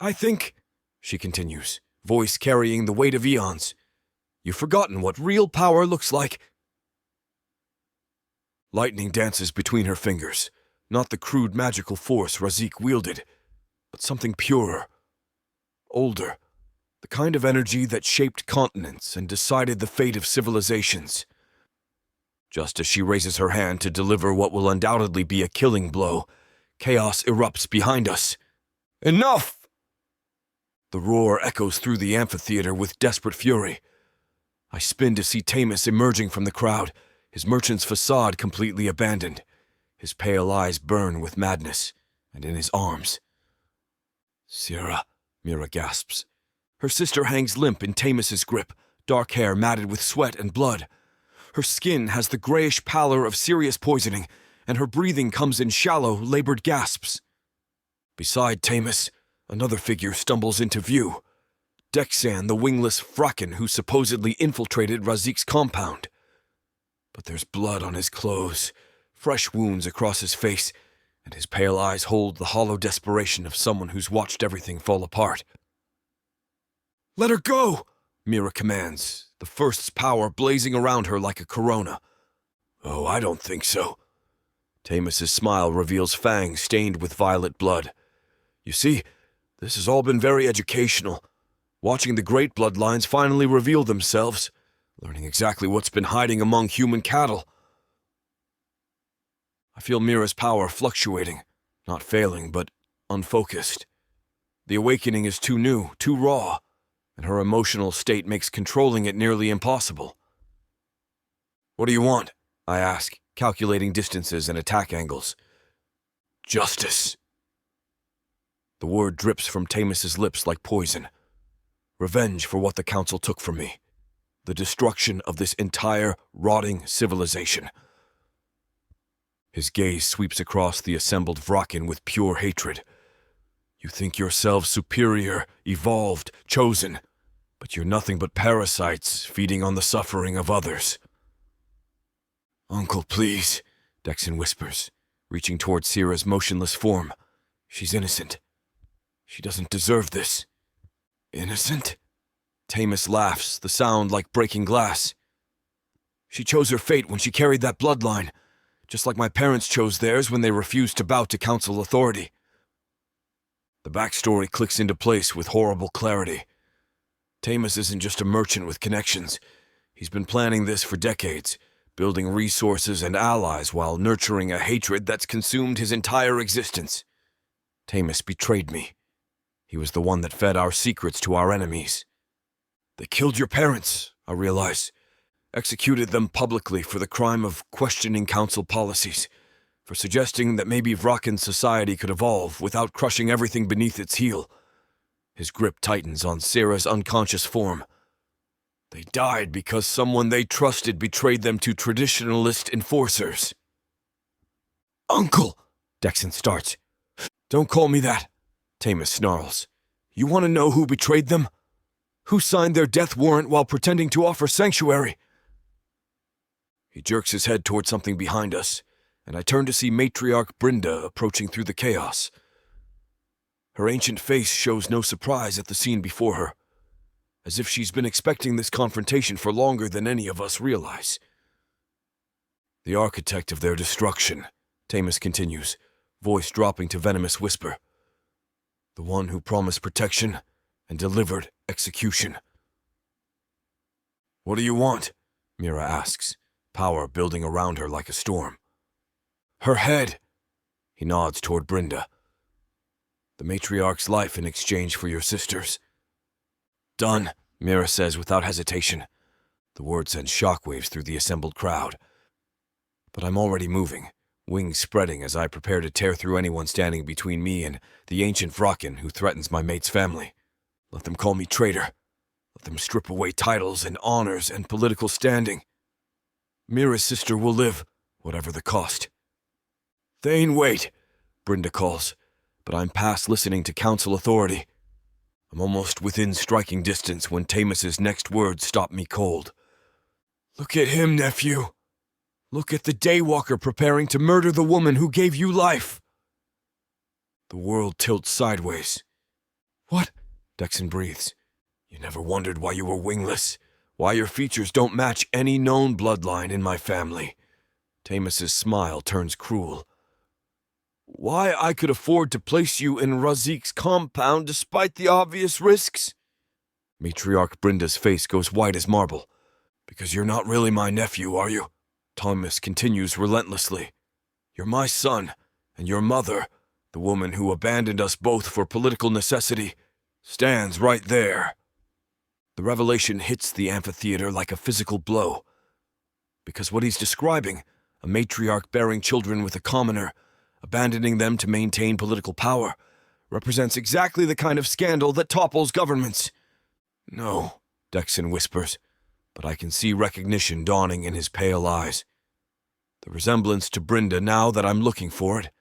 I think, she continues, voice carrying the weight of eons, you've forgotten what real power looks like. Lightning dances between her fingers, not the crude magical force Razik wielded, but something purer, older, the kind of energy that shaped continents and decided the fate of civilizations. Just as she raises her hand to deliver what will undoubtedly be a killing blow, chaos erupts behind us. Enough! The roar echoes through the amphitheater with desperate fury. I spin to see Tamus emerging from the crowd, his merchant's facade completely abandoned. His pale eyes burn with madness, and in his arms. Sierra, Mira gasps. Her sister hangs limp in Tamus's grip, dark hair matted with sweat and blood. Her skin has the grayish pallor of serious poisoning, and her breathing comes in shallow, labored gasps. Beside Tamus, another figure stumbles into view. Dexan, the wingless Vrakan who supposedly infiltrated Razik's compound. But there's blood on his clothes, fresh wounds across his face, and his pale eyes hold the hollow desperation of someone who's watched everything fall apart. Let her go, Mira commands, the First's power blazing around her like a corona. Oh, I don't think so. Tamus's smile reveals fangs stained with violet blood. You see, this has all been very educational. watching the great bloodlines finally reveal themselves, learning exactly what's been hiding among human cattle. I feel Mira's power fluctuating, not failing, but unfocused. The awakening is too new, too raw, and her emotional state makes controlling it nearly impossible. "What do you want?" I ask, calculating distances and attack angles. "Justice." The word drips from Tamus's lips like poison. Revenge for what the Council took from me. The destruction of this entire rotting civilization. His gaze sweeps across the assembled Vrakin with pure hatred. You think yourselves superior, evolved, chosen, but you're nothing but parasites feeding on the suffering of others. "Uncle, please," Dexon whispers, reaching toward Sierra's motionless form. "She's innocent. She doesn't deserve this." "Innocent?" Tamus laughs, the sound like breaking glass. "She chose her fate when she carried that bloodline, just like my parents chose theirs when they refused to bow to Council authority." The backstory clicks into place with horrible clarity. Tamus isn't just a merchant with connections. He's been planning this for decades, building resources and allies while nurturing a hatred that's consumed his entire existence. Tamus betrayed me. He was the one that fed our secrets to our enemies. They killed your parents, I realize. Executed them publicly for the crime of questioning Council policies, for suggesting that maybe Vrakin society could evolve without crushing everything beneath its heel. His grip tightens on Sarah's unconscious form. They died because someone they trusted betrayed them to traditionalist enforcers. "Uncle!" Dexon starts. "Don't call me that," Tamus snarls. "You want to know who betrayed them? Who signed their death warrant while pretending to offer sanctuary?" He jerks his head toward something behind us, and I turn to see Matriarch Brynda approaching through the chaos. Her ancient face shows no surprise at the scene before her, as if she's been expecting this confrontation for longer than any of us realize. "The architect of their destruction," Tamus continues, voice dropping to venomous whisper. "The one who promised protection and delivered execution." "What do you want?" Mira asks, power building around her like a storm. "Her head." He nods toward Brynda. "The matriarch's life in exchange for your sister's." "Done," Mira says without hesitation. The word sends shockwaves through the assembled crowd. But I'm already moving, wings spreading as I prepare to tear through anyone standing between me and the ancient Vrakin who threatens my mate's family. Let them call me traitor. Let them strip away titles and honors and political standing. Mira's sister will live, whatever the cost. "Thane, wait," Brynda calls, but I'm past listening to Council authority. I'm almost within striking distance when Tamus's next words stop me cold. "Look at him, nephew. Look at the Daywalker preparing to murder the woman who gave you life." The world tilts sideways. "What?" Dexon breathes. "You never wondered why you were wingless, why your features don't match any known bloodline in my family." Tamus's smile turns cruel. "Why I could afford to place you in Razik's compound despite the obvious risks?" Matriarch Brynda's face goes white as marble. "Because you're not really my nephew, are you?" Tamus continues relentlessly. "You're my son, and your mother, the woman who abandoned us both for political necessity, stands right there." The revelation hits the amphitheater like a physical blow. Because what he's describing, a matriarch bearing children with a commoner, abandoning them to maintain political power, represents exactly the kind of scandal that topples governments. "No," Dexon whispers, but I can see recognition dawning in his pale eyes. The resemblance to Brynda now that I'm looking for it,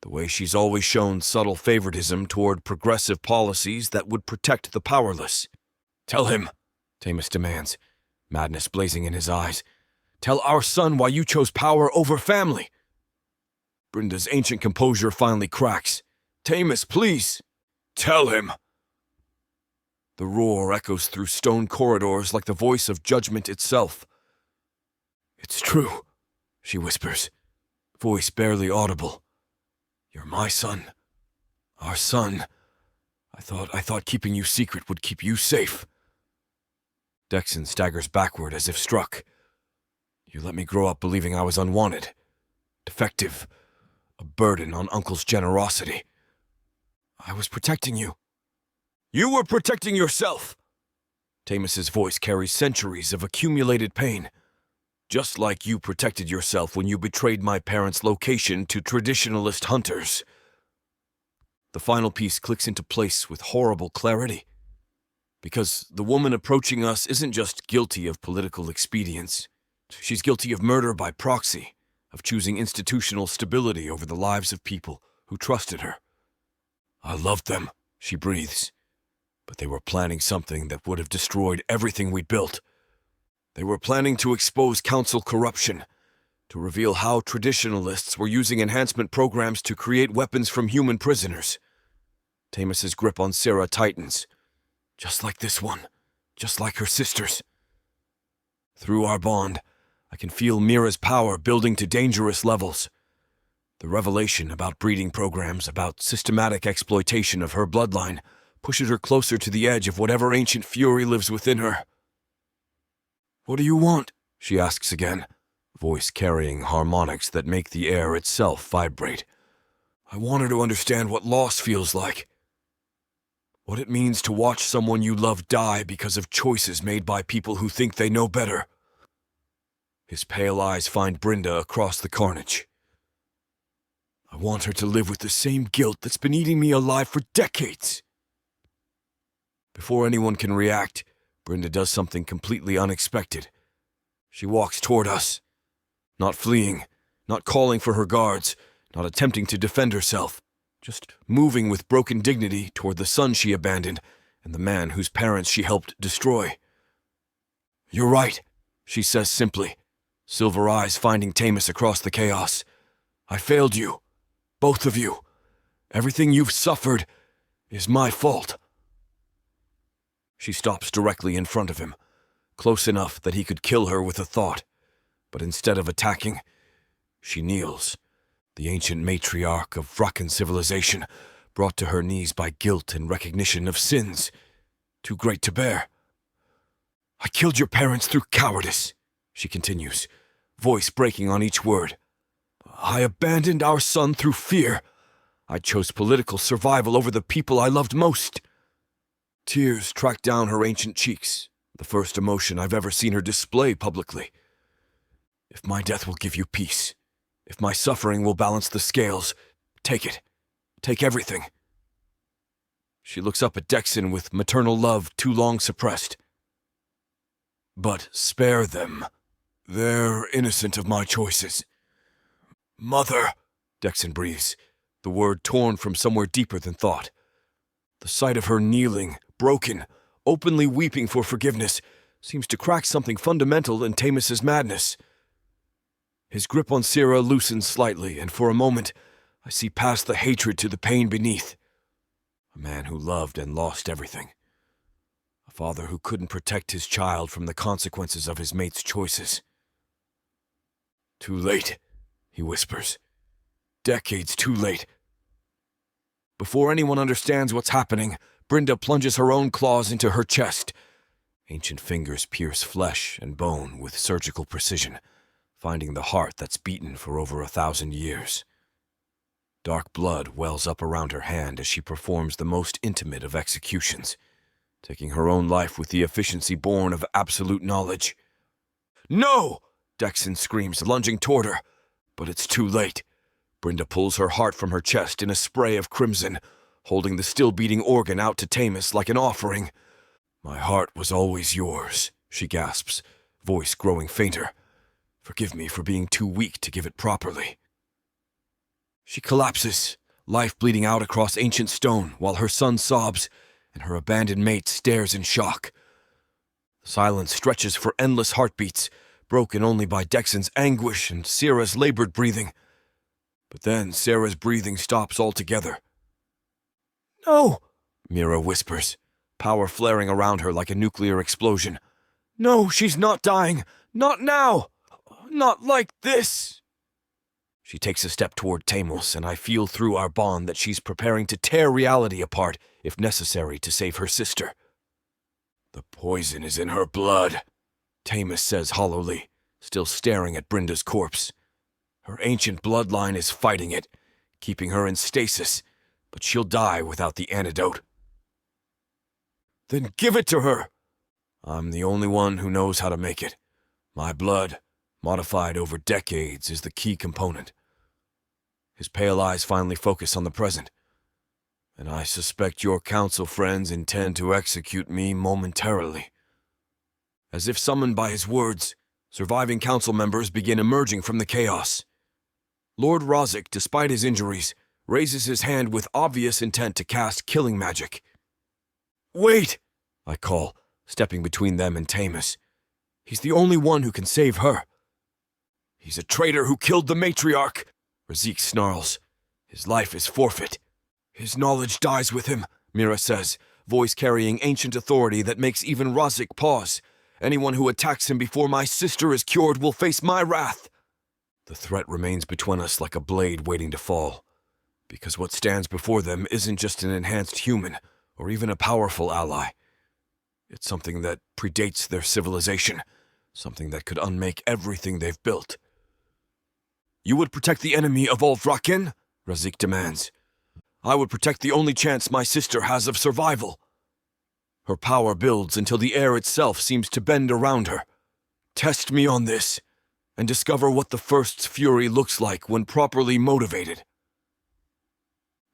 the way she's always shown subtle favoritism toward progressive policies that would protect the powerless. "Tell him," Tamus demands, madness blazing in his eyes. "Tell our son why you chose power over family." Brynda's ancient composure finally cracks. "Tamus, please." "Tell him." The roar echoes through stone corridors like the voice of judgment itself. "It's true," she whispers, voice barely audible. "You're my son. Our son. I I thought keeping you secret would keep you safe. Dexon staggers backward as if struck. You let me grow up believing I was unwanted, defective, a burden on Uncle's generosity. I was protecting you. You were protecting yourself! Tamus's voice carries centuries of accumulated pain. Just like you protected yourself when you betrayed my parents' location to traditionalist hunters. The final piece clicks into place with horrible clarity. Because the woman approaching us isn't just guilty of political expedience. She's guilty of murder by proxy, of choosing institutional stability over the lives of people who trusted her. I loved them, she breathes. But they were planning something that would have destroyed everything we'd built. They were planning to expose council corruption, to reveal how traditionalists were using enhancement programs to create weapons from human prisoners. Tamus's grip on Sarah tightens. Just like this one, just like her sisters. Through our bond, I can feel Mira's power building to dangerous levels. The revelation about breeding programs, about systematic exploitation of her bloodline, pushes her closer to the edge of whatever ancient fury lives within her. What do you want? She asks again, voice carrying harmonics that make the air itself vibrate. I want her to understand what loss feels like. What it means to watch someone you love die because of choices made by people who think they know better. His pale eyes find Brynda across the carnage. I want her to live with the same guilt that's been eating me alive for decades. Before anyone can react, Brynda does something completely unexpected. She walks toward us. Not fleeing, not calling for her guards, not attempting to defend herself. Just moving with broken dignity toward the son she abandoned and the man whose parents she helped destroy. You're right, she says simply, silver eyes finding Tamus across the chaos. I failed you. Both of you. Everything you've suffered is my fault. She stops directly in front of him, close enough that he could kill her with a thought. But instead of attacking, she kneels, the ancient matriarch of Vrakan civilization, brought to her knees by guilt and recognition of sins too great to bear. I killed your parents through cowardice, she continues, voice breaking on each word. I abandoned our son through fear. I chose political survival over the people I loved most. Tears tracked down her ancient cheeks, the first emotion I've ever seen her display publicly. If my death will give you peace, if my suffering will balance the scales, take it. Take everything. She looks up at Dexon with maternal love too long suppressed. But spare them. They're innocent of my choices. Mother, Dexon breathes, the word torn from somewhere deeper than thought. The sight of her kneeling, broken, openly weeping for forgiveness, seems to crack something fundamental in Tamus's madness. His grip on Sarah loosens slightly, and for a moment, I see past the hatred to the pain beneath. A man who loved and lost everything. A father who couldn't protect his child from the consequences of his mate's choices. Too late, he whispers. Decades too late. Before anyone understands what's happening, Brynda plunges her own claws into her chest. Ancient fingers pierce flesh and bone with surgical precision, finding the heart that's beaten for over 1,000 years. Dark blood wells up around her hand as she performs the most intimate of executions, taking her own life with the efficiency born of absolute knowledge. No! Dexon screams, lunging toward her. But it's too late. Brynda pulls her heart from her chest in a spray of crimson, holding the still-beating organ out to Tamus like an offering. My heart was always yours, she gasps, voice growing fainter. Forgive me for being too weak to give it properly. She collapses, life bleeding out across ancient stone while her son sobs and her abandoned mate stares in shock. The silence stretches for endless heartbeats, broken only by Dexon's anguish and Sarah's labored breathing. But then Sarah's breathing stops altogether. No, Mira whispers, power flaring around her like a nuclear explosion. No, she's not dying. Not now. Not like this. She takes a step toward Tamos, and I feel through our bond that she's preparing to tear reality apart if necessary to save her sister. "The poison is in her blood," Tamos says hollowly, still staring at Brinda's corpse. "Her ancient bloodline is fighting it, keeping her in stasis, but she'll die without the antidote." "Then give it to her!" "I'm the only one who knows how to make it. My blood, modified over decades, is the key component." His pale eyes finally focus on the present. "And I suspect your council friends intend to execute me momentarily." As if summoned by his words, surviving council members begin emerging from the chaos. Lord Razik, despite his injuries, raises his hand with obvious intent to cast killing magic. "Wait!" I call, stepping between them and Tamos. "He's the only one who can save her." "He's a traitor who killed the matriarch," Razik snarls. "His life is forfeit." "His knowledge dies with him," Mira says, voice carrying ancient authority that makes even Razik pause. "Anyone who attacks him before my sister is cured will face my wrath." The threat remains between us like a blade waiting to fall, because what stands before them isn't just an enhanced human or even a powerful ally. It's something that predates their civilization, something that could unmake everything they've built. "You would protect the enemy of all Vraken?" Razik demands. "I would protect the only chance my sister has of survival." Her power builds until the air itself seems to bend around her. "Test me on this, and discover what the First's fury looks like when properly motivated."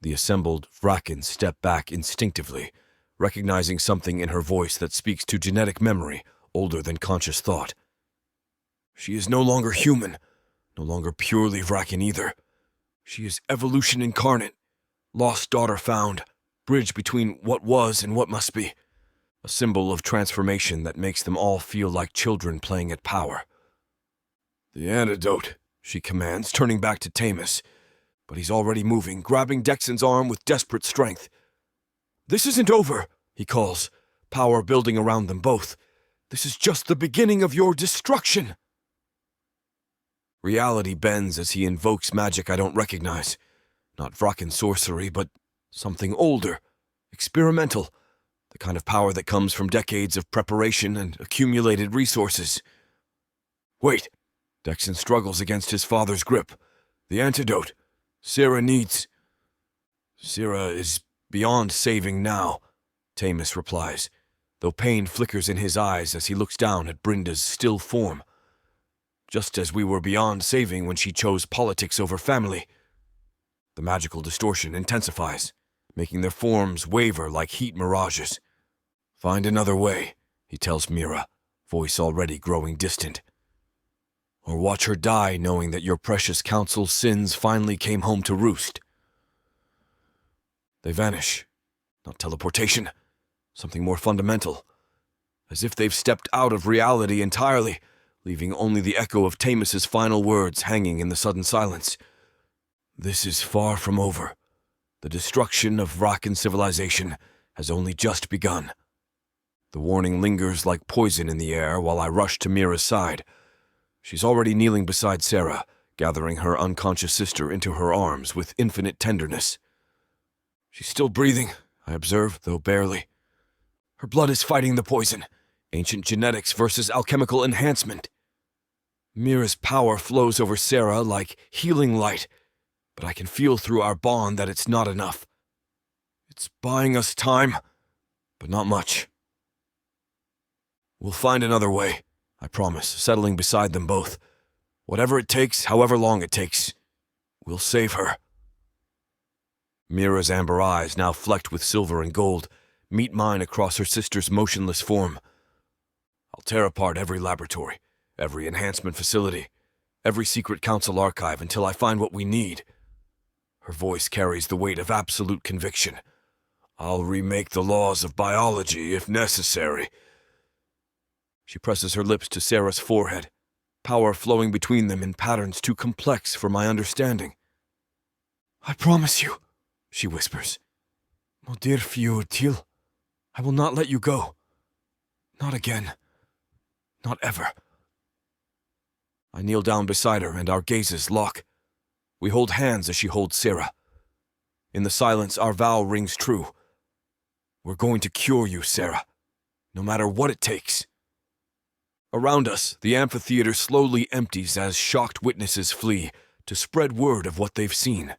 The assembled Vraken step back instinctively, recognizing something in her voice that speaks to genetic memory older than conscious thought. She is no longer human, no longer purely Vraken either. She is evolution incarnate, lost daughter found, bridge between what was and what must be. A symbol of transformation that makes them all feel like children playing at power. "The antidote," she commands, turning back to Tamos. But he's already moving, grabbing Dexon's arm with desperate strength. "This isn't over," he calls, power building around them both. "This is just the beginning of your destruction." Reality bends as he invokes magic I don't recognize. Not Vraken sorcery, but something older, experimental, the kind of power that comes from decades of preparation and accumulated resources. "Wait," Dexon struggles against his father's grip. "The antidote. Sarah needs..." "Sarah is beyond saving now," Tamos replies, though pain flickers in his eyes as he looks down at Brinda's still form. "Just as we were beyond saving when she chose politics over family." The magical distortion intensifies, making their forms waver like heat mirages. "Find another way," he tells Mira, voice already growing distant. "Or watch her die knowing that your precious council's sins finally came home to roost." They vanish. Not teleportation. Something more fundamental. As if they've stepped out of reality entirely, leaving only the echo of Tamos's final words hanging in the sudden silence. "This is far from over. The destruction of Vraken civilization has only just begun." The warning lingers like poison in the air while I rush to Mira's side. She's already kneeling beside Sarah, gathering her unconscious sister into her arms with infinite tenderness. She's still breathing, I observe, though barely. Her blood is fighting the poison. Ancient genetics versus alchemical enhancement. Mira's power flows over Sarah like healing light, but I can feel through our bond that it's not enough. It's buying us time, but not much. "We'll find another way," I promise, settling beside them both. "Whatever it takes, however long it takes, we'll save her." Mira's amber eyes, now flecked with silver and gold, meet mine across her sister's motionless form. "I'll tear apart every laboratory, every enhancement facility, every secret council archive until I find what we need." Her voice carries the weight of absolute conviction. "I'll remake the laws of biology if necessary." She presses her lips to Sarah's forehead, power flowing between them in patterns too complex for my understanding. "I promise you," she whispers. "Modir fiutil, I will not let you go. Not again. Not ever." I kneel down beside her and our gazes lock. We hold hands as she holds Sarah. In the silence, our vow rings true. We're going to cure you, Sarah, no matter what it takes. Around us, the amphitheater slowly empties as shocked witnesses flee to spread word of what they've seen.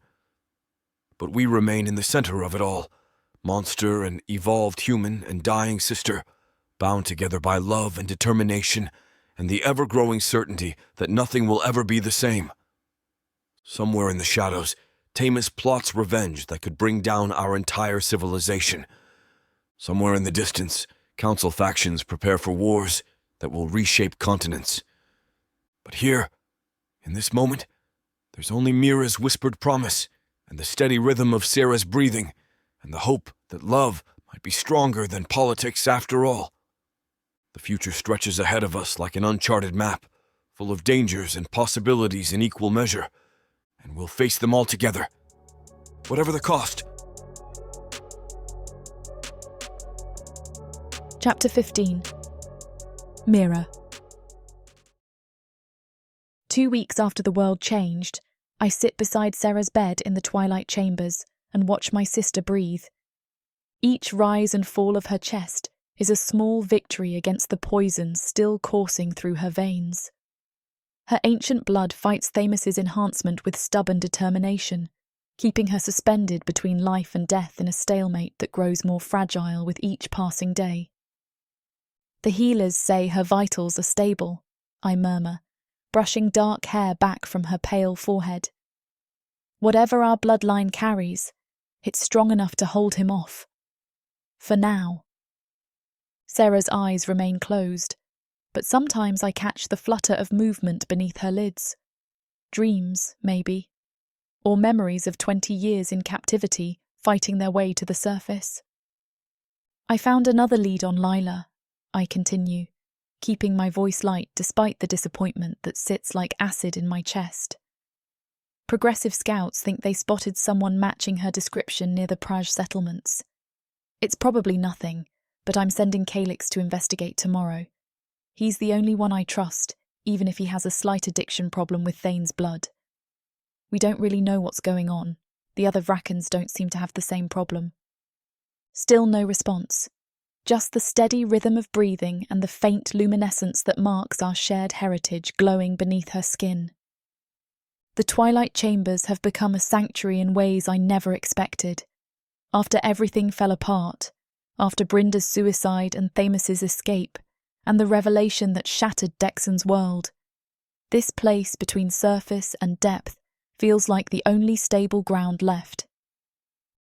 But we remain in the center of it all, monster and evolved human and dying sister, bound together by love and determination and the ever-growing certainty that nothing will ever be the same. Somewhere in the shadows, Tamus plots revenge that could bring down our entire civilization. Somewhere in the distance, council factions prepare for wars that will reshape continents. But here, in this moment, there's only Mira's whispered promise and the steady rhythm of Sarah's breathing and the hope that love might be stronger than politics after all. The future stretches ahead of us like an uncharted map, full of dangers and possibilities in equal measure, and we'll face them all together, whatever the cost. Chapter 15. Mira. 2 weeks after the world changed, I sit beside Sarah's bed in the twilight chambers and watch my sister breathe. Each rise and fall of her chest is a small victory against the poison still coursing through her veins. Her ancient blood fights Thamus's enhancement with stubborn determination, keeping her suspended between life and death in a stalemate that grows more fragile with each passing day. The healers say her vitals are stable, I murmur, brushing dark hair back from her pale forehead. Whatever our bloodline carries, it's strong enough to hold him off. For now. Sarah's eyes remain closed, but sometimes I catch the flutter of movement beneath her lids. Dreams, maybe, or memories of 20 years in captivity fighting their way to the surface. I found another lead on Lila, I continue, keeping my voice light despite the disappointment that sits like acid in my chest. Progressive scouts think they spotted someone matching her description near the Praj settlements. It's probably nothing, but I'm sending Calix to investigate tomorrow. He's the only one I trust, even if he has a slight addiction problem with Thane's blood. We don't really know what's going on. The other Vrakkans don't seem to have the same problem. Still no response. Just the steady rhythm of breathing and the faint luminescence that marks our shared heritage glowing beneath her skin. The twilight chambers have become a sanctuary in ways I never expected. After everything fell apart, after Brinda's suicide and Thamus's escape, and the revelation that shattered Dexon's world, this place between surface and depth feels like the only stable ground left.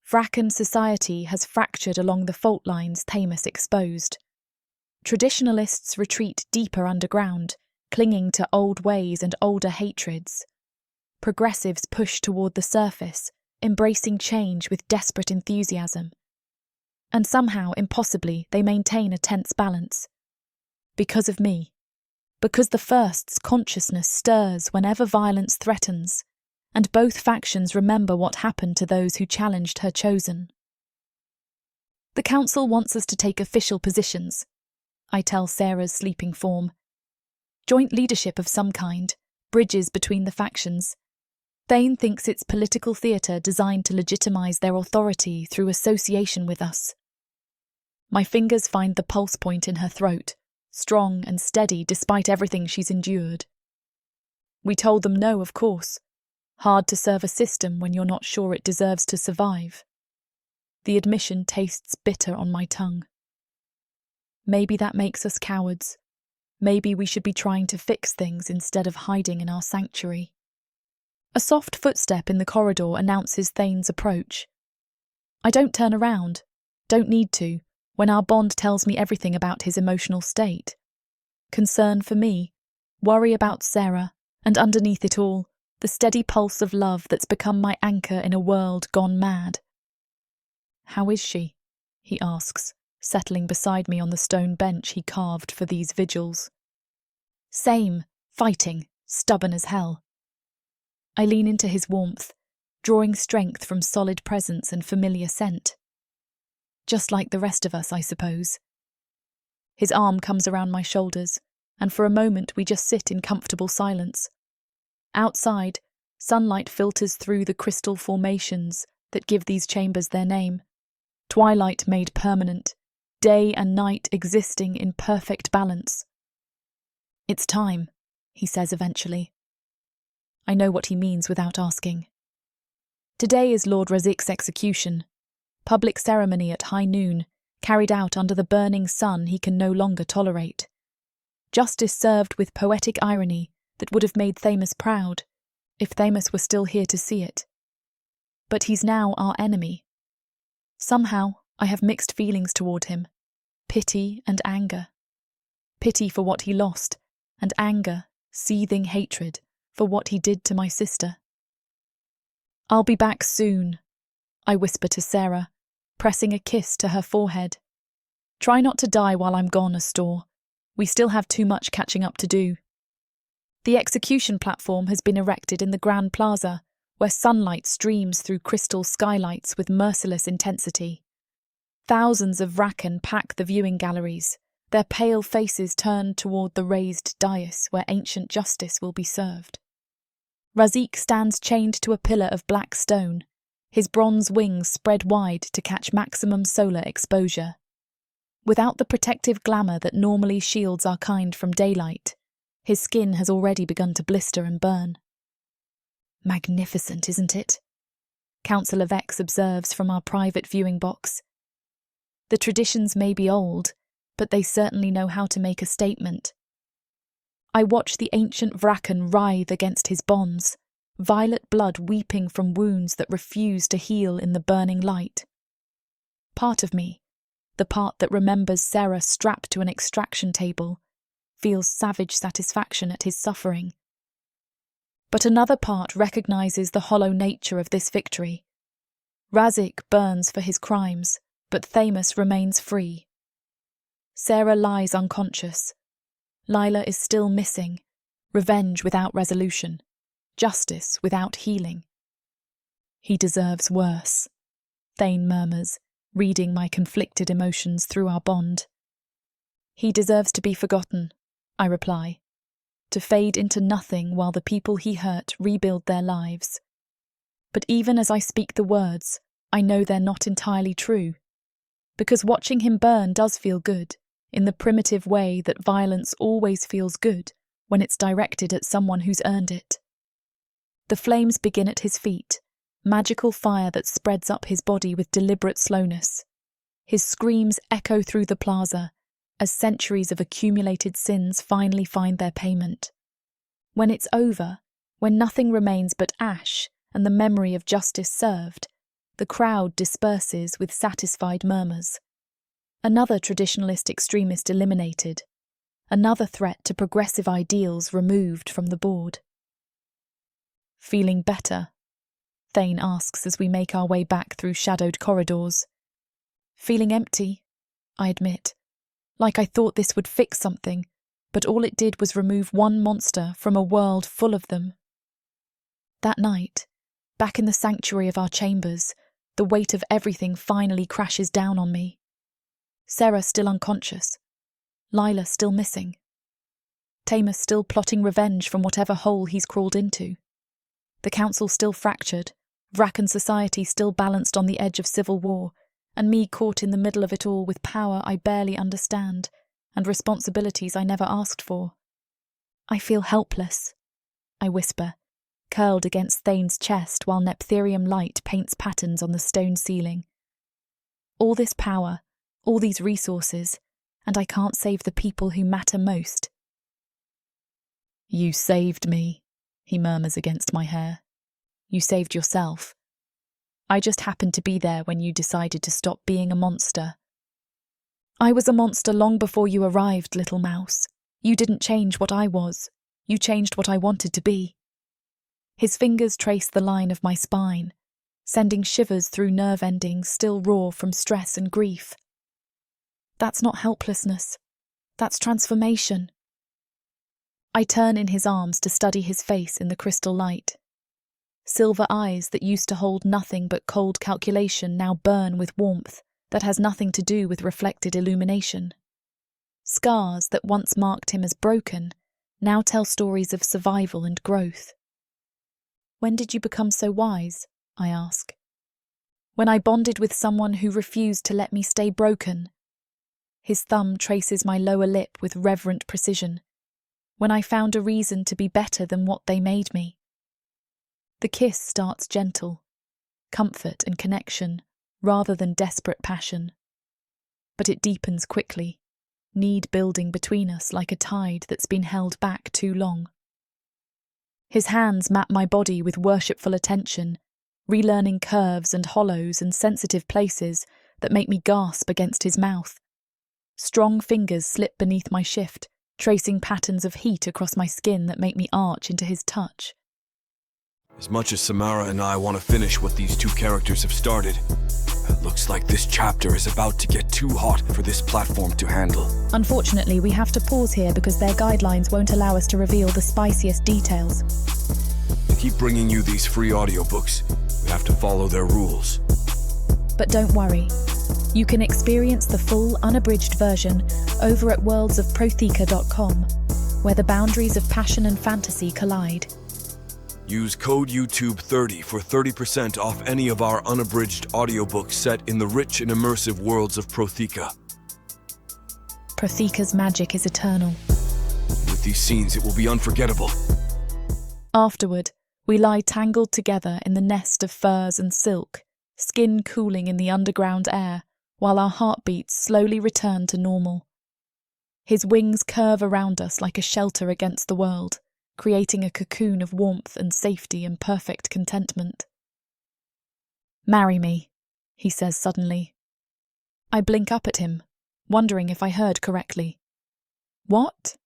Vrakkan society has fractured along the fault lines Thamus exposed. Traditionalists retreat deeper underground, clinging to old ways and older hatreds. Progressives push toward the surface, embracing change with desperate enthusiasm. And somehow, impossibly, they maintain a tense balance. Because of me. Because the First's consciousness stirs whenever violence threatens, and both factions remember what happened to those who challenged her chosen. The Council wants us to take official positions, I tell Sarah's sleeping form. Joint leadership of some kind, bridges between the factions. Thane thinks it's political theatre designed to legitimise their authority through association with us. My fingers find the pulse point in her throat, strong and steady despite everything she's endured. We told them no, of course. Hard to serve a system when you're not sure it deserves to survive. The admission tastes bitter on my tongue. Maybe that makes us cowards. Maybe we should be trying to fix things instead of hiding in our sanctuary. A soft footstep in the corridor announces Thane's approach. I don't turn around, don't need to, when our bond tells me everything about his emotional state. Concern for me, worry about Sarah, and underneath it all, the steady pulse of love that's become my anchor in a world gone mad. How is she? He asks, settling beside me on the stone bench he carved for these vigils. Same, fighting, stubborn as hell. I lean into his warmth, drawing strength from solid presence and familiar scent. Just like the rest of us, I suppose. His arm comes around my shoulders, and for a moment we just sit in comfortable silence. Outside, Sunlight filters through the crystal formations that give these chambers their name. Twilight made permanent, day and night existing in perfect balance. "It's time," he says eventually. I know what he means without asking. Today is Lord Razik's execution. Public ceremony at high noon, carried out under the burning sun he can no longer tolerate. Justice served with poetic irony that would have made Thamus proud, if Thamus were still here to see it. But he's now our enemy. Somehow, I have mixed feelings toward him, pity and anger. Pity for what he lost, and anger, seething hatred, for what he did to my sister. "I'll be back soon," I whisper to Sarah, pressing a kiss to her forehead. "Try not to die while I'm gone, Astor. We still have too much catching up to do." The execution platform has been erected in the Grand Plaza, where sunlight streams through crystal skylights with merciless intensity. Thousands of Vrakan pack the viewing galleries, their pale faces turned toward the raised dais where ancient justice will be served. Razik stands chained to a pillar of black stone, his bronze wings spread wide to catch maximum solar exposure. Without the protective glamour that normally shields our kind from daylight, his skin has already begun to blister and burn. "Magnificent, isn't it?" Councillor Vex observes from our private viewing box. "The traditions may be old, but they certainly know how to make a statement." I watch the ancient Vrakan writhe against his bonds, violet blood weeping from wounds that refuse to heal in the burning light. Part of me, the part that remembers Sarah strapped to an extraction table, feels savage satisfaction at his suffering. But another part recognises the hollow nature of this victory. Razik burns for his crimes, but Thamus remains free. Sarah lies unconscious. Lila is still missing, revenge without resolution, justice without healing. "He deserves worse," Thane murmurs, reading my conflicted emotions through our bond. "He deserves to be forgotten," I reply, "to fade into nothing while the people he hurt rebuild their lives." But even as I speak the words, I know they're not entirely true, because watching him burn does feel good, in the primitive way that violence always feels good when it's directed at someone who's earned it. The flames begin at his feet, magical fire that spreads up his body with deliberate slowness. His screams echo through the plaza, as centuries of accumulated sins finally find their payment. When it's over, when nothing remains but ash and the memory of justice served, the crowd disperses with satisfied murmurs. Another traditionalist extremist eliminated, another threat to progressive ideals removed from the board. "Feeling better?" Thane asks as we make our way back through shadowed corridors. "Feeling empty," I admit. Like I thought this would fix something, but all it did was remove one monster from a world full of them. That night, back in the sanctuary of our chambers, the weight of everything finally crashes down on me. Sarah still unconscious. Lila still missing. Thamus still plotting revenge from whatever hole he's crawled into. The council still fractured, Vrakan society still balanced on the edge of civil war, and me caught in the middle of it all with power I barely understand and responsibilities I never asked for. "I feel helpless," I whisper, curled against Thane's chest while Nephtherium light paints patterns on the stone ceiling. All this power, all these resources, and I can't save the people who matter most. "You saved me," he murmurs against my hair. "You saved yourself. I just happened to be there when you decided to stop being a monster." "I was a monster long before you arrived, little mouse. You didn't change what I was. You changed what I wanted to be." His fingers trace the line of my spine, sending shivers through nerve endings still raw from stress and grief. "That's not helplessness. That's transformation." I turn in his arms to study his face in the crystal light. Silver eyes that used to hold nothing but cold calculation now burn with warmth that has nothing to do with reflected illumination. Scars that once marked him as broken now tell stories of survival and growth. When did you become so wise? I ask. When I bonded with someone who refused to let me stay broken. His thumb traces my lower lip with reverent precision. When I found a reason to be better than what they made me. The kiss starts gentle, comfort and connection, rather than desperate passion. But it deepens quickly, need building between us like a tide that's been held back too long. His hands map my body with worshipful attention, relearning curves and hollows and sensitive places that make me gasp against his mouth. Strong fingers slip beneath my shift, tracing patterns of heat across my skin that make me arch into his touch. As much as Samara and I want to finish what these two characters have started, it looks like this chapter is about to get too hot for this platform to handle. Unfortunately, we have to pause here because their guidelines won't allow us to reveal the spiciest details. To keep bringing you these free audiobooks, we have to follow their rules. But don't worry. You can experience the full, unabridged version over at worldsofprotheka.com, where the boundaries of passion and fantasy collide. Use code YouTube30 for 30% off any of our unabridged audiobooks set in the rich and immersive worlds of Protheka. Protheka's magic is eternal. With these scenes, it will be unforgettable. Afterward, we lie tangled together in the nest of furs and silk, skin cooling in the underground air, while our heartbeats slowly return to normal. His wings curve around us like a shelter against the world, creating a cocoon of warmth and safety and perfect contentment. "Marry me," he says suddenly. I blink up at him, wondering if I heard correctly. "What?"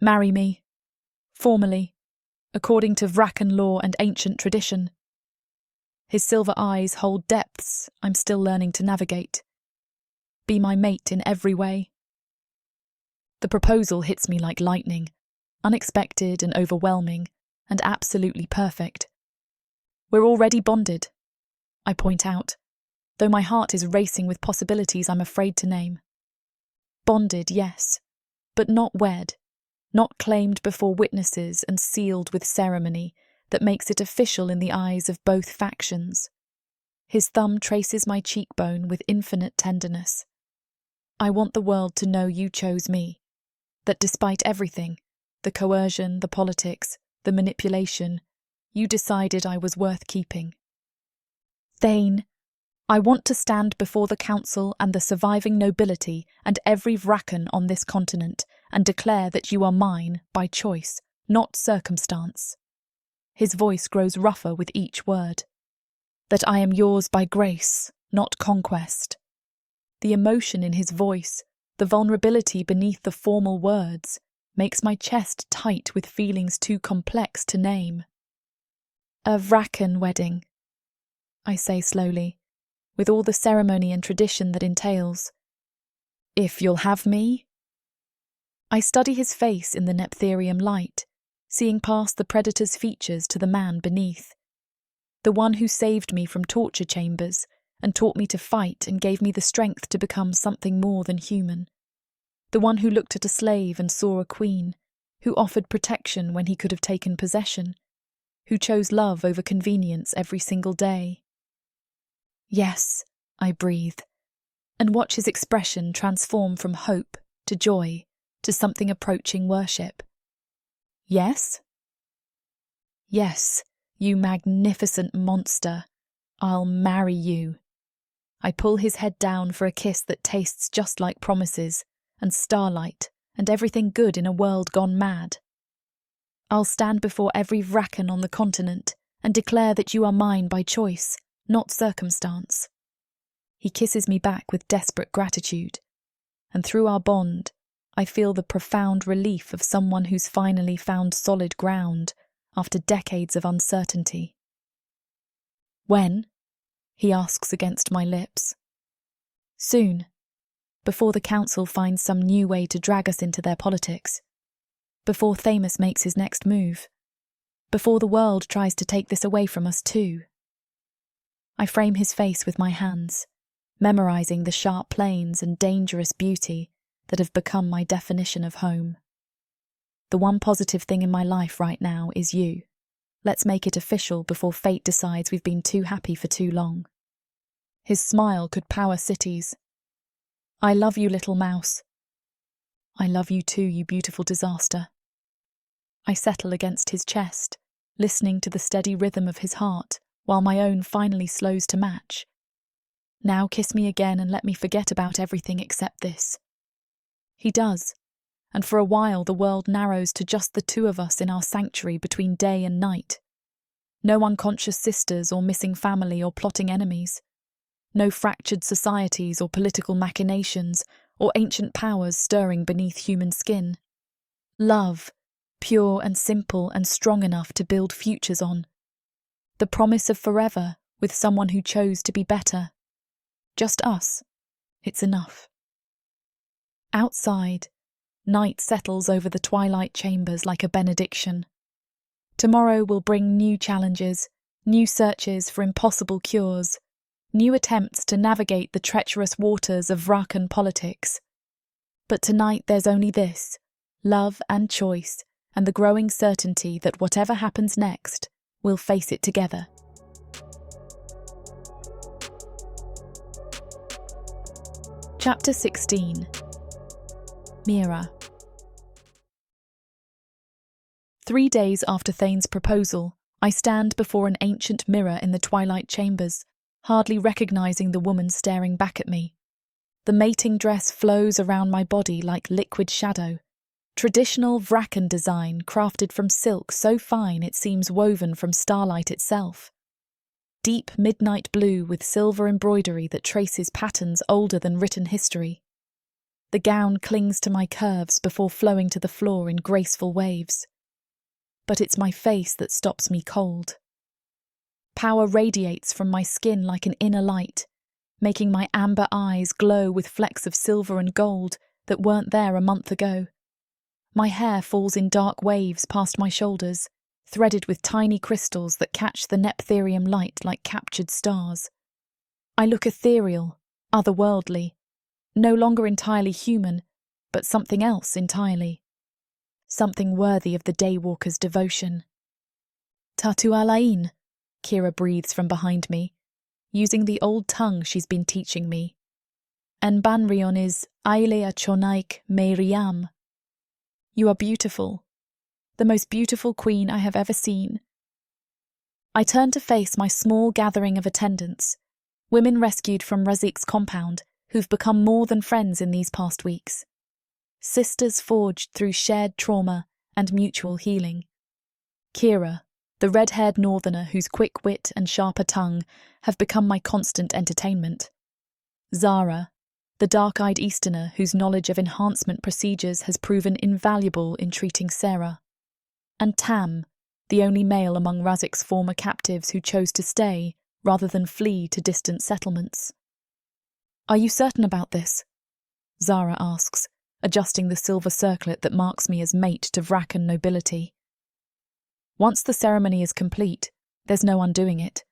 "Marry me. Formally, according to Vrakan law and ancient tradition." His silver eyes hold depths I'm still learning to navigate. Be my mate in every way. The proposal hits me like lightning, unexpected and overwhelming, and absolutely perfect. "We're already bonded," I point out, though my heart is racing with possibilities I'm afraid to name. Bonded, yes, but not wed, not claimed before witnesses and sealed with ceremony that makes it official in the eyes of both factions. His thumb traces my cheekbone with infinite tenderness. "I want the world to know you chose me, that despite everything, the coercion, the politics, the manipulation, you decided I was worth keeping. Thane, I want to stand before the council and the surviving nobility and every Vrakan on this continent and declare that you are mine by choice, not circumstance." His voice grows rougher with each word. "That I am yours by grace, not conquest." The emotion in his voice, the vulnerability beneath the formal words, makes my chest tight with feelings too complex to name. "A Vrakan wedding," I say slowly, with all the ceremony and tradition that entails. "If you'll have me?" I study his face in the Neptherium light, seeing past the predator's features to the man beneath. The one who saved me from torture chambers and taught me to fight and gave me the strength to become something more than human. The one who looked at a slave and saw a queen, who offered protection when he could have taken possession, who chose love over convenience every single day. "Yes," I breathe, and watch his expression transform from hope to joy to something approaching worship. "Yes?" "Yes, you magnificent monster. I'll marry you." I pull his head down for a kiss that tastes just like promises, and starlight, and everything good in a world gone mad. "I'll stand before every Vrakan on the continent and declare that you are mine by choice, not circumstance." He kisses me back with desperate gratitude, and through our bond, I feel the profound relief of someone who's finally found solid ground after decades of uncertainty. "When?" he asks against my lips. "Soon. Before the council finds some new way to drag us into their politics. Before Thamus makes his next move. Before the world tries to take this away from us too." I frame his face with my hands, memorizing the sharp planes and dangerous beauty that have become my definition of home. The one positive thing in my life right now is you, Let's make it official before fate decides we've been too happy for too long. His smile could power cities. I love you, little mouse. I love you too, you beautiful disaster. I settle against his chest, listening to the steady rhythm of his heart, while my own finally slows to match. Now kiss me again and let me forget about everything except this. He does, and for a while the world narrows to just the two of us in our sanctuary between day and night. No unconscious sisters or missing family or plotting enemies. No fractured societies or political machinations or ancient powers stirring beneath human skin. Love, pure and simple and strong enough to build futures on. The promise of forever with someone who chose to be better. Just us. It's enough. Outside, night settles over the twilight chambers like a benediction. Tomorrow will bring new challenges, new searches for impossible cures, new attempts to navigate the treacherous waters of Vrakan politics. But tonight there's only this, love and choice, and the growing certainty that whatever happens next, we'll face it together. Chapter 16. Mira. 3 days after Thane's proposal, I stand before an ancient mirror in the twilight chambers, hardly recognizing the woman staring back at me. The mating dress flows around my body like liquid shadow. Traditional Vrakan design crafted from silk so fine it seems woven from starlight itself. Deep midnight blue with silver embroidery that traces patterns older than written history. The gown clings to my curves before flowing to the floor in graceful waves. But it's my face that stops me cold. Power radiates from my skin like an inner light, making my amber eyes glow with flecks of silver and gold that weren't there a month ago. My hair falls in dark waves past my shoulders, threaded with tiny crystals that catch the nephtherium light like captured stars. I look ethereal, otherworldly, no longer entirely human, but something else entirely. Something worthy of the Daywalkers' devotion. Tatu alain, Kira breathes from behind me, using the old tongue she's been teaching me. And Banrion is Aile a chonaik Meriam. You are beautiful, the most beautiful queen I have ever seen. I turn to face my small gathering of attendants, women rescued from Razik's compound, who've become more than friends in these past weeks. Sisters forged through shared trauma and mutual healing. Kira, the red-haired northerner whose quick wit and sharper tongue have become my constant entertainment. Zara, the dark-eyed Easterner whose knowledge of enhancement procedures has proven invaluable in treating Sarah. And Tam, the only male among Razik's former captives who chose to stay rather than flee to distant settlements. Are you certain about this? Zara asks, adjusting the silver circlet that marks me as mate to Vrakan nobility. Once the ceremony is complete, there's no undoing it.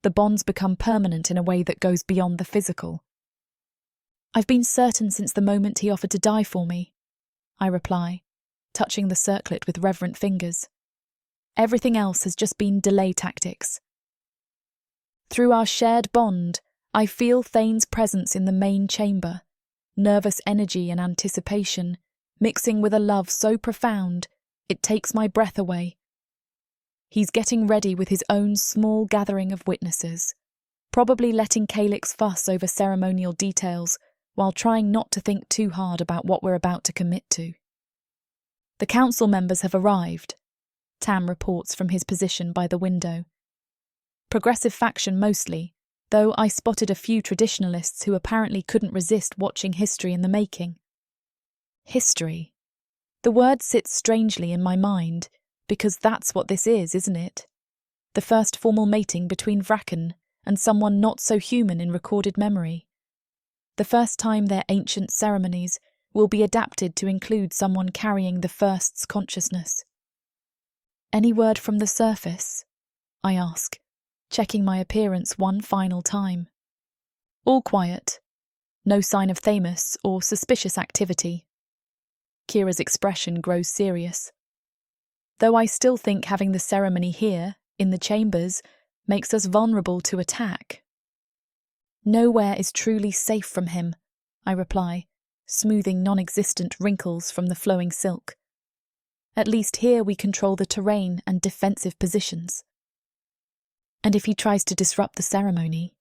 The bonds become permanent in a way that goes beyond the physical. I've been certain since the moment he offered to die for me, I reply, touching the circlet with reverent fingers. Everything else has just been delay tactics. Through our shared bond, I feel Thane's presence in the main chamber, nervous energy and anticipation, mixing with a love so profound, it takes my breath away. He's getting ready with his own small gathering of witnesses, probably letting Kalix fuss over ceremonial details while trying not to think too hard about what we're about to commit to. The council members have arrived, Tam reports from his position by the window. Progressive faction mostly, though I spotted a few traditionalists who apparently couldn't resist watching history in the making. History. The word sits strangely in my mind, because that's what this is, isn't it? The first formal mating between Vrakan and someone not so human in recorded memory. The first time their ancient ceremonies will be adapted to include someone carrying the first's consciousness. Any word from the surface? I ask, checking my appearance one final time. All quiet. No sign of Thamus or suspicious activity. Kira's expression grows serious. though I still think having the ceremony here, in the chambers, makes us vulnerable to attack. Nowhere is truly safe from him, I reply, smoothing non-existent wrinkles from the flowing silk. At least here we control the terrain and defensive positions. And if he tries to disrupt the ceremony,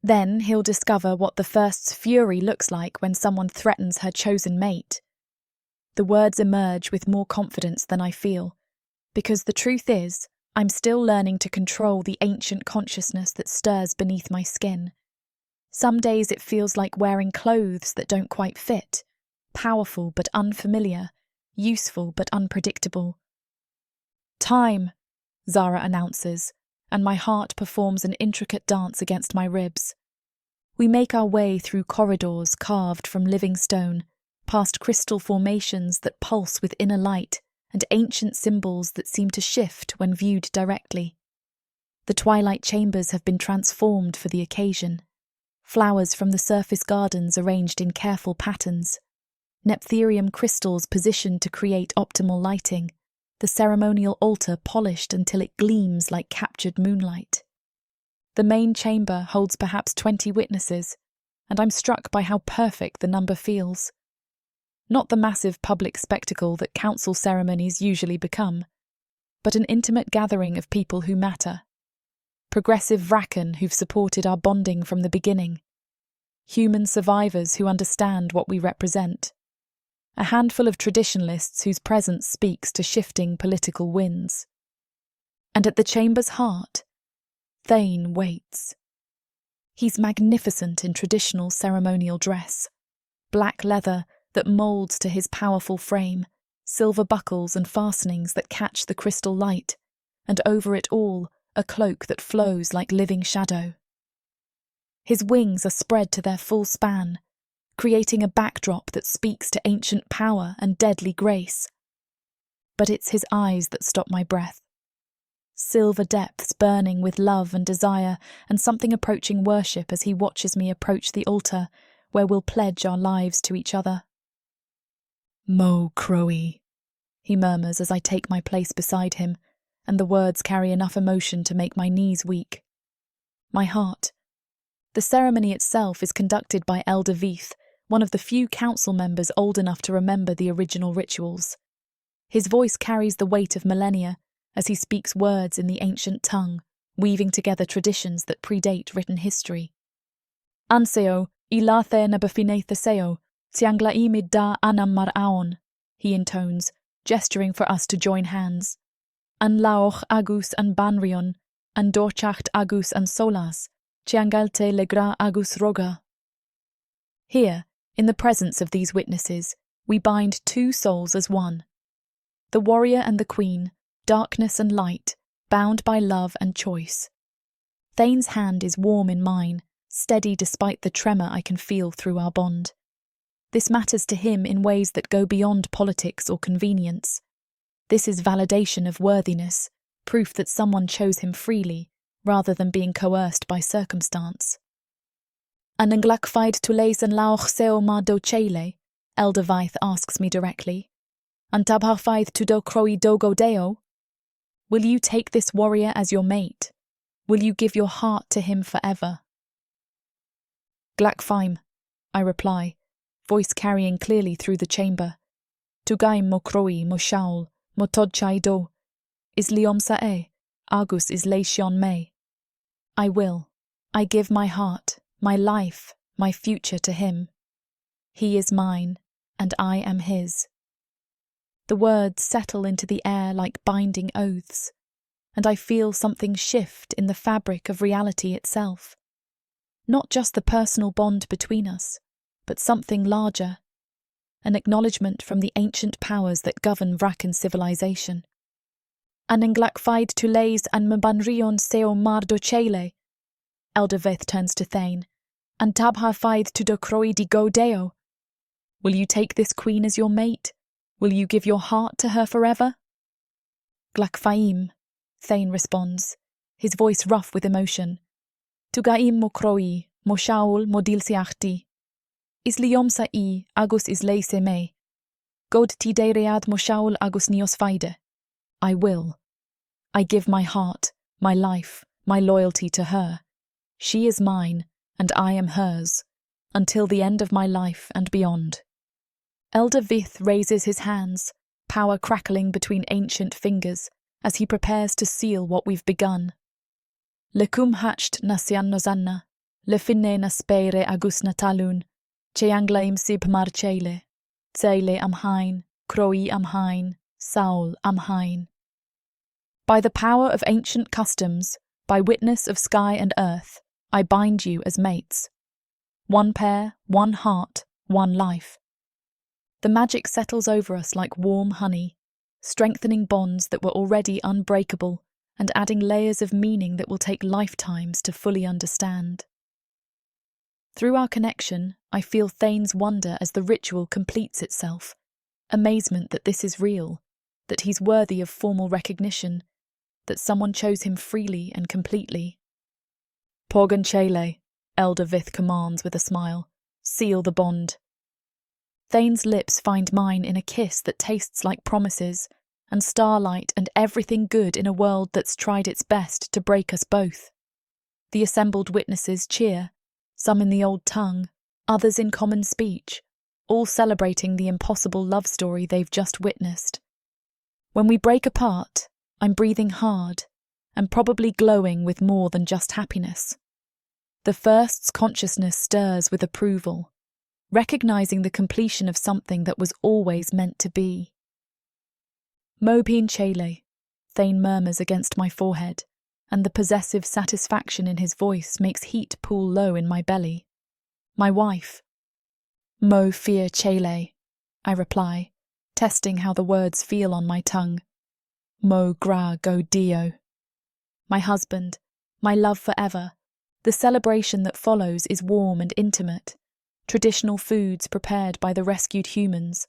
then he'll discover what the first's fury looks like when someone threatens her chosen mate. The words emerge with more confidence than I feel, because the truth is, I'm still learning to control the ancient consciousness that stirs beneath my skin. Some days it feels like wearing clothes that don't quite fit, powerful but unfamiliar, useful but unpredictable. Time, Zara announces, and my heart performs an intricate dance against my ribs. We make our way through corridors carved from living stone, past crystal formations that pulse with inner light, and ancient symbols that seem to shift when viewed directly. The twilight chambers have been transformed for the occasion. Flowers from the surface gardens arranged in careful patterns, Neptherium crystals positioned to create optimal lighting, the ceremonial altar polished until it gleams like captured moonlight. The main chamber holds perhaps 20 witnesses, and I'm struck by how perfect the number feels. Not the massive public spectacle that council ceremonies usually become, but an intimate gathering of people who matter. Progressive Vraken who've supported our bonding from the beginning. Human survivors who understand what we represent. A handful of traditionalists whose presence speaks to shifting political winds. And at the chamber's heart, Thane waits. He's magnificent in traditional ceremonial dress. Black leather that moulds to his powerful frame, silver buckles and fastenings that catch the crystal light, and over it all, a cloak that flows like living shadow. His wings are spread to their full span, creating a backdrop that speaks to ancient power and deadly grace. But it's his eyes that stop my breath. Silver depths burning with love and desire, and something approaching worship as he watches me approach the altar, where we'll pledge our lives to each other. Mo Crowy, he murmurs as I take my place beside him, and the words carry enough emotion to make my knees weak. My heart. The ceremony itself is conducted by Elder Veith, one of the few council members old enough to remember the original rituals. His voice carries the weight of millennia as he speaks words in the ancient tongue, weaving together traditions that predate written history. Anseo, ilathe na befinetheseo, tianglaimid da anam mar'aon, he intones, gesturing for us to join hands. An laoch agus an banrion, an dorchacht agus an solas, tiangalte legra agus roga. Here, in the presence of these witnesses, we bind two souls as one. The warrior and the queen, darkness and light, bound by love and choice. Thane's hand is warm in mine, steady despite the tremor I can feel through our bond. This matters to him in ways that go beyond politics or convenience. This is validation of worthiness, proof that someone chose him freely, rather than being coerced by circumstance. An anglakfaid tuleis an lauch seo ma do chele, Elder Veith asks me directly. An tabharfaid tu do croi dogo deo? Will you take this warrior as your mate? Will you give your heart to him forever? Glakfaim, I reply, voice carrying clearly through the chamber. Tugaim mo croi mo shaul, mo todchai do. Is liomsa e, agus is leishion me. I will. I give my heart, my life, my future to him. He is mine, and I am his. The words settle into the air like binding oaths, and I feel something shift in the fabric of reality itself. Not just the personal bond between us, but something larger, an acknowledgement from the ancient powers that govern Vraken civilization. An englakfaid tuleis an mbanrion seo mar do chele. Elder Veith turns to Thane. An tabharfaid tu do croi di go deo. Will you take this queen as your mate? Will you give your heart to her forever? Glakfaim, Thane responds, his voice rough with emotion. Tugaim mo croi, mo shaul mo dilsiachti. Is liomsa I, agus is leise me. God ti deiread mo shaul agus nios faide, I will. I give my heart, my life, my loyalty to her. She is mine, and I am hers, until the end of my life and beyond. Elder Vith raises his hands, power crackling between ancient fingers, as he prepares to seal what we've begun. Lecum hacht nasian nozanna, le finne naspere agus natalun, cheanglaim sib marchele, tsele am hain, croi am hain, saul am hain. By the power of ancient customs, by witness of sky and earth, I bind you as mates. One pair, one heart, one life. The magic settles over us like warm honey, strengthening bonds that were already unbreakable and adding layers of meaning that will take lifetimes to fully understand. Through our connection, I feel Thane's wonder as the ritual completes itself, amazement that this is real, that he's worthy of formal recognition, that someone chose him freely and completely. Porgan Chele, Elder Vith commands with a smile, seal the bond. Thane's lips find mine in a kiss that tastes like promises, and starlight and everything good in a world that's tried its best to break us both. The assembled witnesses cheer, some in the old tongue, others in common speech, all celebrating the impossible love story they've just witnessed. When we break apart, I'm breathing hard, and probably glowing with more than just happiness. The first's consciousness stirs with approval, recognizing the completion of something that was always meant to be. Mobin Chele, Thane murmurs against my forehead, and the possessive satisfaction in his voice makes heat pool low in my belly. My wife. Mo fear Chele, I reply, testing how the words feel on my tongue. Mo gra go dio. My husband, my love forever. The celebration that follows is warm and intimate. Traditional foods prepared by the rescued humans,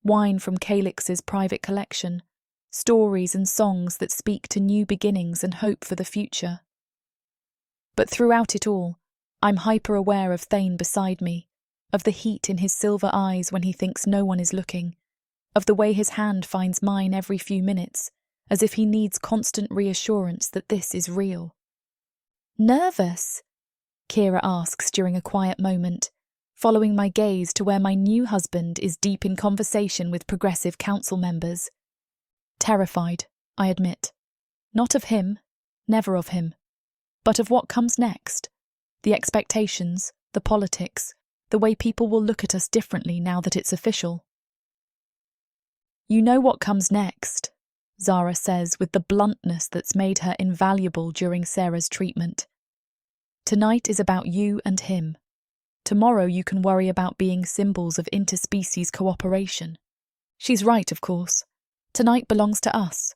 wine from Calix's private collection, stories and songs that speak to new beginnings and hope for the future. But throughout it all, I'm hyper-aware of Thane beside me, of the heat in his silver eyes when he thinks no one is looking, of the way his hand finds mine every few minutes, as if he needs constant reassurance that this is real. Nervous? Kira asks during a quiet moment, following my gaze to where my new husband is deep in conversation with progressive council members. Terrified, I admit. Not of him, never of him, but of what comes next. The expectations, the politics, the way people will look at us differently now that it's official. You know what comes next, Zara says with the bluntness that's made her invaluable during Sarah's treatment. Tonight is about you and him. Tomorrow you can worry about being symbols of interspecies cooperation. She's right, of course. Tonight belongs to us,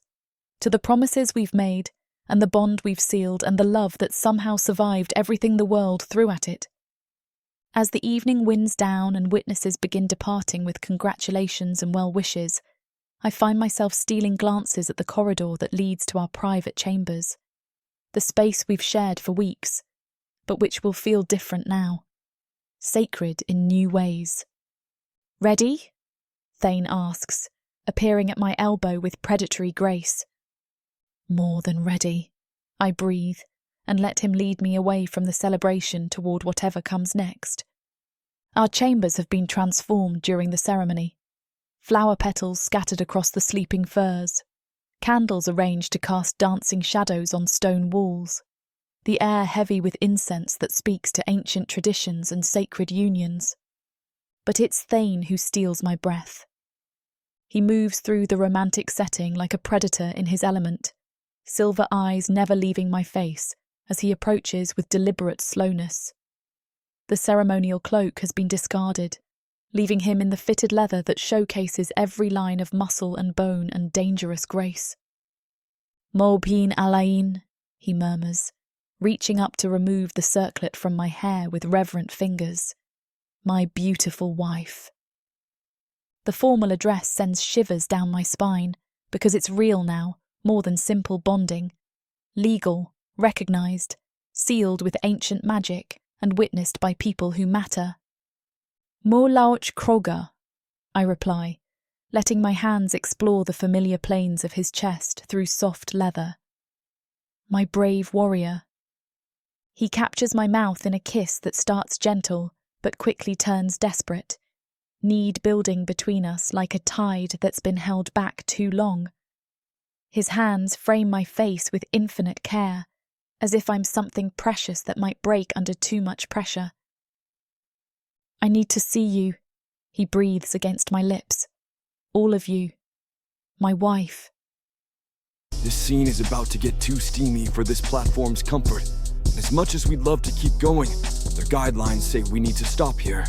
to the promises we've made and the bond we've sealed and the love that somehow survived everything the world threw at it. As the evening winds down and witnesses begin departing with congratulations and well wishes, I find myself stealing glances at the corridor that leads to our private chambers, the space we've shared for weeks, but which will feel different now, sacred in new ways. Ready? Thane asks, appearing at my elbow with predatory grace. More than ready, I breathe, and let him lead me away from the celebration toward whatever comes next. Our chambers have been transformed during the ceremony. Flower petals scattered across the sleeping firs, candles arranged to cast dancing shadows on stone walls, the air heavy with incense that speaks to ancient traditions and sacred unions. But it's Thane who steals my breath. He moves through the romantic setting like a predator in his element, silver eyes never leaving my face as he approaches with deliberate slowness. The ceremonial cloak has been discarded, leaving him in the fitted leather that showcases every line of muscle and bone and dangerous grace. Mobin alain, he murmurs, reaching up to remove the circlet from my hair with reverent fingers. My beautiful wife. The formal address sends shivers down my spine, because it's real now, more than simple bonding. Legal, recognised, sealed with ancient magic, and witnessed by people who matter. Mo lauch kroga, I reply, letting my hands explore the familiar planes of his chest through soft leather. My brave warrior. He captures my mouth in a kiss that starts gentle, but quickly turns desperate, need building between us like a tide that's been held back too long. His hands frame my face with infinite care, as if I'm something precious that might break under too much pressure. I need to see you, he breathes against my lips. All of you. My wife. This scene is about to get too steamy for this platform's comfort. As much as we'd love to keep going, the guidelines say we need to stop here.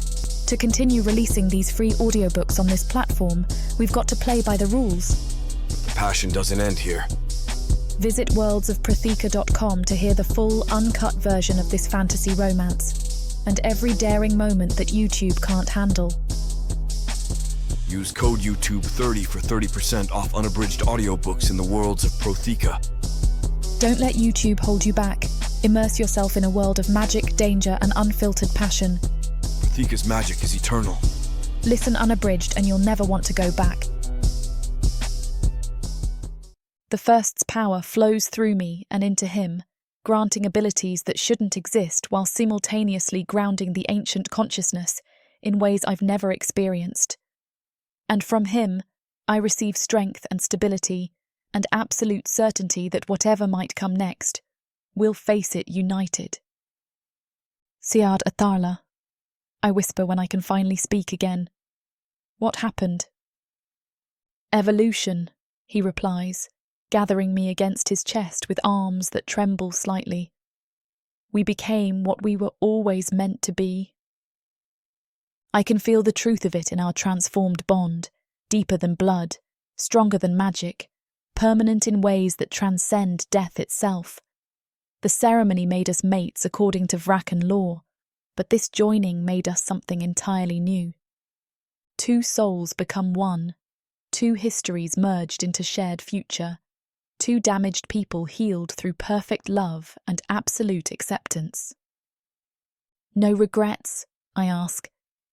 To continue releasing these free audiobooks on this platform, we've got to play by the rules. The passion doesn't end here. Visit worldsofprotheka.com to hear the full, uncut version of this fantasy romance, and every daring moment that YouTube can't handle. Use code YouTube30 for 30% off unabridged audiobooks in the Worlds of Protheka. Don't let YouTube hold you back. Immerse yourself in a world of magic, danger, and unfiltered passion. Protheka's magic is eternal. Listen unabridged and you'll never want to go back. The First's power flows through me and into him, granting abilities that shouldn't exist while simultaneously grounding the ancient consciousness in ways I've never experienced. And from him, I receive strength and stability and absolute certainty that whatever might come next, we'll face it united. Siad Atharla, I whisper when I can finally speak again. What happened? Evolution, he replies, gathering me against his chest with arms that tremble slightly. We became what we were always meant to be. I can feel the truth of it in our transformed bond, deeper than blood, stronger than magic, permanent in ways that transcend death itself. The ceremony made us mates according to Vrakan law, but this joining made us something entirely new. Two souls become one, two histories merged into shared future, two damaged people healed through perfect love and absolute acceptance. No regrets? I ask,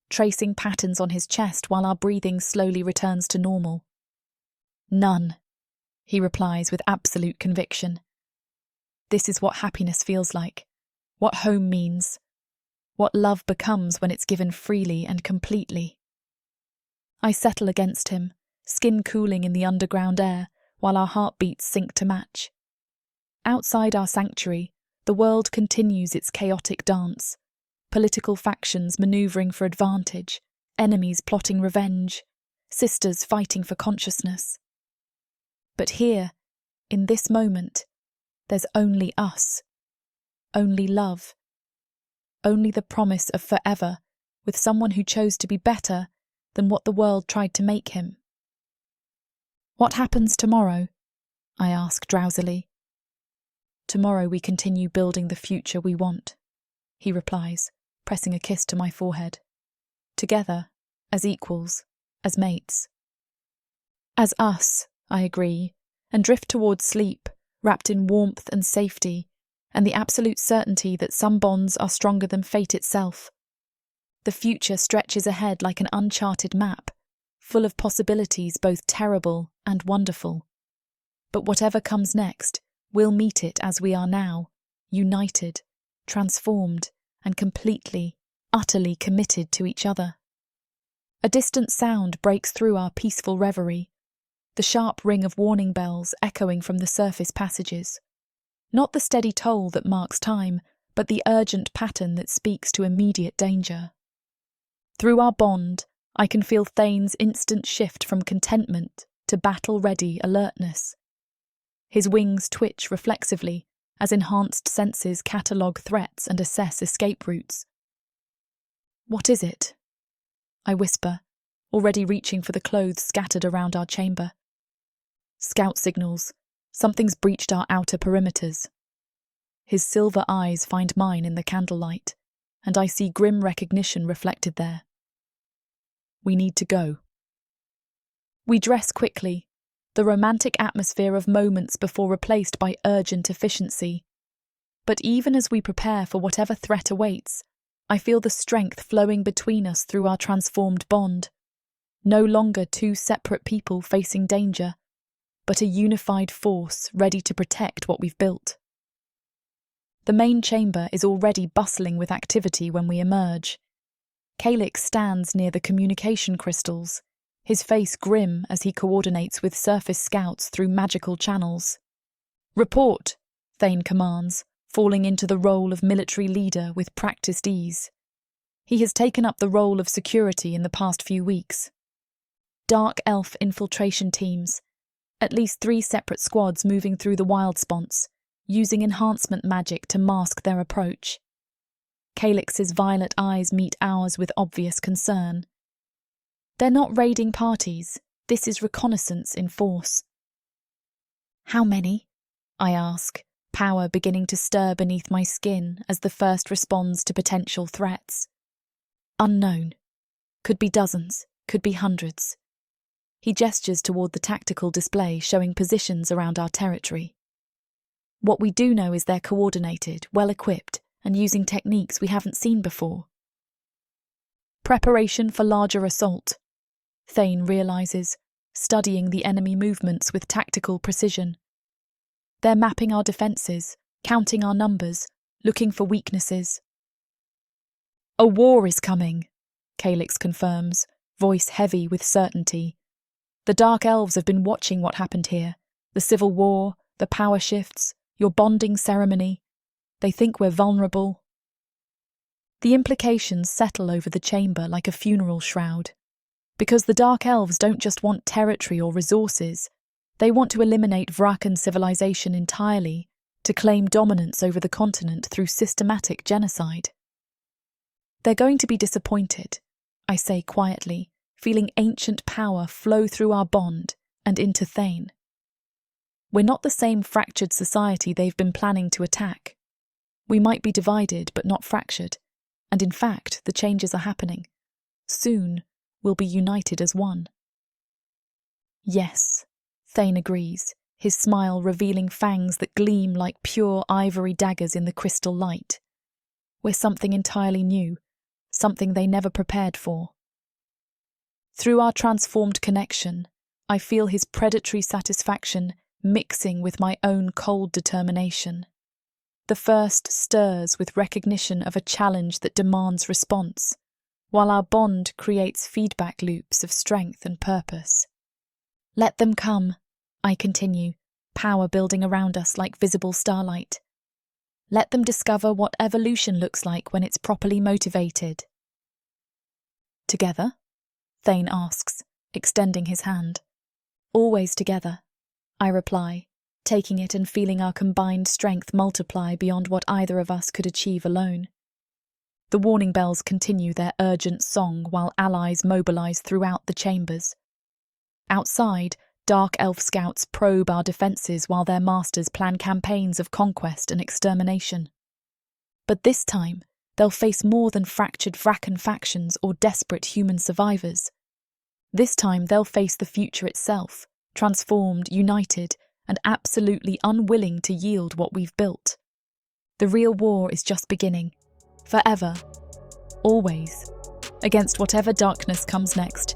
tracing patterns on his chest while our breathing slowly returns to normal. None, he replies with absolute conviction. This is what happiness feels like, what home means, what love becomes when it's given freely and completely. I settle against him, skin cooling in the underground air, while our heartbeats sync to match. Outside our sanctuary, the world continues its chaotic dance. Political factions manoeuvring for advantage, enemies plotting revenge, sisters fighting for consciousness. But here, in this moment, there's only us, only love, only the promise of forever with someone who chose to be better than what the world tried to make him. What happens tomorrow? I ask drowsily. Tomorrow we continue building the future we want, he replies, pressing a kiss to my forehead. Together, as equals, as mates. As us, I agree, and drift towards sleep, wrapped in warmth and safety, and the absolute certainty that some bonds are stronger than fate itself. The future stretches ahead like an uncharted map, full of possibilities both terrible and wonderful. But whatever comes next, we'll meet it as we are now, united, transformed, and completely, utterly committed to each other. A distant sound breaks through our peaceful reverie, the sharp ring of warning bells echoing from the surface passages. Not the steady toll that marks time, but the urgent pattern that speaks to immediate danger. Through our bond, I can feel Thane's instant shift from contentment to battle-ready alertness. His wings twitch reflexively as enhanced senses catalogue threats and assess escape routes. What is it? I whisper, already reaching for the clothes scattered around our chamber. Scout signals. Something's breached our outer perimeters. His silver eyes find mine in the candlelight, and I see grim recognition reflected there. We need to go. We dress quickly, the romantic atmosphere of moments before replaced by urgent efficiency. But even as we prepare for whatever threat awaits, I feel the strength flowing between us through our transformed bond. no longer two separate people facing danger, but a unified force ready to protect what we've built. The main chamber is already bustling with activity when we emerge. Calyx stands near the communication crystals, his face grim as he coordinates with surface scouts through magical channels. "Report," Thane commands, falling into the role of military leader with practiced ease. He has taken up the role of security in the past few weeks. Dark elf infiltration teams, at least 3 separate squads moving through the wild spots, using enhancement magic to mask their approach. Calyx's violet eyes meet ours with obvious concern. They're not raiding parties, this is reconnaissance in force. "How many?" I ask, power beginning to stir beneath my skin as the first responds to potential threats. "Unknown. Could be dozens, could be hundreds." He gestures toward the tactical display showing positions around our territory. "What we do know is they're coordinated, well-equipped, and using techniques we haven't seen before." Preparation for larger assault, Thane realizes, studying the enemy movements with tactical precision. They're mapping our defenses, counting our numbers, looking for weaknesses. "A war is coming," Calyx confirms, voice heavy with certainty. "The Dark Elves have been watching what happened here. The civil war, the power shifts, your bonding ceremony. They think we're vulnerable." The implications settle over the chamber like a funeral shroud. Because the Dark Elves don't just want territory or resources, they want to eliminate Vrakan civilization entirely, to claim dominance over the continent through systematic genocide. "They're going to be disappointed," I say quietly, feeling ancient power flow through our bond and into Thane. We're not the same fractured society they've been planning to attack. We might be divided but not fractured, and in fact the changes are happening. Soon we'll be united as one. "Yes," Thane agrees, his smile revealing fangs that gleam like pure ivory daggers in the crystal light. "We're something entirely new, something they never prepared for." Through our transformed connection, I feel his predatory satisfaction mixing with my own cold determination. The first stirs with recognition of a challenge that demands response, while our bond creates feedback loops of strength and purpose. "Let them come," I continue, power building around us like visible starlight. "Let them discover what evolution looks like when it's properly motivated." "Together?" Thane asks, extending his hand. "Always together," I reply, taking it and feeling our combined strength multiply beyond what either of us could achieve alone. The warning bells continue their urgent song while allies mobilize throughout the chambers. Outside, Dark Elf scouts probe our defenses while their masters plan campaigns of conquest and extermination. But this time, they'll face more than fractured Vrakan factions or desperate human survivors. This time they'll face the future itself, transformed, united, and absolutely unwilling to yield what we've built. The real war is just beginning. Forever. Always. Against whatever darkness comes next,